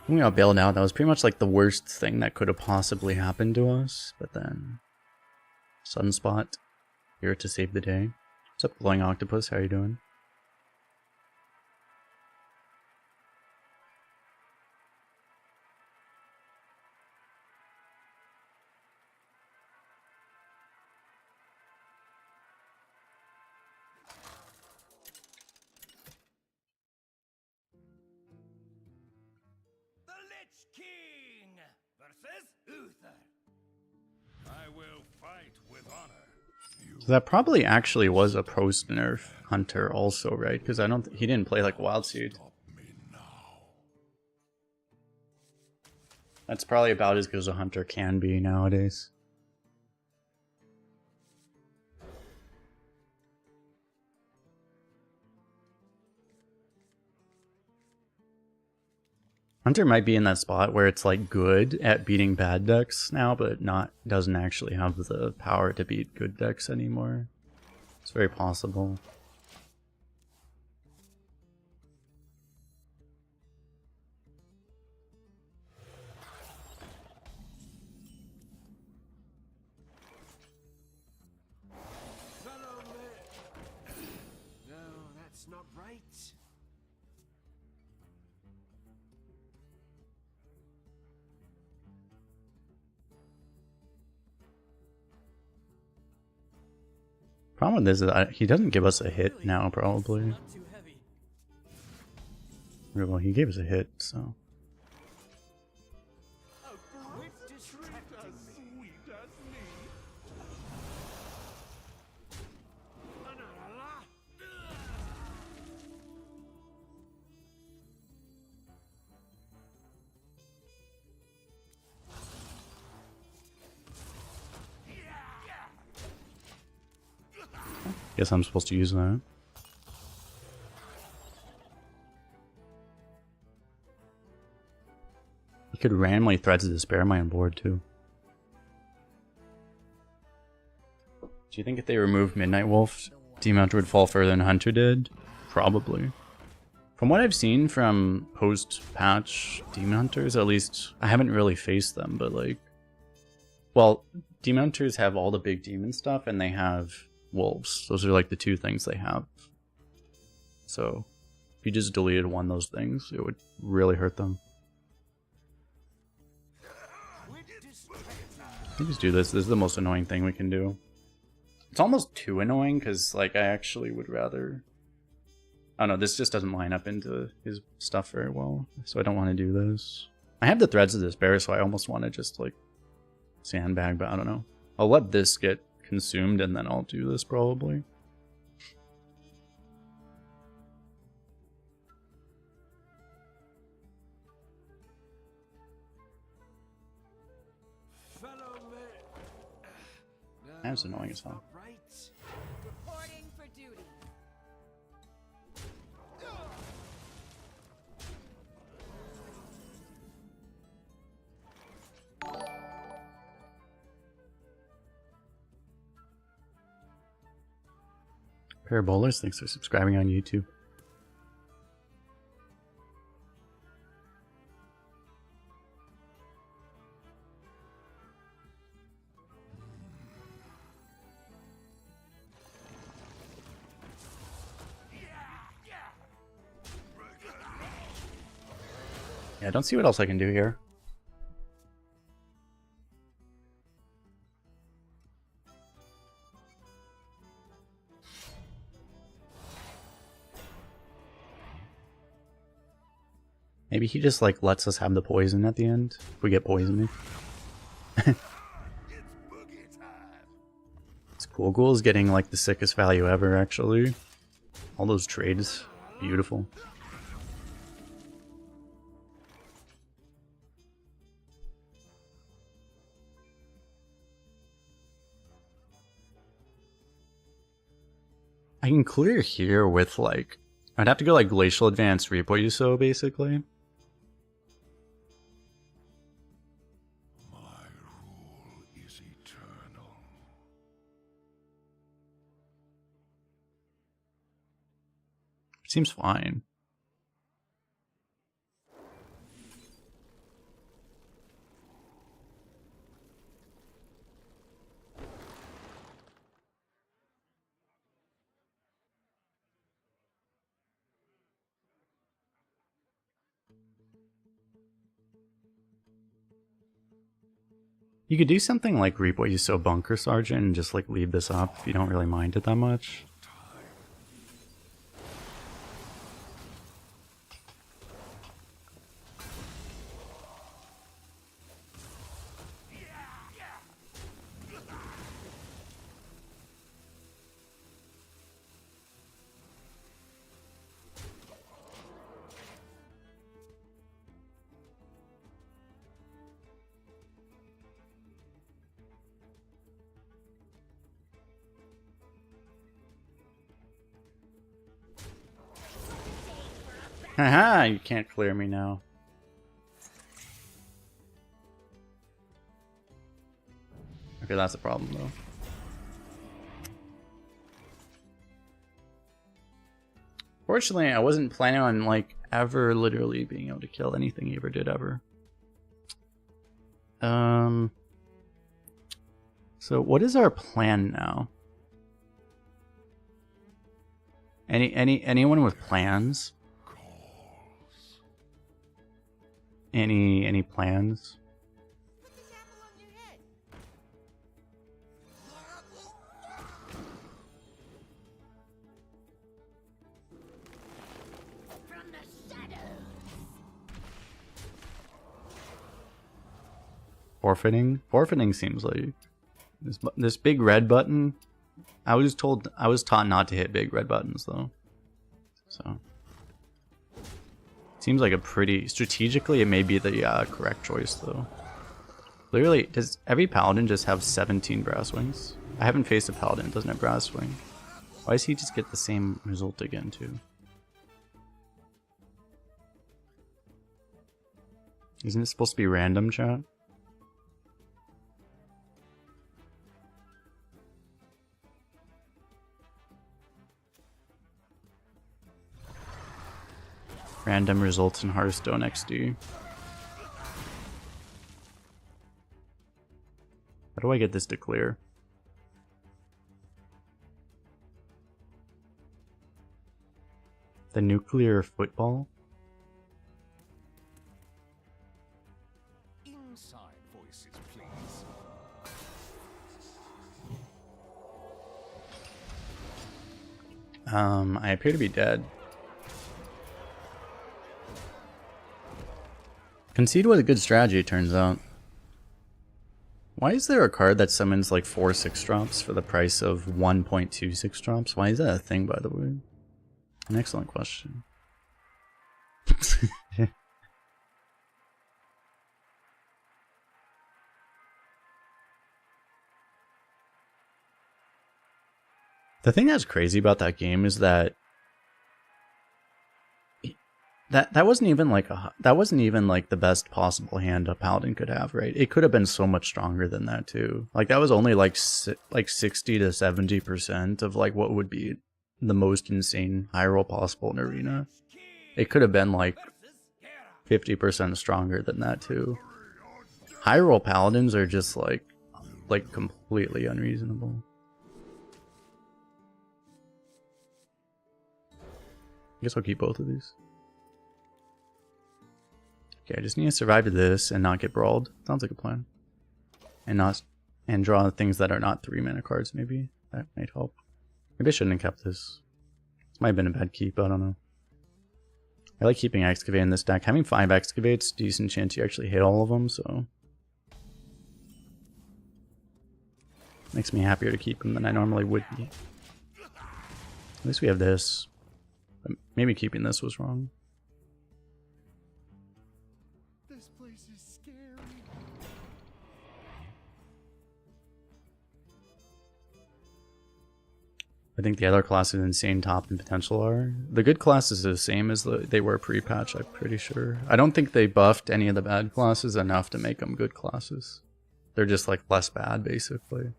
We got bailed out. That was pretty much like the worst thing that could have possibly happened to us. But then Sunspot here to save the day. What's up, Glowing Octopus? How you doing? Lich King versus Uther. I will fight with honor. So that probably actually was a post nerf Hunter also, right? Because I don't he didn't play like Wild Seed. Stop me now. That's probably about as good as a Hunter can be nowadays. Hunter might be in that spot where it's like good at beating bad decks now, but doesn't actually have the power to beat good decks anymore. It's very possible. Follow me. No, that's not right. Problem with this is he doesn't give us a hit now, probably. Not too heavy. Well, he gave us a hit, so. A great treat as sweet as me. Guess I'm supposed to use that. You could randomly Threads of Despair my on board too. Do you think if they removed Midnight Wolf, Demon Hunter would fall further than Hunter did? Probably. From what I've seen from post-patch Demon Hunters, at least, I haven't really faced them, but like... Well, Demon Hunters have all the big demon stuff, and they have wolves. Those are like the two things they have. So, if you just deleted one of those things, it would really hurt them. Let me just do this. This is the most annoying thing we can do. It's almost too annoying because, like, I actually would rather... I don't know, this just doesn't line up into his stuff very well, so I don't want to do this. I have the Threads of Despair, so I almost want to just, like, sandbag, but I don't know. I'll let this get consumed and then I'll do this probably. That's annoying as hell. Reporting for duty. Parabolers, thanks for subscribing on YouTube. Yeah, I don't see what else I can do here. Maybe he just like lets us have the poison at the end if we get poisoned. It's cool. Ghoul is getting like the sickest value ever actually. All those trades, beautiful. I can clear here with like, I'd have to go like Glacial Advance Repo Yuso basically. My rule is eternal. Seems fine. You could do something like Reap What You Sow Bunker Sergeant and just like leave this up if you don't really mind it that much. Haha, you can't clear me now. Okay, that's a problem though. Fortunately, I wasn't planning on like ever literally being able to kill anything he ever did ever. So what is our plan now? Anyone with plans? Any plans? Put this apple on your head. From the shadows. Forfeiting? Forfeiting seems like this big red button. I was taught not to hit big red buttons though. So seems like a pretty strategically it may be the correct choice though. Literally, does every paladin just have 17 brass wings? I haven't faced a paladin that doesn't have brass wing. Why does he just get the same result again too? Isn't it supposed to be random, chat? Random results in Hearthstone XD. How do I get this to clear? The nuclear football? Inside voices, please. I appear to be dead. Concede was a good strategy, it turns out. Why is there a card that summons like 4 6-drops for the price of 1.2 drops? Why is that a thing, by the way? An excellent question. The thing that's crazy about that game is that that wasn't even like the best possible hand a paladin could have, right? It could have been so much stronger than that too. Like that was only like 60 to 70% of like what would be the most insane high roll possible in arena. It could have been like 50% stronger than that too. High roll paladins are just like completely unreasonable. I guess I'll keep both of these. Okay, I just need to survive to this and not get brawled. Sounds like a plan. And draw things that are not 3-mana cards, maybe. That might help. Maybe I shouldn't have kept this. This might have been a bad keep, I don't know. I like keeping Excavate in this deck. Having 5 Excavates, decent chance you actually hit all of them, so... makes me happier to keep them than I normally would be. At least we have this. But maybe keeping this was wrong. This place is scary. I think the other classes insane top and potential are. The good classes are the same as they were pre-patch, I'm pretty sure. I don't think they buffed any of the bad classes enough to make them good classes. They're just like less bad, basically.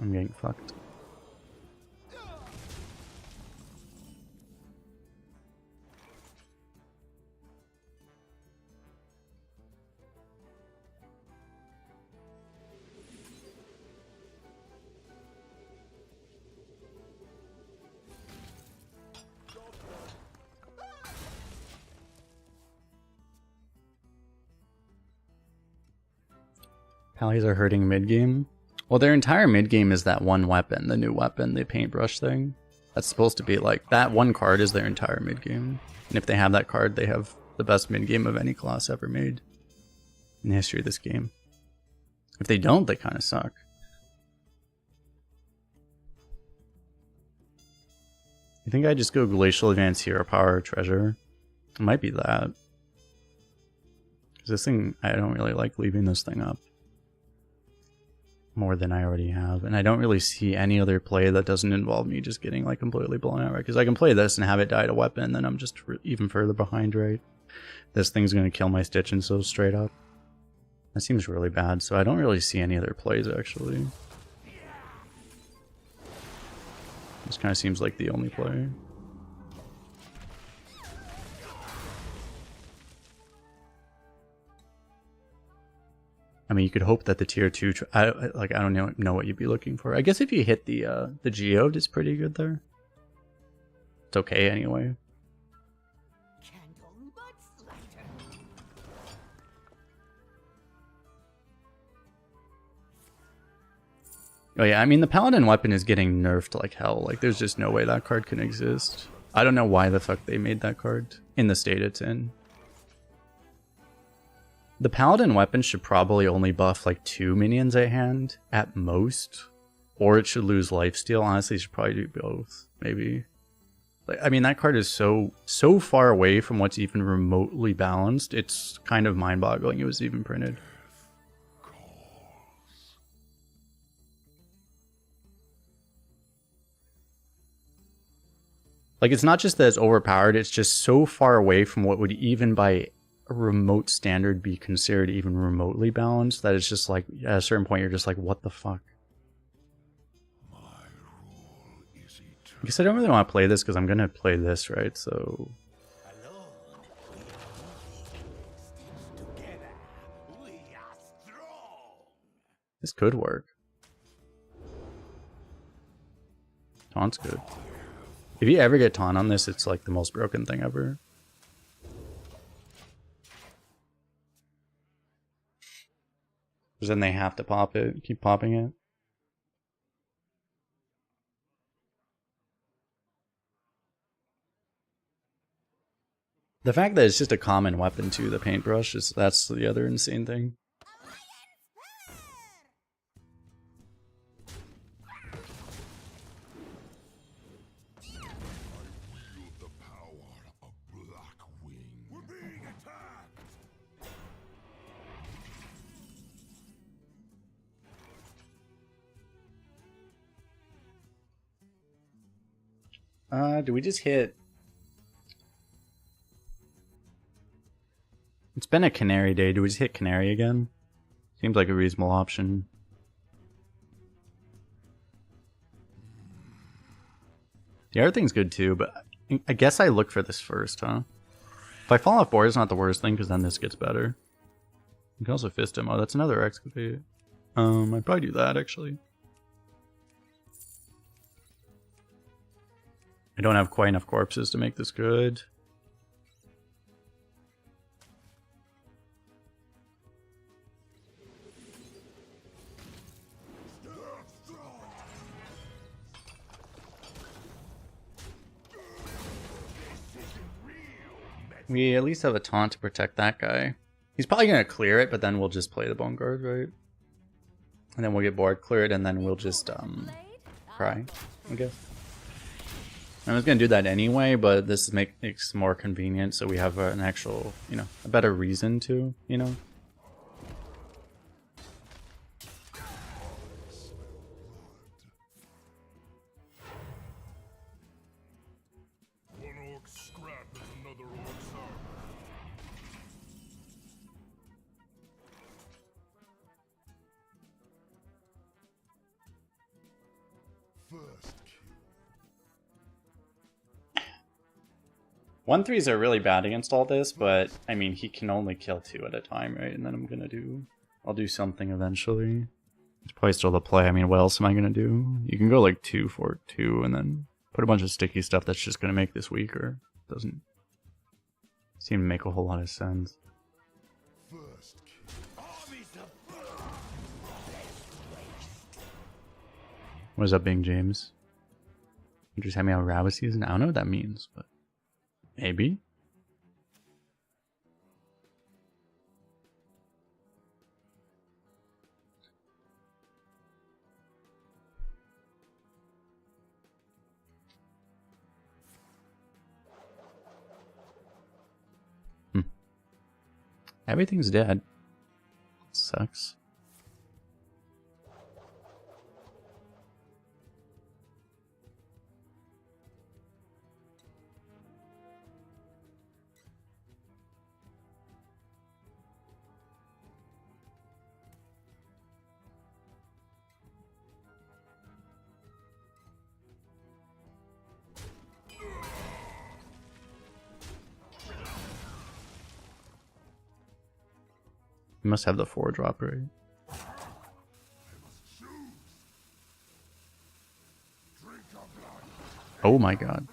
I'm getting fucked. Pallies are hurting mid-game. Well, their entire mid-game is that one weapon, the new weapon, the paintbrush thing. That's supposed to be like, that one card is their entire mid-game. And if they have that card, they have the best mid-game of any class ever made in the history of this game. If they don't, they kind of suck. You think I just go Glacial Advance, Hero Power, Treasure? It might be that. Because this thing, I don't really like leaving this thing up. more than I already have. And I don't really see any other play that doesn't involve me just getting like completely blown out, right? Because I can play this and have it die to weapon, then I'm just even further behind, right? This thing's going to kill my Stitch and so straight up. That seems really bad, so I don't really see any other plays actually. This kind of seems like the only play. I mean, you could hope that the tier 2... I don't know what you'd be looking for. I guess if you hit the geode, it's pretty good there. It's okay anyway. Candle mudslider. Oh yeah, I mean, the Paladin weapon is getting nerfed like hell. Like, there's just no way that card can exist. I don't know why the fuck they made that card in the state it's in. The Paladin weapon should probably only buff like 2 minions at hand at most, or it should lose lifesteal. Honestly, it should probably do both, maybe. Like, I mean, that card is so far away from what's even remotely balanced. It's kind of mind-boggling it was even printed. Like, it's not just that it's overpowered, it's just so far away from what would even by a remote standard be considered even remotely balanced that it's just like, at a certain point, you're just like, what the fuck? I guess I don't really want to play this because I'm going to play this, right? So... this could work. Taunt's good. If you ever get taunt on this, it's like the most broken thing ever. Because then they have to pop it, keep popping it. The fact that it's just a common weapon too, the paintbrush, that's the other insane thing. Do we just hit... It's been a Canary day. Do we just hit Canary again? Seems like a reasonable option. The other thing's good too, but I guess I look for this first, huh? If I fall off board, it's not the worst thing, because then this gets better. You can also fist him. Oh, that's another excavate. I'd probably do that, actually. I don't have quite enough corpses to make this good. We at least have a taunt to protect that guy. He's probably going to clear it, but then we'll just play the Bone Guard, right? And then we'll get board, clear it, and then we'll just cry, I guess. I was going to do that anyway, but this makes it more convenient, so we have an actual, you know, a better reason to, you know. One orc scrap is another orc's armor. First kill. 1/3s are really bad against all this, but I mean, he can only kill 2 at a time, right? And then I'll do something eventually. It's probably still the play. I mean, what else am I gonna do? You can go like 2 for 2 and then put a bunch of sticky stuff that's just gonna make this weaker. Doesn't seem to make a whole lot of sense. First kill. What is up, Bing James? You just had me on rabbit season? I don't know what that means, but maybe. Everything's dead. Sucks. must have the 4-drop, right? Oh my god.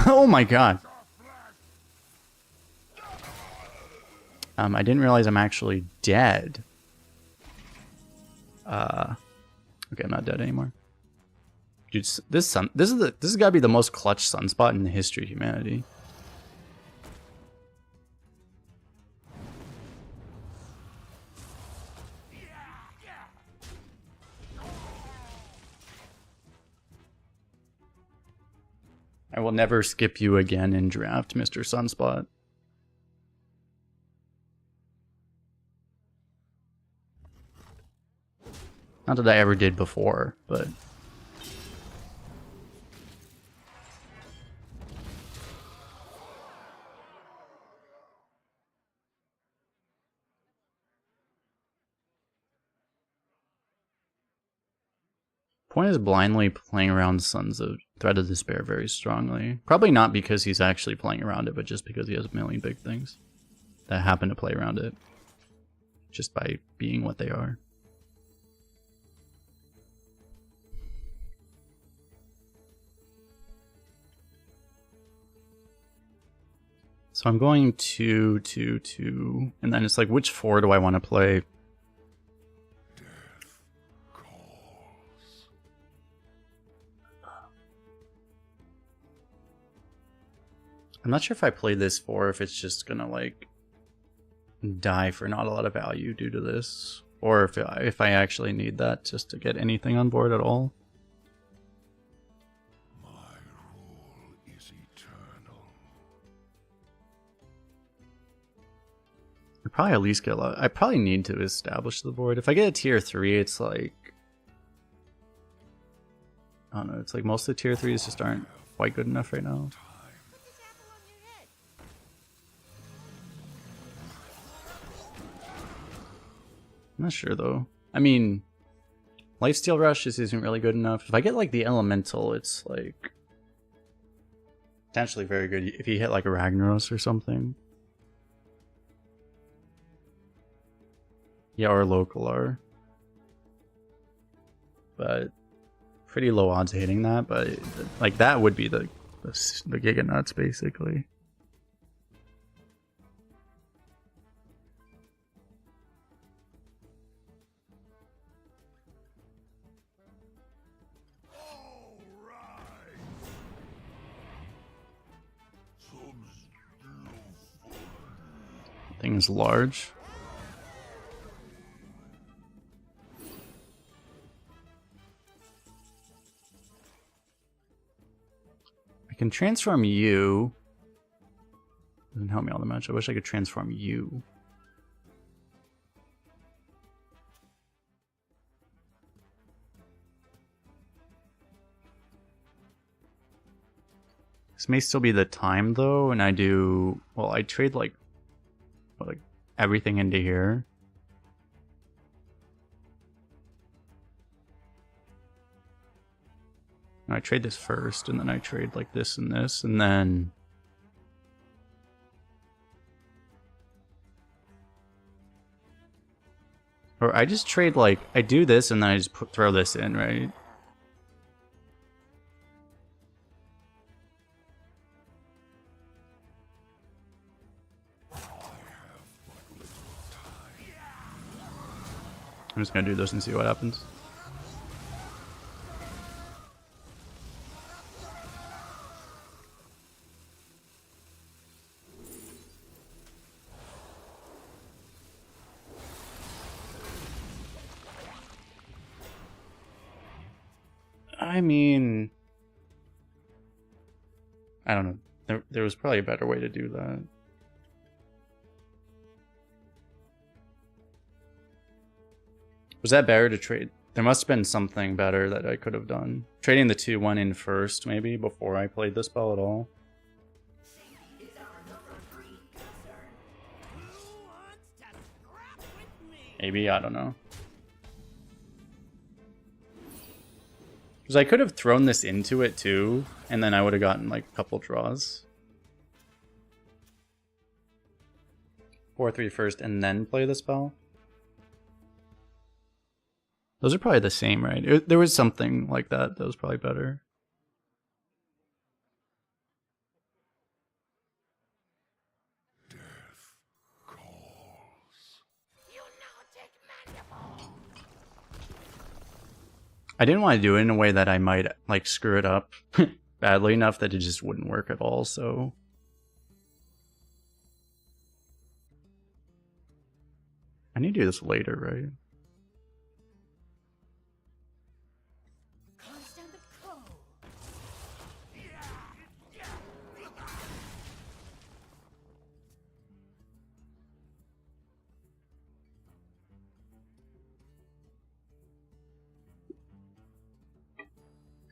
Oh my god. I didn't realize I'm actually dead. Okay, I'm not dead anymore. Dude, this has got to be the most clutch sunspot in the history of humanity. I will never skip you again in draft, Mr. Sunspot. Not that I ever did before, but... Point is blindly playing around Sons of Thread of Despair very strongly. Probably not because he's actually playing around it, but just because he has a million big things that happen to play around it. Just by being what they are. So I'm going 2, 2, 2, and then it's like, which 4 do I want to play? I'm not sure if I play this 4, if it's just gonna like die for not a lot of value due to this, or if I actually need that just to get anything on board at all. My rule is eternal. I probably at least get a lot. I probably need to establish the board. If I get a tier 3, it's like, I don't know. It's like most of the tier 3s just aren't quite good enough right now. I'm not sure though. I mean, Lifesteal Rush isn't really good enough. If I get like the Elemental, it's like potentially very good if you hit like a Ragnaros or something. Yeah, or Localar. But pretty low odds of hitting that, but like that would be the Giga Nuts basically. Thing is large. I can transform you. Doesn't help me all that much. I wish I could transform you. This may still be the time though, and I do, well, I trade like everything into here. I trade this first, and then I trade like this, and then or I just trade like, I do this and then I just throw this in, right? I'm just gonna do this and see what happens. I mean, I don't know. There was probably a better way to do that. Was that better to trade? There must have been something better that I could have done. Trading the 2-1 in first, maybe, before I played this spell at all. Maybe, I don't know. Because I could have thrown this into it too, and then I would have gotten like a couple draws. 4/3 first and then play the spell. Those are probably the same, right? There was something like that that was probably better. Death calls. I didn't want to do it in a way that I might like screw it up badly enough that it just wouldn't work at all, so I need to do this later, right? Constant crow.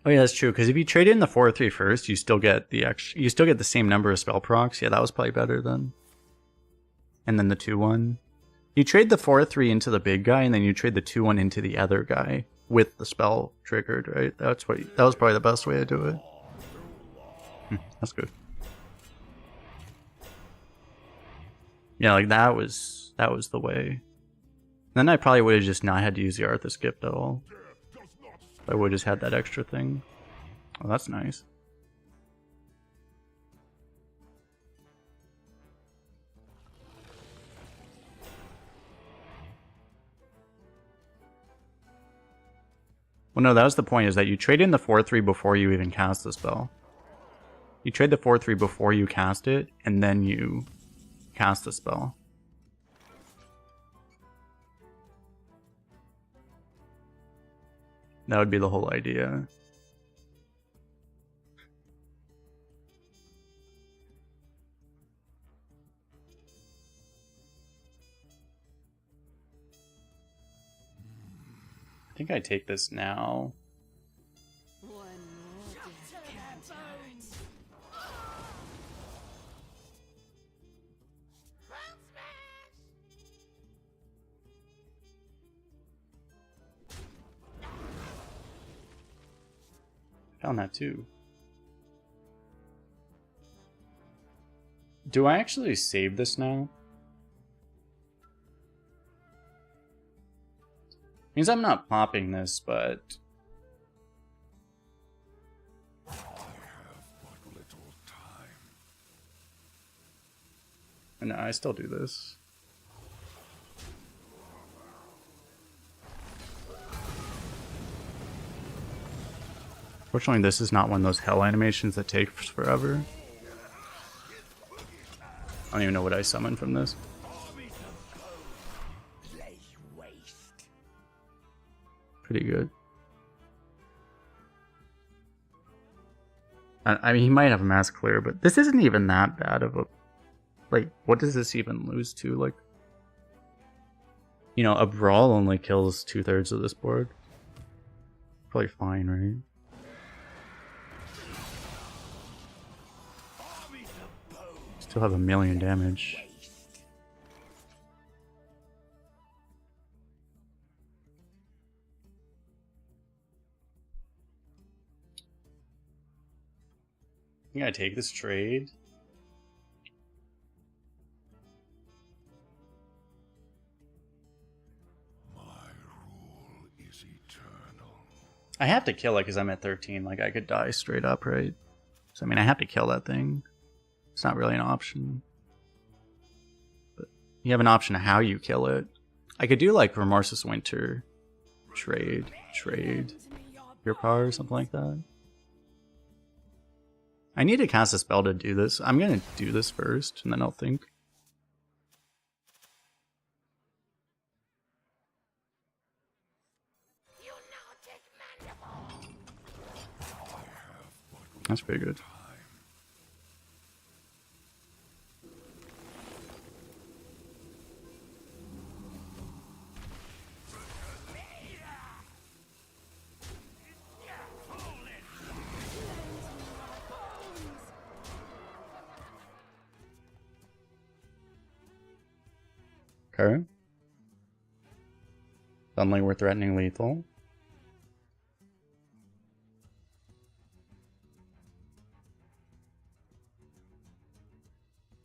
Oh yeah, that's true. Because if you trade in the 4/3 first, you still get the extra. You still get the same number of spell procs. Yeah, that was probably better then. And then the 2/1. You trade the 4/3 into the big guy, and then you trade the 2/1 into the other guy with the spell triggered. Right? That was probably the best way to do it. That's good. Yeah, like that was the way. Then I probably would have just not had to use the Arthas gift at all. I would have just had that extra thing. Oh, that's nice. Well, no, that was the point, is that you trade in the 4/3 before you even cast the spell. You trade the 4/3 before you cast it, and then you cast the spell. That would be the whole idea. I think I take this now. One more death count. Found that too. Do I actually save this now? Means I'm not popping this, but I have but little time. no, I still do this. Fortunately, this is not one of those hell animations that takes forever. I don't even know what I summoned from this. Pretty good. I mean, he might have a mass clear, but this isn't even that bad of a... Like, what does this even lose to? Like, you know, a brawl only kills 2/3 of this board. Probably fine, right? Still have 1,000,000 damage. I think I take this trade. My rule is eternal. I have to kill it because I'm at 13. Like, I could die straight up, right? So, I mean, I have to kill that thing. It's not really an option. But you have an option of how you kill it. I could do, like, Remorseless Winter. Trade. Your power or something like that. I need to cast a spell to do this. I'm going to do this first, and then I'll think. That's pretty good. Okay. Suddenly we're threatening lethal.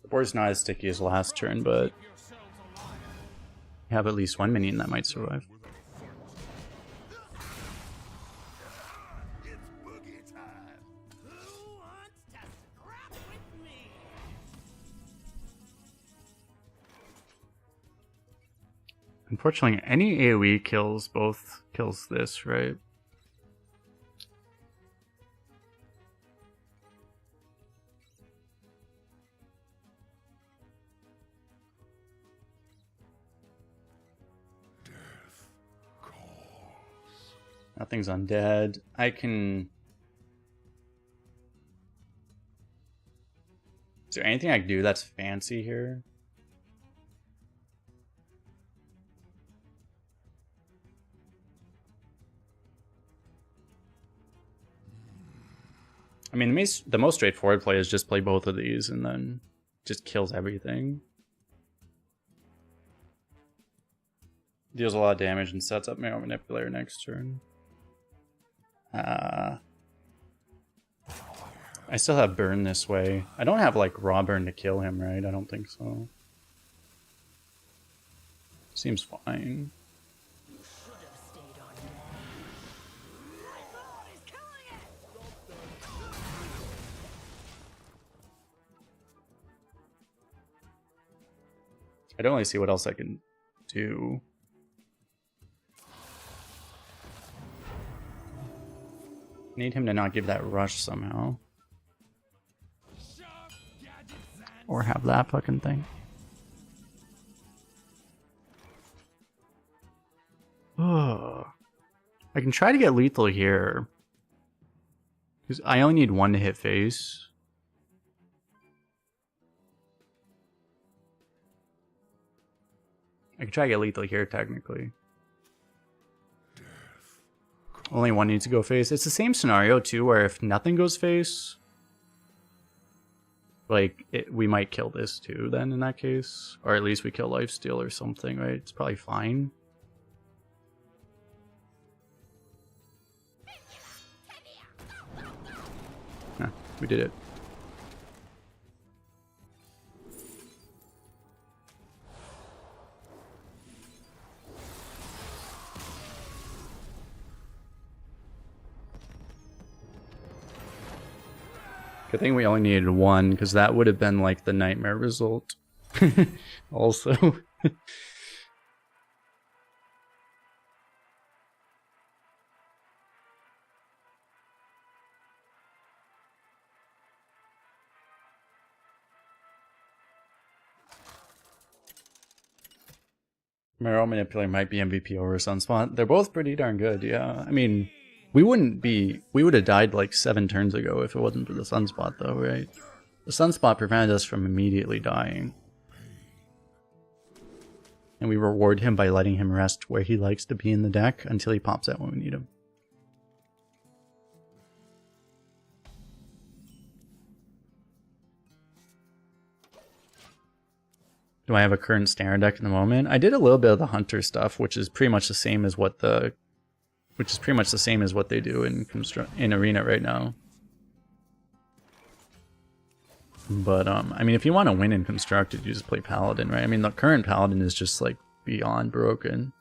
The board's not as sticky as last turn, but You have at least one minion that might survive. It's boogie time. Who wants to scrap with me? Unfortunately, any AoE kills this, right? Death calls. Nothing's undead. I can... Is there anything I can do that's fancy here? I mean, the most straightforward play is just play both of these and then just kills everything. Deals a lot of damage and sets up Marrow Manipulator next turn. I still have burn this way. I don't have like raw burn to kill him, right? I don't think so. Seems fine. I don't really see what else I can do. Need him to not give that rush somehow. Or have that fucking thing. Oh. I can try to get lethal here. Because I only need one to hit face. I can try to get lethal here, technically. Only one needs to go face. It's the same scenario, too, where if nothing goes face, like, we might kill this, too, then, in that case. Or at least we kill lifesteal or something, right? It's probably fine. Nah, we did it. Good thing we only needed one, because that would have been like the nightmare result. Also. Marrow Manipulator might be MVP over Sunspot. They're both pretty darn good, yeah. I mean, we would have died like 7 turns ago if it wasn't for the Sunspot though, right? The Sunspot prevented us from immediately dying. And we reward him by letting him rest where he likes to be in the deck until he pops out when we need him. Do I have a current standard deck at the moment? I did a little bit of the Hunter stuff, which is pretty much the same as what they do in Arena right now. But I mean, if you want to win in Constructed, you just play Paladin, right? I mean, the current Paladin is just like beyond broken.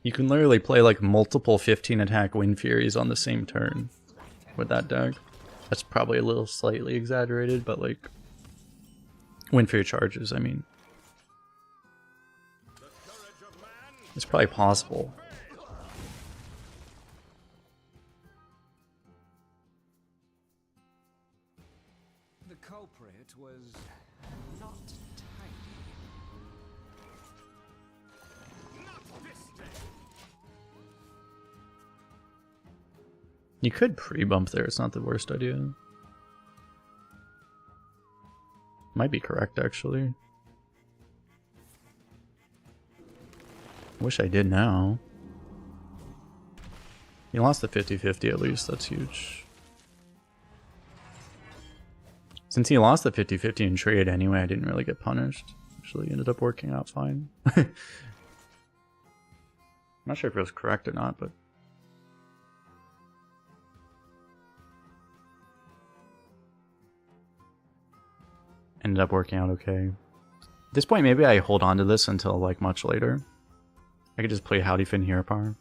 You can literally play like multiple 15 attack Wind Furies on the same turn with that deck. That's probably a little slightly exaggerated, but like Wind Fury charges, I mean. It's probably possible. The culprit was not tiny. Not this day. You could pre-bump there, it's not the worst idea. Might be correct, actually. Wish I did now. He lost the 50-50 at least, that's huge. Since he lost the 50-50 in trade anyway, I didn't really get punished. Actually ended up working out fine. I'm not sure if it was correct or not, but... ended up working out okay. At this point, maybe I hold on to this until like much later. I could just play Howdy Finn Hero Power.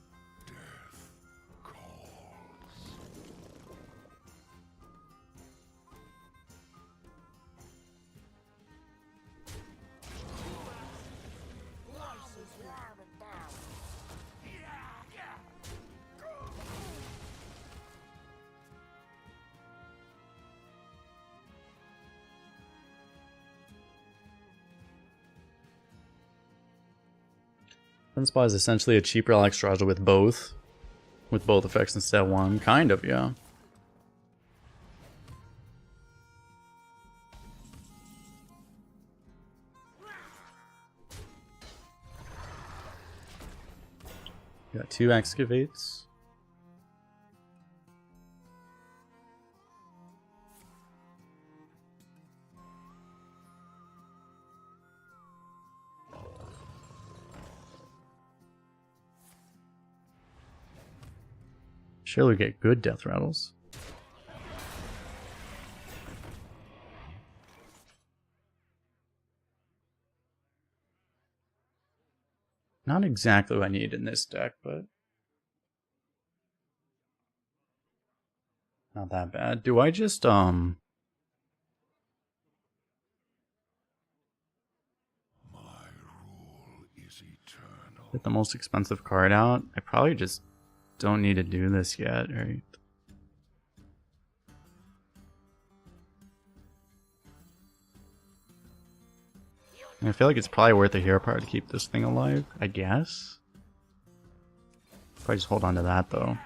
Sunspot is essentially a cheaper Alexstrasza with both effects instead of one. Kind of, yeah. Got 2 excavates. Surely get good death rattles. Not exactly what I need in this deck, but not that bad. Do I just My rule is eternal. get the most expensive card out? I probably just don't need to do this yet, right? I feel like it's probably worth a hero power to keep this thing alive, I guess. Probably just hold on to that though.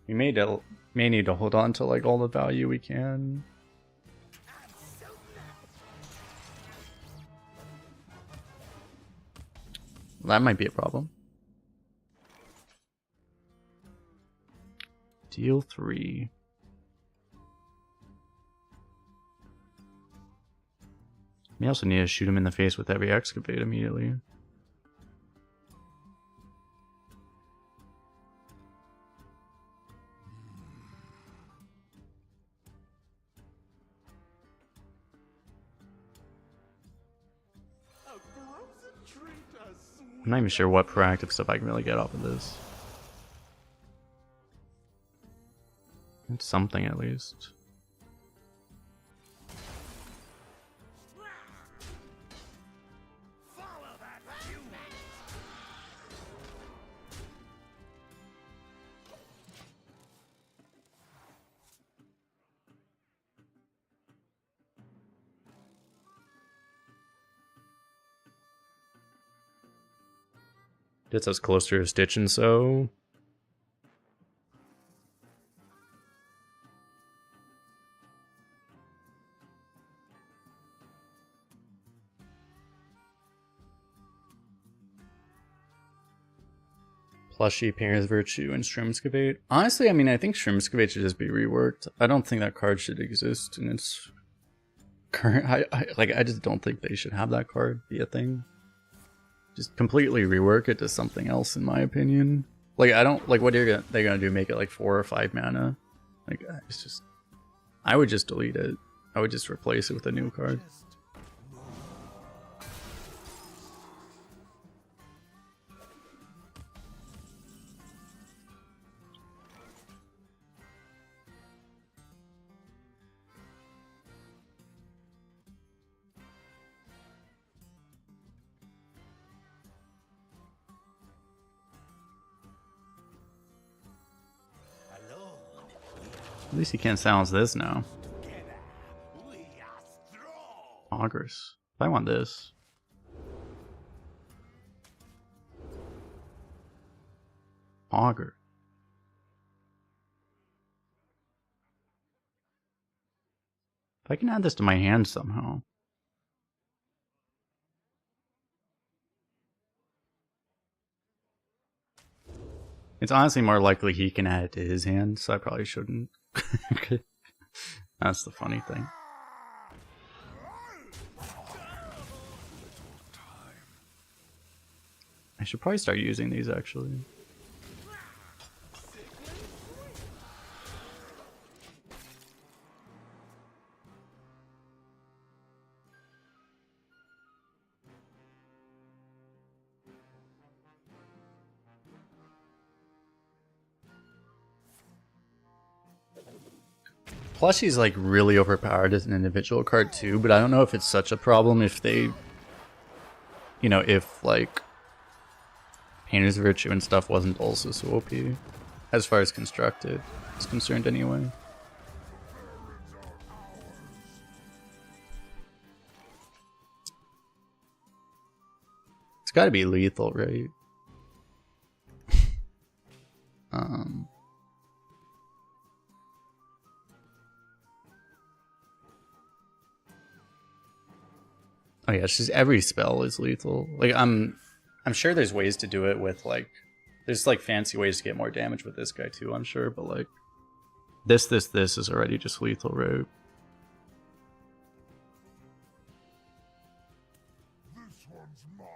We may need to hold on to like all the value we can. That might be a problem. Deal 3. We also need to shoot him in the face with every excavate immediately. I'm not even sure what proactive stuff I can really get off of this. It's something at least. Gets us closer to Stitch and so. Plushie, Parents Virtue, and Shrimpscavate. Honestly, I mean, I think Shrimpscavate should just be reworked. I don't think that card should exist in its current. I just don't think they should have that card be a thing. Just completely rework it to something else, in my opinion. Like, I don't like what they're gonna do. Make it like 4 or 5 mana. Like, it's just. I would just delete it. I would just replace it with a new card. At least he can't silence this now. Augurs. If I want this. Augur. If I can add this to my hand somehow. It's honestly more likely he can add it to his hand, so I probably shouldn't. That's the funny thing. should probably start using these actually. Plushie's like really overpowered as an individual card too, but I don't know if it's such a problem if they, you know, if like Painter's Virtue and stuff wasn't also so OP, as far as constructed is concerned anyway. It's gotta be lethal, right? Oh yeah, it's just every spell is lethal. Like I'm sure there's ways to do it with like, there's like fancy ways to get more damage with this guy too, I'm sure, but like this is already just lethal, right?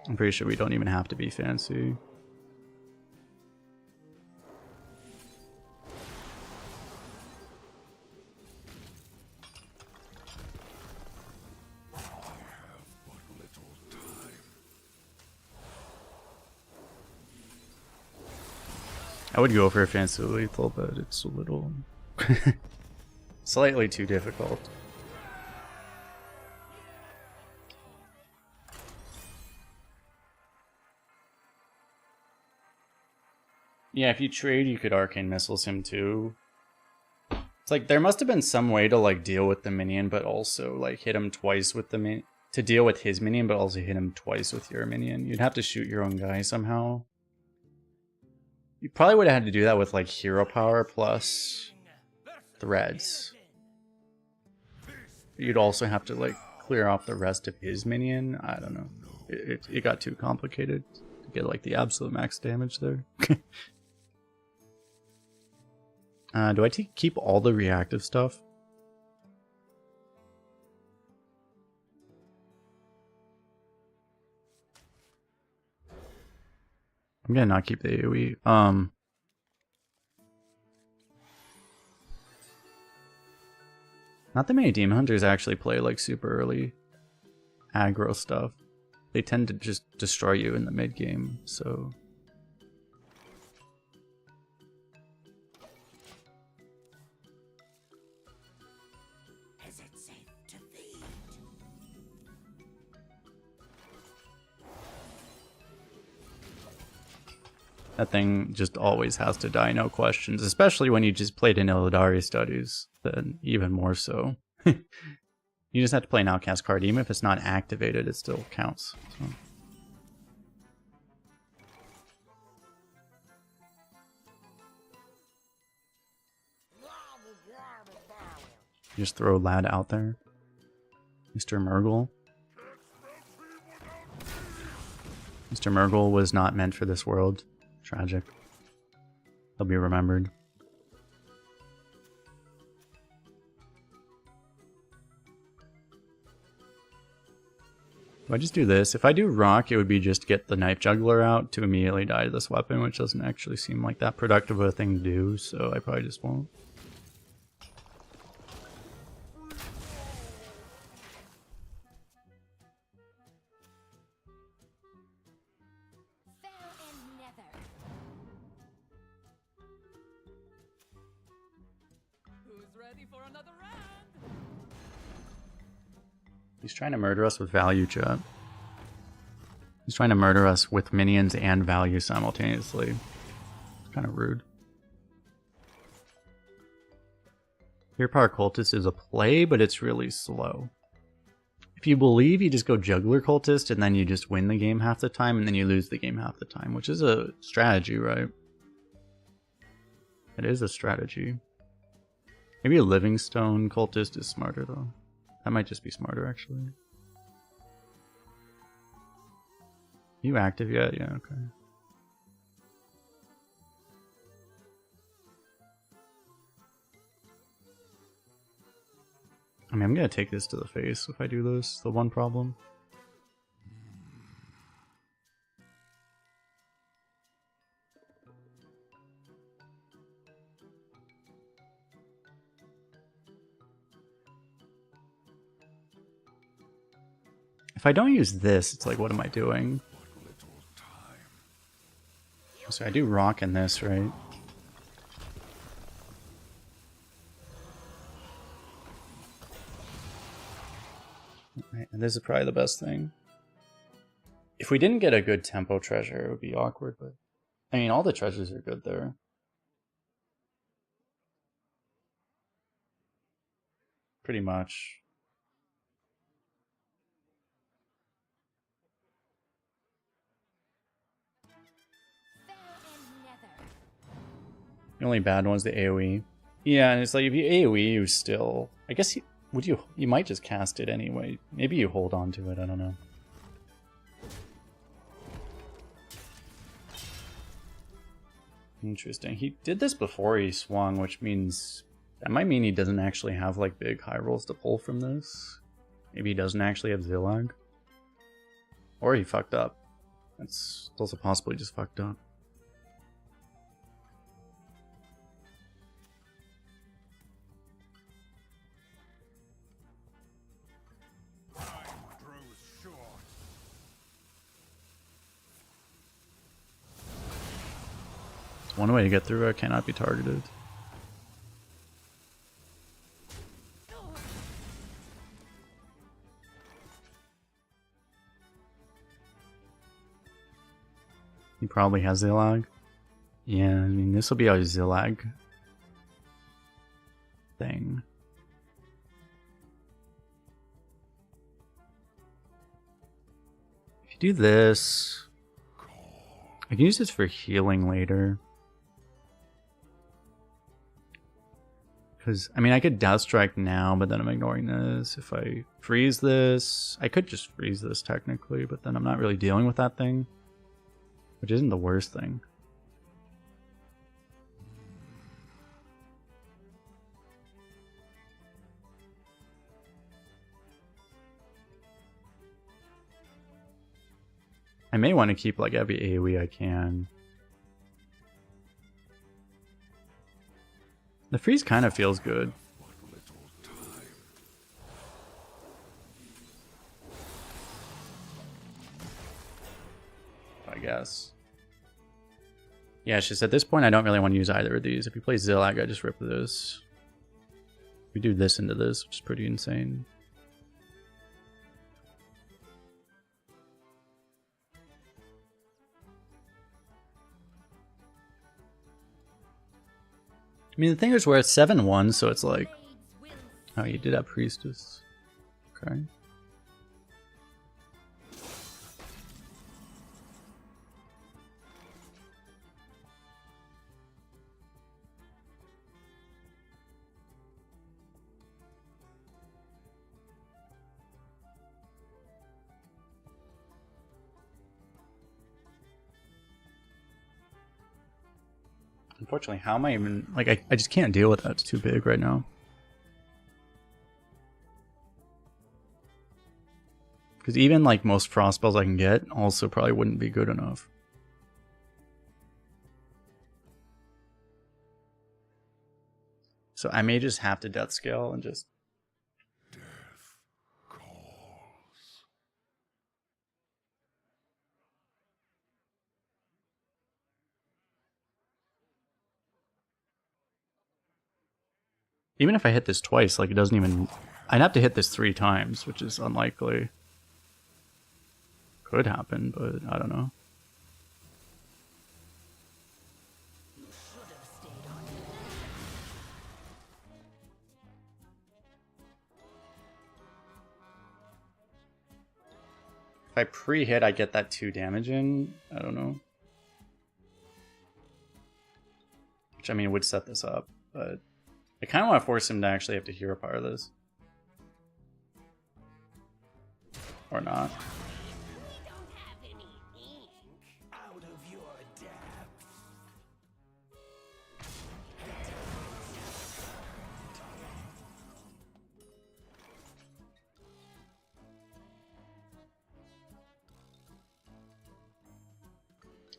I'm pretty sure we don't even have to be fancy. I would go for a fancy lethal, but it's a little slightly too difficult. Yeah, if you trade, you could Arcane Missiles him too. It's like there must have been some way to like deal with the minion, but also like hit him twice with the minion. To deal with his minion, but also hit him twice with your minion. You'd have to shoot your own guy somehow. You probably would have had to do that with like hero power plus threads. You'd also have to like clear off the rest of his minion. I don't know. It got too complicated to get like the absolute max damage there. Do I keep all the reactive stuff? I'm gonna not keep the AoE. Not that many Demon Hunters actually play like super early aggro stuff. They tend to just destroy you in the mid game, so. Is it safe to feed? That thing just always has to die, no questions. Especially when you just played in Illidari Studies, then even more so. You just have to play an outcast card. Even if it's not activated, it still counts. So. Just throw Lad out there. Mr. Murgle. Mr. Murgle was not meant for this world. Tragic. He'll be remembered. Do I just do this? If I do rock, it would be just get the knife juggler out to immediately die to this weapon, which doesn't actually seem like that productive of a thing to do, so I probably just won't. He's trying to murder us with value, chat. He's trying to murder us with minions and value simultaneously. It's kind of rude. Hero Power Cultist is a play, but it's really slow. If you believe, you just go Juggler Cultist, and then you just win the game half the time, and then you lose the game half the time, which is a strategy, right? It is a strategy. Maybe a Livingstone Cultist is smarter, though. That might just be smarter, actually. You active yet? Yeah, okay. I mean, I'm gonna take this to the face if I do this, the one problem. If I don't use this, it's like, what am I doing? So I do rock in this, right? Right, and this is probably the best thing. If we didn't get a good tempo treasure, it would be awkward, but... I mean, all the treasures are good there. Pretty much. The only bad one's the AoE. Yeah, and it's like if you AoE, you still... I guess you might just cast it anyway. Maybe you hold on to it, I don't know. Interesting. He did this before he swung, which means... That might mean he doesn't actually have like big high rolls to pull from this. Maybe he doesn't actually have Zillag. Or he fucked up. It's also possibly just fucked up. One way to get through it cannot be targeted. He probably has Zillag. Yeah, I mean, this will be our Zillag thing. If you do this, I can use this for healing later. Because, I mean, I could Death Strike now, but then I'm ignoring this. If I freeze this, I could just freeze this technically, but then I'm not really dealing with that thing. Which isn't the worst thing. I may want to keep like every AoE I can. The freeze kind of feels good. I guess. Yeah, it's just at this point I don't really want to use either of these. If you play Zillag, I just rip this. We do this into this, which is pretty insane. I mean, the thing is we're at 7-1, so it's like... Oh, you did have Priestess. Okay. Unfortunately, how am I even... Like, I just can't deal with that. It's too big right now. Because even, like, most frost spells I can get also probably wouldn't be good enough. So I may just have to death scale and just... Death calls. Even if I hit this twice, like, it doesn't even... I'd have to hit this 3 times, which is unlikely. Could happen, but I don't know. If I pre-hit, I get that 2 damage in. I don't know. Which, I mean, would set this up, but... I kind of want to force him to actually have to hero power this. Or not. We don't have any ink. Out of your depths.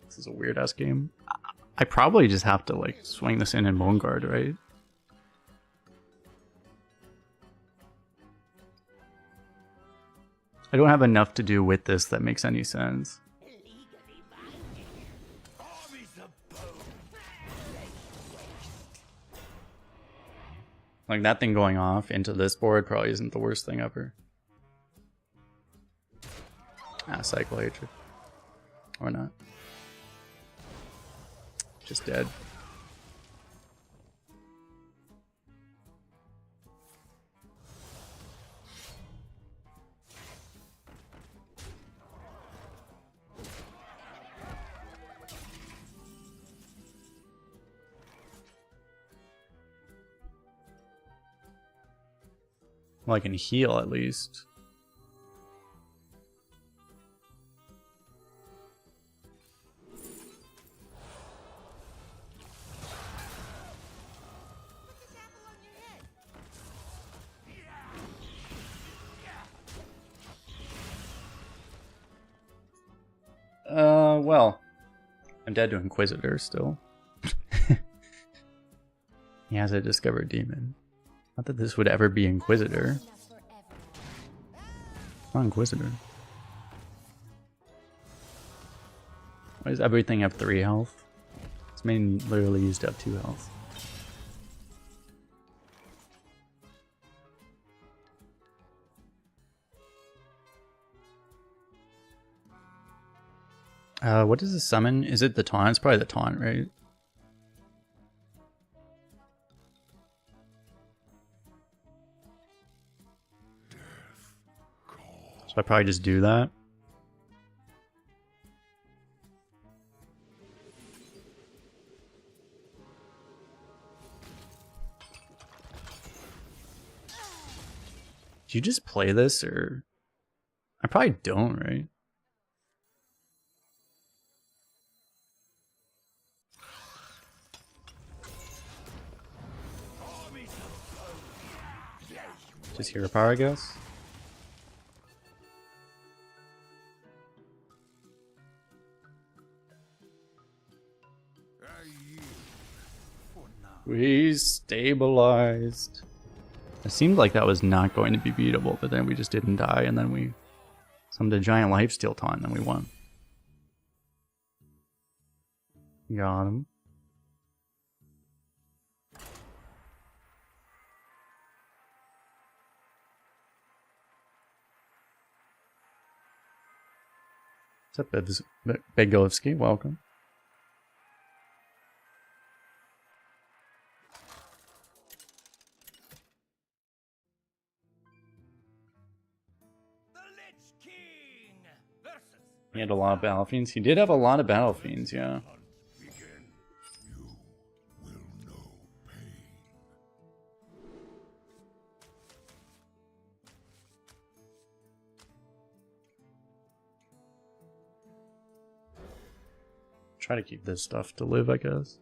This is a weird ass game. I probably just have to like swing this in Bone Guard, right? I don't have enough to do with this that makes any sense. Armies of bone. Like, that thing going off into this board probably isn't the worst thing ever. Ah, Cycle Hatred. Or not. Just dead. Well, I can heal at least. Well, I'm dead to Inquisitor still. He has a discovered demon. Not that this would ever be Inquisitor. It's not Inquisitor. Why does everything have 3 health? This main literally used to have 2 health. What is the summon? Is it the taunt? It's probably the taunt, right? So I probably just do that. Do you just play this, or I probably don't, right? Just hero power, I guess. We stabilized. It seemed like that was not going to be beatable, but then we just didn't die, and then we summoned a giant lifesteal taunt, and then we won. Got him. What's up, Begovsky? Welcome. The Lich King versus He had a lot of Battle Fiends. He did have a lot of Battle Fiends, yeah. Begin. You will know pain. Try to keep this stuff to live, I guess.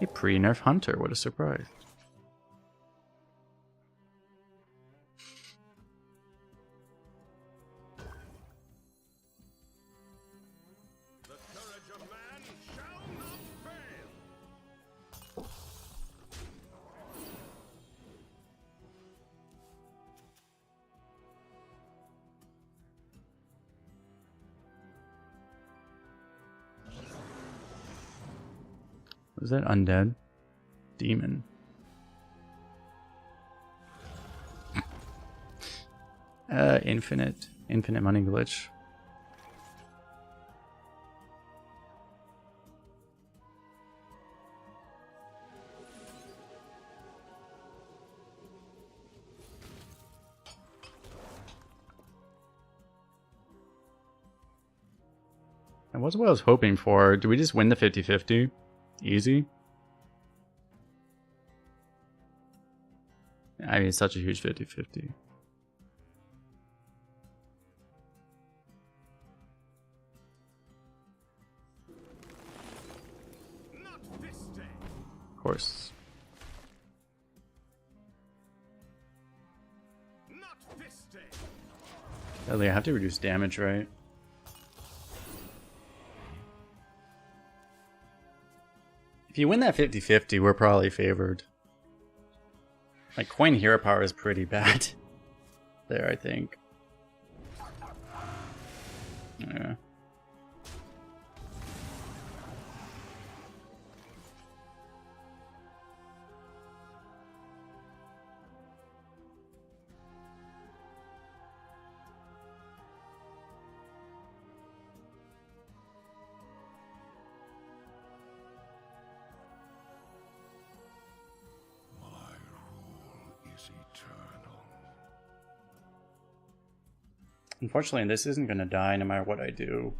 A pre-nerf Hunter, what a surprise. The courage of man shall not fail. Was that undead? Demon. Infinite money glitch. That was what I was hoping for. Do we just win the 50-50? Easy. I mean, it's such a huge 50-50. Not this day. Of course. Not this day. I have to reduce damage, right? If you win that 50-50, we're probably favored. Like, coin hero power is pretty bad there, I think. Yeah. My rule is eternal. Unfortunately, this isn't going to die no matter what I do.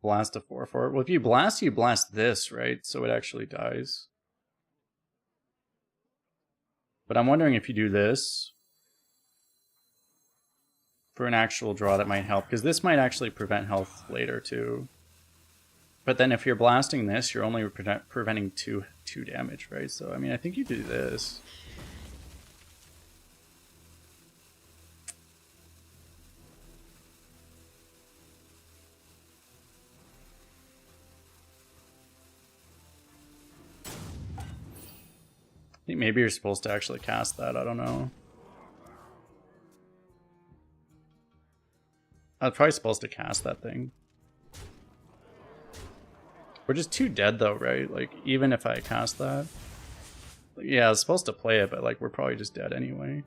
Blast a 4/4. Well, if you blast this, right? So it actually dies. But I'm wondering if you do this for an actual draw, that might help, because this might actually prevent health later too. But then if you're blasting this, you're only preventing two damage, right? So I mean, I think you do this. I think maybe you're supposed to actually cast that, I don't know. I was probably supposed to cast that thing. We're just too dead though, right? Like, even if I cast that. Yeah, I was supposed to play it, but like, we're probably just dead anyway.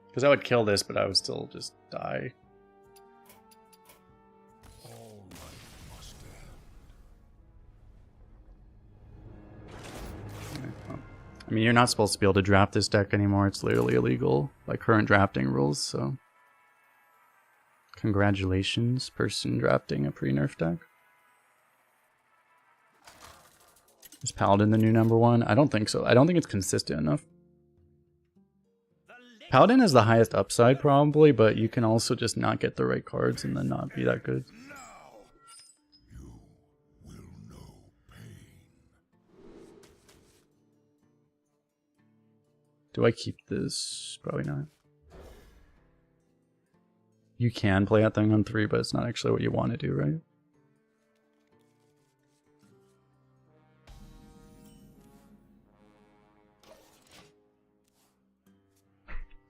Because I would kill this, but I would still just die. All life must end. I mean, you're not supposed to be able to draft this deck anymore. It's literally illegal by current drafting rules, so... Congratulations, person drafting a pre-nerf deck. Is Paladin the new #1? I don't think so. I don't think it's consistent enough. Paladin has the highest upside, probably, but you can also just not get the right cards and then not be that good. Now you will know pain. Do I keep this? Probably not. You can play that thing on 3, but it's not actually what you want to do, right?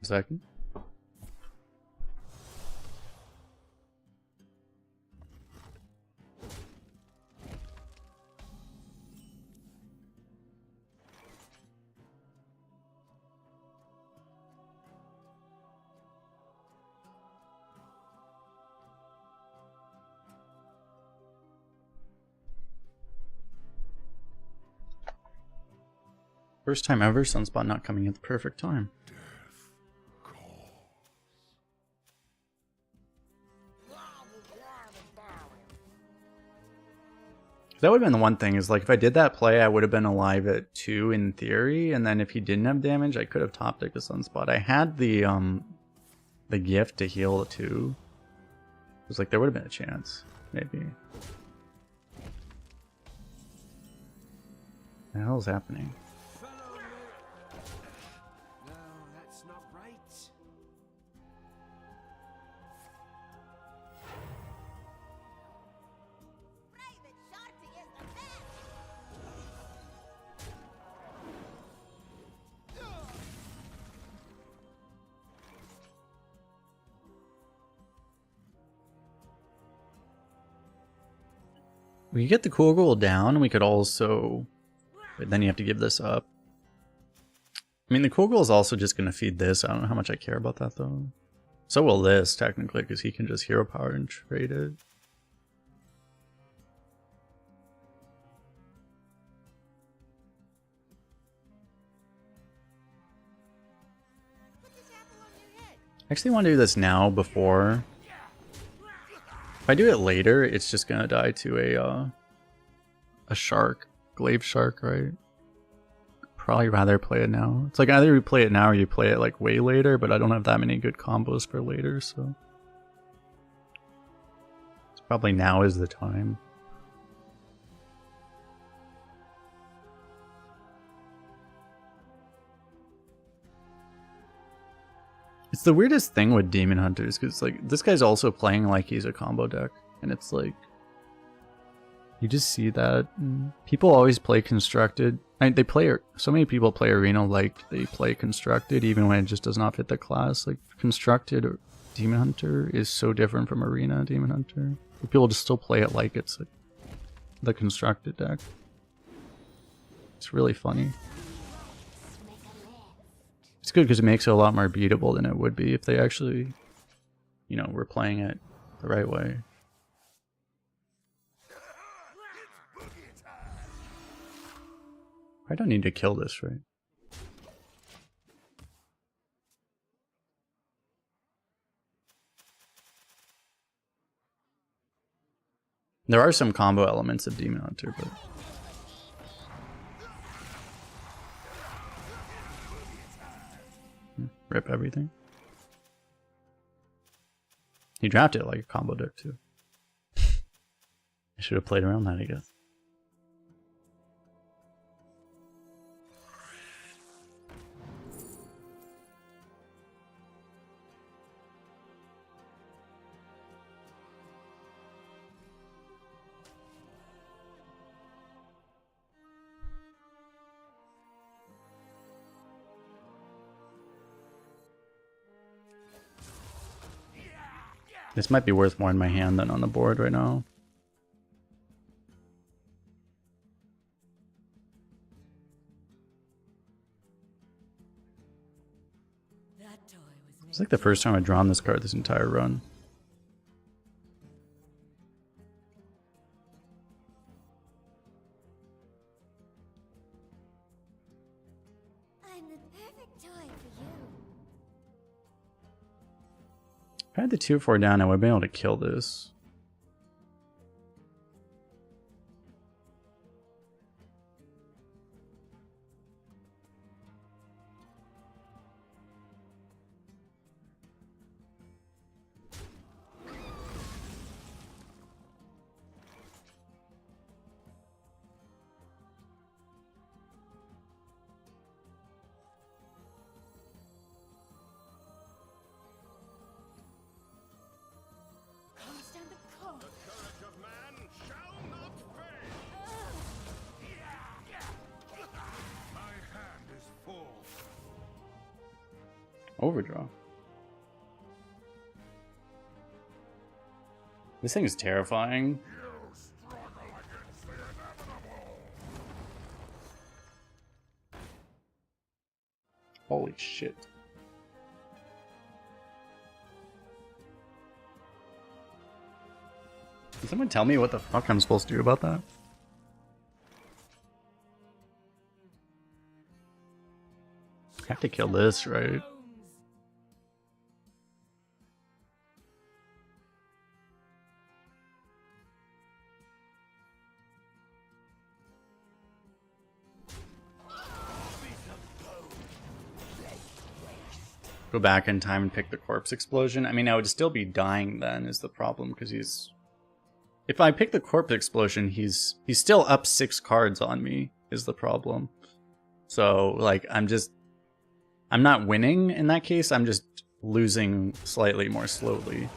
A second. First time ever, Sunspot not coming at the perfect time. That would have been the one thing, is like if I did that play, I would have been alive at 2 in theory, and then if he didn't have damage, I could have top decked a Sunspot. I had the gift to heal the 2. It was like there would have been a chance, maybe. What the hell is happening? No, that's not right. Private Shorty is the best. We could get the cool roll down, we could also... But then you have to give this up. I mean, the cool roll is also just going to feed this. I don't know how much I care about that, though. So will this, technically, because he can just hero power and trade it. I actually want to do this now before. If I do it later, it's just gonna die to a shark, glaive shark, right? Probably rather play it now. It's like either you play it now or you play it like way later, but I don't have that many good combos for later, so it's probably now is the time. It's the weirdest thing with Demon Hunters, because like this guy's also playing like he's a combo deck, and it's like you just see that people always play constructed. They play, so many people play arena like they play constructed, even when it just does not fit the class. Like constructed or Demon Hunter is so different from arena Demon Hunter. People just still play it like it's like the constructed deck. It's really funny. It's good because it makes it a lot more beatable than it would be if they actually, you know, were playing it the right way. I don't need to kill this, right? There are some combo elements of Demon Hunter, but rip everything. He drafted it like a combo deck too. I should have played around that, I guess. This might be worth more in my hand than on the board right now. That toy was It's like the first time I've drawn this card this entire run. I'm the perfect toy for you. If I had the 2/4 down, I would have been able to kill this. Can't stand the cold. Courage of man shall not fail. My hand is full. Overdraw. This thing is terrifying. You struggle against the inevitable. Holy shit. Can someone tell me what the fuck I'm supposed to do about that? I have to kill this, right? Go back in time and pick the corpse explosion. I mean, I would still be dying then is the problem, because he's... If I pick the corpse explosion, he's still up 6 cards on me, is the problem. So, like, I'm not winning in that case, I'm just losing slightly more slowly.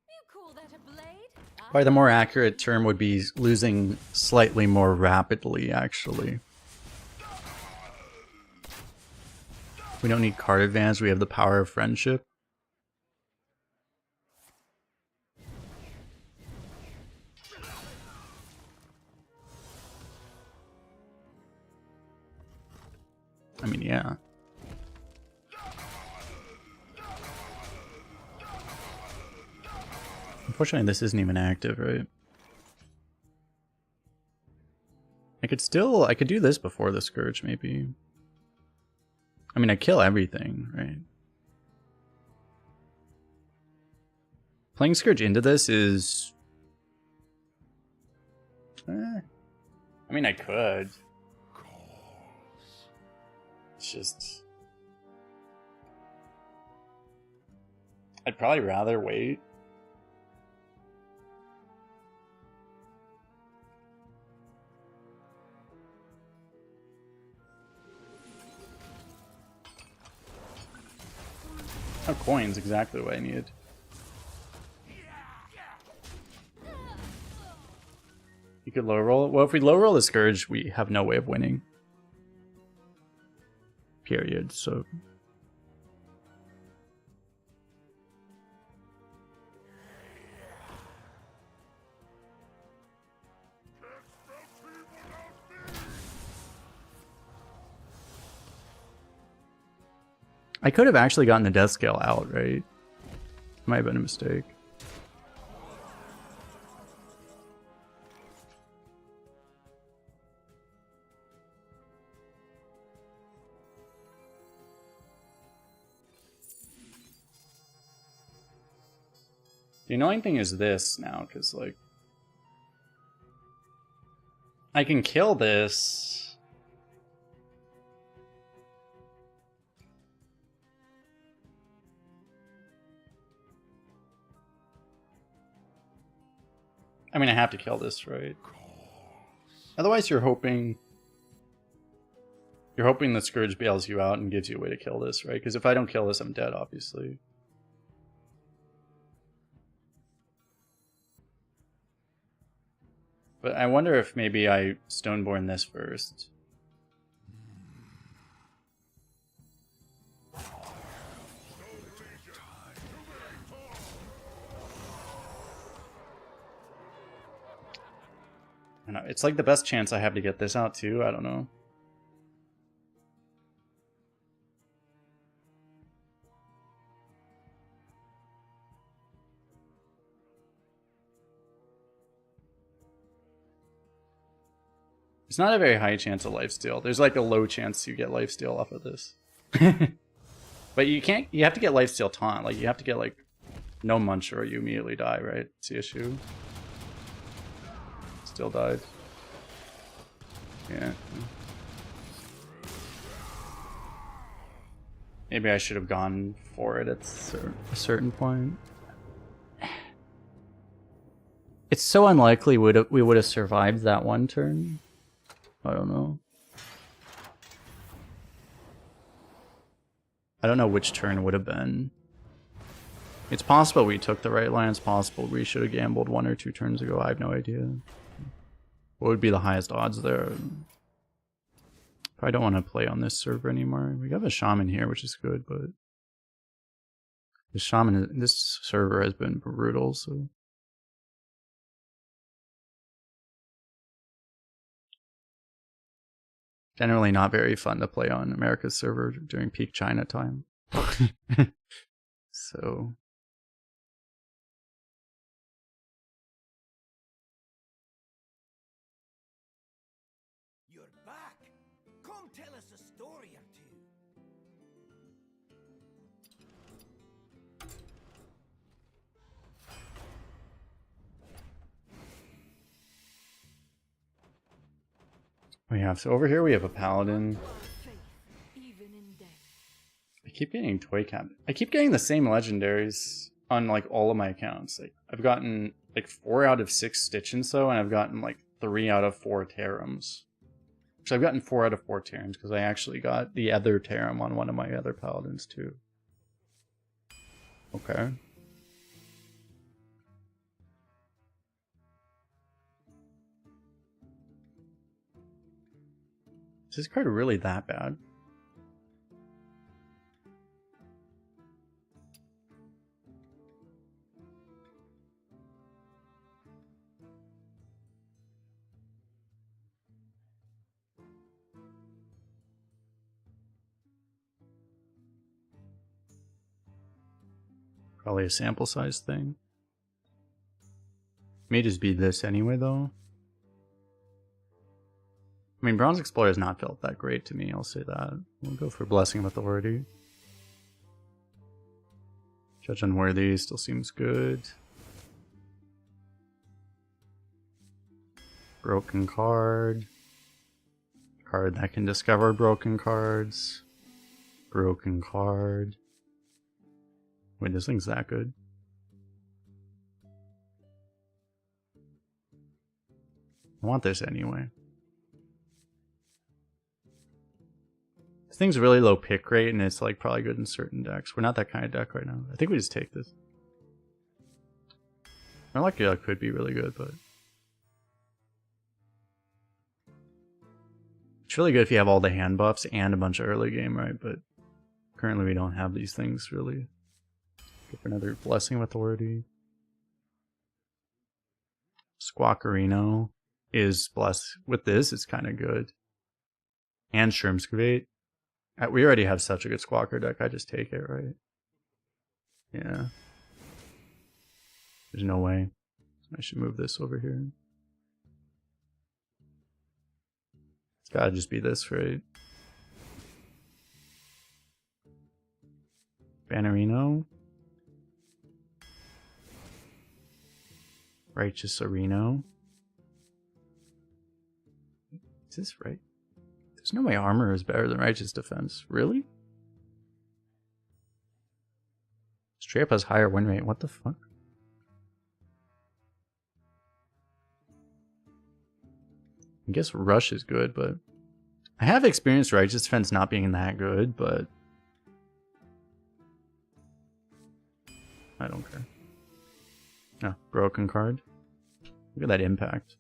You call that a blade? Probably the more accurate term would be losing slightly more rapidly, actually. We don't need card advantage, we have the power of friendship. I mean, yeah. Unfortunately, this isn't even active, right? I I could do this before the Scourge, maybe. I mean, I kill everything, right? Playing Scourge into this is... I mean, I could. It's just... I'd probably rather wait. Oh, coins, exactly what I needed. You could low roll it. Well, if we low roll the Scourge, we have no way of winning. Period, so... I could have actually gotten the death scale out, right? Might have been a mistake. The annoying thing is this now, because, like... I can kill this... I mean, I have to kill this, right? Otherwise, you're hoping the Scourge bails you out and gives you a way to kill this, right? Because if I don't kill this, I'm dead, obviously. But I wonder if maybe I Stoneborn this first. I know, it's like the best chance I have to get this out too, I don't know. It's not a very high chance of lifesteal. There's like a low chance you get lifesteal off of this. But you have to get lifesteal taunt. Like you have to get like no munch or you immediately die, right? It's the issue. Still died. Yeah. Maybe I should have gone for it at a certain point. It's so unlikely we would have survived that one turn. I don't know. I don't know which turn would have been. It's possible we took the right line. It's possible we should have gambled 1 or 2 turns ago. I have no idea. What would be the highest odds there? Probably don't want to play on this server anymore. We have a shaman here, which is good, but the shaman, this server has been brutal, so. Generally not very fun to play on America's server during peak China time. So. You're back. Come tell us a story or two. We have, so over here we have a paladin. Faith, even in death. I keep getting toy cabinet. I keep getting the same legendaries on like all of my accounts. Like I've gotten like 4 out of 6 Stitch and so, and I've gotten like 3 out of 4 Terrums. So I've gotten 4 out of 4 Terrums because I actually got the other Terram on one of my other paladins too. Okay. Is this card really that bad? Probably a sample size thing. May just be this anyway though. I mean, Bronze Explorer has not felt that great to me, I'll say that. We'll go for Blessing of Authority. Judge Unworthy still seems good. Broken card. Card that can discover broken cards. Broken card. Wait, this thing's that good? I want this anyway. This thing's really low pick rate and it's like probably good in certain decks. We're not that kind of deck right now. I think we just take this. I like it could be really good, but it's really good if you have all the hand buffs and a bunch of early game, right? But currently we don't have these things really. Go for another Blessing of Authority. Squawkerino is blessed. With this, it's kind of good. And Shrimskavate. We already have such a good Squawker deck, I just take it, right? Yeah. There's no way. I should move this over here. It's gotta just be this, right? Bannerino. Righteous Areno. Is this right? There's no way armor is better than righteous defense. Really? Straight up has higher win rate. What the fuck? I guess rush is good, but I have experienced righteous defense not being that good, but I don't care. No, broken card. Look at that impact.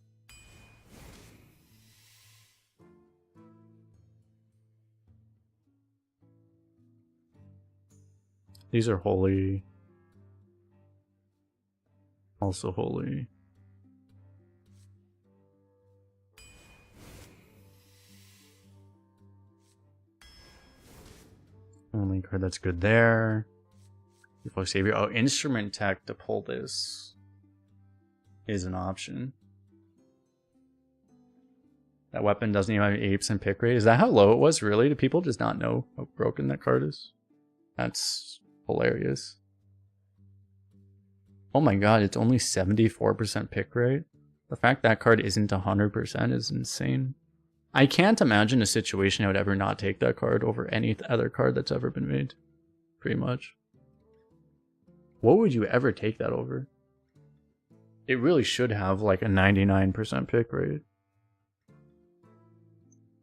These are holy. Also holy. Only card that's good there. Before Savior. Oh, instrument tech to pull this is an option. That weapon doesn't even have apes and pick rate. Is that how low it was, really? Do people just not know how broken that card is? That's hilarious. Oh my god, it's only 74% pick rate. The fact that card isn't 100% is insane. I can't imagine a situation I would ever not take that card over any other card that's ever been made. Pretty much. What would you ever take that over? It really should have like a 99% pick rate.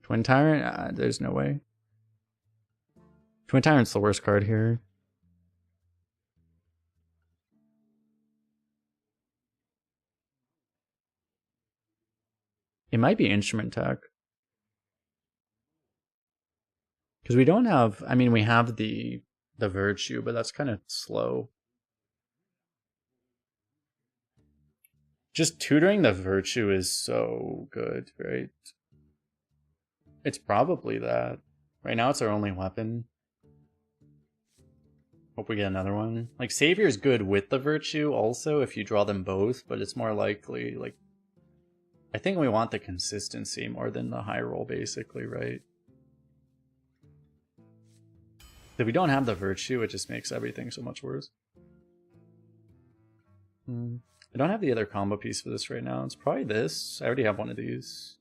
Twin Tyrant? There's no way. Twin Tyrant's the worst card here. It might be Instrument Tech. Because we don't have... I mean, we have the Virtue, but that's kind of slow. Just tutoring the Virtue is so good, right? It's probably that. Right now it's our only weapon. Hope we get another one. Like, Savior is good with the Virtue also if you draw them both, but it's more likely, like... I think we want the consistency more than the high roll, basically, right? If we don't have the Virtue, it just makes everything so much worse. I don't have the other combo piece for this right now. It's probably this. I already have one of these.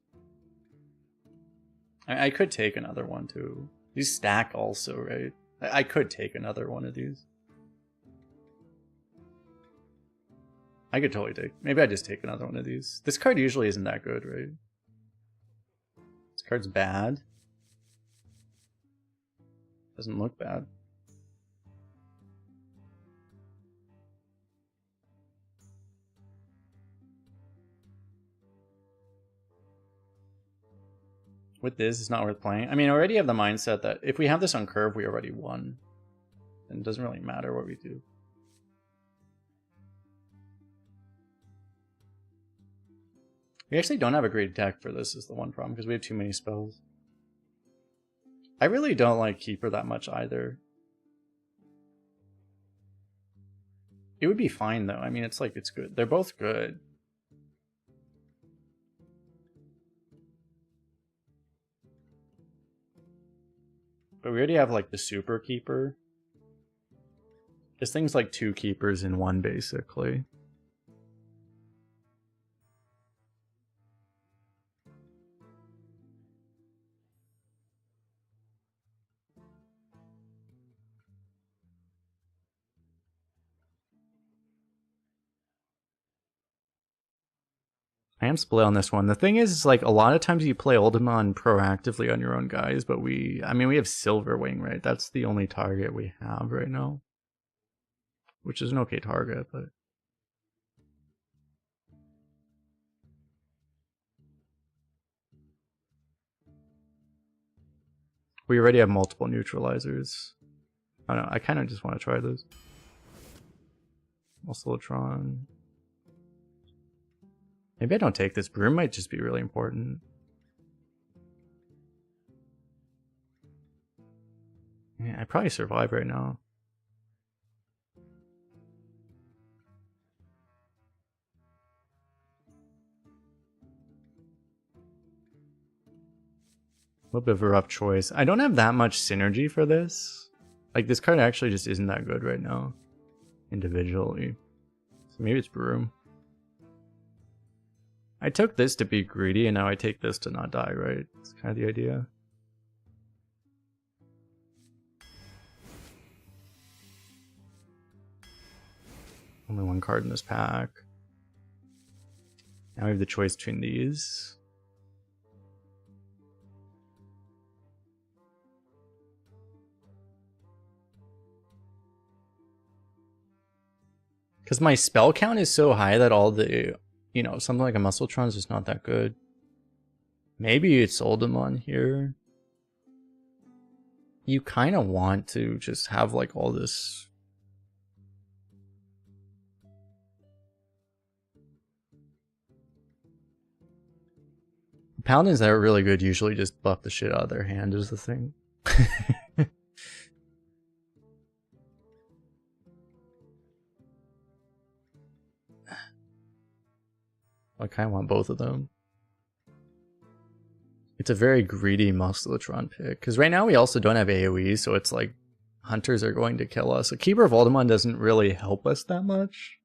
I could take another one too. These stack also, right? I could take another one of these. I could totally take... Maybe I just take another one of these. This card usually isn't that good, right? This card's bad. Doesn't look bad. With this, it's not worth playing. I mean, I already have the mindset that if we have this on curve, we already won. And it doesn't really matter what we do. We actually don't have a great deck for this is the one problem, because we have too many spells. I really don't like Keeper that much either. It would be fine though. I mean, it's like, it's good. They're both good. But we already have like the super keeper. This thing's like 2 keepers in one basically. I am split on this one. The thing is like a lot of times you play Ultimon proactively on your own guys, but we have Silverwing, right? That's the only target we have right now. Which is an okay target, but we already have multiple neutralizers. I don't know, I kind of just want to try this. Muscletron. Maybe I don't take this. Broom might just be really important. Yeah, I probably survive right now. A little bit of a rough choice. I don't have that much synergy for this. Like, this card actually just isn't that good right now. Individually. So maybe it's Broom. I took this to be greedy, and now I take this to not die, right? It's kind of the idea. Only one card in this pack. Now we have the choice between these. Because my spell count is so high that all the, you know, something like a Muscletron is just not that good. Maybe it's Oldemon here. You kind of want to just have like all this. Paladins that are really good usually just buff the shit out of their hand is the thing. I kind of want both of them. It's a very greedy Muscletron pick. Because right now we also don't have AoE, so it's like hunters are going to kill us. A Keeper of Oldemon doesn't really help us that much.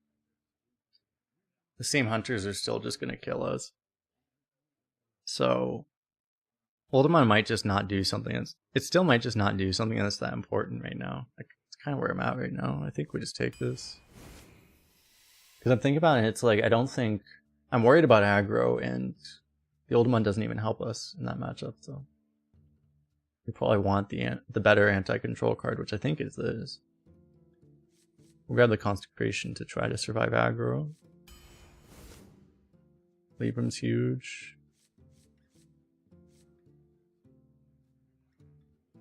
The same hunters are still just going to kill us. So Oldemon might just not do something that's... It still might just not do something that's that important right now. Like, it's kind of where I'm at right now. I think we just take this. Because I'm thinking about it, it's like, I don't think... I'm worried about aggro, and the Oldemon doesn't even help us in that matchup, so... We probably want the better anti-control card, which I think is this. We'll grab the Consecration to try to survive aggro. Librum's huge.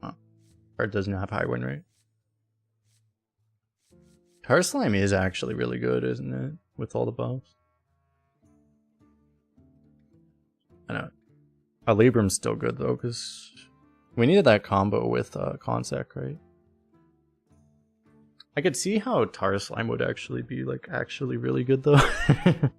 Oh, card doesn't have high win rate. Tar Slime is actually really good, isn't it? With all the buffs. I know. Librum's still good though, because we needed that combo with Consec, right? I could see how Tar Slime would actually be like actually really good though. Can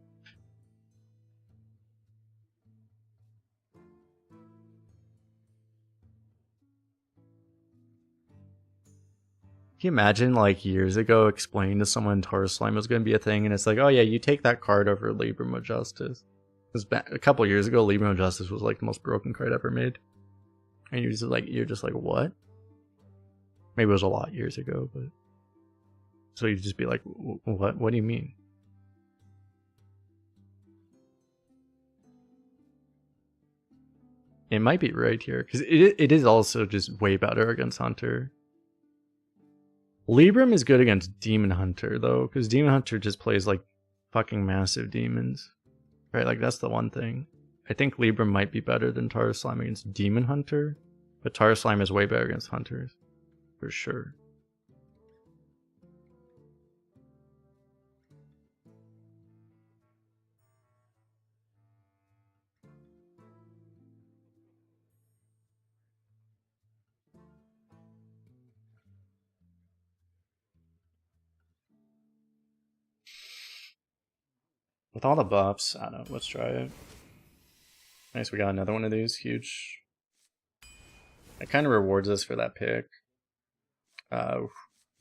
you imagine like years ago explaining to someone Tar Slime was going to be a thing, and it's like, oh yeah, you take that card over Librum of Justice. Because a couple years ago, Librum of Justice was like the most broken card ever made, and you're just like, what? Maybe it was a lot years ago, but so you'd just be like, what? What do you mean? It might be right here because it is also just way better against Hunter. Librum is good against Demon Hunter though, because Demon Hunter just plays like fucking massive demons. Right, like that's the one thing. I think Librum might be better than Tar Slime against Demon Hunter, but Tar Slime is way better against Hunters, for sure. With all the buffs, I don't know, let's try it. Nice, we got another one of these, huge. It kind of rewards us for that pick.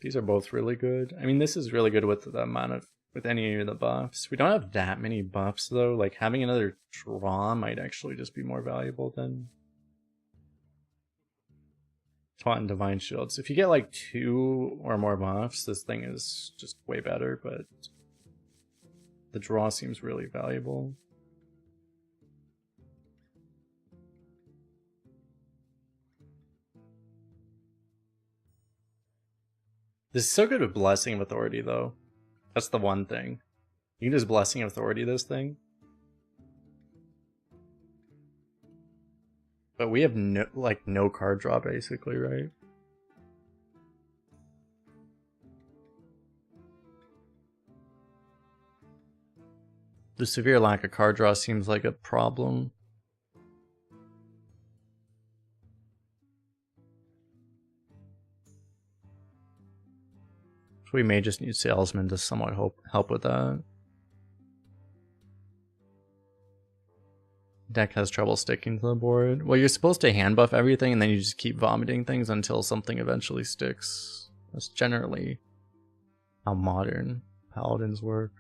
These are both really good. I mean, this is really good with the amount of with any of the buffs. We don't have that many buffs though. Like having another draw might actually just be more valuable than Taunt and Divine Shields. If you get like 2 or more buffs, this thing is just way better, but the draw seems really valuable. This is so good with Blessing of Authority though. That's the one thing. You can just Blessing of Authority this thing. But we have no card draw basically, right? The severe lack of card draw seems like a problem. So we may just need Salesman to somewhat help with that. Deck has trouble sticking to the board. Well, you're supposed to hand buff everything and then you just keep vomiting things until something eventually sticks. That's generally how modern paladins work.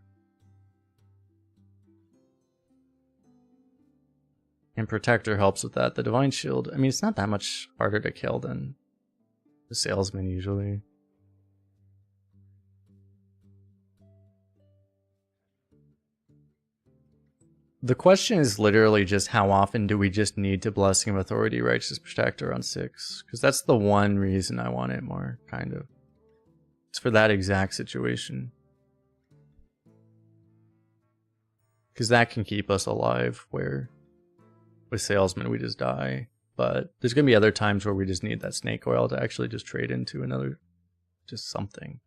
And Protector helps with that. The Divine Shield, I mean, it's not that much harder to kill than the Salesman usually. The question is literally just how often do we just need to Blessing of Authority Righteous Protector on 6? Because that's the one reason I want it more, kind of. It's for that exact situation. Because that can keep us alive, where with Salesman we just die. But there's going to be other times where we just need that Snake Oil to actually just trade into another, just something.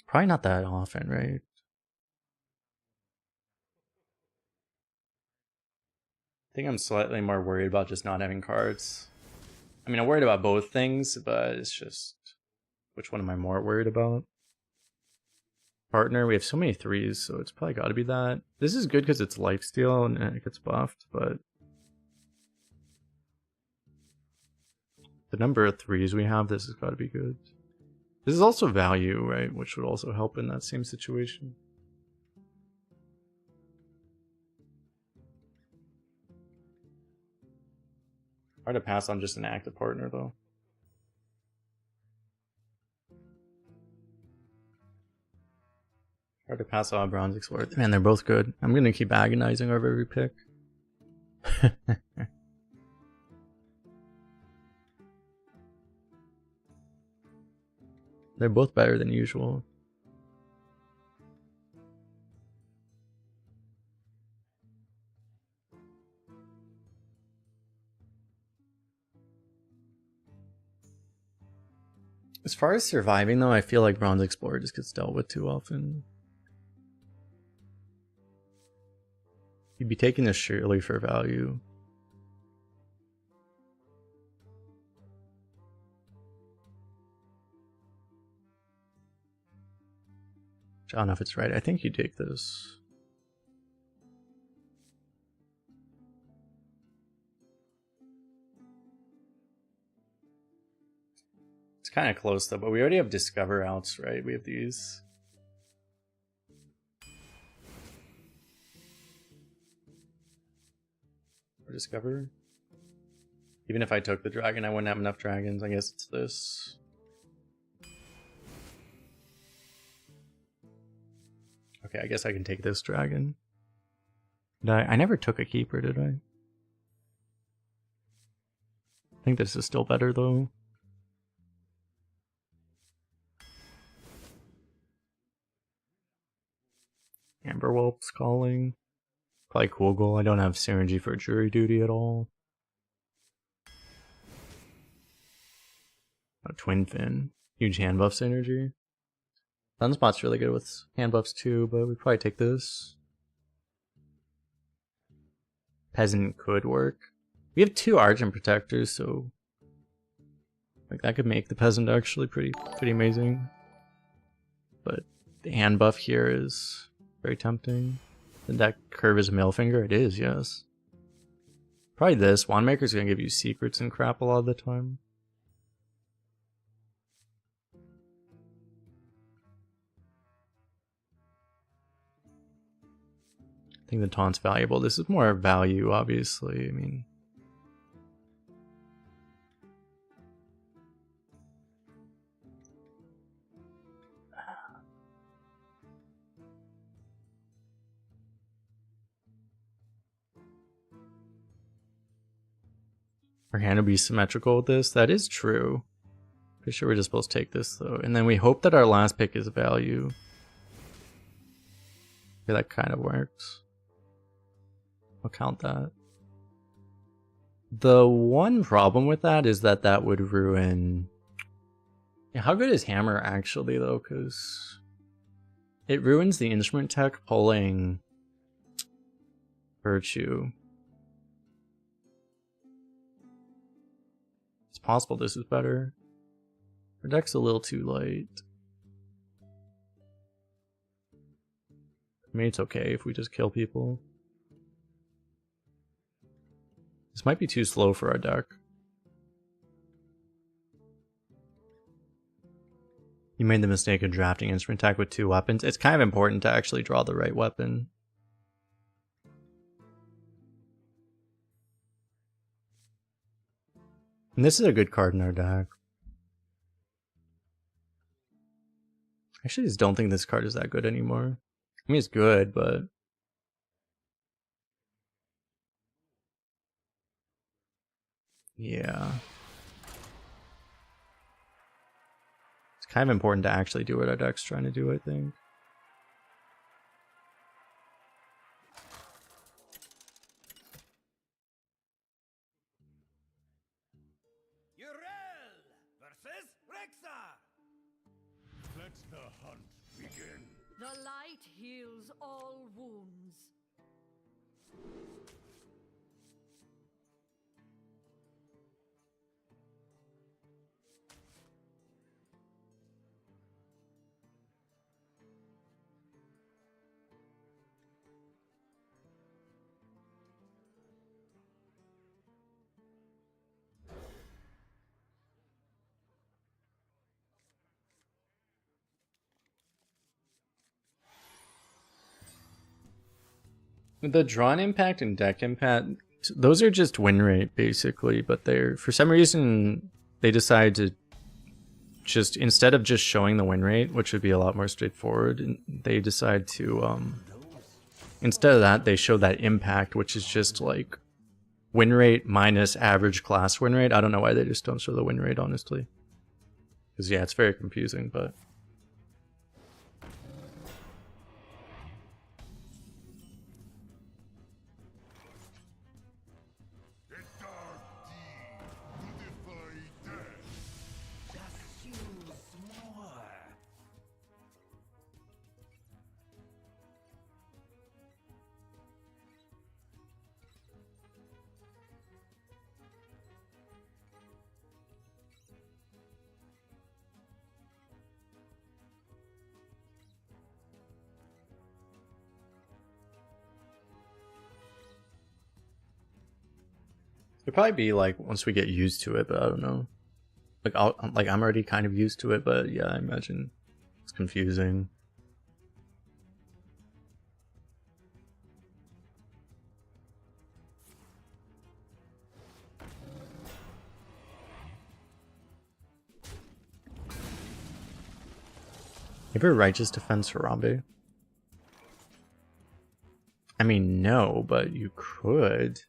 Probably not that often, right? I think I'm slightly more worried about just not having cards. I mean, I'm worried about both things, but it's just... Which one am I more worried about? Partner, we have so many 3s, so it's probably got to be that. This is good because it's lifesteal and it gets buffed, but... The number of 3s we have, this has got to be good. This is also value, right? Which would also help in that same situation. Hard to pass on just an active partner, though. Hard to pass on Bronze Explorer. Man, they're both good. I'm going to keep agonizing over every pick. They're both better than usual. As far as surviving though, I feel like Bronze Explorer just gets dealt with too often. You'd be taking this surely for value. I don't know if it's right. I think you take this. It's kind of close though, but we already have Discover outs, right? We have these. Or Discover. Even if I took the dragon, I wouldn't have enough dragons. I guess it's this. Okay, I guess I can take this dragon. I never took a keeper, did I? I think this is still better though. Amberwhelp's calling. Probably cool goal. I don't have synergy for jury duty at all. A Twin Fin. Huge hand buff synergy. Sunspot's really good with hand buffs too, but we'd probably take this. Peasant could work. We have 2 Argent Protectors, so like that could make the Peasant actually pretty amazing. But the hand buff here is very tempting. Did that curve is a middle finger? It is, yes. Probably this. Wandmaker's gonna give you secrets and crap a lot of the time. I think the taunt's valuable. This is more value, obviously. I mean, our hand will be symmetrical with this. That is true. Pretty sure we're just supposed to take this though. And then we hope that our last pick is value. Yeah, that kind of works. I'll count that. The one problem with that is that that would ruin... Yeah, how good is Hammer actually though? Because it ruins the instrument tech pulling Virtue. It's possible this is better. Our deck's a little too light. I mean, it's okay if we just kill people. This might be too slow for our deck. You made the mistake of drafting instrument attack with 2 weapons. It's kind of important to actually draw the right weapon. And this is a good card in our deck. I actually just don't think this card is that good anymore. I mean, it's good, but... yeah. It's kind of important to actually do what our deck's trying to do, I think. Urel versus Rexa. Let the hunt begin. The light heals all wounds. The drawn impact and deck impact, those are just win rate basically, but they're, for some reason, they decide to just, instead of just showing the win rate, which would be a lot more straightforward, they decide to, instead of that, they show that impact, which is just like win rate minus average class win rate. I don't know why they just don't show the win rate, honestly. Because yeah, it's very confusing, but... It'd probably be like once we get used to it, but I don't know. Like I'm already kind of used to it, but yeah, I imagine it's confusing. You ever Righteous Defense Harambe? I mean, no, but you could.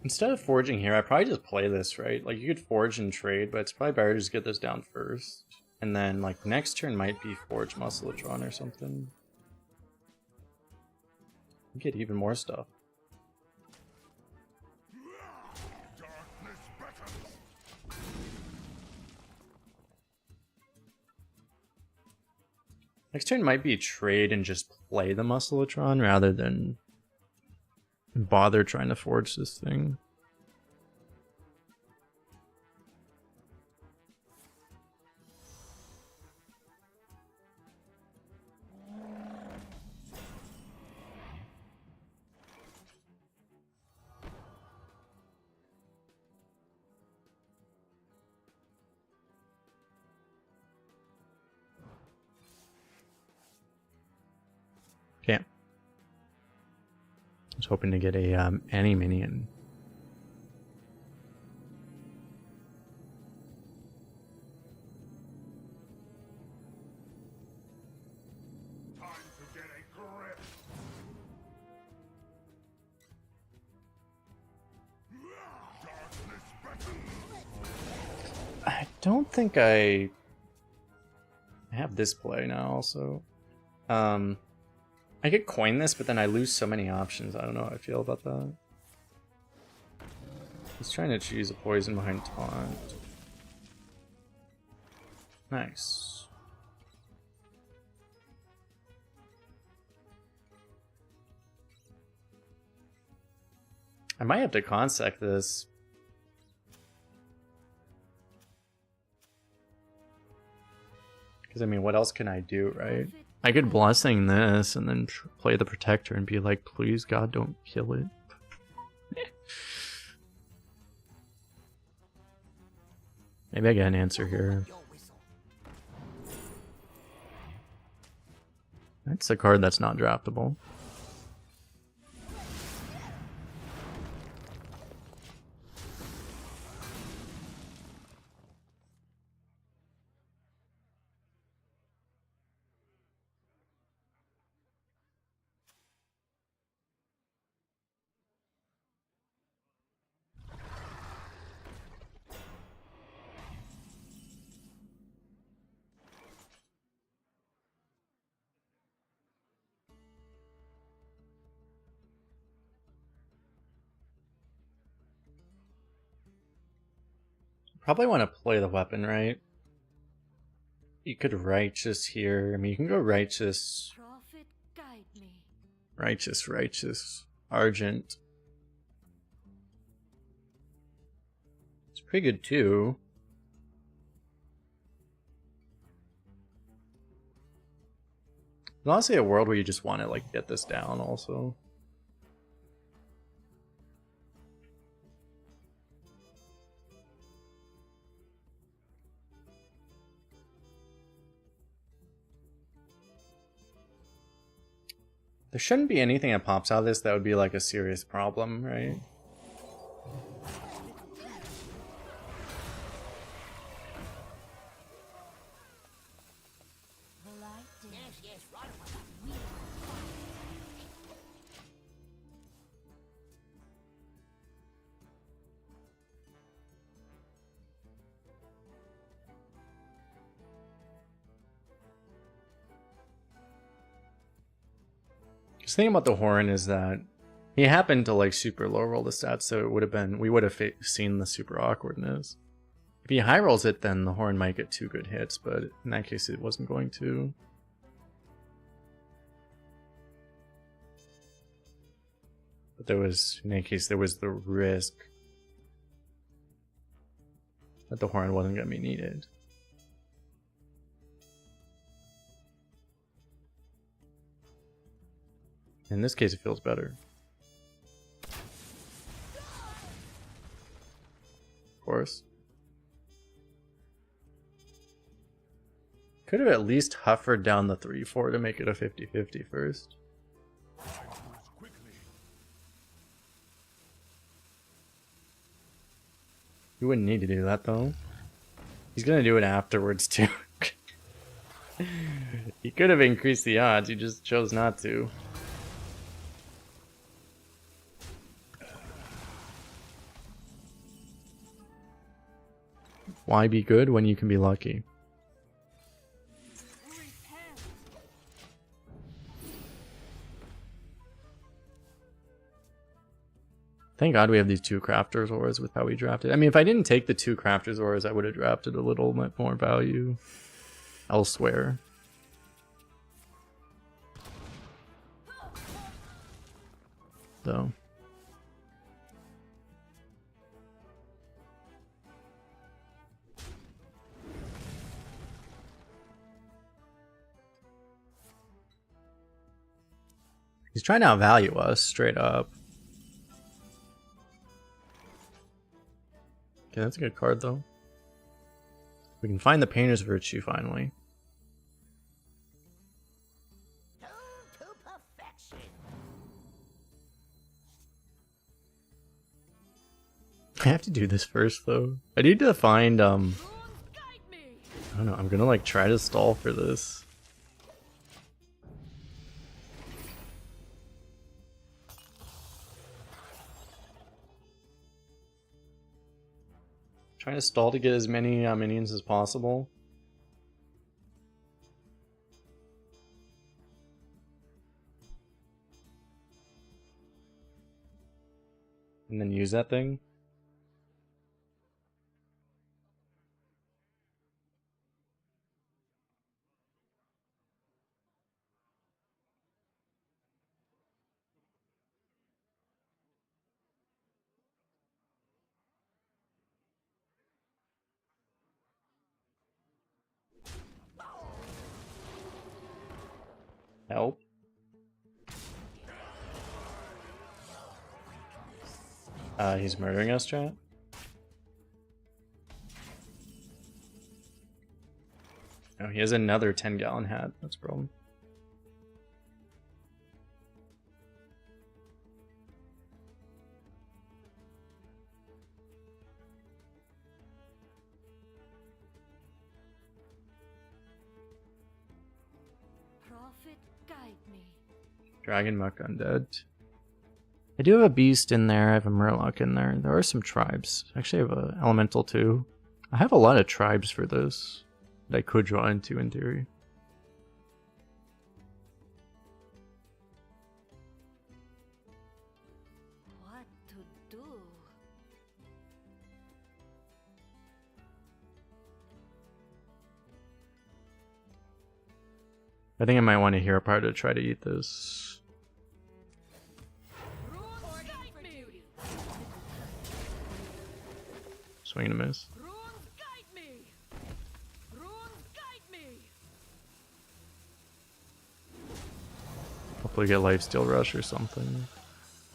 Instead of forging here, I'd probably just play this, right? Like, you could forge and trade, but it's probably better to just get this down first. And then, like, next turn might be Forge Muscletron or something. Get even more stuff. Darkness beckons. Next turn might be trade and just play the Muscletron rather than bother trying to forge this thing. was hoping to get a any minion. Time to get a grip. Darkness beckons. I don't think I have this play now also. I could coin this, but then I lose so many options. I don't know how I feel about that. He's trying to choose a poison behind taunt. Nice. I might have to consec this. Because, I mean, what else can I do, right? I could blessing this and then play the protector and be like, please, God, don't kill it. Maybe I get an answer here. That's a card that's not draftable. Probably want to play the weapon, right? You could righteous here. I mean, you can go righteous, Prophet, guide me. righteous, argent. It's pretty good too. There's honestly a world where you just want to like get this down also. There shouldn't be anything that pops out of this that would be like a serious problem, right? The light dim. Yes, yes, right away. The thing about the Horn is that he happened to like super low roll the stats, so it would have been, we would have seen the super awkwardness. If he high rolls it, then the Horn might get 2 good hits, but in that case it wasn't going to. But there was, in that case, there was the risk that the Horn wasn't going to be needed. In this case, it feels better. Of course. Could have at least huffered down the 3-4 to make it a 50-50 first. You wouldn't need to do that though. He's gonna do it afterwards too. He could have increased the odds, he just chose not to. Why be good when you can be lucky? Thank God we have these 2 Crafters Auras with how we drafted. I mean, if I didn't take the 2 Crafters Auras, I would have drafted a little bit more value elsewhere. So. He's trying to outvalue us, straight up. Okay, that's a good card, though. We can find the Painter's Virtue, finally. Tuned to perfection. I have to do this first though. I need to find I Runes guide me. don't know, I'm gonna like try to stall for this. Trying to stall to get as many minions as possible. And then use that thing. Help. He's murdering us, chat. Oh, he has another 10-gallon hat. That's a problem. Prophet, guide me. Dragon Muck Undead. I do have a beast in there, I have a Murloc in there. There are some tribes. Actually, I have an elemental too. I have a lot of tribes for this that I could draw into in theory. What to do? I think I might want to hero power to try to eat this. Runes guide me. Swing and a miss. Runes guide me. Runes guide me. Hopefully get lifesteal rush or something.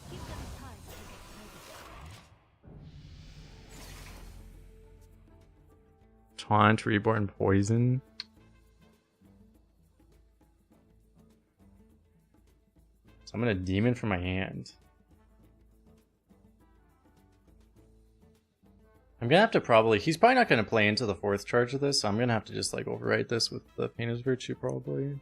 Give them time to get ready. Taunt, Reborn, Poison. So I'm gonna demon from my hand. I'm gonna have to probably, he's probably not gonna play into the 4th charge of this, so I'm gonna have to just like overwrite this with the Painter's Virtue probably.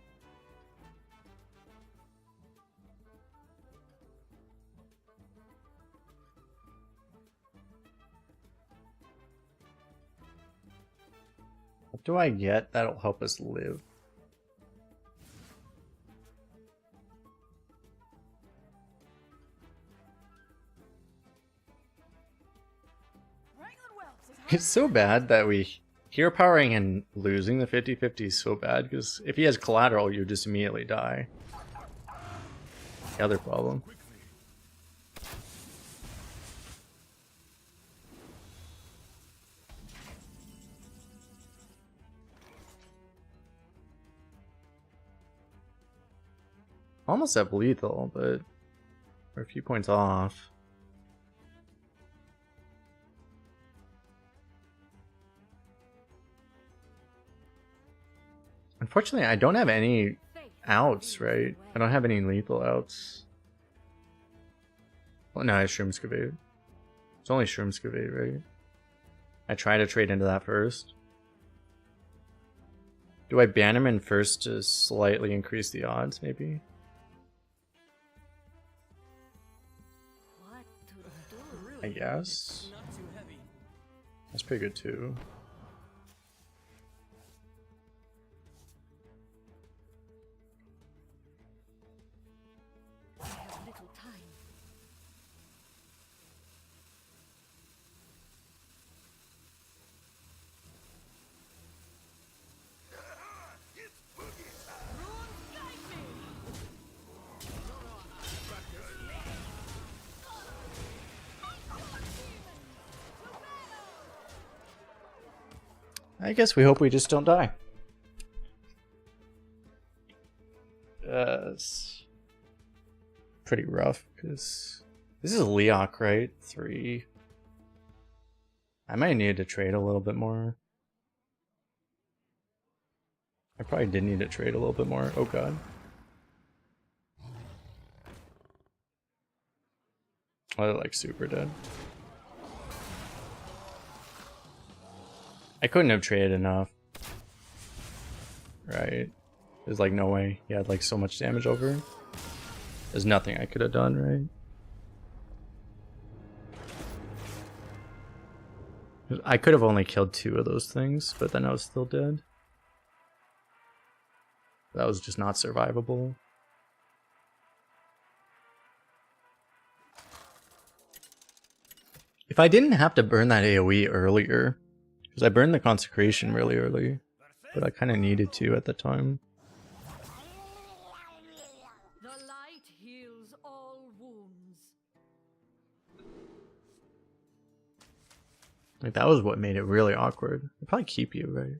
What do I get that'll help us live? It's so bad that we hero powering and losing the 50-50 is so bad because if he has collateral, you just immediately die. The other problem. Almost at lethal, but we're a few points off. Unfortunately, I don't have any outs, right? I don't have any lethal outs. Well, no, I have Shroom Scavate. It's only Shroom Scavate, right? I try to trade into that first. Do I ban him in first to slightly increase the odds, maybe? What to do? I guess. Not too heavy. That's pretty good too. I have little time. Runes guide me. I guess we hope we just don't die. It's pretty rough because this is Leok, right? 3. I might need to trade a little bit more. I probably did need to trade a little bit more. Oh god. Oh, they're like super dead. I couldn't have traded enough. Right. There's like no way he had like so much damage over. There's nothing I could have done, right? I could have only killed 2 of those things, but then I was still dead. That was just not survivable. If I didn't have to burn that AoE earlier, because I burned the consecration really early, but I kind of needed to at the time. The light heals all wounds. Like that was what made it really awkward. I'd probably keep you, right?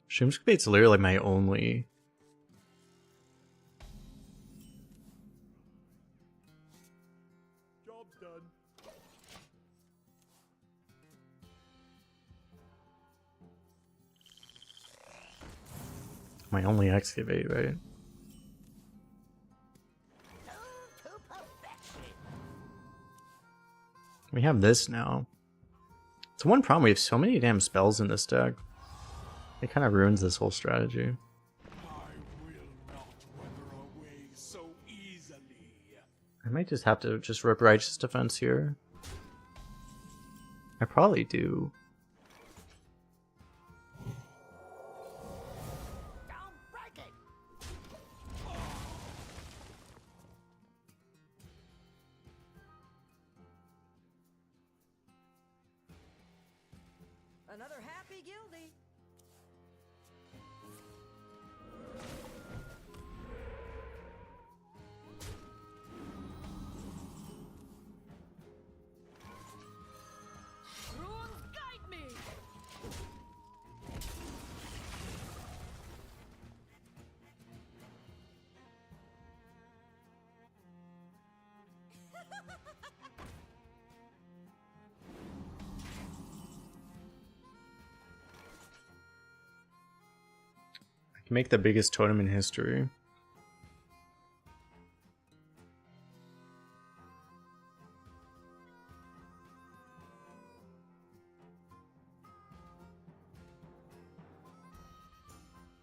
Shroomscape's literally my only... Job's done. my only excavate, right? We have this now. It's one problem, we have so many damn spells in this deck. It kind of ruins this whole strategy. I will not weather away so easily. I might just have to just rip Righteous Defense here. I probably do. Don't break it. Another happy guildie. Runes guide me. I can make the biggest totem in history.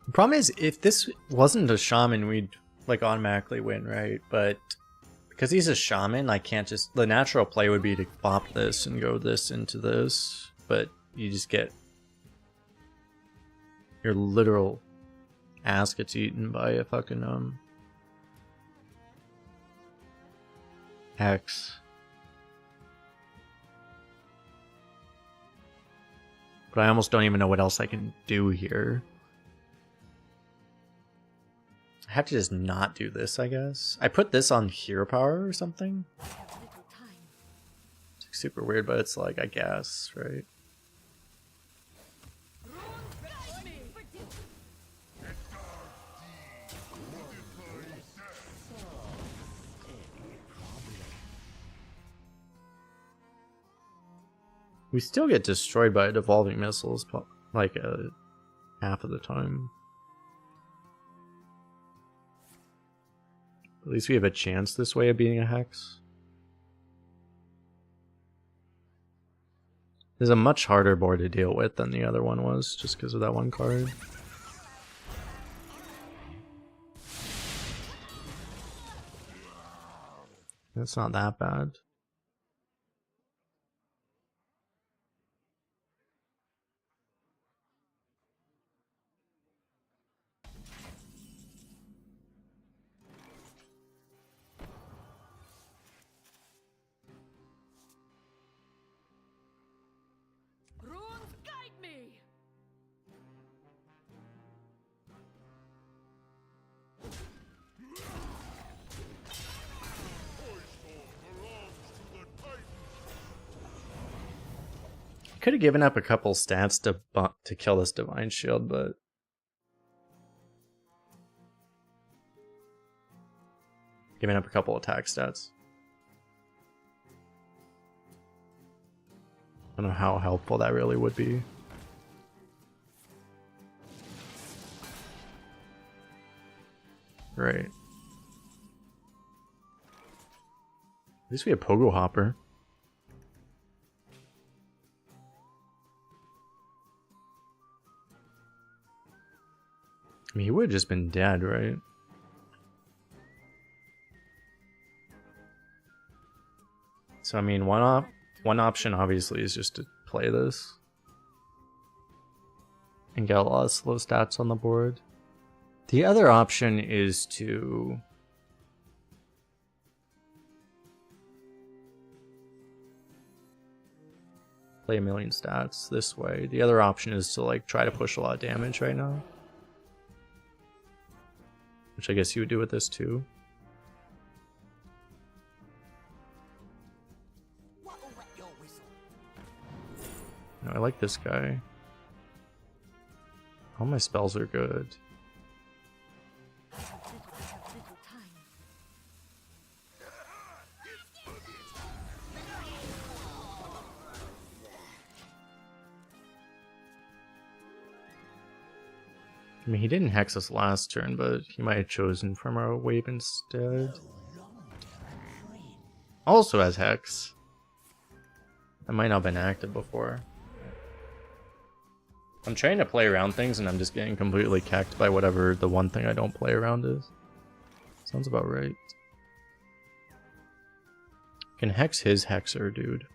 The problem is, if this wasn't a shaman, we'd like automatically win, right? But because he's a shaman, I can't just... The natural play would be to bop this and go this into this, but you just get... Your literal ass gets eaten by a fucking, Hex. But I almost don't even know what else I can do here. I have to just not do this, I guess. I put this on hero power or something. I have little time. It's like super weird, but it's like, I guess, right? Runes guide me. We still get destroyed by devolving missiles, like half of the time. At least we have a chance this way of beating a Hex. This is a much harder board to deal with than the other one was, just because of that one card. It's not that bad. Runes guide me. Could have given up a couple stats to kill this Divine Shield, but giving up a couple attack stats. I don't know how helpful that really would be. Right. At least we have Pogo Hopper. I mean, he would have just been dead, right? So, I mean, one option obviously is just to play this and get a lot of slow stats on the board. The other option is to play a million stats this way. The other option is to like try to push a lot of damage right now, which I guess you would do with this too. What'll wet your whistle? No, I like this guy. All my spells are good. I have little time. I mean, he didn't hex us last turn, but he might have chosen from our wave instead. Also has hex. That might not have been active before. I'm trying to play around things and I'm just getting completely cacked by whatever the one thing I don't play around is. Sounds about right. Can hex his hexer, dude.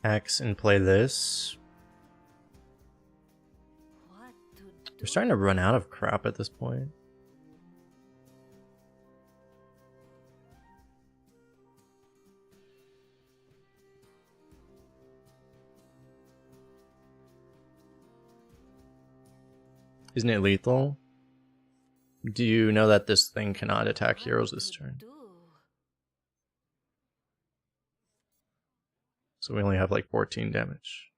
X and play this. What to do? We're starting to run out of crap at this point. Isn't it lethal? Do you know that this thing cannot attack heroes this turn? So we only have like 14 damage.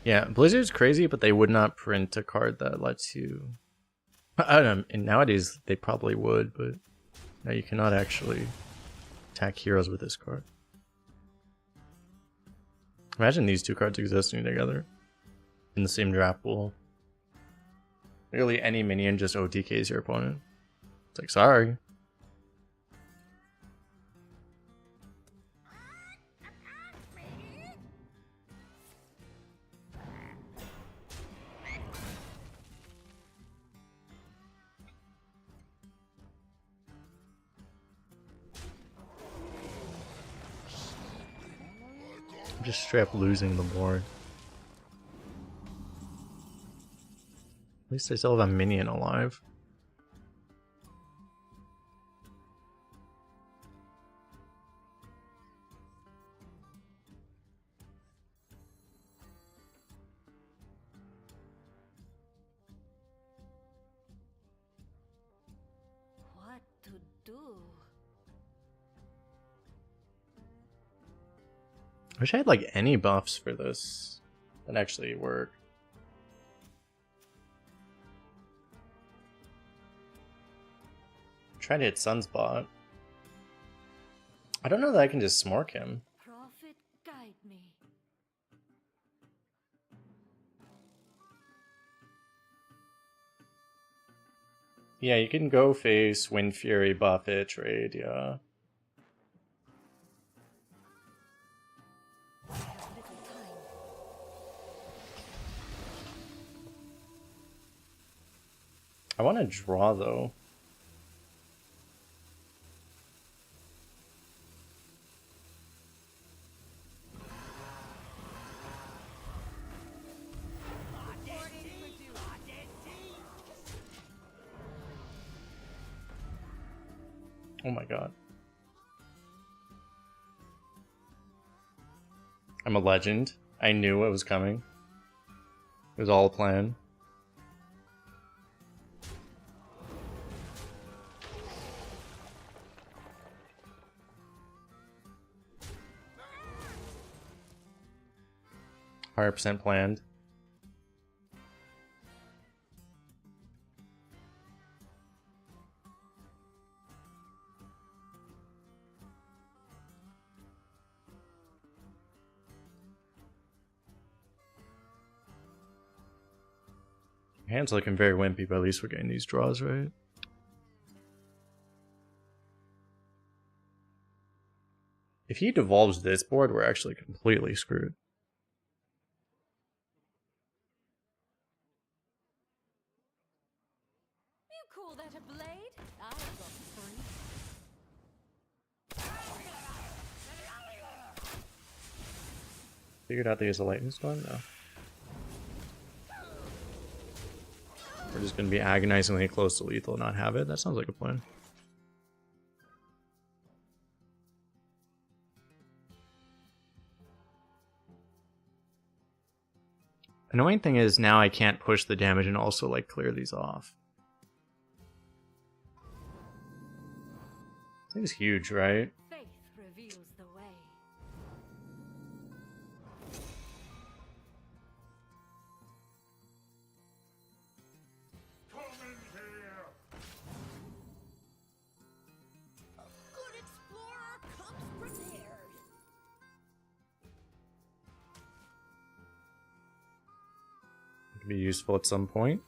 Yeah, Blizzard's crazy, but they would not print a card that lets you... I don't know, and nowadays they probably would, but now you cannot actually attack heroes with this card. Imagine these two cards existing together in the same draft pool. Literally any minion just OTKs your opponent. It's like, sorry. I'm just straight up losing the board. At least I still have a minion alive. What to do? I wish I had like any buffs for this that actually work. Try to hit Sunspot. I don't know that I can just smork him. Prophet, guide me. Yeah, you can go face Wind Fury, buff it, trade, yeah. I have little time. I want to draw though. Oh my god. I'm a legend. I knew it was coming. It was all a plan. %100% planned. Hand's looking very wimpy, but at least we're getting these draws right. If he devolves this board, we're actually completely screwed. You call that a blade? I've got three. Figured out they use a lightning storm? No. We're just going to be agonizingly close to lethal and not have it? That sounds like a plan. Annoying thing is now I can't push the damage and also like clear these off. This thing's huge, right? Faith reveals the way. Come in here. A good explorer comes prepared. It could be useful at some point.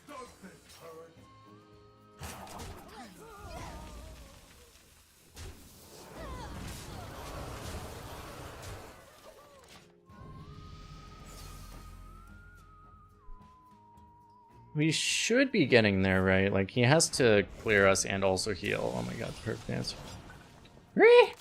Does this hurt? We should be getting there, right? Like, he has to clear us and also heal. Oh my god, the perfect answer. Ree!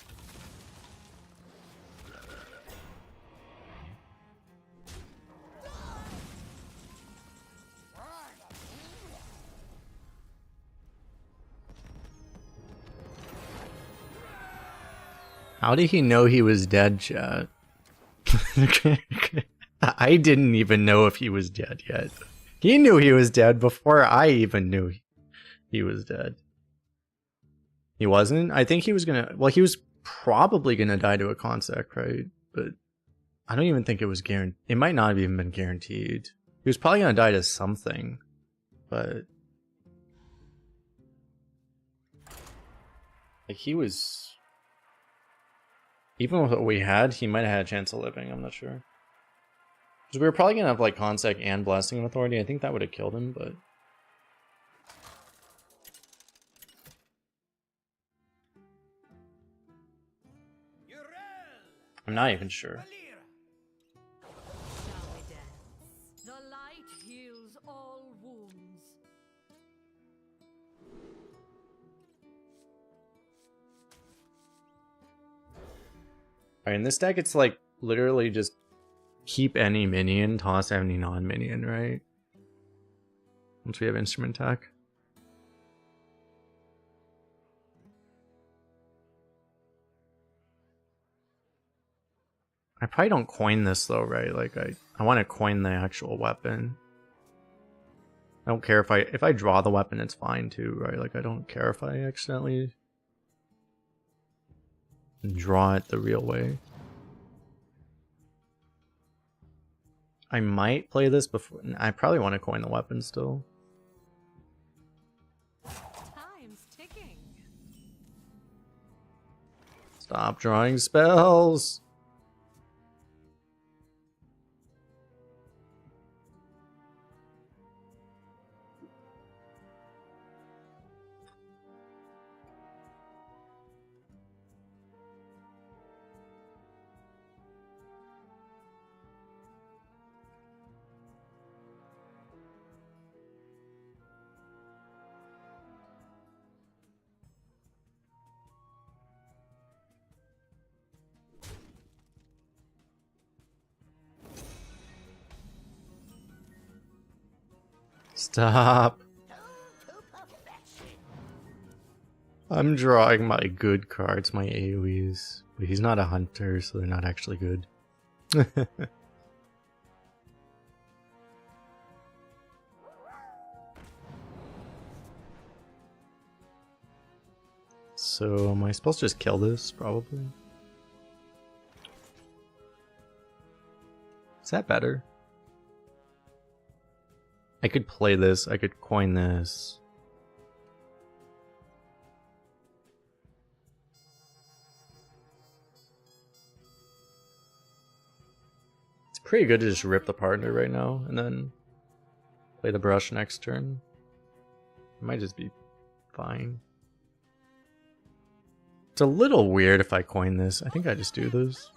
How did he know he was dead, chat? I didn't even know if he was dead yet. He knew he was dead before I even knew he was dead. He wasn't? I think he was gonna... Well, he was probably gonna die to a consec, right? But I don't even think it was guaranteed. It might not have even been guaranteed. He was probably gonna die to something. But... like, he was... Even with what we had, he might have had a chance of living, I'm not sure. Because we were probably going to have, like, Consec and Blasting of Authority. I think that would have killed him, but... I'm not even sure. Shall we dance? The light heals all wounds. Alright, in this deck, it's, like, literally just keep any minion, toss any non-minion, right? Once we have Instrument Attack. I probably don't coin this though, right? Like I want to coin the actual weapon. I don't care if I draw the weapon, it's fine too, right? Like I don't care if I accidentally draw it the real way. I might play this before. I probably want to coin the weapon still. Time's ticking. Stop drawing spells. Stop. I'm drawing my good cards, my AoEs. But he's not a hunter, so they're not actually good. So, am I supposed to just kill this, probably? Is that better? I could play this, I could coin this. It's pretty good to just rip the partner right now and then play the brush next turn. It might just be fine. It's a little weird if I coin this. I think I just do this.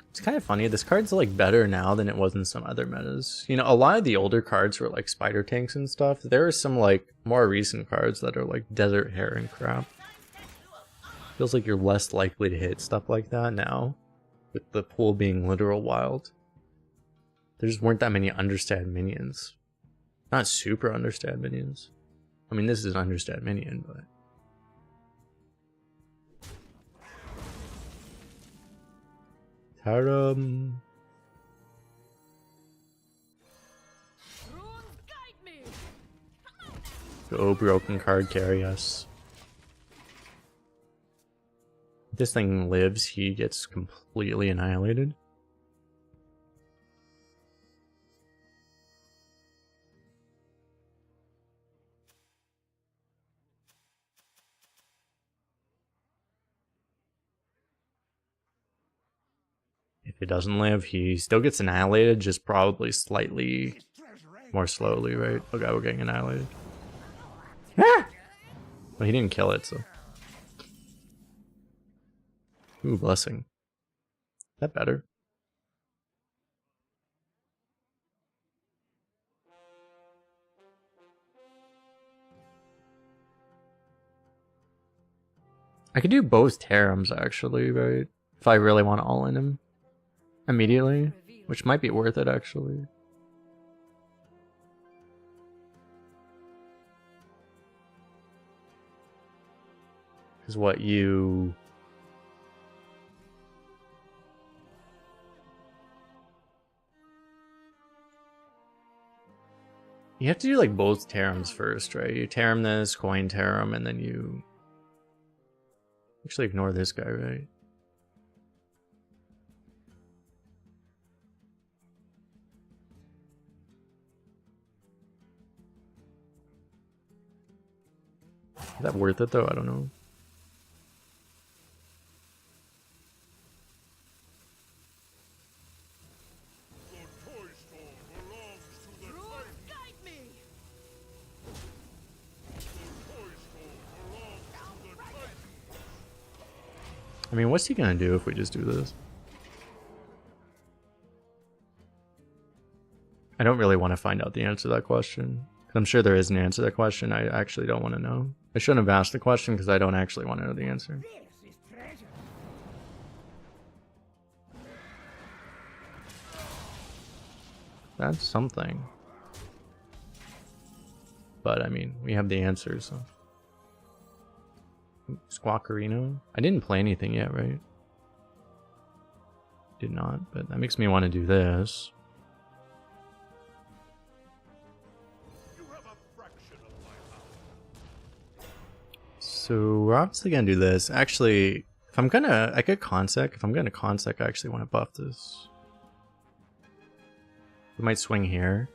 It's kind of funny. This card's like better now than it was in some other metas. You know, a lot of the older cards were like spider tanks and stuff. There are some like more recent cards that are like desert hare and crap. Feels like you're less likely to hit stuff like that now, with the pool being literal wild. There just weren't that many understand minions. Not super understand minions. I mean, this is an understand minion, but... Tarum. Go, broken card, carry us. If this thing lives, he gets completely annihilated. If it doesn't live, he still gets annihilated, just probably slightly more slowly, right? Okay, we're getting annihilated. Ah! Well, he didn't kill it, so... Ooh, blessing. Is that better? I could do both Tarums, actually, right? If I really want to all-in him. Immediately. Which might be worth it, actually. Because what you... You have to do like both Tarums first, right? You Tarum this, coin Tarum, and then you... Actually ignore this guy, right? Is that worth it though? I don't know. I mean, what's he gonna do if we just do this? I don't really want to find out the answer to that question. I'm sure there is an answer to that question. I actually don't want to know. I shouldn't have asked the question because I don't actually want to know the answer. That's something. But I mean, we have the answer, so. Squawkerino? I didn't play anything yet, right? Did not, but that makes me want to do this. So we're obviously gonna do this. Actually, if I'm gonna, I could consec. If I'm gonna consec, I actually want to buff this. We might swing here.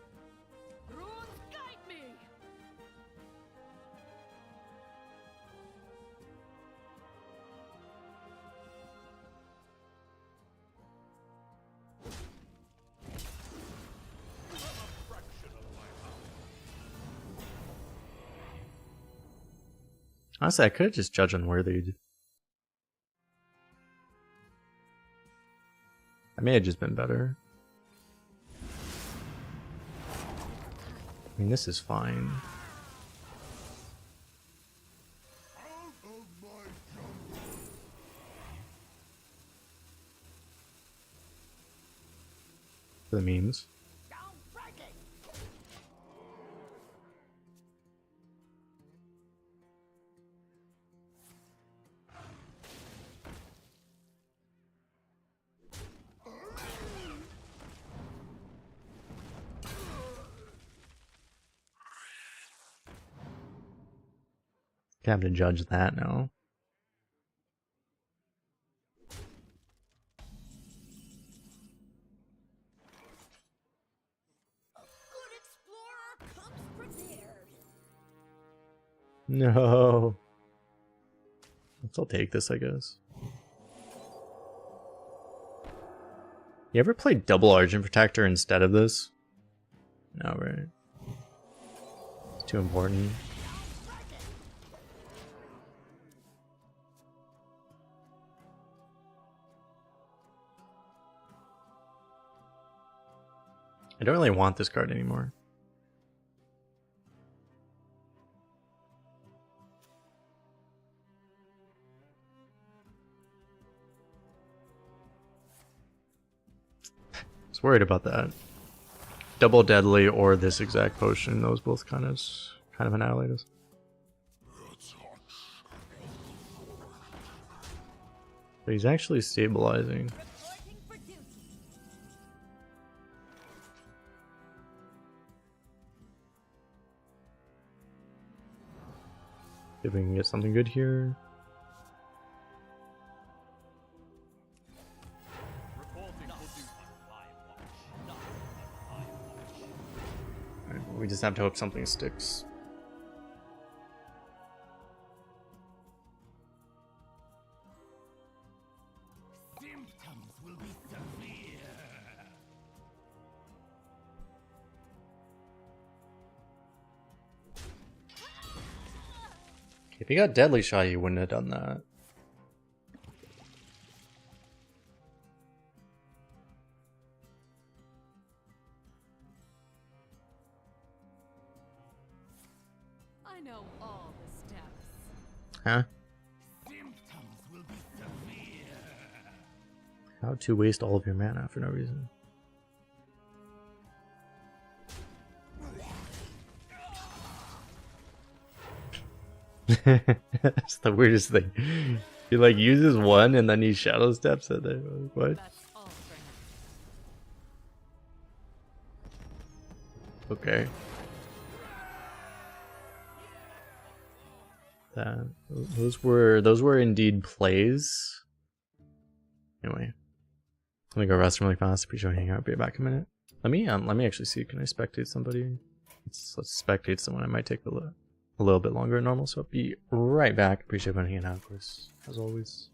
Honestly, I could have just judged unworthy. I may have just been better. I mean, this is fine. For the memes. Have to judge that now. A good explorer comes prepared. No. I'll take this, I guess. You ever play double Argent Protector instead of this? No, right? It's too important. I don't really want this card anymore. I was worried about that. Double Deadly or this exact potion, those both kind of annihilate us. But he's actually stabilizing. See if we can get something good here. Alright, we just have to hope something sticks. Symptoms will be severe. If he got Deadly Shot, he wouldn't have done that. I know all the steps. Huh? Symptoms will be severe. How to waste all of your mana for no reason. That's the weirdest thing. He like uses one and then he shadow steps at it. What? That's all for now. Okay. That those were indeed plays. Anyway, let me go rest really fast. Appreciate hanging out. Be back in a minute. Let me actually see. Can I spectate somebody? Let's spectate someone. I might take a little bit longer than normal, so I'll be right back. Appreciate everyone hanging out, of course, as always.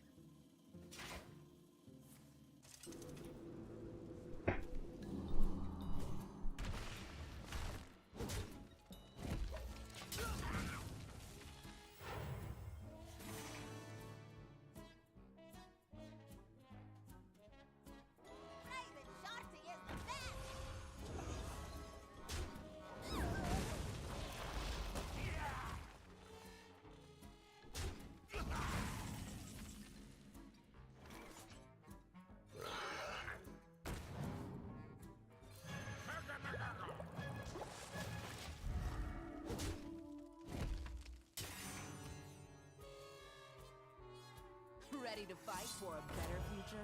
Ready to fight for a better future?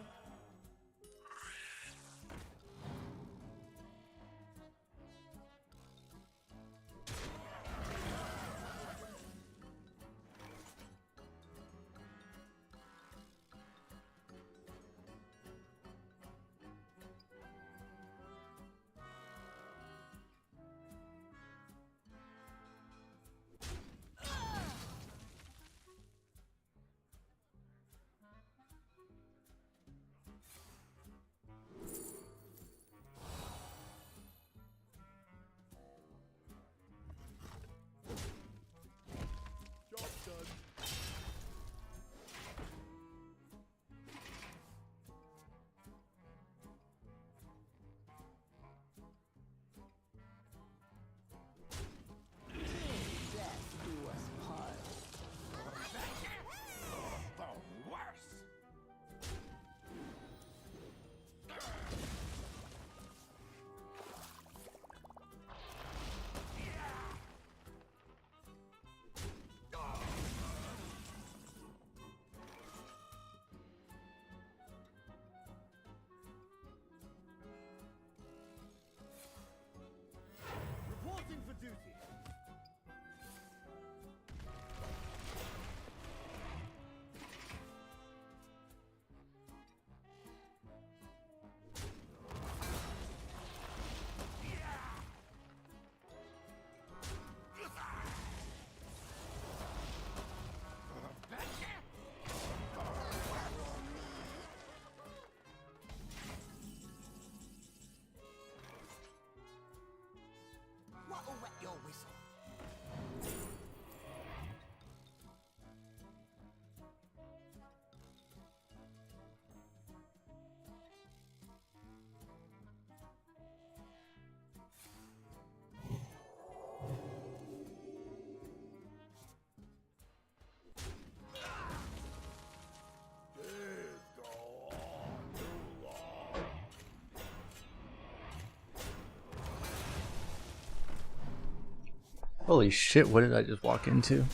Holy shit, what did I just walk into?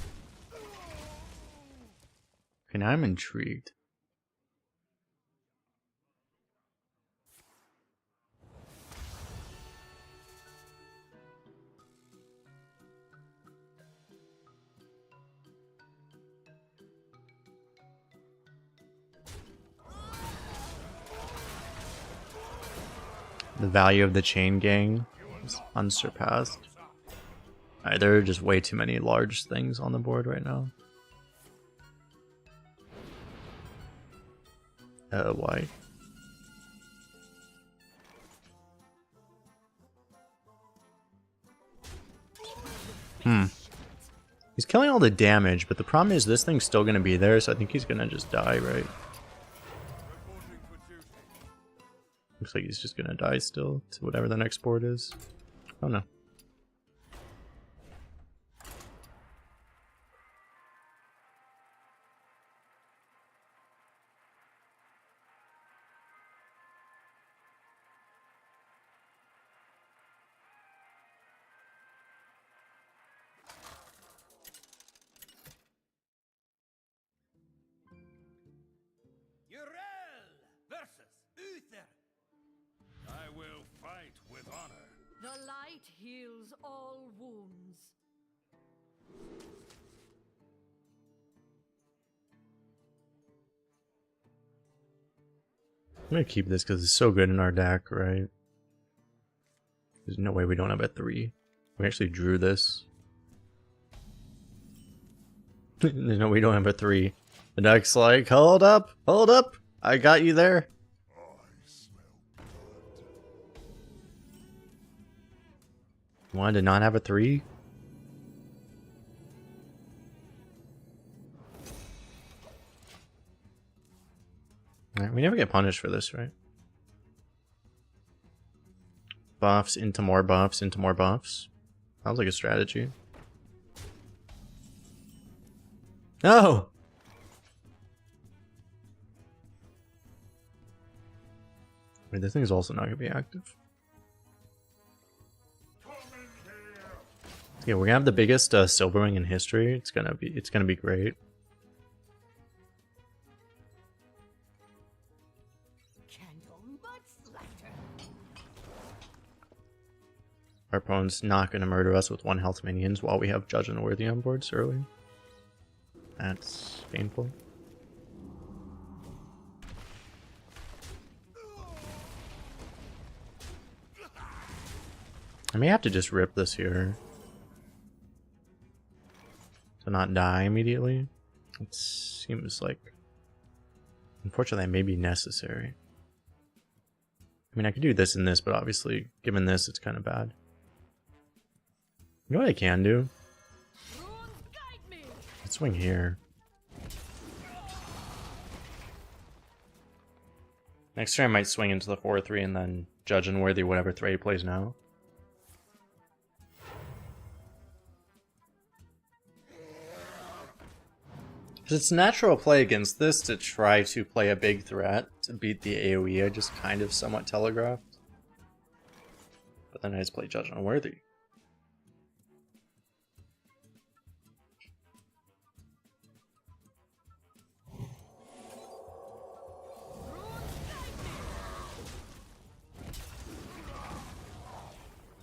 Okay, now I'm intrigued. The value of the chain gang is unsurpassed. Alright, there are just way too many large things on the board right now. Why? He's killing all the damage, but the problem is this thing's still gonna be there, so I think he's gonna just die, right? Looks like he's just gonna die still to whatever the next board is. Oh no. Urel versus Uther. I will fight with honor. The light heals all wounds. I'm gonna keep this because it's so good in our deck, right? There's no way we don't have a 3. We actually drew this. There's no way we don't have a 3. The deck's like, hold up, I got you there. I smell blood. You wanted to not have a 3? Alright, we never get punished for this, right? Buffs into more buffs into more buffs. Sounds like a strategy. No! Wait, this thing is also not gonna be active. Yeah, we're gonna have the biggest silverwing in history. It's gonna be great. Candle much lighter. Our opponent's not gonna murder us with 1 health minions while we have Judge Unworthy on board early. That's painful. I may have to just rip this here to not die immediately. It seems like, unfortunately, that may be necessary. I mean, I could do this and this, but obviously, given this, it's kind of bad. You know what I can do? Let's swing here. Next turn I might swing into the 4-3 and then Judge Unworthy whatever threat he plays now. Because it's natural play against this to try to play a big threat to beat the AoE I just kind of somewhat telegraphed. But then I just play Judge Unworthy.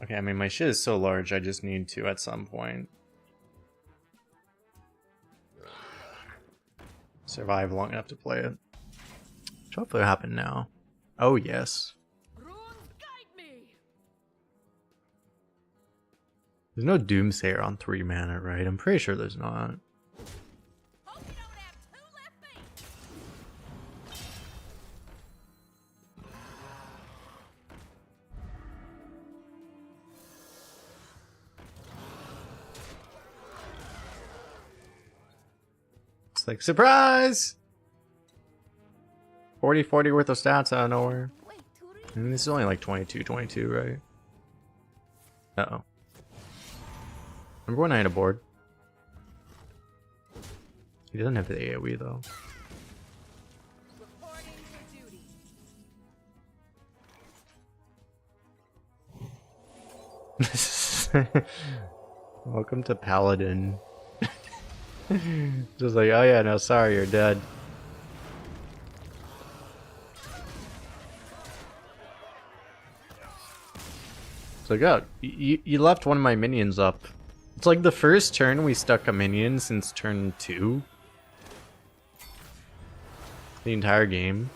Okay, I mean, my shit is so large, I just need to, at some point, survive long enough to play it. Which hopefully will happen now. Oh, yes. There's no Doomsayer on 3 mana, right? I'm pretty sure there's not. Hope you don't have 2 left feet. It's like, surprise! 40-40 worth of stats out of nowhere. Wait, Turi. I mean, this is only like 22, right? Uh-oh. Remember when I had a board? He doesn't have the AoE though. Reporting for duty. Welcome to Paladin. Just like, oh yeah, no, sorry, you're dead. It's like, oh, you left one of my minions up. It's like the first turn we stuck a minion since turn 2. The entire game.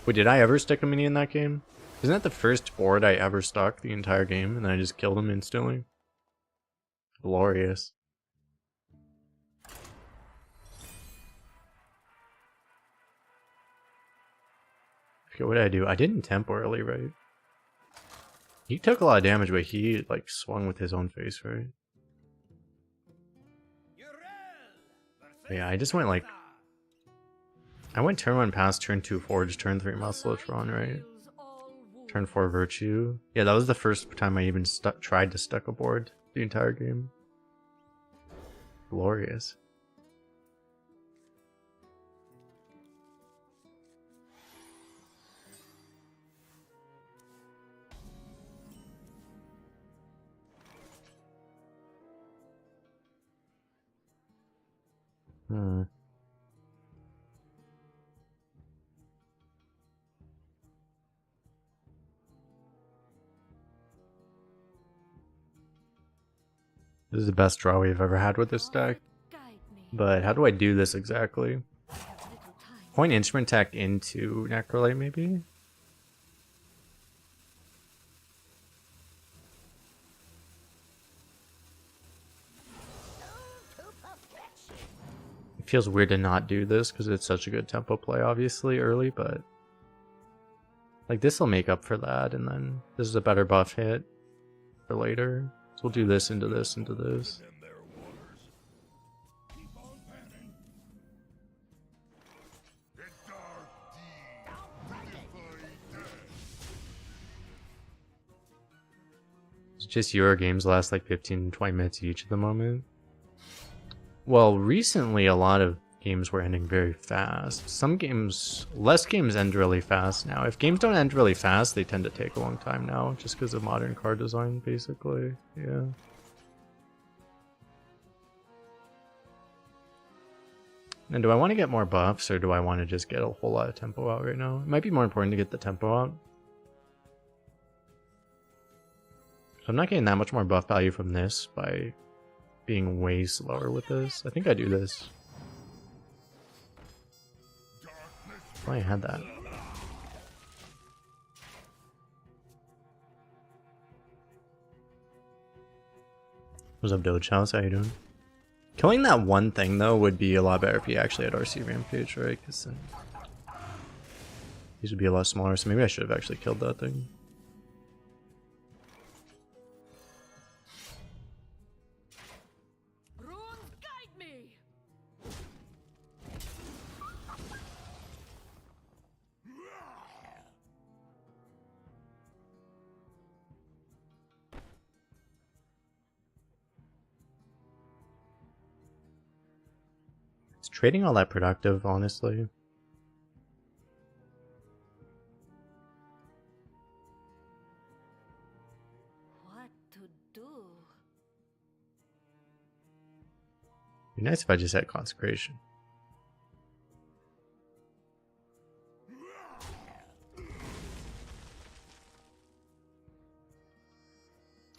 Wait, did I ever stick a minion in that game? Isn't that the first board I ever stuck the entire game and then I just killed him instantly? Glorious. Okay, what did I do? I didn't tempo early, right? He took a lot of damage, but he like swung with his own face, right? Yeah, I just went like... I went turn 1 past turn 2 forge, turn 3 muscletron, right? Turn 4 virtue. Yeah, that was the first time I even tried to stuck a board the entire game. Glorious. This is the best draw we've ever had with this deck. But how do I do this exactly? Point instrument tech into Necrolite, maybe? It feels weird to not do this because it's such a good tempo play, obviously, early, but... Like, this will make up for that, and then this is a better buff hit for later. So we'll do this into this into this. It's just Euro games last like 15-20 minutes each at the moment. Well, recently a lot of games were ending very fast. Some games, less games end really fast now. If games don't end really fast, they tend to take a long time now, just because of modern card design, basically. Yeah. And do I want to get more buffs, or do I want to just get a whole lot of tempo out right now? It might be more important to get the tempo out. So I'm not getting that much more buff value from this by being way slower with this. I think I do this. Oh, I had that. What's up, Doge House? How you doing? Killing that one thing, though, would be a lot better if he actually had RC Rampage, right? Because then these would be a lot smaller, so maybe I should have actually killed that thing. Is trading all that productive, honestly? What to do? It'd be nice if I just had Consecration.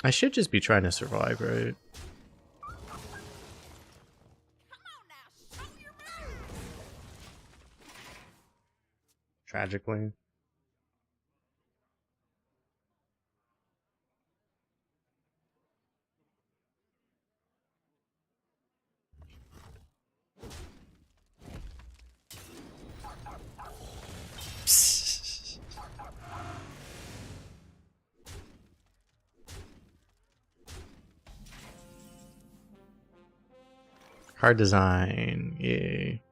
I should just be trying to survive, right? Tragically. Card design, yay.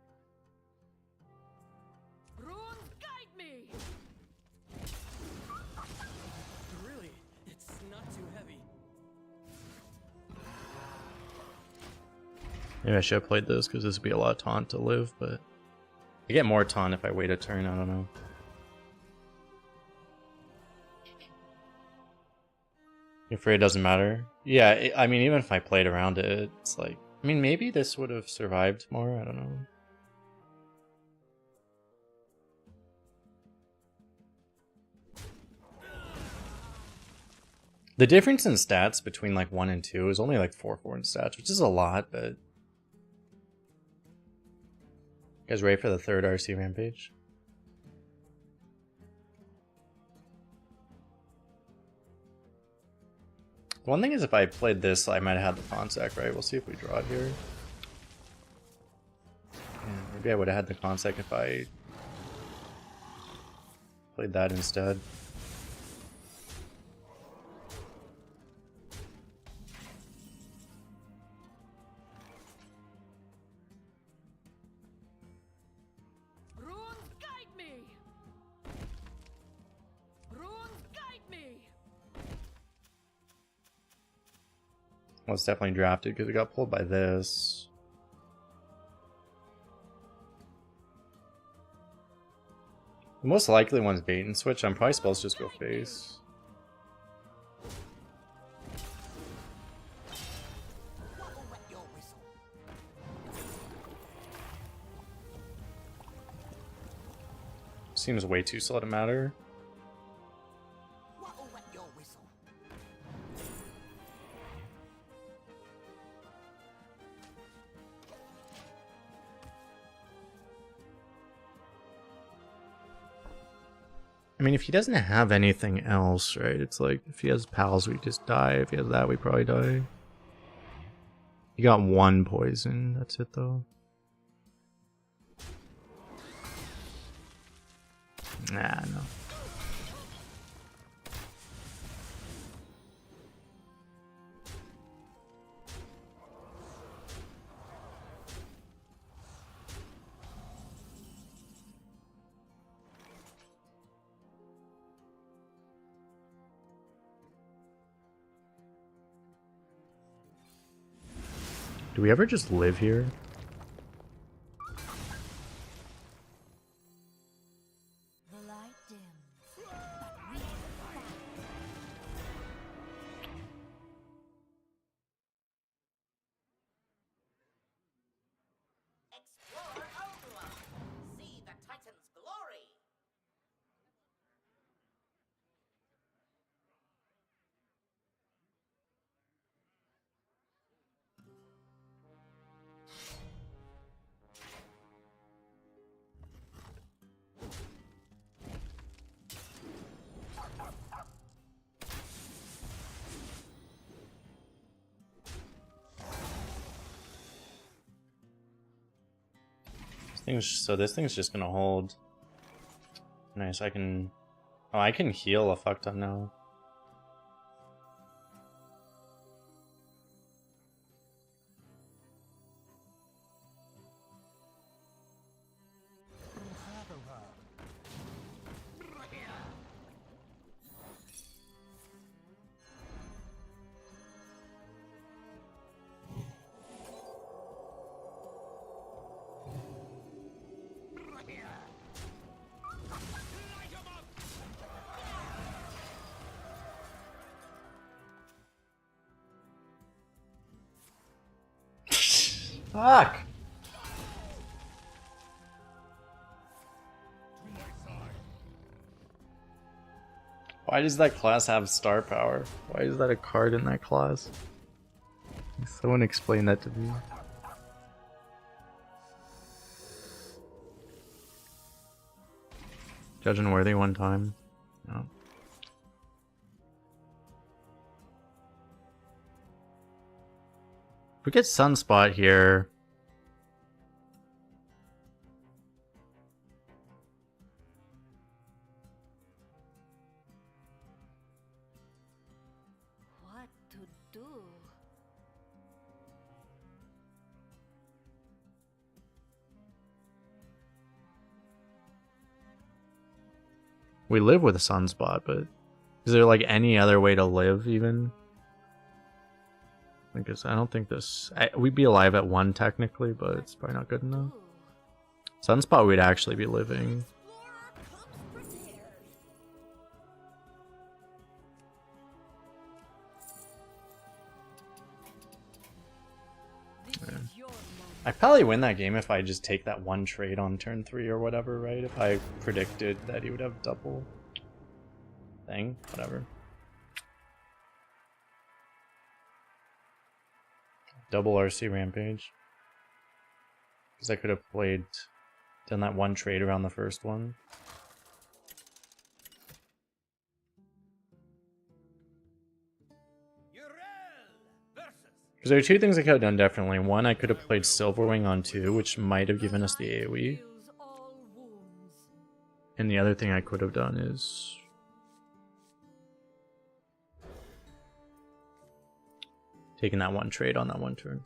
Runes guide me. Really, it's not too heavy. Maybe I should have played this because this would be a lot of taunt to live, but I get more taunt if I wait a turn, I don't know. You're afraid it doesn't matter? Yeah, I mean, even if I played around it, it's like, I mean, maybe this would have survived more. I don't know. The difference in stats between like 1 and 2 is only like 4 in stats, which is a lot, but... You guys ready for the third RC Rampage? One thing is, if I played this, I might have had the Consec, right? We'll see if we draw it here. Yeah, maybe I would have had the Consec if I played that instead. Runes guide me. Runes guide me. Well, it's definitely drafted because it got pulled by this. The most likely one's bait and switch. I'm probably supposed to just go face. What will wet your whistle? Seems way too slow to matter. What will wet your whistle? I mean, if he doesn't have anything else, right? It's like, if he has pals, we just die. If he has that, we probably die. He got 1 poison. That's it, though. Nah, no. Do we ever just live here? The light dims, but we fight. Explore Oldua. See the Titan's glory. So this thing's just gonna hold. Nice, I can... Oh, I can heal a fuck ton now. Fuck! Why does that class have star power? Why is that a card in that class? Someone explain that to me. Judge and Worthy one time. No. If we get Sunspot here. What to do? We live with a Sunspot, but is there like any other way to live even? I guess I don't think this... we'd be alive at 1 technically, but it's probably not good enough. Sunspot we'd actually be living. your moment. I probably win that game if I just take that one trade on turn 3 or whatever, right? If I predicted that he would have double thing, whatever. Double RC Rampage. Because I could have done that one trade around the first one. Because there are two things I could have done differently. One, I could have played Silverwing on 2, which might have given us the AoE. Heals all wounds. And the other thing I could have done is taking that one trade on that one turn.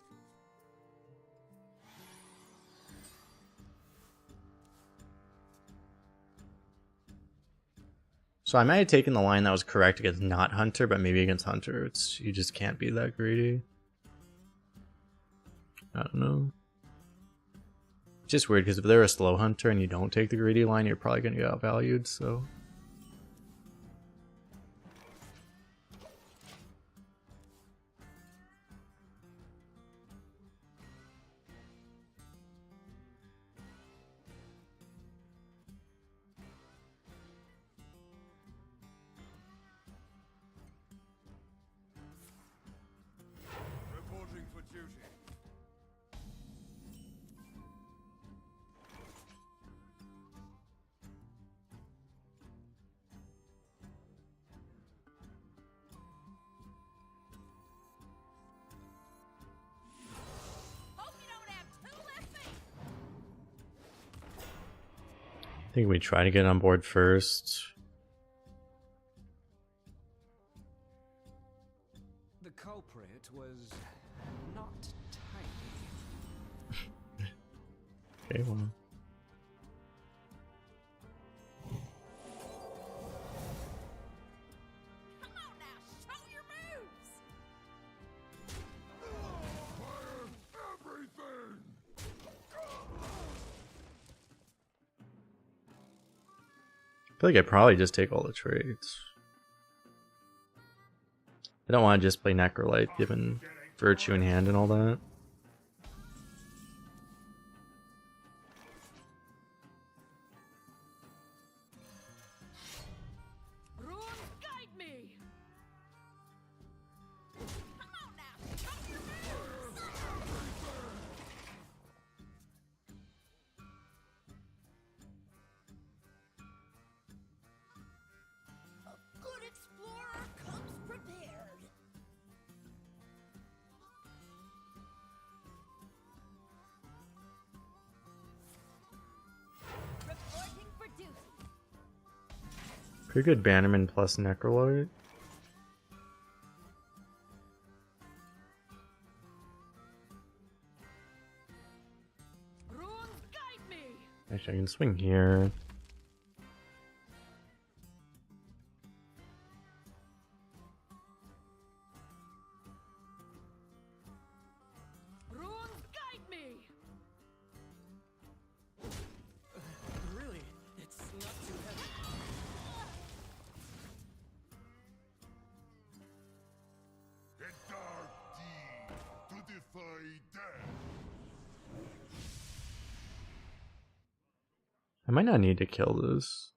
So I might have taken the line that was correct against not Hunter, but maybe against Hunter, you just can't be that greedy. I don't know. It's just weird because if they're a slow Hunter and you don't take the greedy line, you're probably going to get outvalued, so. Reporting for duty. Hope you don't have two left feet. I think we try to get on board first. The culprit was not tiny. Okay, well. Come on now, show your moves. Everything! I feel like I probably just take all the trades. I don't want to just play Necrolite given Virtue in hand and all that. Runes guide me. Come on now, show your moves. A good explorer comes prepared. Reporting for duty. Pretty good Bannerman plus Necrolite. Runes guide me. Actually, I can swing here. Runes guide me. Really, it's not too heavy. A dark deed to defy death. I might not need to kill this.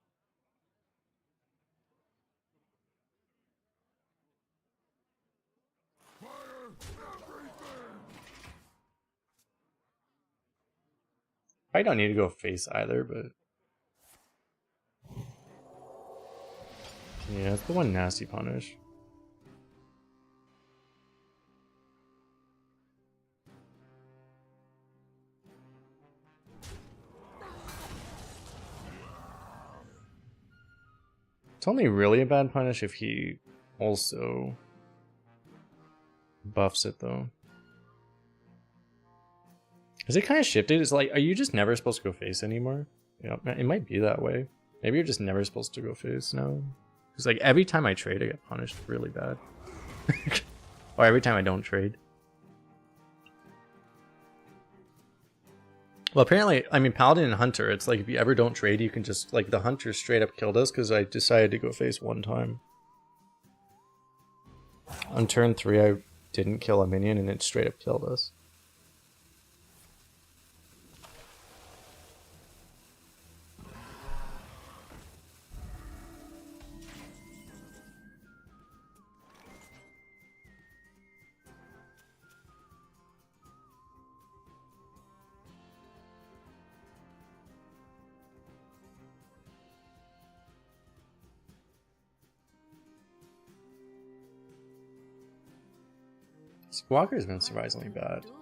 Fire everything! I don't need to go face either, but yeah, it's the one nasty punish. It's only really a bad punish if he also buffs it though. Has it kind of shifted? It's like, are you just never supposed to go face anymore? Yeah, it might be that way. Maybe you're just never supposed to go face now. Because like every time I trade, I get punished really bad. Or every time I don't trade. Well, apparently, I mean, Paladin and Hunter, it's like if you ever don't trade, you can just, like, the Hunter straight up killed us because I decided to go face one time. On turn 3, I didn't kill a minion and it straight up killed us. Squawker's been surprisingly bad. Ooh.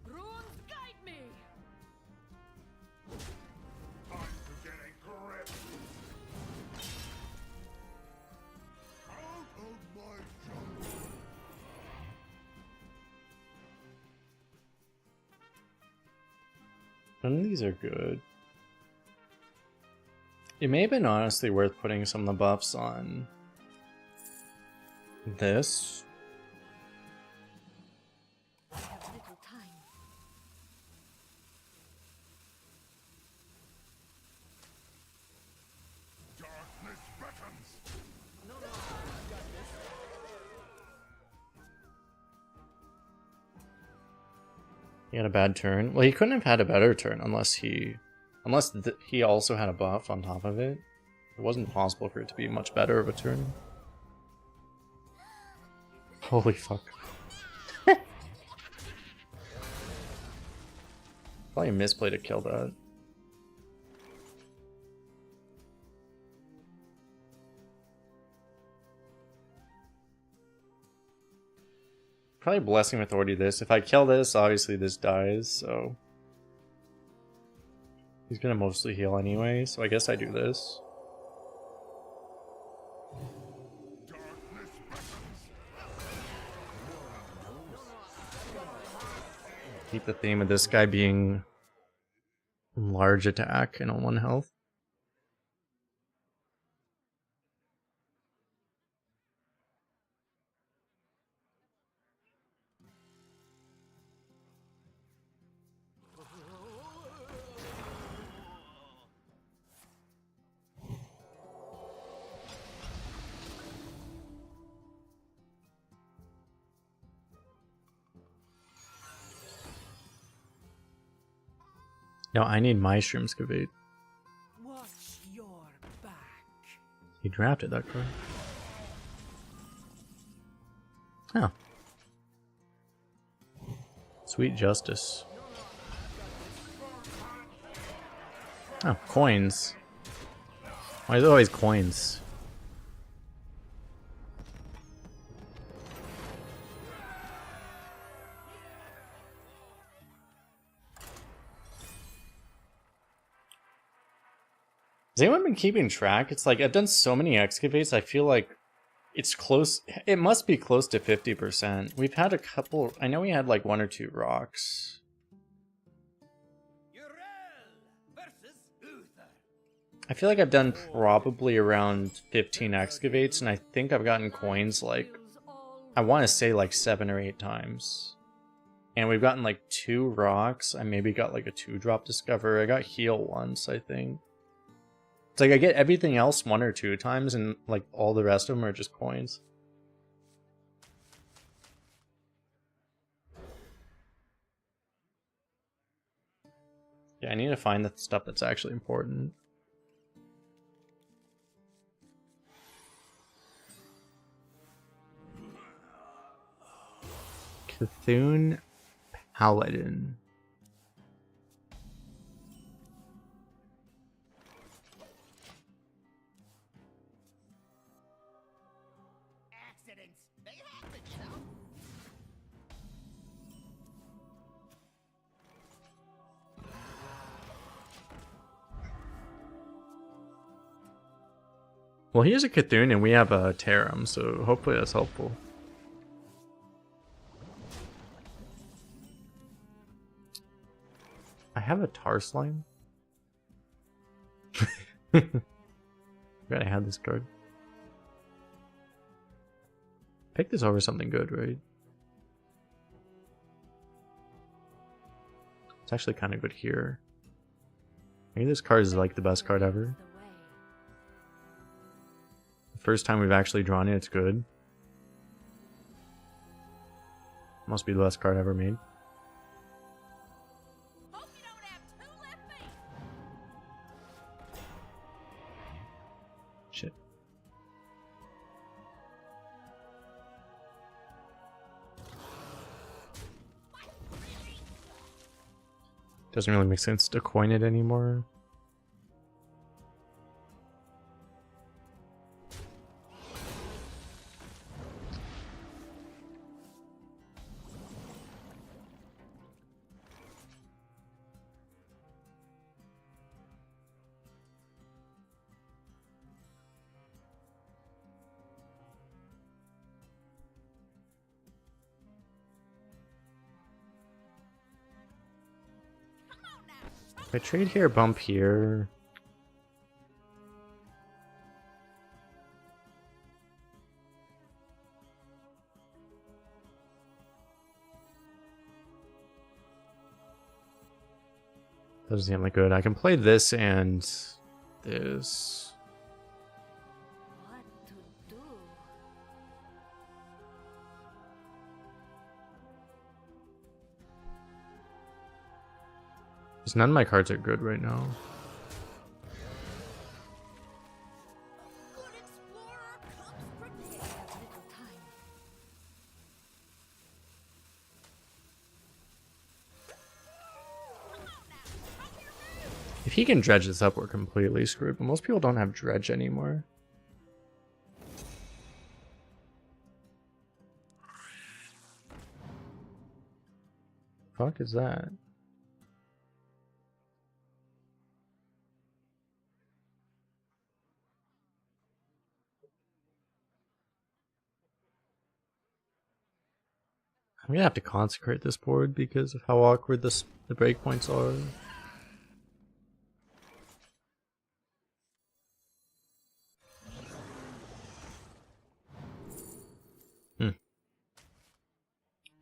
Runes guide me. Time to get a grip. Out of my jungle. None of these are good. It may have been honestly worth putting some of the buffs on this. I have little time. Darkness beckons. He had a bad turn. Well, he couldn't have had a better turn unless he also had a buff on top of it. It wasn't possible for it to be much better of a turn. Holy fuck. Probably a misplay to kill that. Probably Blessing Authority this. If I kill this, obviously this dies, so... He's gonna mostly heal anyway, so I guess I do this. Darkness beckons. Keep the theme of this guy being large attack and on 1 health. No, I need my Shroom Excavate. Watch your back. He drafted that card. Oh. Sweet Justice. Oh, coins. Why is it always coins? Has anyone been keeping track? It's like I've done so many excavates, I feel like it's close. It must be close to 50%. We've had a couple. I know we had like 1 or 2 rocks. Urel versus Uther. I feel like I've done probably around 15 excavates, and I think I've gotten coins like, I want to say like 7 or 8 times. And we've gotten like 2 rocks. I maybe got like a 2-drop Discover. I got heal once, I think. It's like I get everything else 1 or 2 times, and like all the rest of them are just coins. Yeah, I need to find the stuff that's actually important. Cthulhu Paladin. Accidents. They happen, you know. Well, he is a Cthulhu and we have a Tarum, so hopefully that's helpful. I have a Tar Slime. Forgot I had this card. Pick this over something good, right? It's actually kind of good here. Maybe this card is like the best card ever. The first time we've actually drawn it, it's good. Must be the best card ever made. Hope you don't have 2 left feet. Shit. Doesn't really make sense to coin it anymore. If I trade here, bump here. Doesn't seem like good. I can play this and this. What to do? Because none of my cards are good right now. Good explorer comes prepared. Little time. If he can dredge this up, we're completely screwed. But most people don't have dredge anymore. Fuck is that? I'm gonna have to consecrate this board because of how awkward the breakpoints are.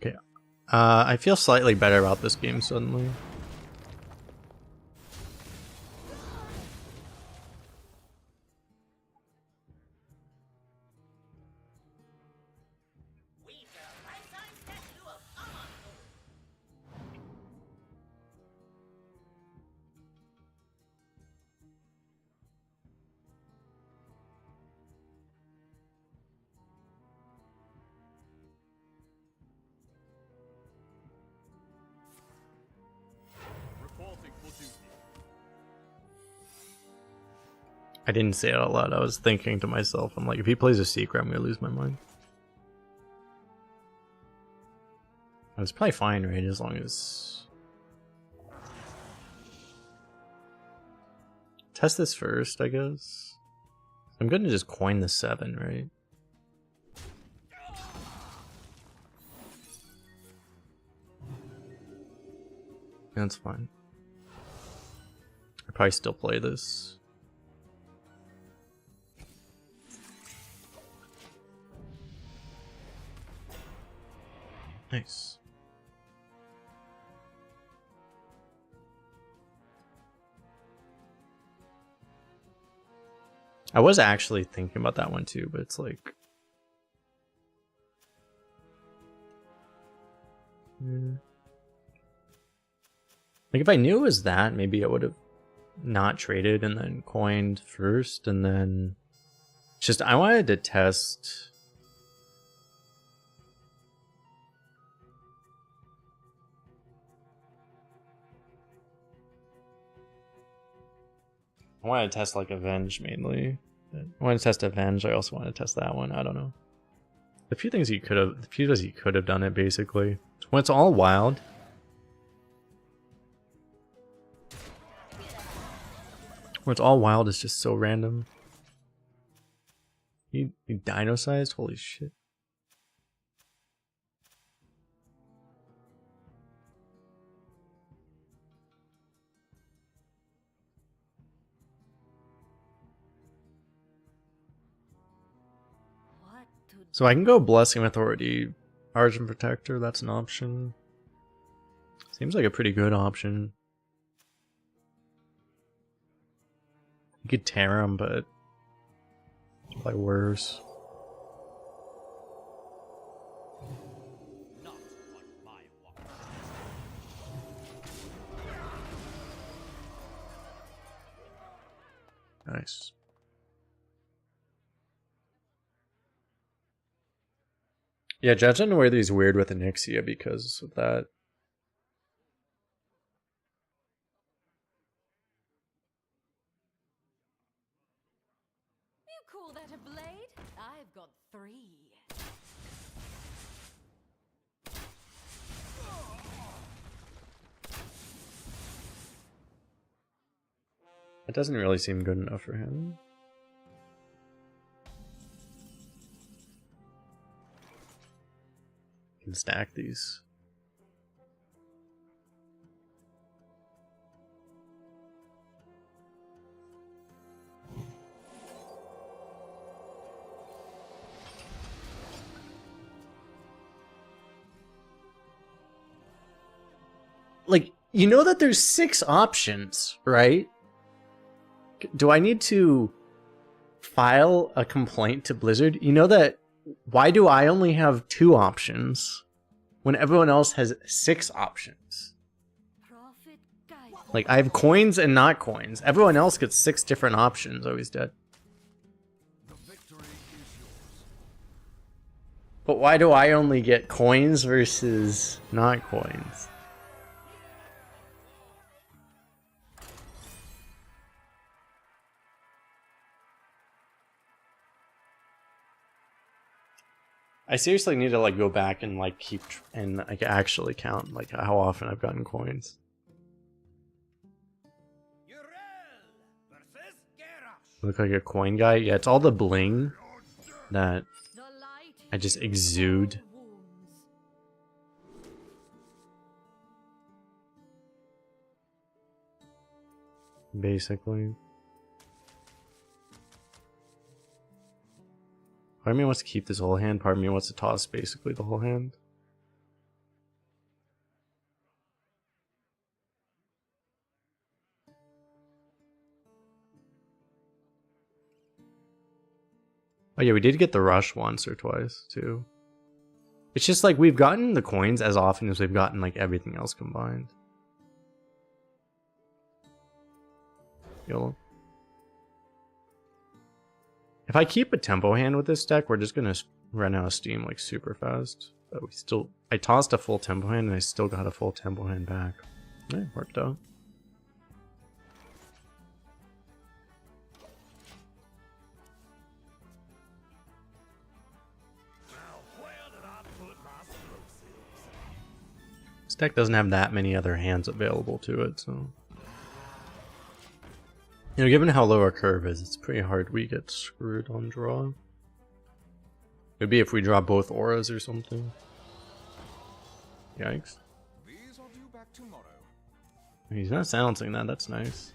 Okay. I feel slightly better about this game suddenly. We've got a life-size statue of Amon. Reporting for duty. I didn't say it out loud. I was thinking to myself, I'm like, if he plays a secret, I'm gonna lose my mind. It's probably fine, right? As long as... Test this first, I guess. I'm gonna just coin the 7, right? That's fine. I'd probably still play this. Nice. I was actually thinking about that one too, but it's like... Like if I knew it was that, maybe I would have not traded and then coined first, and then... Just, I wanted to test... I wanted to test like Avenge mainly. I wanted to test Avenge. I also wanted to test that one. I don't know. A few things you could have. A few ways you could have done it basically. When it's all wild. When it's all wild, it's just so random. You dino sized? Holy shit. What to do? So I can go Blessing Authority, Argent Protector, that's an option. Seems like a pretty good option. You could tear him, but it's probably worse. Not on my watch. Nice. Yeah, Judge Unworthy's weird with Onyxia because of that. You call that a blade? I've got 3. It doesn't really seem good enough for him. Can stack these. You know that there's 6 options, right? Do I need to file a complaint to Blizzard? You know that, why do I only have 2 options when everyone else has 6 options? Prophet guide. Like, I have coins and not coins. Everyone else gets 6 different options. Oh, he's dead. The victory is yours. But why do I only get coins versus not coins? I seriously need to like go back and like keep and like actually count like how often I've gotten coins. Look like a coin guy. Yeah, it's all the bling that The light I just exude. heals all wounds. Basically. Part of me wants to keep this whole hand, part of me wants to toss basically the whole hand. Oh yeah, we did get the rush once or twice too. It's just like we've gotten the coins as often as we've gotten like everything else combined. YOLO. If I keep a tempo hand with this deck, we're just gonna run out of steam like super fast. But we still, I tossed a full tempo hand and I still got a full tempo hand back. Yeah, worked out. This deck doesn't have that many other hands available to it, so. You know, given how low our curve is, it's pretty hard we get screwed on draw. Maybe if we draw both auras or something. Yikes. These are due back tomorrow. He's not silencing that, that's nice.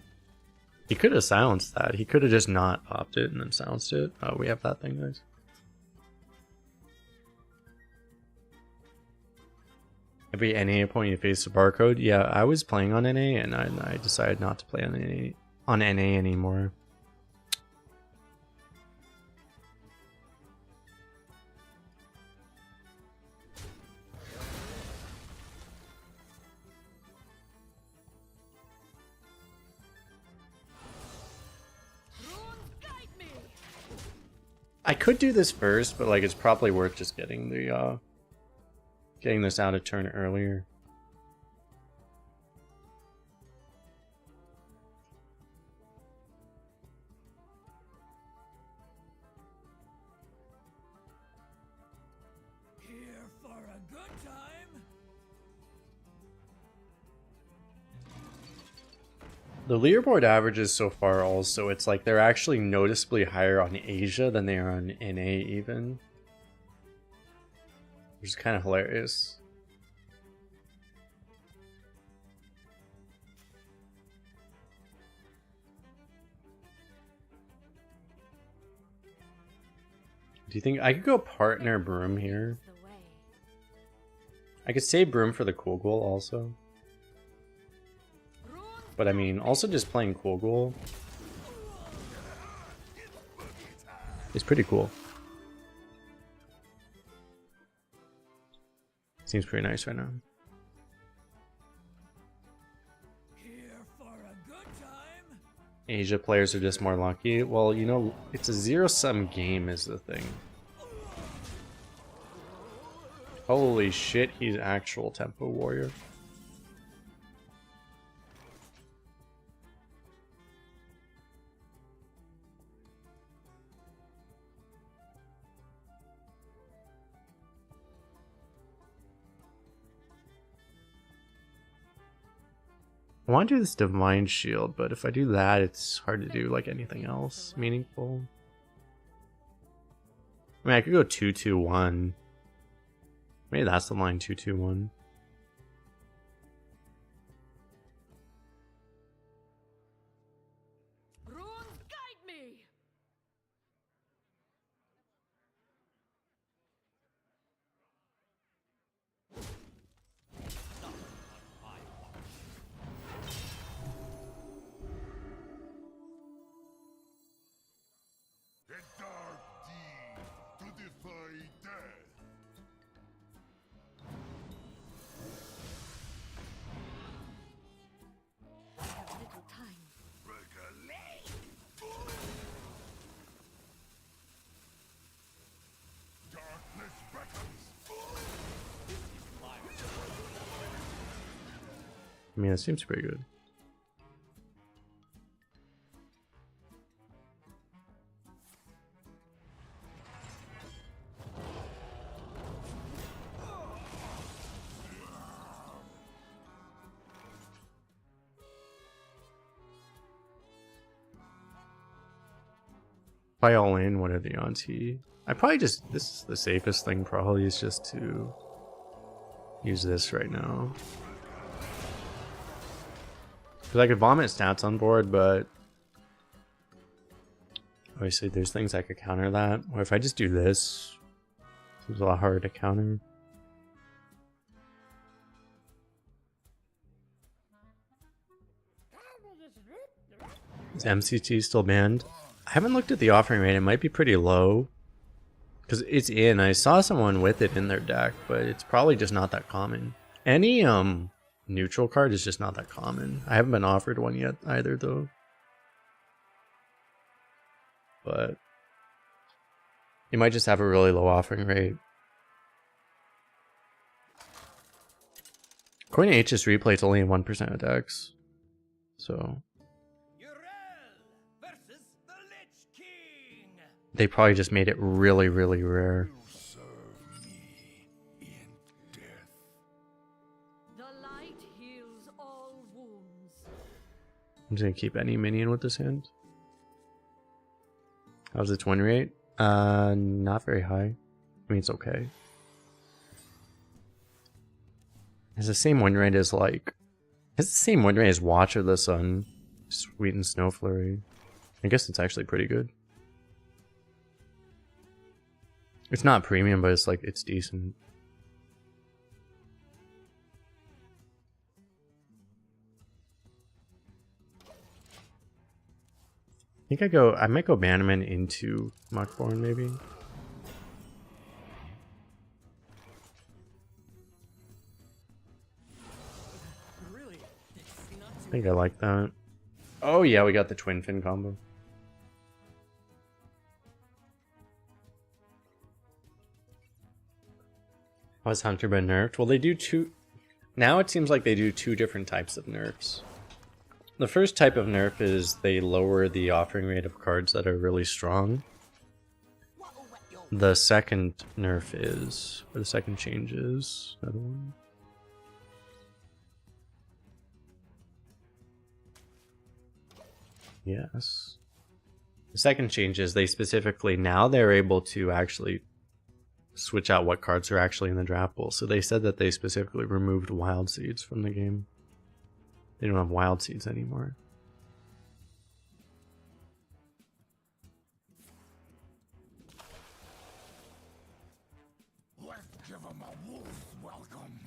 He could have silenced that. He could have just not popped it and then silenced it. Oh, we have that thing, guys. Every NA point you face a barcode. Yeah, I was playing on NA and I decided not to play on NA anymore. I could do this first, but like it's probably worth just getting the getting this out of turn earlier. Here for a good time. The leaderboard averages so far also, it's like they're actually noticeably higher on Asia than they are on NA even. Which is kind of hilarious. Do you think I could go partner Broom here? The way. I could save Broom for the Cool Ghoul also. But I mean, also just playing Cool Ghoul is pretty cool. Seems pretty nice right now. Here for a good time. Asia players are just more lucky. Well, you know, it's a zero-sum game is the thing. Holy shit, he's actual tempo warrior. I want to do this Divine Shield, but if I do that, it's hard to do like anything else meaningful. I mean, I could go 2-2-1. Maybe that's the line 2-2-1. Runes guide me. mean, it seems pretty good. If I all in, what are the odds I probably just, this is the safest thing probably, is just to use this right now. Because I could vomit stats on board, but obviously there's things I could counter that. Or if I just do this, it's a lot harder to counter. Is MCT still banned? I haven't looked at the offering rate. It might be pretty low. Because it's in. I saw someone with it in their deck, but it's probably just not that common. Any neutral card is just not that common. I haven't been offered one yet either, though. But you might just have a really low offering rate. According to HS Replay, it's only in 1% of decks. So versus the Lich King. they probably just made it really, really rare. will serve me in death. The light heals all wounds. I'm just gonna keep any minion with this hand. How's its win rate? Not very high. I mean, it's okay. It's the same win rate as it's the same win rate as Watch of the Sun, Sweet and Snow Flurry. I guess it's actually pretty good. It's not premium, but it's decent. I think I might go Bannerman into Muckborn maybe. I think I like that. Oh yeah, we got the Twin Fin combo. How has Hunter been nerfed? Well, they do two... Now it seems like they do two different types of nerfs. The first type of nerf is they lower the offering rate of cards that are really strong. The second nerf is... Or the second change is... Another one. Yes. The second change is they specifically... Now they're able to actually switch out what cards are actually in the draft pool. So they said that they specifically removed wild seeds from the game. They don't have wild seeds anymore. Let's give him a wolf's welcome.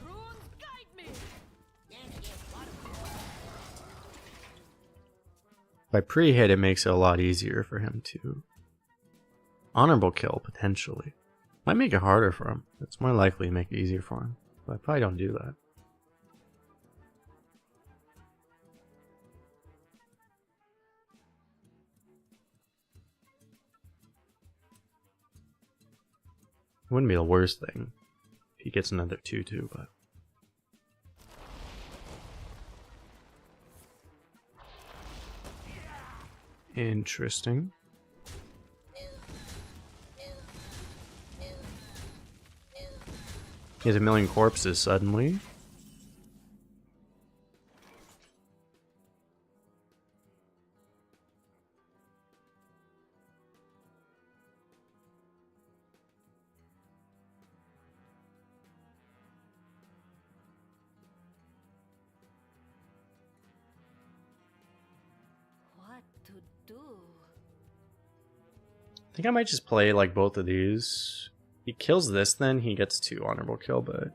Runes guide me. By pre-hit, it makes it a lot easier for him to honorable kill, potentially. Might make it harder for him. It's more likely to make it easier for him. But I probably don't do that. It wouldn't be the worst thing if he gets another 2-2, but... Interesting. He has a million corpses suddenly. What to do? I think I might just play like both of these. He kills this, then he gets 2 honorable kill, but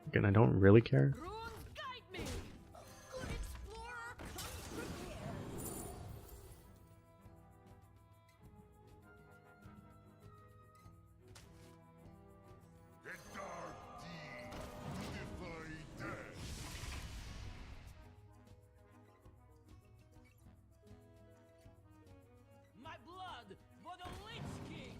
again, I don't really care. Runes guide me. A good explorer comes prepared. The dark deed will defy death. My blood for the Lich King.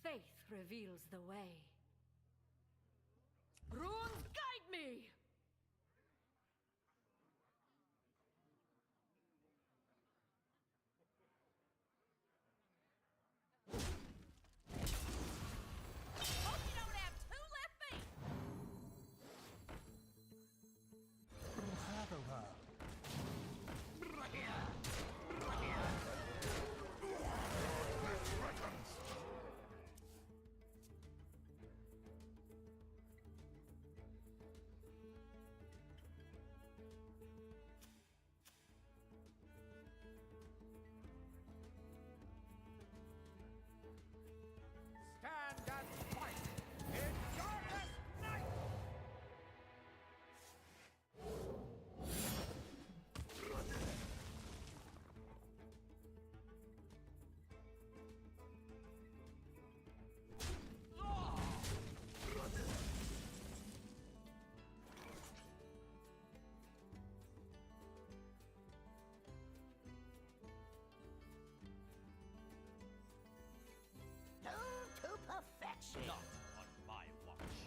Faith reveals the way. Runes guide me! Hope you don't have two left feet. Stand and fight in darkest night! Tuned to perfection. Not on my watch.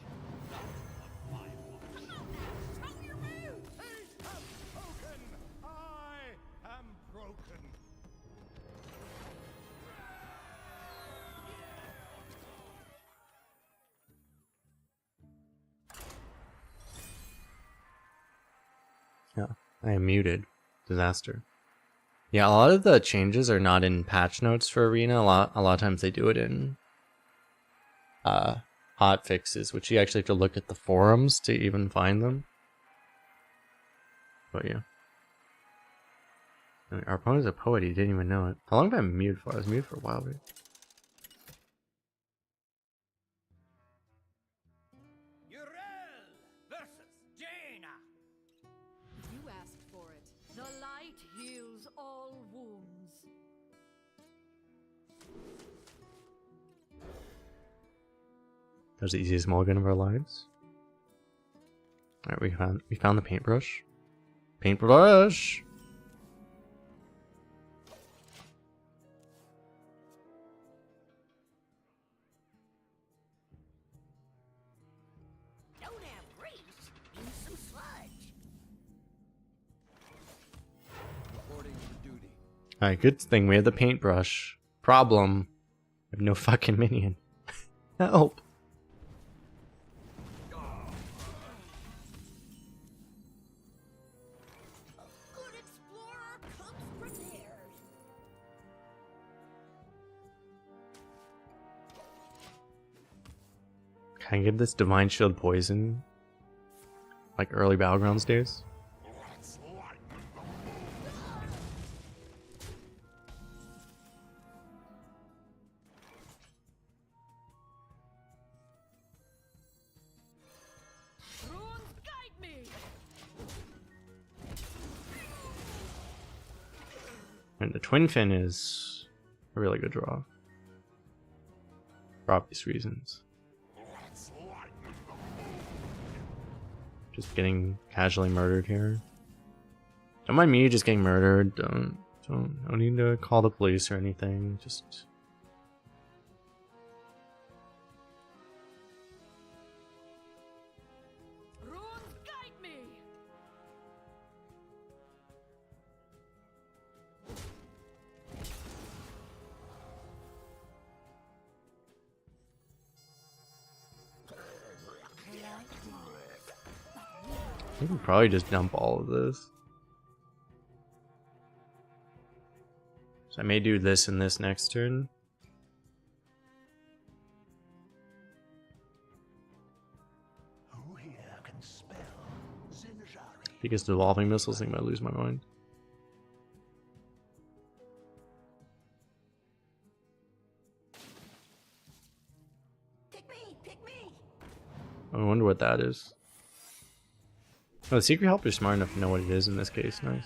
Not on my watch. Come on now, show your moves. Fate has spoken! I am broken! Yeah, I am muted. Disaster. Yeah, a lot of the changes are not in patch notes for Arena. A lot of times they do it in hot fixes, which you actually have to look at the forums to even find them. But yeah. I mean, our opponent's a poet, he didn't even know it. How long have I been muted for? I was muted for a while, right? Urel versus Jaina. You asked for it. The light heals all wounds. That was the easiest mulligan of our lives. Alright, we found the paintbrush. Paintbrush! Don't have grease. Use some sludge. Reporting for duty. Alright, good thing we have the paintbrush. Problem. I have no fucking minion. Help! A good explorer comes prepared. Can I give this Divine Shield poison? Like early Battlegrounds days? Let's lighten the Runes guide me! And the Twin Fin is a really good draw. For obvious reasons. Let's lighten the Just getting casually murdered here. Don't mind me just getting murdered. Don't need to call the police or anything. Just Runes guide me! I can probably just dump all of this. So I may do this and this next turn. Who here can spell synergies? Because devolving missiles, I think I might lose my mind. Pick me, pick me. I wonder what that is. Oh, the secret helper's smart enough to know what it is in this case. Nice.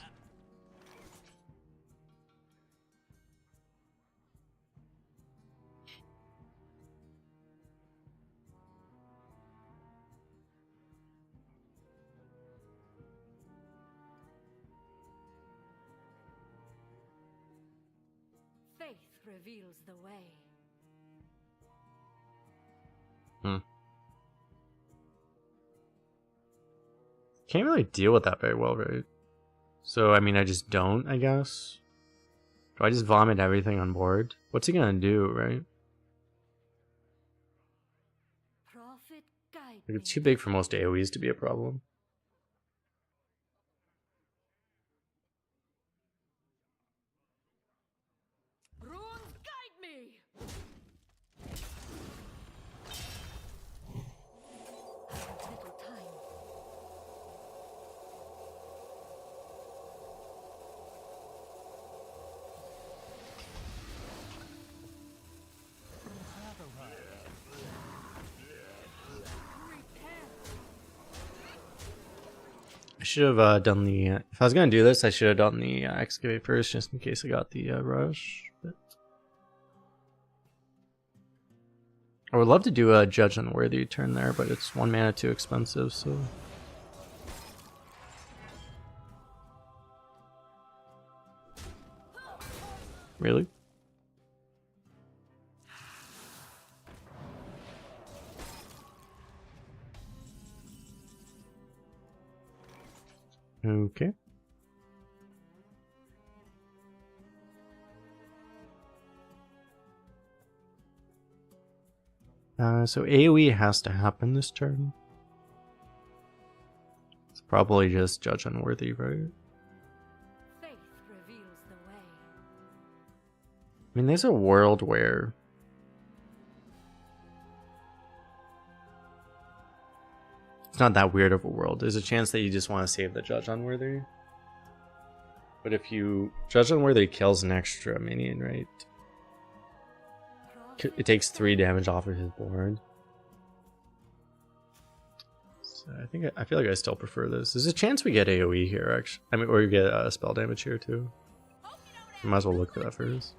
Faith reveals the way. Can't really deal with that very well, right? So, I mean, I just don't, I guess. Do I just vomit everything on board? What's he gonna do, right? Prophet guide Like, it's me. too big for most AoEs to be a problem. Runes guide me. I have little time. I should have done the... if I was gonna do this, I should have done the excavate first, just in case I got the rush. But I would love to do a Judge Unworthy turn there, but it's 1 mana too expensive, so... Really? Okay. So AoE has to happen this turn. It's probably just Judge Unworthy, right? Faith reveals the way. I mean, there's a world where... it's not that weird of a world. There's a chance that you just want to save the Judge Unworthy. But if you... Judge Unworthy kills an extra minion, right? It takes 3 damage off of his board. So I feel like I still prefer this. There's a chance we get AoE here, actually. I mean, or you get spell damage here too. We might as well look for that first.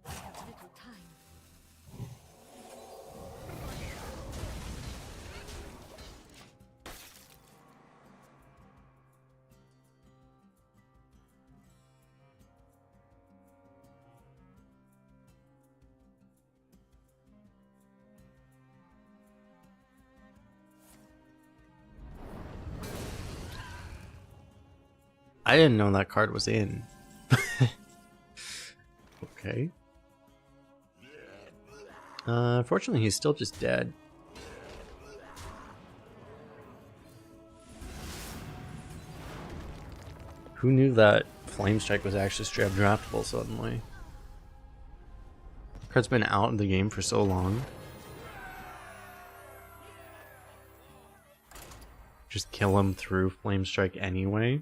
I have little time. I didn't know that card was in. Okay. Fortunately, he's still just dead. Who knew that Flame Strike was actually straight up draftable suddenly? The card's been out of the game for so long. Just kill him through Flame Strike anyway.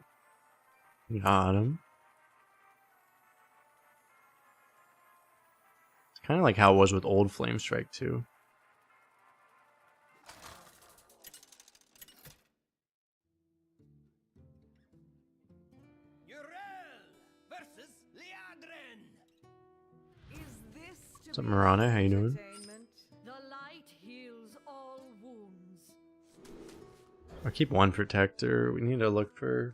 Got him. It's kind of like how it was with old Flame Strike too. Urel versus Liadrin. Is this to What's up, be Marana? How you doing? entertainment? The light heals all wounds. I'll keep 1 Protector. We need to look for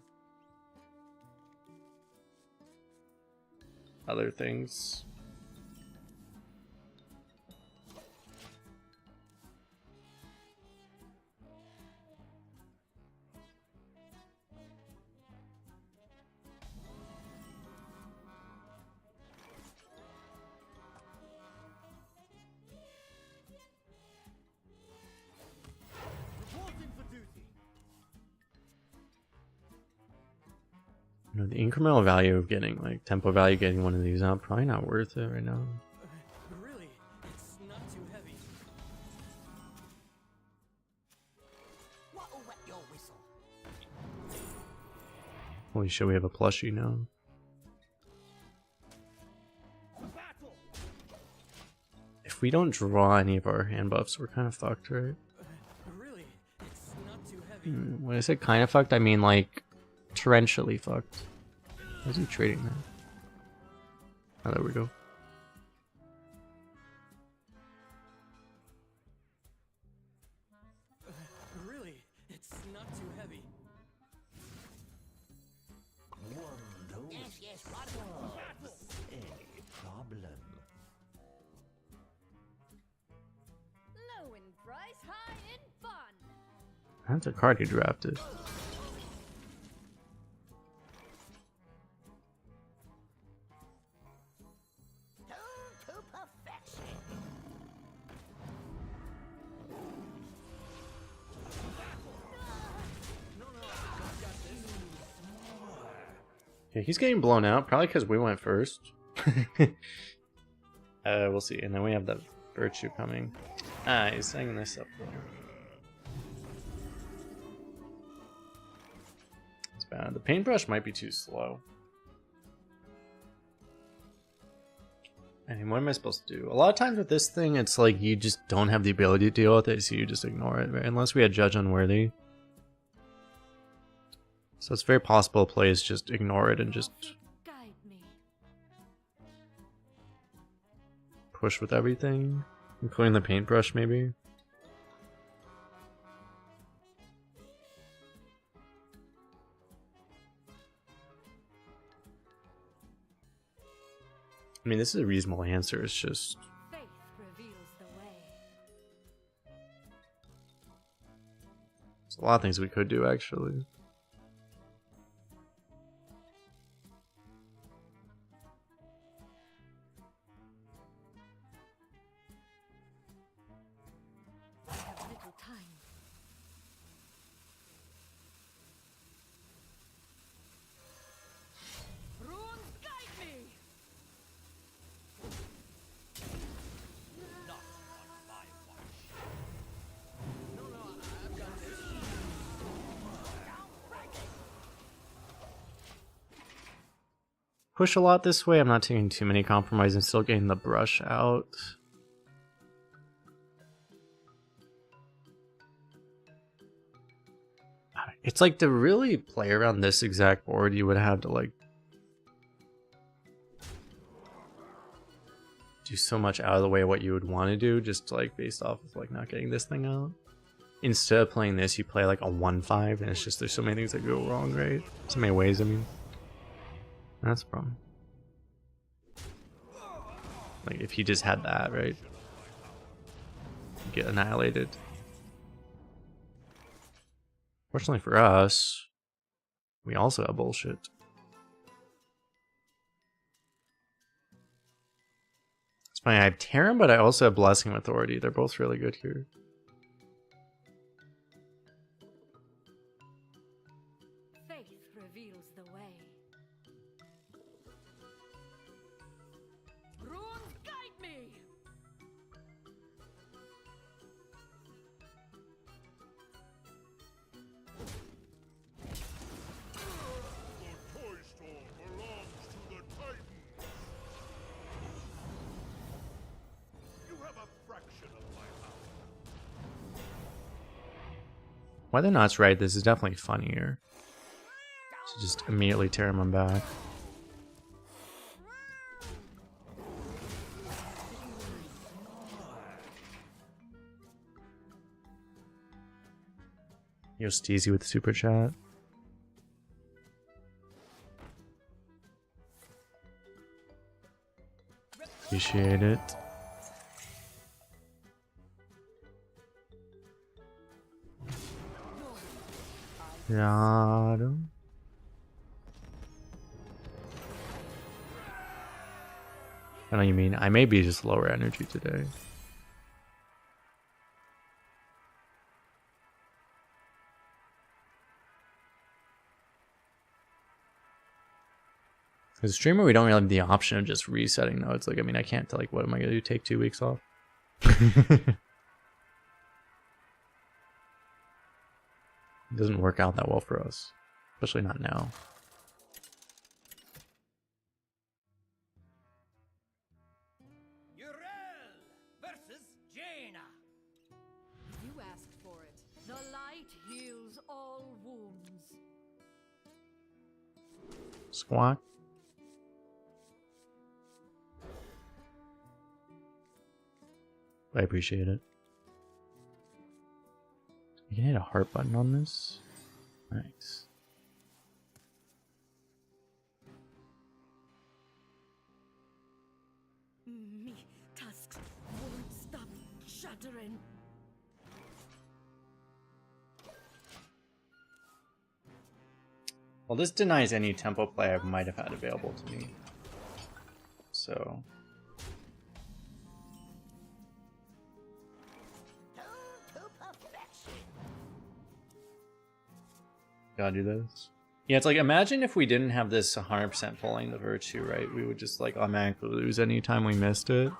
other things. Reporting for duty. You know, the incremental value of getting, like, tempo value getting one of these out, probably not worth it right now. Really, it's not too heavy. What'll wet your whistle? Holy shit, we have a plushie now. Battle. If we don't draw any of our hand buffs, we're kind of fucked, right? Really, it's not too heavy. When I say kind of fucked, I mean, like, torrentially fucked. Where's he trading that? Oh, there we go. Really, it's not too heavy. Yes, yes, what? Any problem? Low in price, high in fun. That's a card he drafted. To perfection. Yeah, he's getting blown out, probably because we went first. We'll see. And then we have the virtue coming. Ah, he's setting this up there. It's bad. The paintbrush might be too slow. I mean, what am I supposed to do? A lot of times with this thing, it's like you just don't have the ability to deal with it, so you just ignore it, right? Unless we had Judge Unworthy. So it's very possible plays just ignore it and just Guide me. push with everything, including the paintbrush, maybe. I mean, this is a reasonable answer. It's just Faith reveals the way. there's a lot of things we could do, actually. I have little time. Runes guide me. Push a lot this way. I'm not taking too many compromises. I'm still getting the brush out. It's like to really play around this exact board, you would have to like do so much out of the way of what you would want to do, just like based off of like not getting this thing out. Instead of playing this, you play like a 1-5, and it's just there's so many things that go wrong, right? So many ways, I mean. That's a problem. Like if he just had that, right? Get annihilated. Fortunately for us, we also have bullshit. It's funny, I have Terran, but I also have Blessing Authority. They're both really good here. Faith reveals the way. Runes guide me. The toy store belongs to the Titans. You have a fraction of my power. Whether or not it's right, this is definitely funnier. To just immediately tear him back. Yo, Steezy with the super chat. Appreciate it. Got him. I know what you mean. I may be just lower energy today. As a streamer, we don't really have the option of just resetting though. It's like, I mean, I can't like, what am I gonna do? Take 2 weeks off? It doesn't work out that well for us, especially not now. Urel versus Jaina. You asked for it. The light heals all wounds. Squawk. I appreciate it. You can hit a heart button on this. Nice. Me tusks won't stop shattering. Well, this denies any tempo play I might have had available to me. So... gotta do this. Yeah, it's like, imagine if we didn't have this 100% pulling the virtue, right? We would just like automatically lose any time we missed it.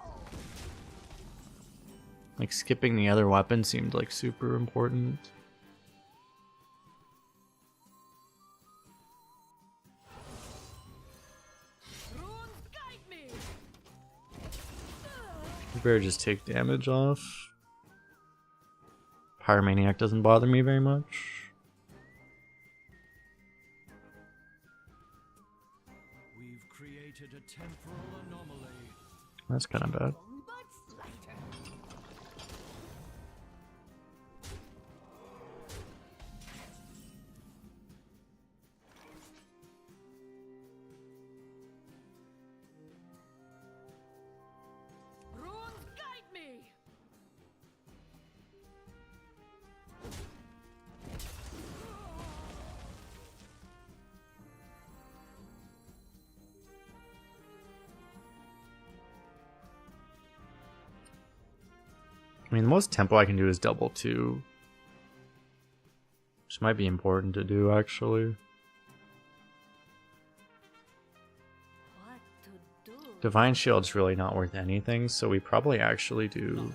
Like skipping the other weapon seemed like super important. We better just take damage off. Pyromaniac doesn't bother me very much. We've created a temporal anomaly. That's kind of bad. Runes guide me. I mean, the most tempo I can do is double 2. Which might be important to do, actually. What to do? Divine Shield's really not worth anything, so we probably actually do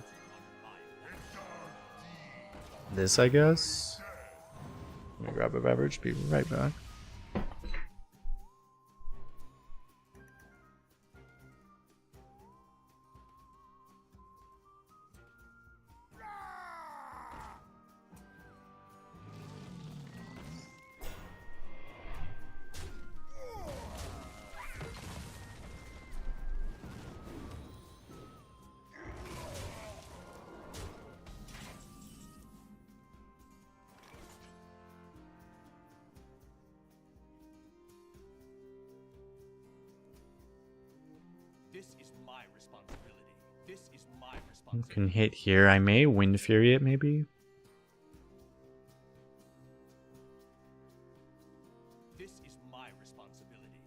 this, I guess. Let me grab a beverage, be right back. This is my responsibility. This is my You responsibility. can hit here. I may Wind Fury it, maybe. This is my responsibility.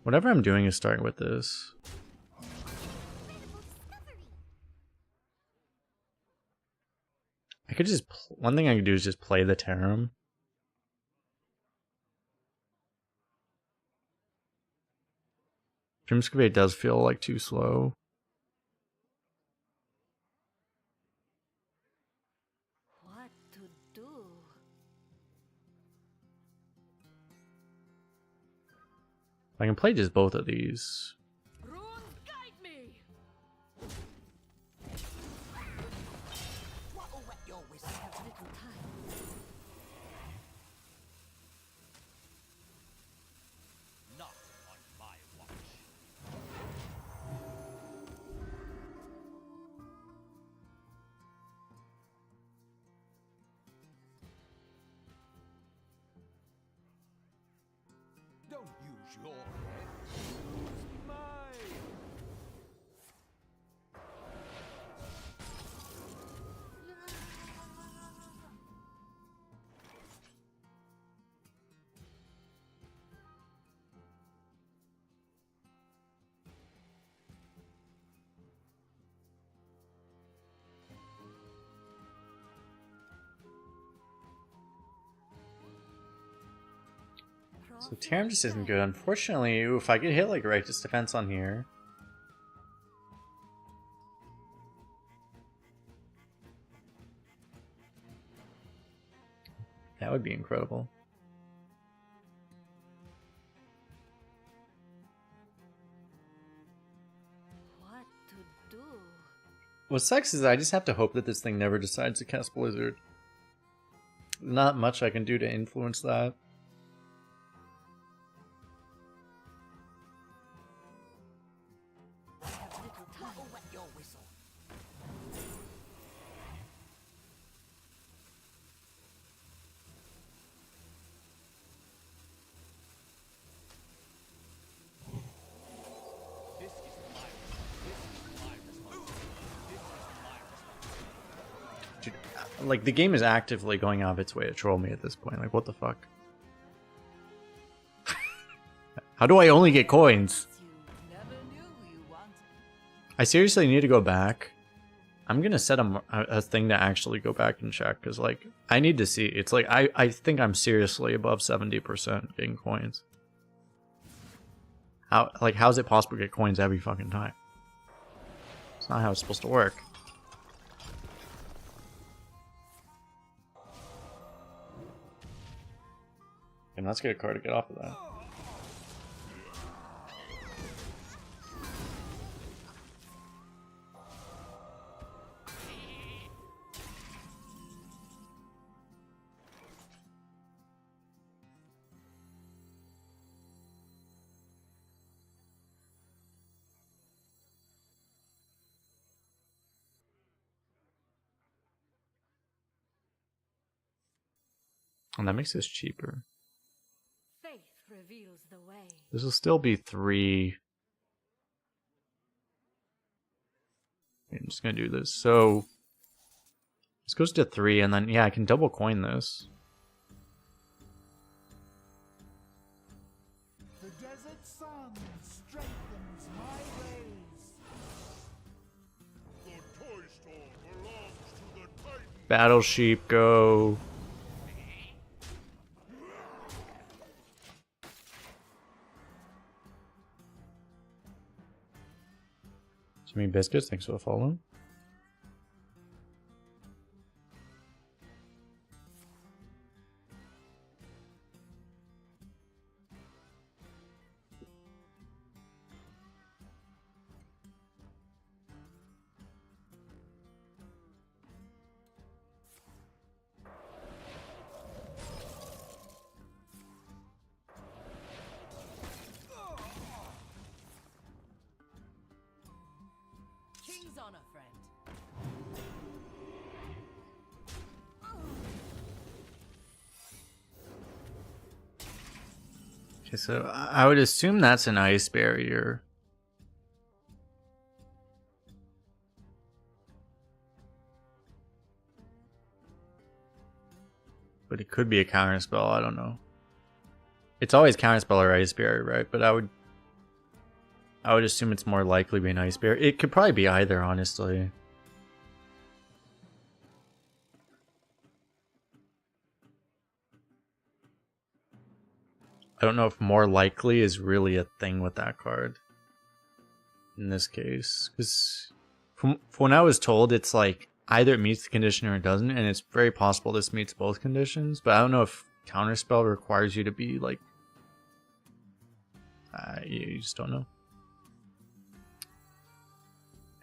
Whatever I'm doing is starting with this. I could just... one thing I could do is just play the Tarum. Dreamscape does feel like too slow. What to do? I can play just both of these. Runes guide me. What'll wet your whistle? I have little time. Not on my watch. Don't use your head. Use mine. So Tarum just isn't good. Unfortunately, ooh, if I could hit like Righteous Defense on here. That would be incredible. What to do? What sucks is I just have to hope that this thing never decides to cast Blizzard. Not much I can do to influence that. I have little time. What'll wet your whistle? This is my responsibility. Dude, like, the game is actively going out of its way to troll me at this point. Like, what the fuck? How do I only get coins? You never knew you wanted. I seriously need to go back. I'm gonna set a thing to actually go back and check, because like I need to see. It's like I think I'm seriously above 70% getting coins. How's it possible to get coins every fucking time? It's not how it's supposed to work. And let's get a card to get off of that. And that makes this cheaper. Faith reveals the way. This will still be 3. I'm just gonna do this. So this goes to 3, and then yeah, I can double coin this. The desert sun strengthens my ways. The toy store belongs to the Titan. Battle sheep, go. Jimmy Biscuits, thanks for the follow. King's honor, friend. Okay, so I would assume that's an ice barrier. But it could be a counterspell, I don't know. It's always counterspell or ice barrier, right? But I would assume it's more likely to be an ice barrier. It could probably be either, honestly. I don't know if more likely is really a thing with that card. In this case. Because from when I was told, it's like either it meets the condition or it doesn't. And it's very possible this meets both conditions. But I don't know if counterspell requires you to be like... you just don't know.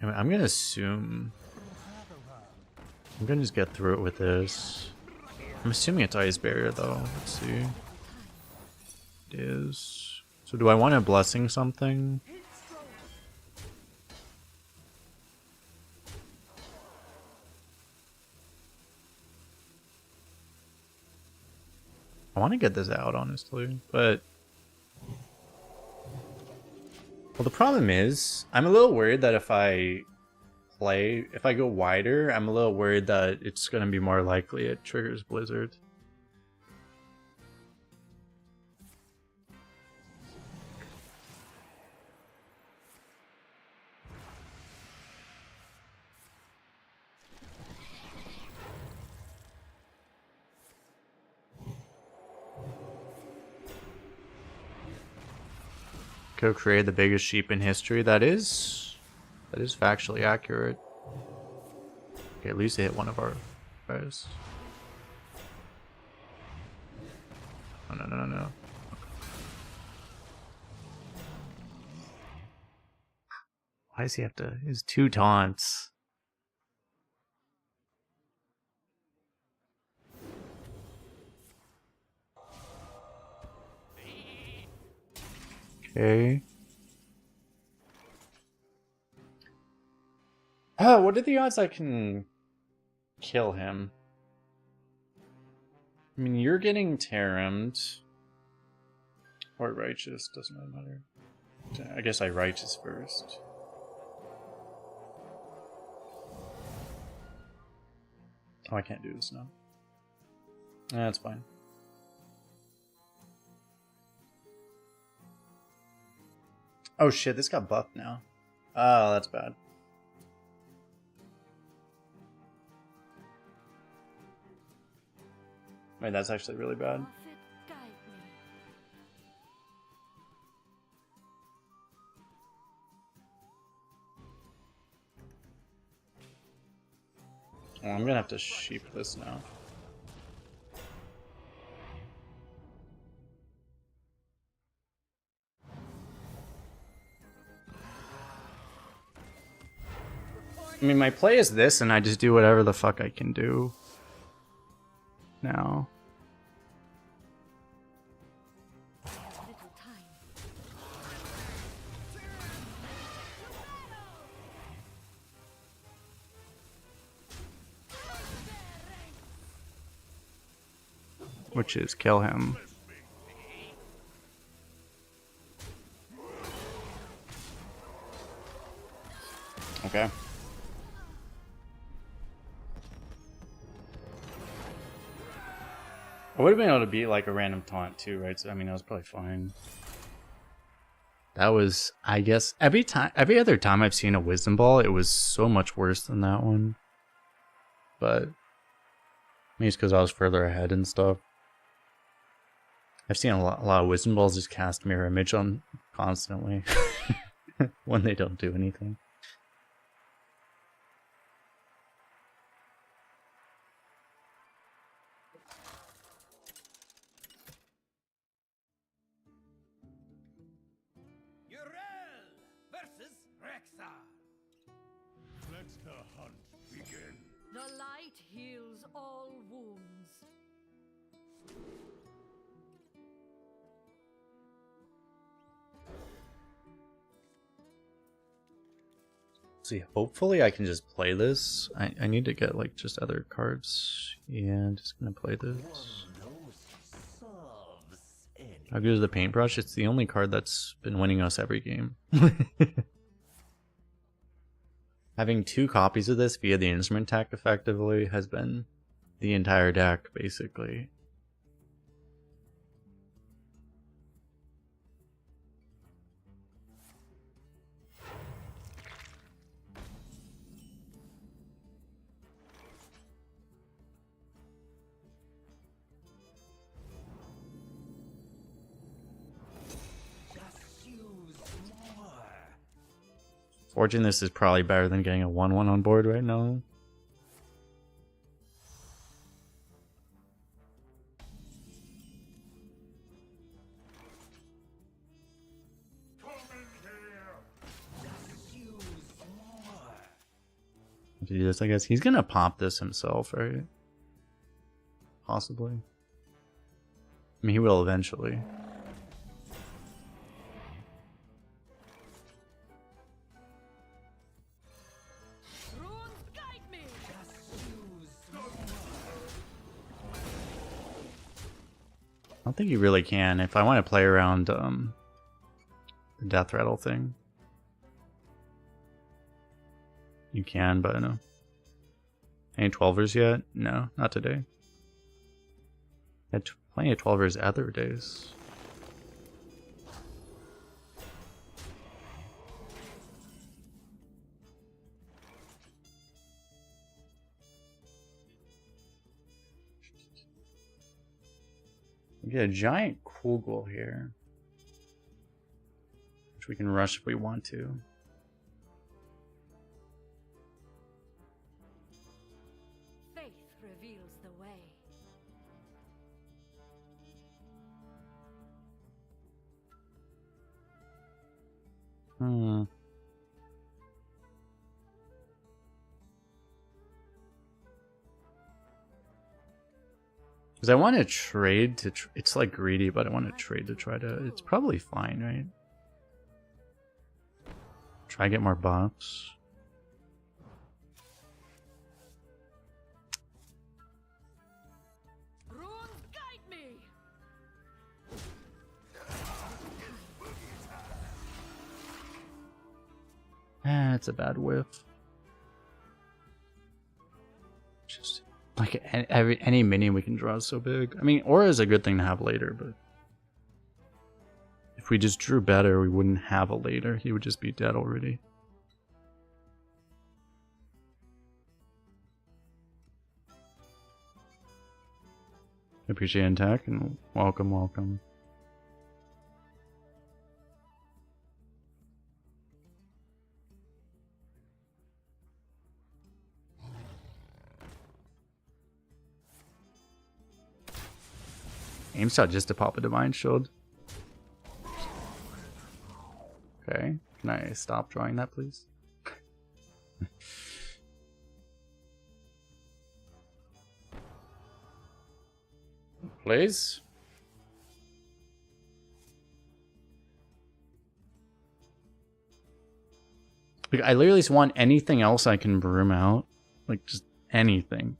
Anyway, I'm going to assume... I'm going to just get through it with this. I'm assuming it's ice barrier though. Let's see. It is. So do I want to blessing something? I want to get this out, honestly, but... Well, the problem is, I'm a little worried that if I go wider, I'm a little worried that it's going to be more likely it triggers Blizzard. Go create the biggest sheep in history. That is factually accurate. Okay, at least it hit one of our guys. Oh, no. Why does he have to? His 2 taunts. Okay. What are the odds I can kill him? I mean, you're getting Terramed. Or Righteous, doesn't really matter. I guess I Righteous first. Oh, I can't do this now. That's fine. Oh shit, this got buffed now. Oh, that's bad. Wait, that's actually really bad. Prophet, guide me. Oh, I'm gonna have to sheep this now. I mean, my play is this, and I just do whatever the fuck I can do. Now. Little time. Which is kill him. Okay. I would have been able to beat like a random taunt too, right? So I mean, that was probably fine. That was, I guess, every other time I've seen a wisdom ball, it was so much worse than that one. But maybe it's because I was further ahead and stuff. I've seen a lot of wisdom balls just cast mirror image on constantly when they don't do anything. Urel versus Rexa. Let the hunt begin. The light heals all wounds. See, hopefully I can just play this. I need to get like just other cards. Yeah, I'm just gonna play this. How good is the paintbrush? It's the only card that's been winning us every game. Having 2 copies of this via the instrument tech effectively has been the entire deck, basically. Forging this is probably better than getting a 1/1 on board right now. If you do this, I guess he's gonna pop this himself, right? Possibly. I mean, he will eventually. Runes, guide me. I don't think you really can. If I want to play around the death rattle thing, you can, but no. Any 12ers yet? No, not today. Had plenty of 12ers other days. We get a giant Kugel here, which we can rush if we want to. Faith reveals the way. Because I want to trade to... it's like greedy, but I want to trade to try to... it's probably fine, right? Try to get more buffs. Runes, guide me. It's a bad whiff. Just like any minion we can draw is so big. I mean, Aura is a good thing to have later, but If we just drew better, we wouldn't have a later. He would just be dead already. Appreciate attack and welcome, welcome. Aim shot just to pop a divine shield. Okay, can I stop drawing that, please? Please? Like, I literally just want anything else I can broom out. Like, just anything.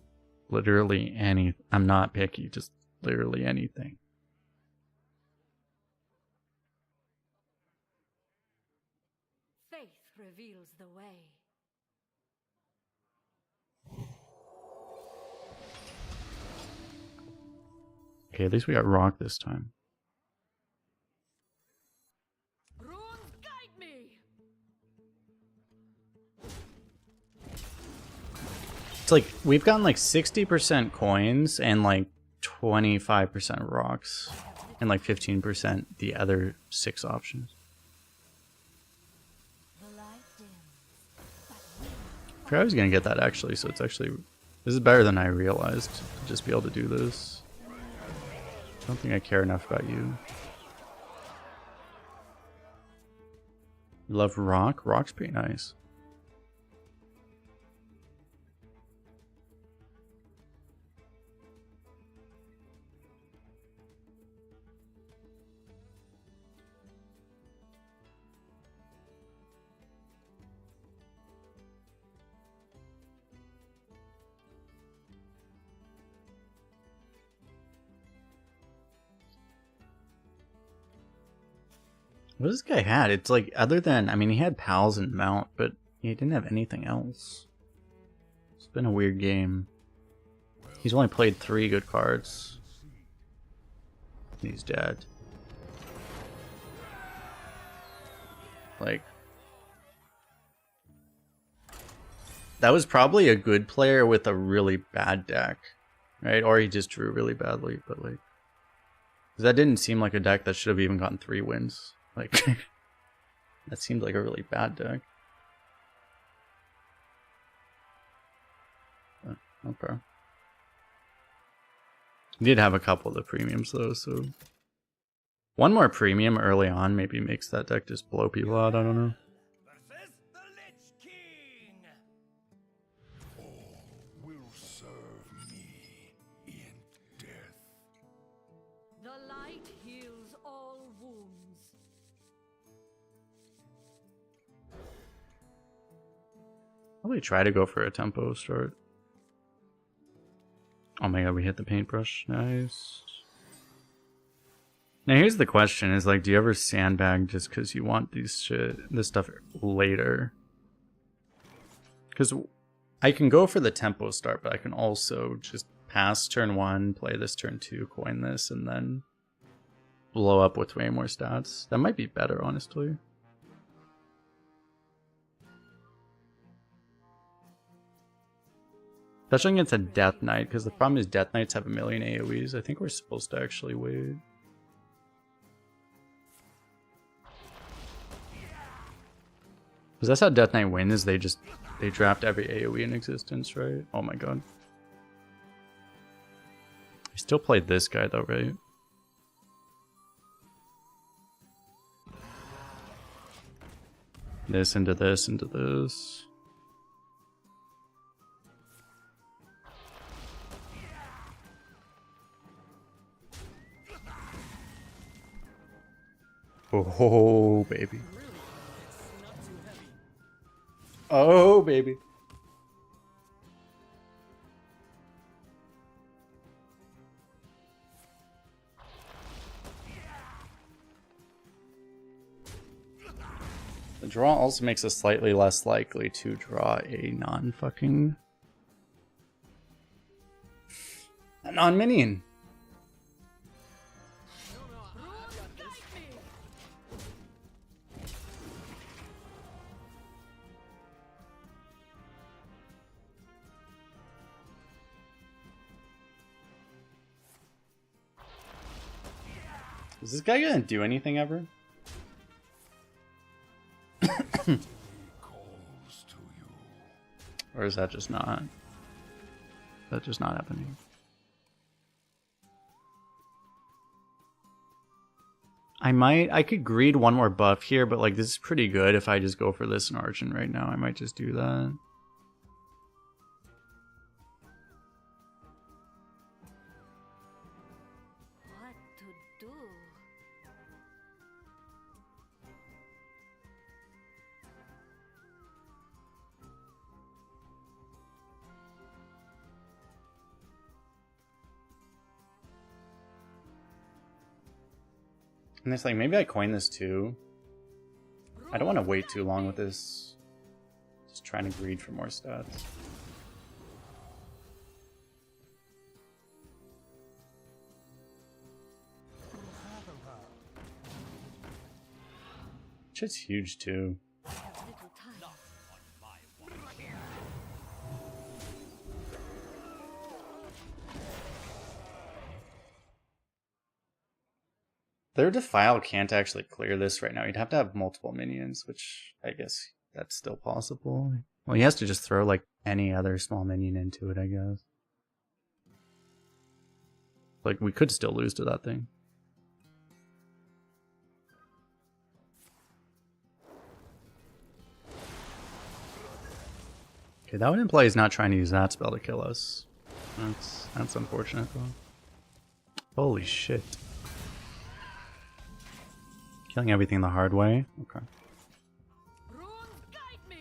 Literally any. I'm not picky, just literally anything. Faith reveals the way. Okay, at least we got rock this time. Runes guide me. It's like, we've gotten like 60% coins and like 25% rocks. And like 15% the other 6 options. The light dims, but I forgot I was gonna get that actually, so it's actually... This is better than I realized, to just be able to do this. I don't think I care enough about you. You love rock? Rock's pretty nice. What this guy had? It's like, other than, I mean, he had pals and mount, but he didn't have anything else. It's been a weird game. He's only played 3 good cards. He's dead. Like, that was probably a good player with a really bad deck, right? Or he just drew really badly, but like, 'cause that didn't seem like a deck that should have even gotten 3 wins. Like, that seemed like a really bad deck. Okay. He did have a couple of the premiums though, so one more premium early on maybe makes that deck just blow people out. I don't know. Versus the Lich King. All will serve me in death. the light heals all wounds. Probably try to go for a tempo start. Oh my god, we hit the paintbrush. Nice. Now here's the question, is like, do you ever sandbag just because you want this stuff later? Because I can go for the tempo start, but I can also just pass turn 1, play this turn 2, coin this, and then blow up with way more stats. That might be better, honestly. Especially against a Death Knight, because the problem is Death Knights have a million AoEs. I think we're supposed to actually wait. Because that's how Death Knight win, is they draft every AoE in existence, right? Oh my god. I still played this guy though, right? This into this into this. Oh, baby. Oh, baby. The draw also makes us slightly less likely to draw a non-fucking... a non-minion. Is this guy gonna do anything ever? calls to you. Or is that just not? That's just not happening. I could greed one more buff here, but like this is pretty good if I just go for this in Archon right now. I might just do that. What to do? And it's like, maybe I coin this too. I don't want to wait too long with this. Just trying to greed for more stats. Shit's huge too. I have little time. Their Defile can't actually clear this right now. You'd have to have multiple minions, which I guess that's still possible. Well, he has to just throw like any other small minion into it, I guess. Like, we could still lose to that thing. Okay, that would imply he's not trying to use that spell to kill us. That's unfortunate though. Holy shit. Killing everything the hard way? Okay. Runes guide me.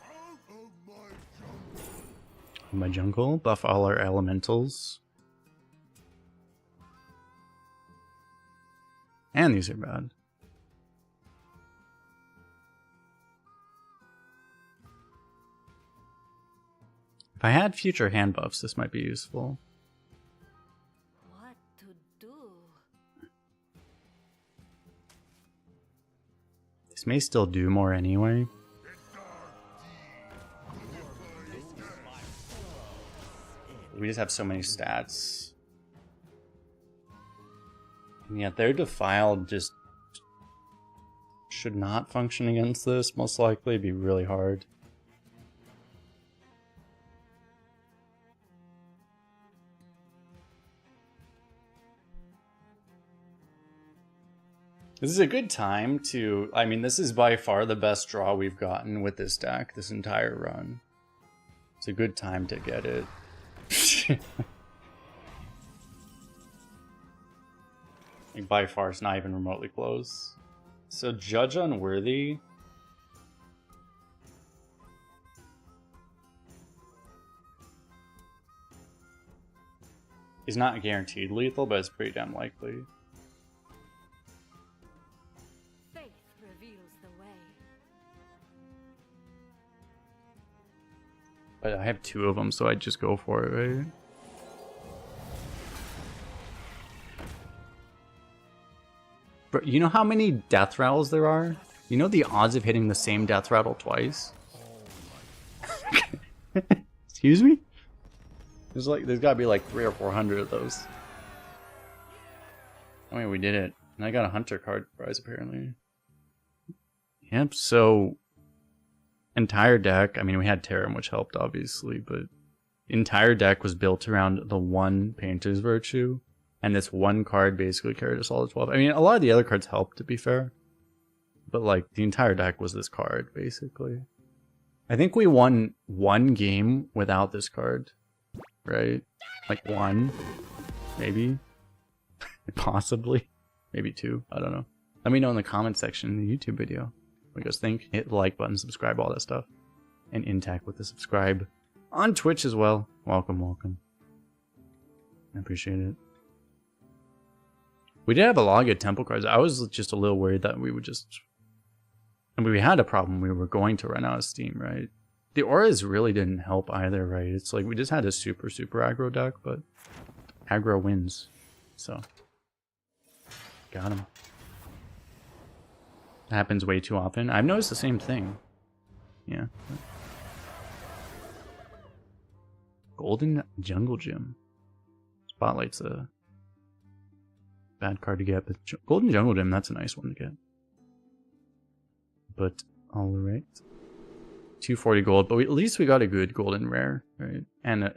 Out of my jungle. My jungle, buff all our elementals. And these are bad. If I had future hand buffs, this might be useful. What to do? This may still do more anyway. We just have so many stats. And yet their Defile just should not function against this. Most likely it'd be really hard. This is a good time to... I mean, this is by far the best draw we've gotten with this deck this entire run. It's a good time to get it. Like, by far, it's not even remotely close. So, Judge Unworthy... is not guaranteed lethal, but it's pretty damn likely. Faith reveals the way. But I have two of them, so I'd just go for it, right? But you know how many death rattles there are? You know the odds of hitting the same death rattle twice? Excuse me? There's gotta be like 300 or 400 of those. I mean, we did it. And I got a Hunter card prize, apparently. Yep, so... entire deck, I mean, we had Terram, which helped, obviously, but... entire deck was built around the one Painter's Virtue, and this one card basically carried us all to 12. I mean, a lot of the other cards helped, to be fair. But, like, the entire deck was this card, basically. I think we won one game without this card. Right? Like one, maybe, possibly, maybe two. I don't know. Let me know in the comment section in the YouTube video what you guys think. Hit the like button, subscribe, all that stuff, and intact with the subscribe on Twitch as well. Welcome, welcome. I appreciate it. We did have a lot of good temple cards. I was just a little worried that we would just. I mean, we had a problem. We were going to run out of steam, right? The auras really didn't help either, right? It's like we just had a super aggro deck, but aggro wins. So, got him. That happens way too often. I've noticed the same thing. Yeah. Golden Jungle Gym. Spotlight's a bad card to get, but Golden Jungle Gym, that's a nice one to get. But alright. 240 gold, but at least we got a good golden rare, right? And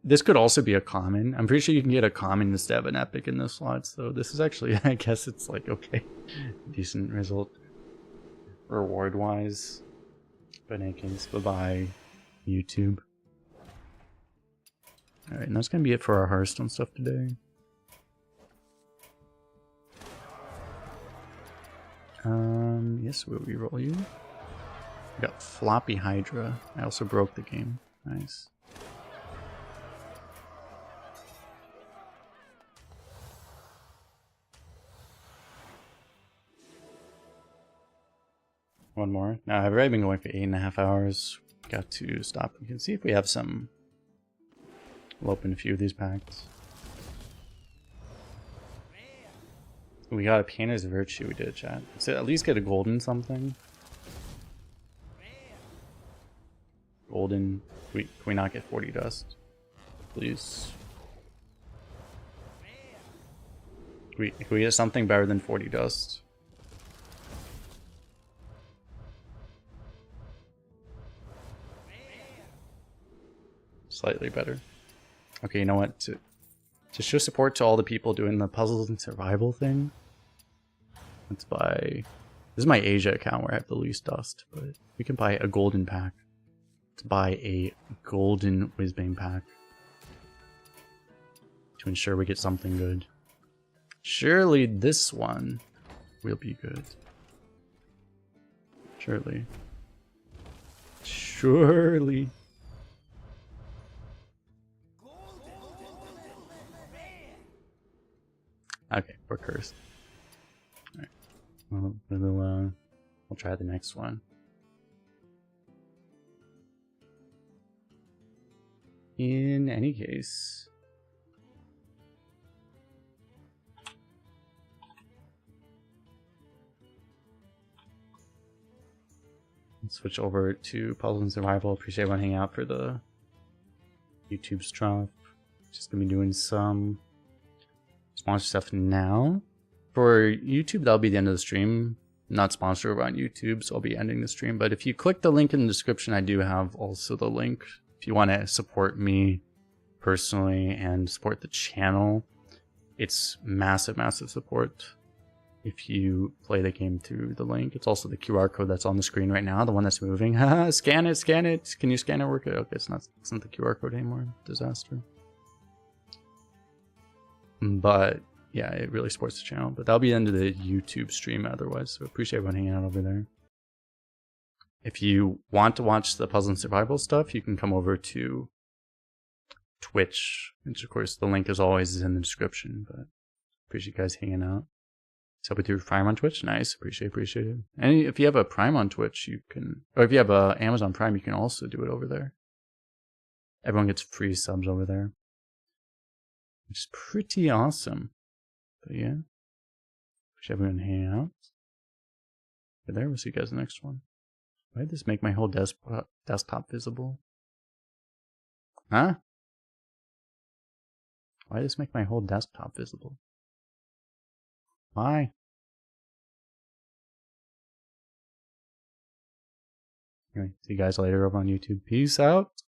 this could also be a common. I'm pretty sure you can get a common instead of an epic in this slot, so this is actually, I guess it's like, okay, decent result reward-wise. Banakins, bye-bye, YouTube. Alright, and that's gonna be it for our Hearthstone stuff today. Yes, we'll reroll you. We got Floppy Hydra. I also broke the game. Nice. One more. Now, I've already been going for 8.5 hours. Got to stop. We can see if we have some. We'll open a few of these packs. We got a Painter's Virtue, we did, chat. So at least get a golden something. Golden. Can we not get 40 dust? Please. Can we get something better than 40 dust? Slightly better. Okay, you know what? To show support to all the people doing the puzzles and survival thing, let's buy... This is my Asia account where I have the least dust, but we can buy a golden pack. Let's buy a golden Whizbang pack to ensure we get something good. Surely this one will be good. Surely. Surely. Okay, we're cursed. Alright. Well, we'll try the next one. In any case... Let's switch over to Puzzle and Survival. Appreciate everyone hanging out for the YouTube stuff. Just gonna be doing some sponsor stuff now. For YouTube, that'll be the end of the stream. I'm not sponsored over on YouTube, so I'll be ending the stream. But if you click the link in the description, I do have also the link. If you want to support me personally and support the channel, it's massive, massive support if you play the game through the link. It's also the QR code that's on the screen right now, the one that's moving. Scan it, scan it. Can you scan it? Work it? Okay, it's not the QR code anymore. Disaster. But yeah, it really supports the channel. But that'll be the end of the YouTube stream otherwise. So appreciate everyone hanging out over there. If you want to watch the puzzle and survival stuff, you can come over to Twitch, which of course the link as always is in the description. But appreciate you guys hanging out. So we do Prime on Twitch. Nice, appreciate it. And if you have a Prime on Twitch, you can, or if you have a Amazon Prime, you can also do it over there. Everyone gets free subs over there, which is pretty awesome. But yeah, appreciate everyone hanging out. Over there, we'll see you guys in the next one. Why did this make my whole desktop visible? Huh? Why did this make my whole desktop visible? Why? Anyway, see you guys later over on YouTube. Peace out.